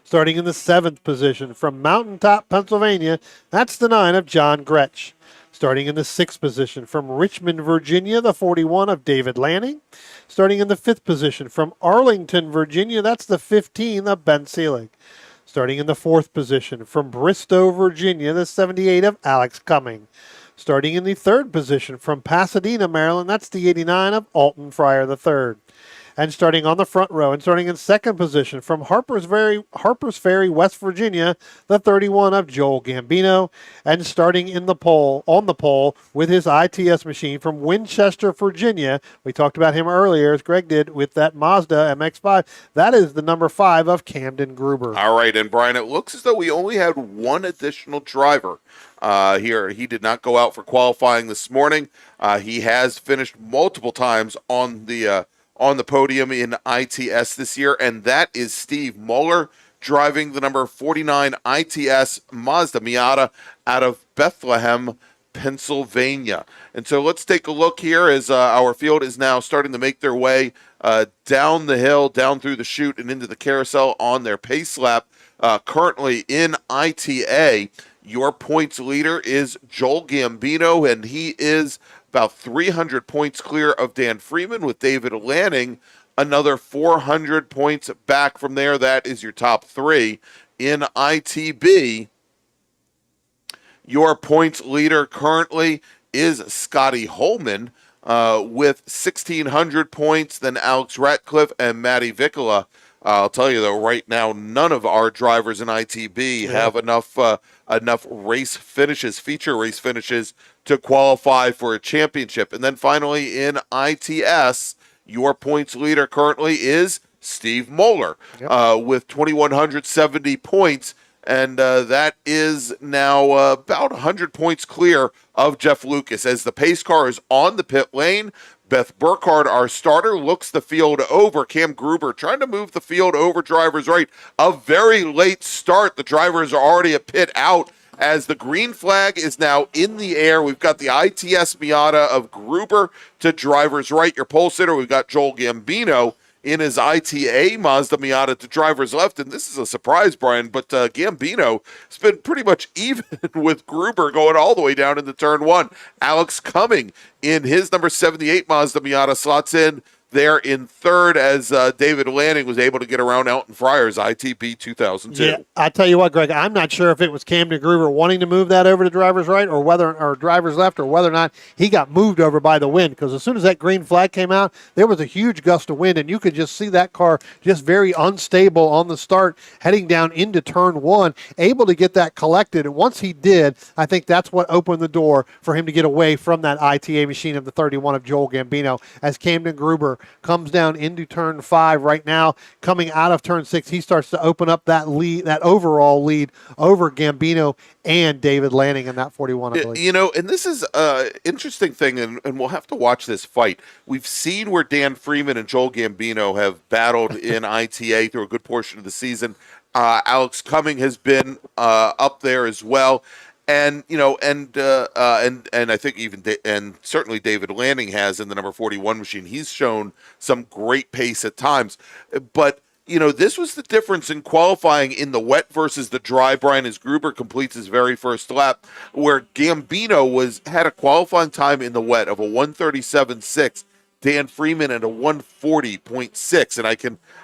Starting in the 7th position from Mountaintop, Pennsylvania, that's the 9 of John Gretsch. Starting in the 6th position from Richmond, Virginia, the 41 of David Lanning. Starting in the 5th position from Arlington, Virginia, that's the 15 of Ben Seelig. Starting in the 4th position from Bristow, Virginia, the 78 of Alex Cumming. Starting in the 3rd position from Pasadena, Maryland, that's the 89 of Alton Fryer III. And starting on the front row and starting in 2nd position from Harpers Ferry, West Virginia, the 31 of Joel Gambino. And starting in the pole, on the pole with his ITS machine from Winchester, Virginia. We talked about him earlier, as Greg did, with that Mazda MX-5. That is the number 5 of Camden Gruber. All right, and Brian, it looks as though we only had one additional driver here. He did not go out for qualifying this morning. He has finished multiple times on the podium in ITS this year, and that is Steve Moeller, driving the number 49 ITS Mazda Miata out of Bethlehem, Pennsylvania. And so let's take a look here as our field is now starting to make their way down the hill, down through the chute, and into the carousel on their pace lap. Currently in ITA, your points leader is Joel Gambino, and he is about 300 points clear of Dan Freeman, with David Lanning another 400 points back from there. That is your top 3. In ITB, your points leader currently is Scotty Holman with 1,600 points, then Alex Ratcliffe and Matty Vicola. I'll tell you, though, right now, none of our drivers in ITB have enough feature race finishes, to qualify for a championship. And then finally, in ITS, your points leader currently is Steve Moeller with 2,170 points. And that is now about 100 points clear of Jeff Lucas. As the pace car is on the pit lane, Beth Burkhardt, our starter, looks the field over. Cam Gruber trying to move the field over drivers right. A very late start. The drivers are already at pit out as the green flag is now in the air. We've got the ITS Miata of Gruber to drivers right. Your pole sitter, we've got Joel Gambino in his ITA Mazda Miata to drivers left. And this is a surprise, Brian, but Gambino has been pretty much even with Gruber going all the way down into turn 1. Alex Cumming in his number 78 Mazda Miata slots in there in 3rd as David Lanning was able to get around Alton Fryer's ITB 2002. Yeah, I tell you what, Greg, I'm not sure if it was Camden Gruber wanting to move that over to driver's right or driver's left, or whether or not he got moved over by the wind, because as soon as that green flag came out, there was a huge gust of wind, and you could just see that car just very unstable on the start, heading down into turn 1, able to get that collected. And once he did, I think that's what opened the door for him to get away from that ITA machine of the 31 of Joel Gambino, as Camden Gruber comes down into turn 5 right now. Coming out of turn 6, he starts to open up that lead, that overall lead over Gambino and David Lanning in that 41, I believe. You know, and this is an interesting thing, and we'll have to watch this fight. We've seen where Dan Freeman and Joel Gambino have battled in ITA through a good portion of the season. Alex Cumming has been up there as well. And you know, and I think and certainly David Lanning has in the number 41 machine. He's shown some great pace at times, but you know, this was the difference in qualifying in the wet versus the dry. Brian, as Gruber completes his very first lap, where Gambino had a qualifying time in the wet of a 1:37.6. Dan Freeman at a 1:40.6, and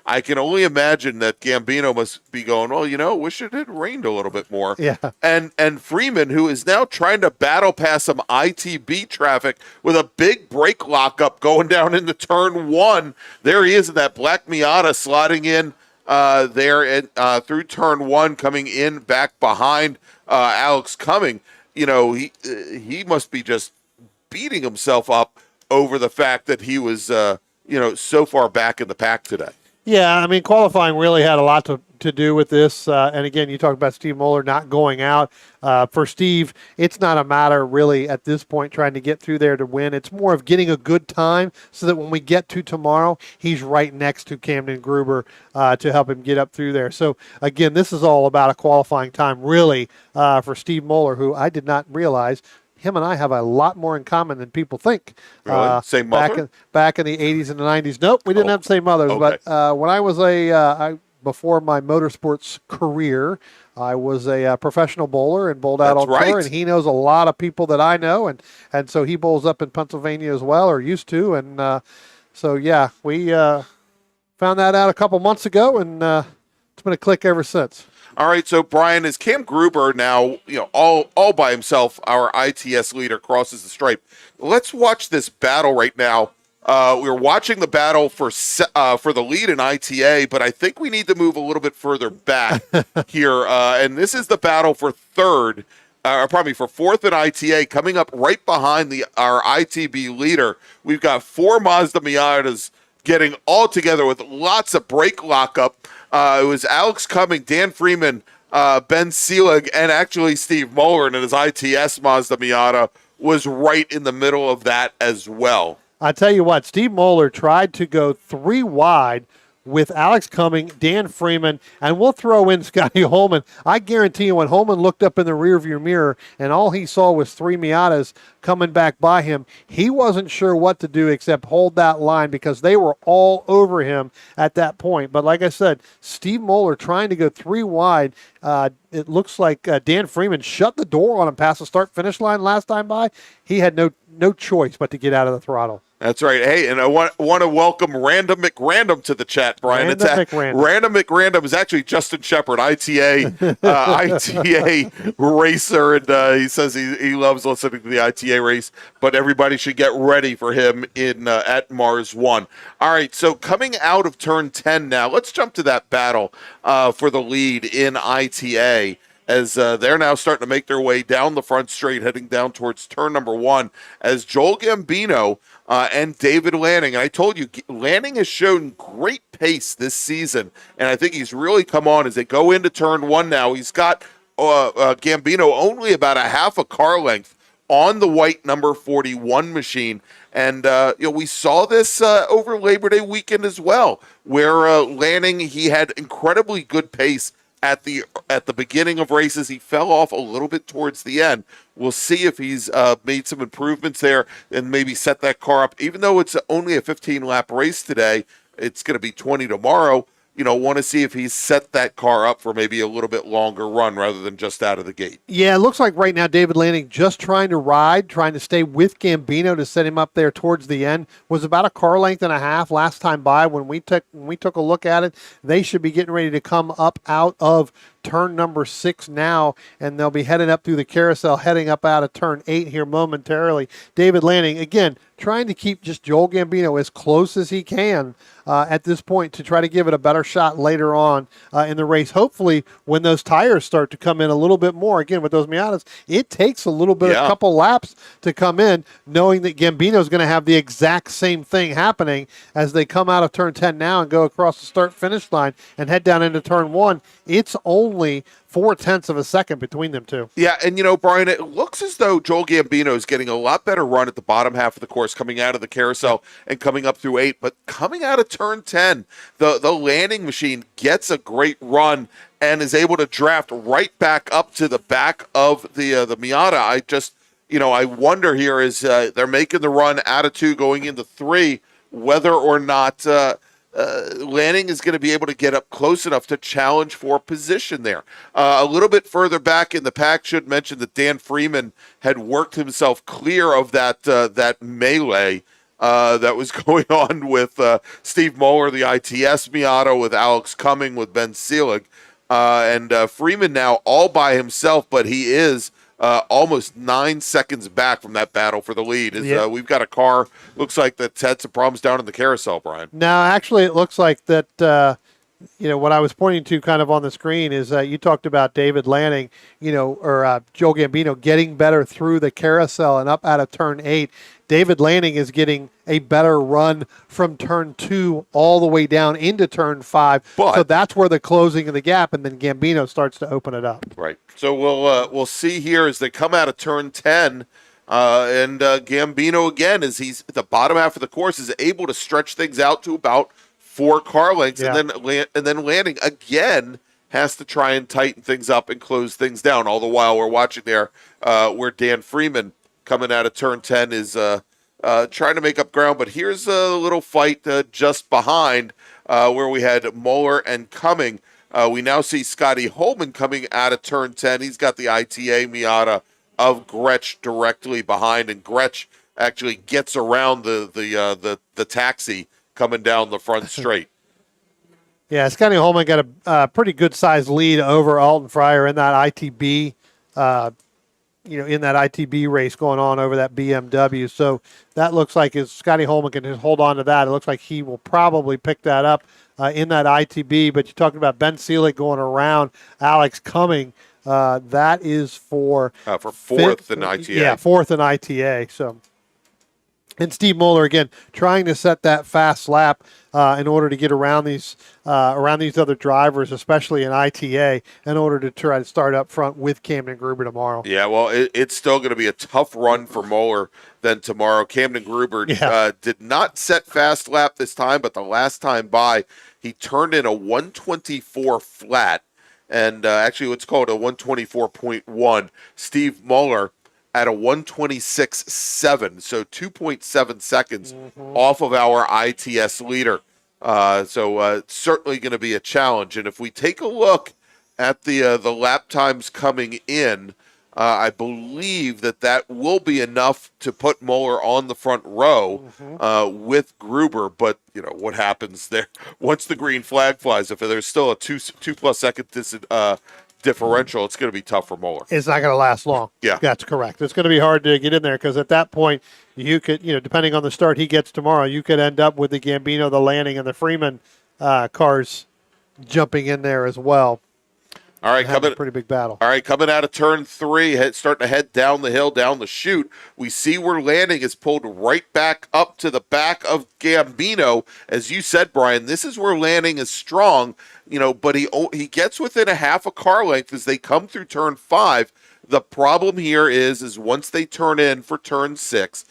I can only imagine that Gambino must be going, well, you know, wish it had rained a little bit more. Yeah. And Freeman, who is now trying to battle past some ITB traffic with a big brake lockup going down into turn 1. There he is in that black Miata sliding in through turn 1, coming in back behind Alex Cumming. You know, he must be just beating himself up over the fact that he was, so far back in the pack today. Yeah, I mean, qualifying really had a lot to to do with this. And again, you talked about Steve Moeller not going out. For Steve, it's not a matter really at this point trying to get through there to win. It's more of getting a good time so that when we get to tomorrow, he's right next to Camden Gruber to help him get up through there. So again, this is all about a qualifying time really for Steve Moeller, who I did not realize him and I have a lot more in common than people think. Really? Same mother? Back in the 80s and the 90s. Nope, we didn't have the same mothers. Okay. But when I was before my motorsports career, I was a professional bowler and bowled out That's on tour, right. and he knows a lot of people that I know, and so he bowls up in Pennsylvania as well, or used to, and so yeah, we found that out a couple months ago, and it's been a click ever since. All right, so Brian, as Cam Gruber now, all by himself, our ITS leader, crosses the stripe. Let's watch this battle right now. We're watching the battle for the lead in ITA, but I think we need to move a little bit further back here. And this is the battle for for fourth in ITA, coming up right behind our ITB leader. We've got 4 Mazda Miatas getting all together with lots of brake lockup. It was Alex Cumming, Dan Freeman, Ben Seelig, and actually Steve Moeller in his ITS Mazda Miata was right in the middle of that as well. I tell you what, Steve Moeller tried to go 3 wide with Alex Cumming, Dan Freeman, and we'll throw in Scotty Holman. I guarantee you when Holman looked up in the rearview mirror and all he saw was 3 Miatas coming back by him, he wasn't sure what to do except hold that line because they were all over him at that point. But like I said, Steve Moeller trying to go 3 wide. It looks like Dan Freeman shut the door on him past the start-finish line last time by. He had no choice but to get out of the throttle. That's right. Hey, and I want to welcome Random McRandom to the chat, Brian. Random McRandom is actually Justin Shepard, ITA racer, and he says he loves listening to the ITA race. But everybody should get ready for him at MARRS 1. All right, so coming out of turn 10 now, let's jump to that battle for the lead in ITA. As they're now starting to make their way down the front straight, heading down towards turn number 1, as Joel Gambino and David Lanning. And I told you, Lanning has shown great pace this season, and I think he's really come on as they go into turn 1 now. He's got Gambino only about a half a car length on the white number 41 machine. And we saw this over Labor Day weekend as well, where Lanning, he had incredibly good pace at the beginning of races. He fell off a little bit towards the end. We'll see if he's made some improvements there and maybe set that car up. Even though it's only a 15-lap race today, it's going to be 20 tomorrow. Want to see if he's set that car up for maybe a little bit longer run rather than just out of the gate. Yeah, it looks like right now David Lanning just trying to stay with Gambino to set him up there towards the end. Was about a car length and a half last time by when we took a look at it. They should be getting ready to come up out of turn number 6 now, and they'll be heading up through the carousel, heading up out of turn 8 here momentarily. David Lanning, again, trying to keep just Joel Gambino as close as he can at this point to try to give it a better shot later on in the race. Hopefully, when those tires start to come in a little bit more, again, with those Miatas, it takes a little bit, a couple laps to come in, knowing that Gambino is going to have the exact same thing happening as they come out of turn 10 now and go across the start-finish line and head down into turn 1. It's only 0.4 of a second between them two. Yeah, and Brian, it looks as though Joel Gambino is getting a lot better run at the bottom half of the course, coming out of the carousel and coming up through 8. But coming out of turn 10, the Lanning machine gets a great run and is able to draft right back up to the back of the Miata. I just, I wonder here as they're making the run out of 2 going into 3, whether or not Lanning is going to be able to get up close enough to challenge for position there. A little bit further back in the pack, should mention that Dan Freeman had worked himself clear of that melee that was going on with Steve Moeller, the ITS Miata, with Alex Cumming, with Ben Seelig. And Freeman now all by himself, but he is almost 9 seconds back from that battle for the lead. We've got a car, looks like that's had some problems down in the carousel, Brian. No, actually, it looks like that what I was pointing to kind of on the screen is you talked about David Lanning, or Joe Gambino getting better through the carousel and up out of turn 8. David Lanning is getting a better run from turn 2 all the way down into turn 5. So that's where the closing of the gap, and then Gambino starts to open it up. Right. So we'll see here as they come out of turn 10. And Gambino, again, as he's at the bottom half of the course, is able to stretch things out to about 4 car lengths, Yeah. and then Lanning again has to try and tighten things up and close things down. All the while we're watching there where Dan Freeman coming out of turn 10 is trying to make up ground. But here's a little fight just behind where we had Moeller and Cumming. We now see Scotty Holman coming out of turn 10. He's got the ITA Miata of Gretsch directly behind, and Gretsch actually gets around the taxi coming down the front straight. Yeah, Scotty Holman got a pretty good sized lead over Alton Fryer in that ITB, in that ITB race going on over that BMW. So that looks like if Scotty Holman can just hold on to that, it looks like he will probably pick that up in that ITB. But you're talking about Ben Seelig going around Alex Cumming. That is for fourth in ITA. Yeah, fourth in ITA. So. And Steve Moeller, again, trying to set that fast lap in order to get around these other drivers, especially in ITA, in order to try to start up front with Camden Gruber tomorrow. Yeah, well, it's still going to be a tough run for Moeller then tomorrow. Camden Gruber did not set fast lap this time, but the last time by, he turned in a 124 flat, and actually what's called a 124.1. Steve Moeller at a 126.7, so 2.7 seconds off of our ITS leader. So certainly going to be a challenge. And if we take a look at the lap times coming in, I believe that will be enough to put Moeller on the front row with Gruber. But what happens there once the green flag flies? If there's still a 2+ second differential, it's going to be tough for Moeller. It's not going to last long. Yeah. That's correct. It's going to be hard to get in there because at that point, you could, depending on the start he gets tomorrow, you could end up with the Gambino, the Lanning, and the Freeman cars jumping in there as well. All right, a pretty big battle. All right, coming out of turn 3, starting to head down the hill, down the chute. We see where Lanning is pulled right back up to the back of Gambino. As you said, Brian, this is where Lanning is strong, but he gets within a half a car length as they come through turn 5. The problem here is once they turn in for turn 6,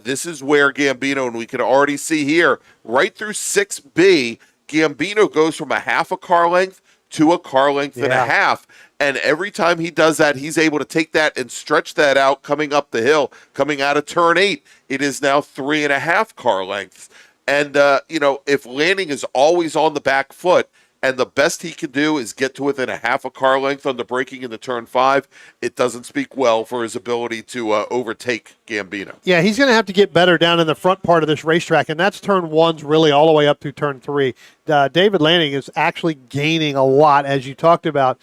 this is where Gambino, and we can already see here, right through 6B, Gambino goes from a half a car length to a car length and a half. And every time he does that, he's able to take that and stretch that out coming up the hill. Coming out of turn 8, it is now 3.5 car lengths. And, if Lanning is always on the back foot, and the best he can do is get to within a half a car length on the braking into turn 5, it doesn't speak well for his ability to overtake Gambino. Yeah, he's going to have to get better down in the front part of this racetrack, and that's turn 1's really all the way up through turn 3. David Lanning is actually gaining a lot, as you talked about,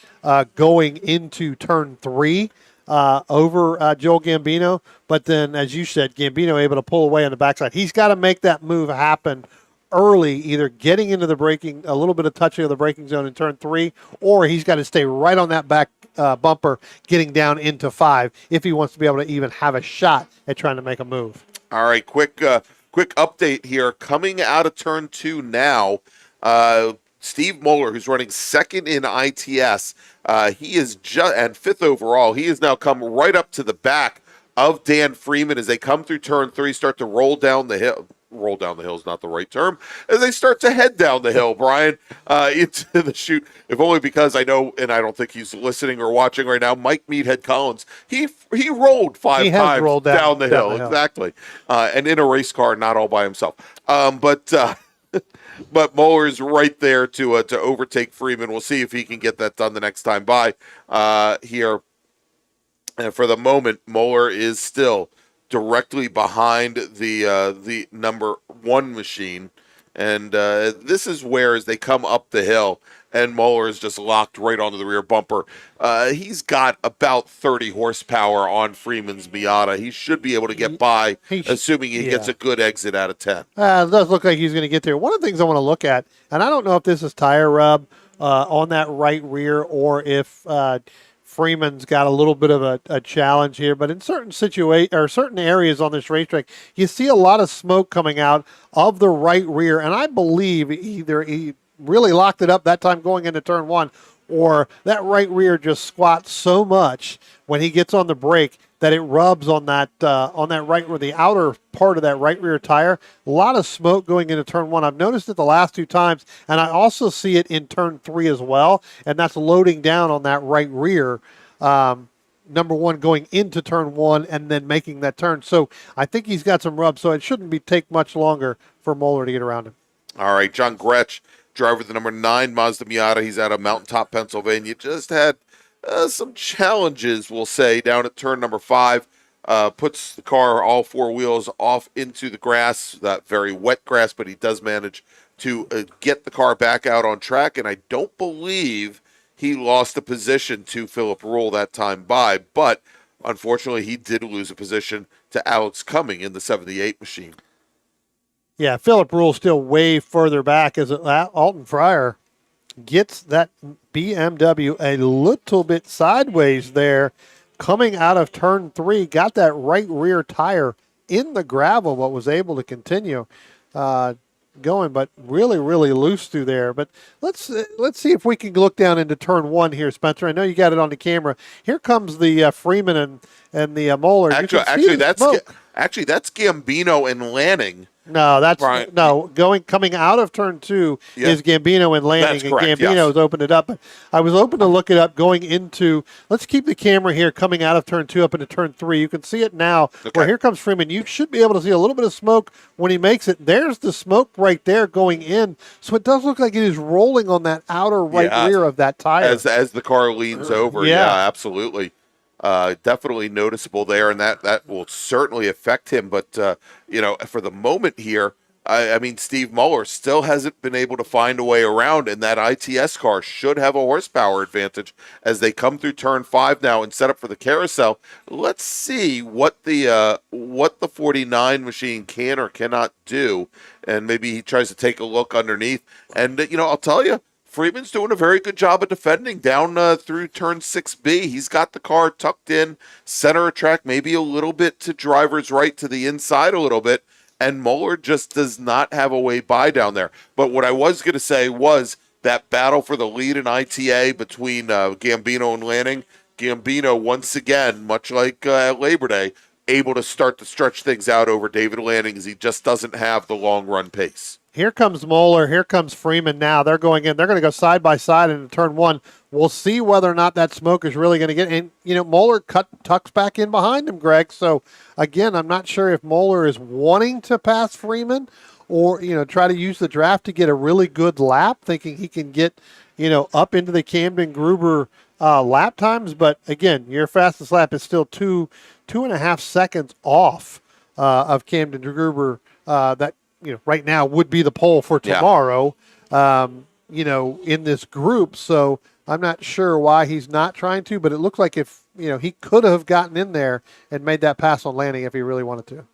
going into turn 3 over Joel Gambino. But then, as you said, Gambino able to pull away on the backside. He's got to make that move happen early, either getting into the braking, a little bit of touching of the braking zone in turn 3, or he's got to stay right on that back bumper getting down into 5 if he wants to be able to even have a shot at trying to make a move. All right, quick update here. Coming out of turn 2 now, Steve Moeller, who's running second in ITS, he is and 5th overall. He has now come right up to the back of Dan Freeman as they come through turn 3, start to roll down the hill. Roll down the hill is not the right term, as they start to head down the hill, Brian, into the chute. If only because I know, and I don't think he's listening or watching right now, Mike Meathead Collins, he rolled 5 times down the hill. Exactly. And in a race car, not all by himself. But Moeller is right there to overtake Freeman. We'll see if he can get that done the next time by here. And for the moment, Moeller is still directly behind the number 1 machine, And this is where, as they come up the hill, and Muller is just locked right onto the rear bumper. He's got about 30 horsepower on Freeman's Miata. He should be able to get by, assuming he gets a good exit out of 10. It does look like he's going to get there. One of the things I want to look at, and I don't know if this is tire rub on that right rear or if Freeman's got a little bit of a challenge here, but in certain certain areas on this racetrack, you see a lot of smoke coming out of the right rear, and I believe either he really locked it up that time going into turn one, or that right rear just squats so much when he gets on the brake that it rubs on that right rear, the outer part of that right rear tire. A lot of smoke going into turn one. I've noticed it the last 2 times, and I also see it in turn 3 as well, and that's loading down on that right rear. Number one, going into turn 1 and then making that turn. So I think he's got some rub, so it shouldn't take much longer for Muller to get around him. All right, John Gretsch, driver of the number 9 Mazda Miata. He's out of Mountaintop, Pennsylvania. Just had some challenges, we'll say, down at turn number 5. Puts the car, all 4 wheels, off into the grass, that very wet grass, but he does manage to get the car back out on track, and I don't believe he lost a position to Philip Rule that time by, but unfortunately he did lose a position to Alex Cumming in the 78 machine. Yeah, Philip Rule still way further back as Alton Fryer gets that BMW a little bit sideways there coming out of turn 3, got that right rear tire in the gravel, but was able to continue going, but really, really loose through there. But let's see if we can look down into turn 1 here, Spencer. I know you got it on the camera. Here comes the Freeman and the Muller. Actually, that's Gambino and Lanning. No, that's right. No, coming out of turn 2 is Gambino and Lanning, that's correct, and Gambino's opened it up. But I was open to look it up going into. Let's keep the camera here coming out of turn 2 up into turn 3. You can see it now. Okay. Where here comes Freeman. You should be able to see a little bit of smoke when he makes it. There's the smoke right there going in. So it does look like it is rolling on that outer right rear of that tire as the car leans over. Yeah, absolutely. Definitely noticeable there, and that will certainly affect him. But, for the moment here, I mean, Steve Muller still hasn't been able to find a way around, and that ITS car should have a horsepower advantage as they come through turn 5 now and set up for the carousel. Let's see what the 49 machine can or cannot do, and maybe he tries to take a look underneath. And, I'll tell you, Freeman's doing a very good job of defending down through turn 6B. He's got the car tucked in, center of track, maybe a little bit to driver's right to the inside a little bit, and Muller just does not have a way by down there. But what I was going to say was that battle for the lead in ITA between Gambino and Lanning. Gambino, once again, much like Labor Day, able to start to stretch things out over David Lanning as he just doesn't have the long run pace. Here comes Muller. Here comes Freeman now. They're going in. They're going to go side by side into turn 1. We'll see whether or not that smoke is really going to get in. Muller tucks back in behind him, Greg. So, again, I'm not sure if Muller is wanting to pass Freeman or, try to use the draft to get a really good lap, thinking he can get, up into the Camden Gruber lap times. But, again, your fastest lap is still 2.5 seconds off of Camden Gruber that, right now would be the poll for tomorrow, in this group. So I'm not sure why he's not trying to, but it looks like if, he could have gotten in there and made that pass on Lanning if he really wanted to.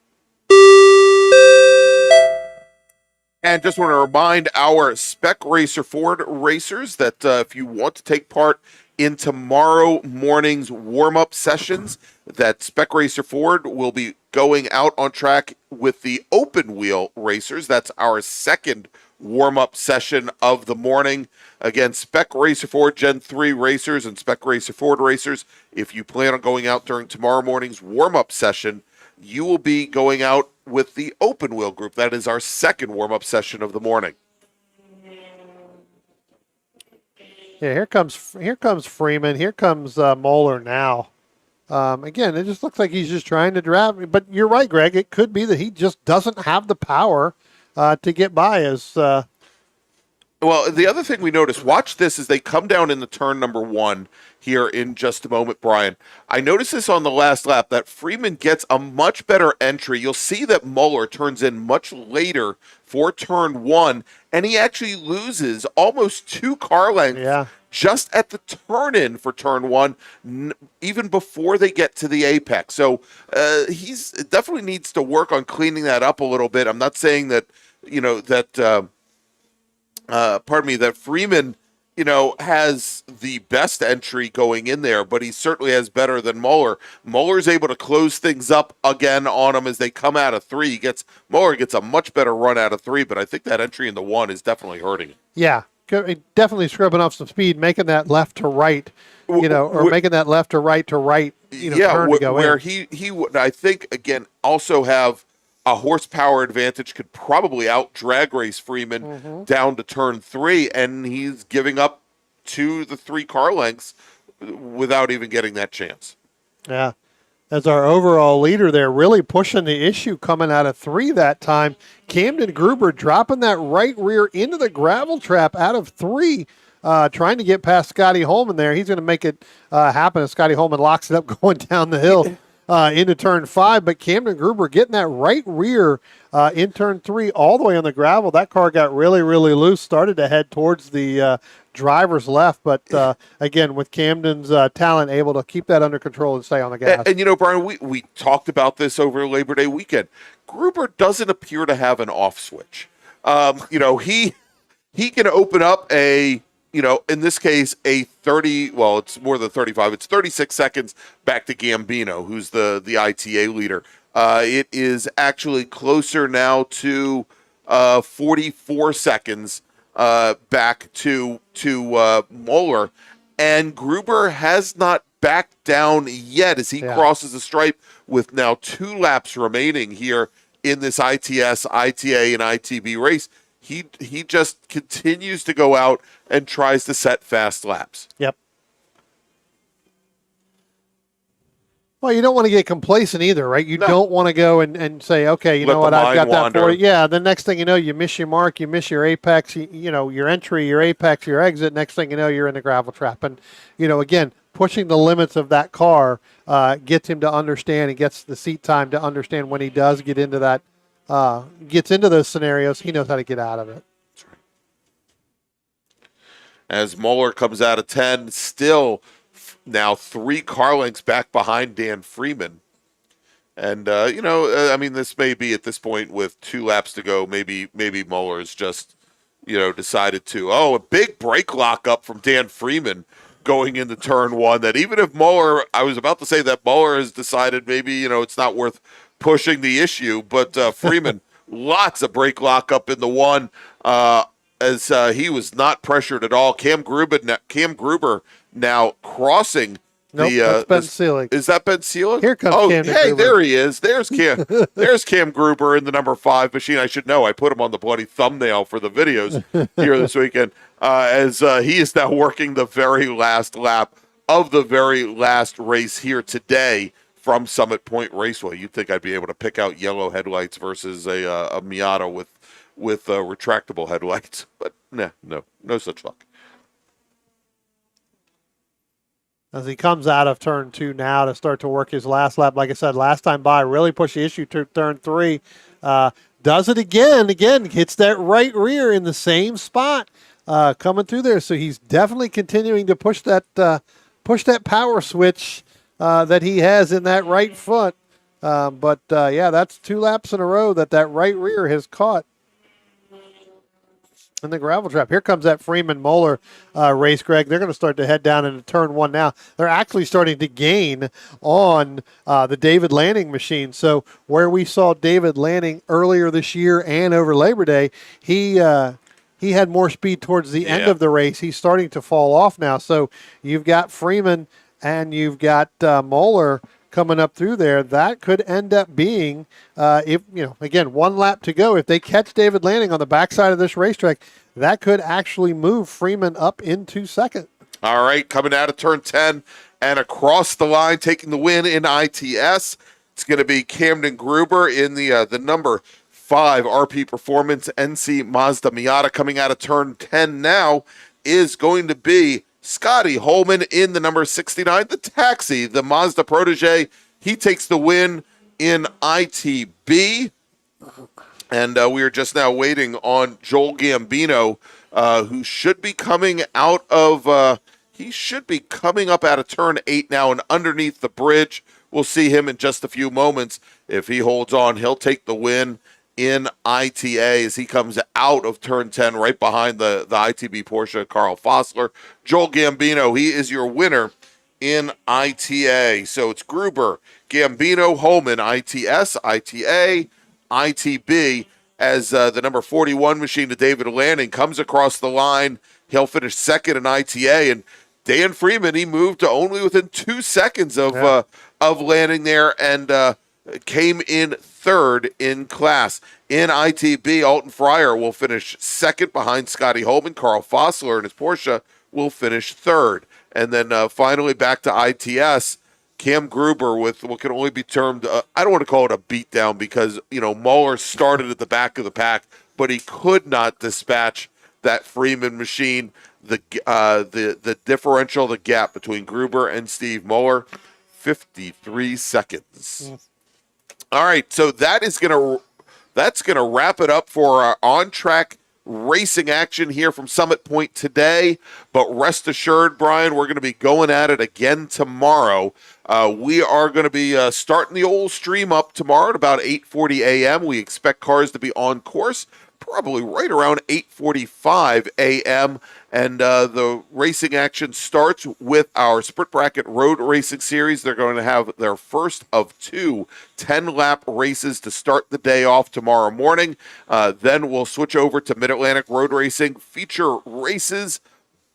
And just want to remind our Spec Racer Ford racers that if you want to take part in tomorrow morning's warm-up sessions, that Spec Racer Ford will be going out on track with the open wheel racers. That's our second warm-up session of the morning. Again, Spec Racer Ford Gen 3 racers and Spec Racer Ford racers, if you plan on going out during tomorrow morning's warm-up session, you will be going out with the open wheel group. That is our second warm-up session of the morning. Yeah, here comes Freeman. Here comes Muller now. Again, it just looks like he's just trying to drive. But you're right, Greg. It could be that he just doesn't have the power to get by as Well, the other thing we noticed, watch this as they come down in the turn number 1 here in just a moment, Brian. I noticed this on the last lap, that Freeman gets a much better entry. You'll see that Muller turns in much later for turn 1, and he actually loses almost 2 car lengths just at the turn-in for turn 1, even before they get to the apex. So he's definitely needs to work on cleaning that up a little bit. I'm not saying that, that Freeman, has the best entry going in there, but he certainly has better than Muller. Muller's able to close things up again on him as they come out of 3. Muller gets a much better run out of 3, but I think that entry in the 1 is definitely hurting him. Yeah, definitely scrubbing off some speed, making that left to right, making that left to right, turn to go where in. he would, I think, again, also have a horsepower advantage, could probably out drag race Freeman down to turn 3, and he's giving up 2 to 3 car lengths without even getting that chance. Yeah. As our overall leader there, really pushing the issue coming out of 3 that time. Camden Gruber dropping that right rear into the gravel trap out of 3, trying to get past Scotty Holman there. He's going to make it happen as Scotty Holman locks it up going down the hill into turn 5. But Camden Gruber getting that right rear in turn 3 all the way on the gravel. That car got really, really loose, started to head towards the driver's left, but again, with Camden's talent, able to keep that under control and stay on the gas. And Brian, we talked about this over Labor Day weekend. Gruber doesn't appear to have an off switch. He can open up a, in this case, a 30, well, it's more than 35. It's 36 seconds back to Gambino, who's the ITA leader. It is actually closer now to 44 seconds back to Muller, and Gruber has not backed down yet as he crosses the stripe with now 2 laps remaining here in this ITS, ITA, and ITB race. He just continues to go out and tries to set fast laps. Yep. Well, you don't want to get complacent either, right? You don't want to go and say, okay, I've got that for you. Yeah, the next thing you know, you miss your mark, you miss your apex, your entry, your apex, your exit. Next thing you know, you're in the gravel trap. And, again, pushing the limits of that car gets him to understand and gets the seat time to understand when he does get into that, gets into those scenarios, he knows how to get out of it. That's right. As Muller comes out of 10, still now 3 car lengths back behind Dan Freeman. And, this may be at this point with 2 laps to go. Maybe Muller's just, decided to, a big brake lock up from Dan Freeman going into turn 1, that even if Muller, I was about to say that Muller has decided maybe, it's not worth pushing the issue, but Freeman, lots of brake lock up in the 1 as he was not pressured at all. Cam Gruber now crossing that's Ben Seelig. Is that Ben Seelig? Here comes Cam Gruber. There he is. There's Cam. There's Cam Gruber in the number 5 machine. I should know. I put him on the bloody thumbnail for the videos here this weekend. As he is now working the very last lap of the very last race here today from Summit Point Raceway. You'd think I'd be able to pick out yellow headlights versus a Miata with retractable headlights, but no such luck. As he comes out of turn 2 now to start to work his last lap, like I said, last time by, really push the issue to turn 3. Does it again, hits that right rear in the same spot coming through there. So he's definitely continuing to push that power switch that he has in that right foot. But that's 2 laps in a row that right rear has caught in the gravel trap. Here comes that Freeman-Muller race, Greg. They're going to start to head down into turn 1 now. They're actually starting to gain on the David Lanning machine. So where we saw David Lanning earlier this year and over Labor Day, he had more speed towards the end of the race. He's starting to fall off now. So you've got Freeman and you've got Muller coming up through there. That could end up being, again, 1 lap to go. If they catch David Lanning on the backside of this racetrack, that could actually move Freeman up into second. All right, coming out of turn 10 and across the line, taking the win in ITS. It's going to be Camden Gruber in the number 5, RP Performance, NC Mazda Miata. Coming out of turn 10 now is going to be Scotty Holman in the number 69, the Taxi, the Mazda protege. He takes the win in ITB. And we are just now waiting on Joel Gambino, who should be coming out of, he should be coming up out of turn 8 now and underneath the bridge. We'll see him in just a few moments. If he holds on, he'll take the win in ITA as he comes out of turn 10 right behind the ITB Porsche, Carl Fossler. Joel Gambino, he is your winner in ITA. So it's Gruber, Gambino, Holman, ITS, ITA, ITB, as the number 41 machine to David Lanning comes across the line. He'll finish second in ITA, and Dan Freeman, he moved to only within 2 seconds of landing there and came in third in class. In ITB, Alton Fryer will finish second behind Scotty Holman. Carl Fossler and his Porsche will finish third. And then finally back to ITS, Cam Gruber with what can only be termed, I don't want to call it a beatdown because, Muller started at the back of the pack, but he could not dispatch that Freeman machine. The differential, the gap between Gruber and Steve Muller, 53 seconds. All right, so that's gonna wrap it up for our on-track racing action here from Summit Point today. But rest assured, Brian, we're going to be going at it again tomorrow. We are going to be starting the old stream up tomorrow at about 8:40 a.m. We expect cars to be on course probably right around 8:45 a.m. And the racing action starts with our Sprint Bracket Road Racing Series. They're going to have their first of 2 10-lap races to start the day off tomorrow morning. Then we'll switch over to Mid-Atlantic Road Racing feature races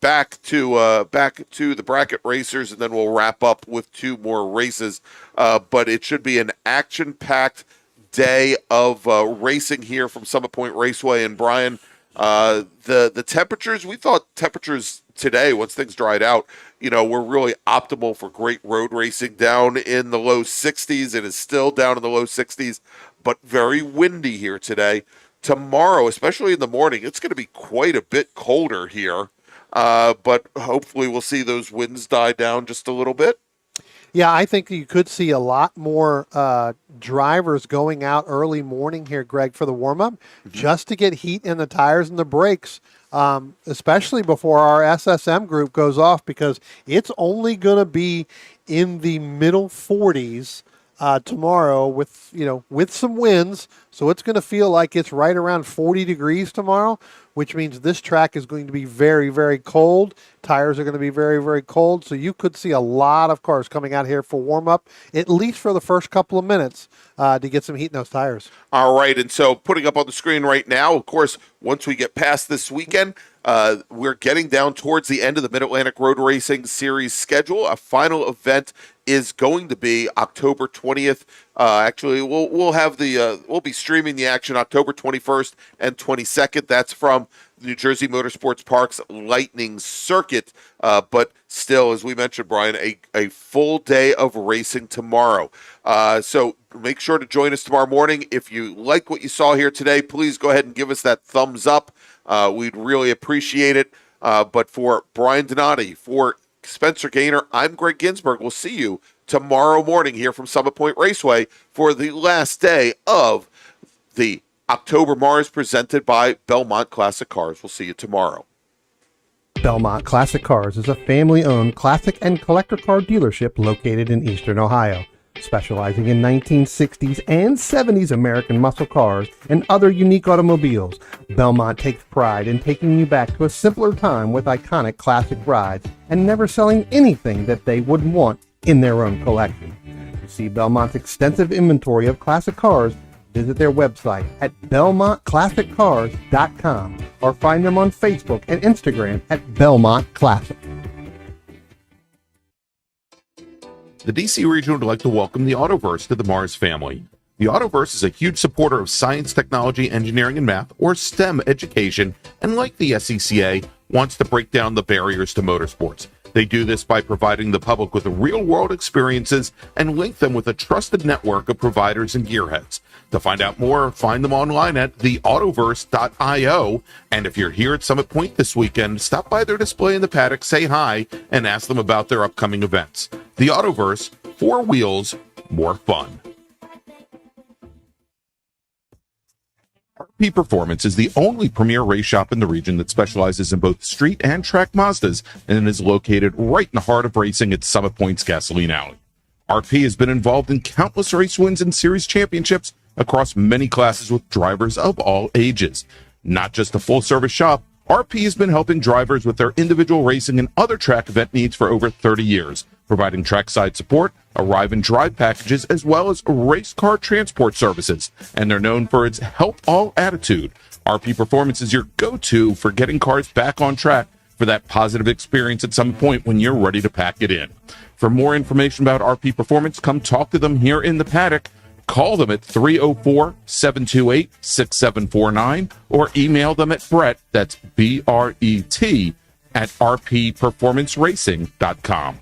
back to the bracket racers, and then we'll wrap up with 2 more races. But it should be an action-packed day of racing here from Summit Point Raceway. And Brian, the temperatures, we thought temperatures today, once things dried out, were really optimal for great road racing, down in the low 60s. It is still down in the low 60s, but very windy here today. Tomorrow, especially in the morning, it's going to be quite a bit colder here, but hopefully we'll see those winds die down just a little bit. Yeah, I think you could see a lot more drivers going out early morning here, Greg, for the warm-up, just to get heat in the tires and the brakes, especially before our SSM group goes off, because it's only going to be in the middle 40s tomorrow with some winds. So it's going to feel like it's right around 40 degrees tomorrow, which means this track is going to be very, very cold. Tires are going to be very, very cold. So you could see a lot of cars coming out here for warm-up, at least for the first couple of minutes, to get some heat in those tires. All right, and so putting up on the screen right now, of course, once we get past this weekend, we're getting down towards the end of the Mid-Atlantic Road Racing Series schedule. A final event is going to be October 20th. Actually, we'll be streaming the action October 21st and 22nd. That's from New Jersey Motorsports Park's Lightning Circuit. But still, as we mentioned, Brian, a full day of racing tomorrow. So make sure to join us tomorrow morning. If you like what you saw here today, please go ahead and give us that thumbs up. We'd really appreciate it. But for Brian Donati, for Spencer Gaynor, I'm Greg Ginsburg. We'll see you tomorrow morning here from Summit Point Raceway for the last day of the October MARRS presented by Belmont Classic Cars. We'll see you tomorrow. Belmont Classic Cars is a family-owned classic and collector car dealership located in Eastern Ohio, specializing in 1960s and 70s American muscle cars and other unique automobiles. Belmont takes pride in taking you back to a simpler time with iconic classic rides and never selling anything that they wouldn't want in their own collection. To see Belmont's extensive inventory of classic cars, visit their website at belmontclassiccars.com or find them on Facebook and Instagram at Belmont Classic. The DC region would like to welcome the Autoverse to the MARRS family. The Autoverse is a huge supporter of science, technology, engineering, and math, or STEM education, and like the SCCA, wants to break down the barriers to motorsports. They do this by providing the public with real-world experiences and link them with a trusted network of providers and gearheads. To find out more, find them online at theautoverse.io. And if you're here at Summit Point this weekend, stop by their display in the paddock, say hi, and ask them about their upcoming events. The Autoverse, 4 wheels, more fun. RP Performance is the only premier race shop in the region that specializes in both street and track Mazdas and is located right in the heart of racing at Summit Point's Gasoline Alley. RP has been involved in countless race wins and series championships across many classes with drivers of all ages. Not just a full-service shop, RP has been helping drivers with their individual racing and other track event needs for over 30 years, providing trackside support, arrive and drive packages, as well as race car transport services. And they're known for its help all attitude. RP Performance is your go-to for getting cars back on track for that positive experience at some point when you're ready to pack it in. For more information about RP Performance, come talk to them here in the paddock. Call them at 304-728-6749 or email them at Brett, that's B-R-E-T, at rpperformanceracing.com.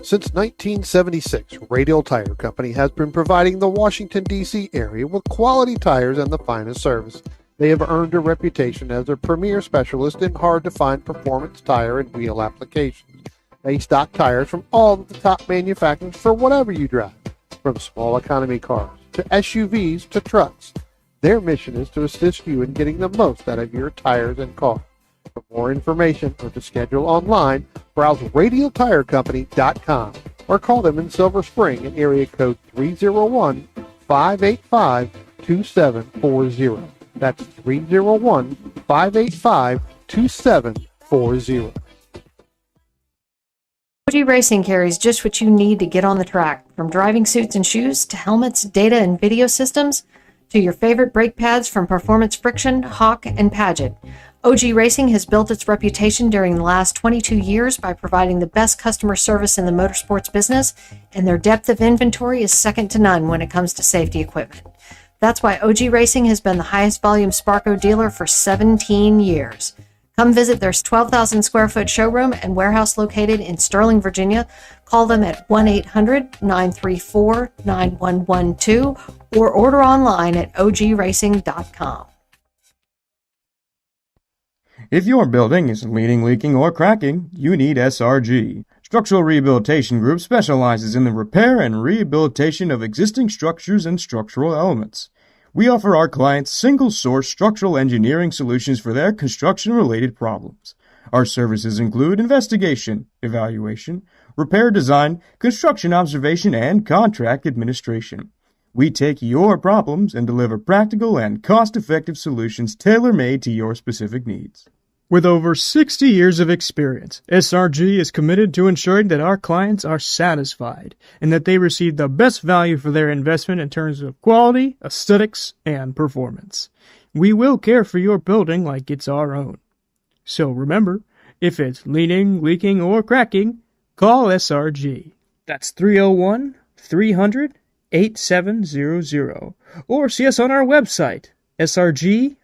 Since 1976, Radial Tire Company has been providing the Washington, D.C. area with quality tires and the finest service. They have earned a reputation as a premier specialist in hard-to-find performance tire and wheel applications. They stock tires from all of the top manufacturers for whatever you drive, from small economy cars to SUVs to trucks. Their mission is to assist you in getting the most out of your tires and car. For more information or to schedule online, browse radialtirecompany.com or call them in Silver Spring at area code 301-585-2740. That's 301-585-2740. OG Racing carries just what you need to get on the track, from driving suits and shoes to helmets, data and video systems, to your favorite brake pads from Performance Friction, Hawk, and Paget. OG Racing has built its reputation during the last 22 years by providing the best customer service in the motorsports business, and their depth of inventory is second to none when it comes to safety equipment. That's why OG Racing has been the highest volume Sparco dealer for 17 years. Come visit their 12,000 square foot showroom and warehouse located in Sterling, Virginia. Call them at 1-800-934-9112 or order online at ogracing.com. If your building is leaning, leaking, or cracking, you need SRG. Structural Rehabilitation Group specializes in the repair and rehabilitation of existing structures and structural elements. We offer our clients single-source structural engineering solutions for their construction-related problems. Our services include investigation, evaluation, repair design, construction observation, and contract administration. We take your problems and deliver practical and cost-effective solutions tailor-made to your specific needs. With over 60 years of experience, SRG is committed to ensuring that our clients are satisfied and that they receive the best value for their investment in terms of quality, aesthetics, and performance. We will care for your building like it's our own. So remember, if it's leaning, leaking, or cracking, call SRG. That's 301-300-8700. Or see us on our website, srg-llc.net.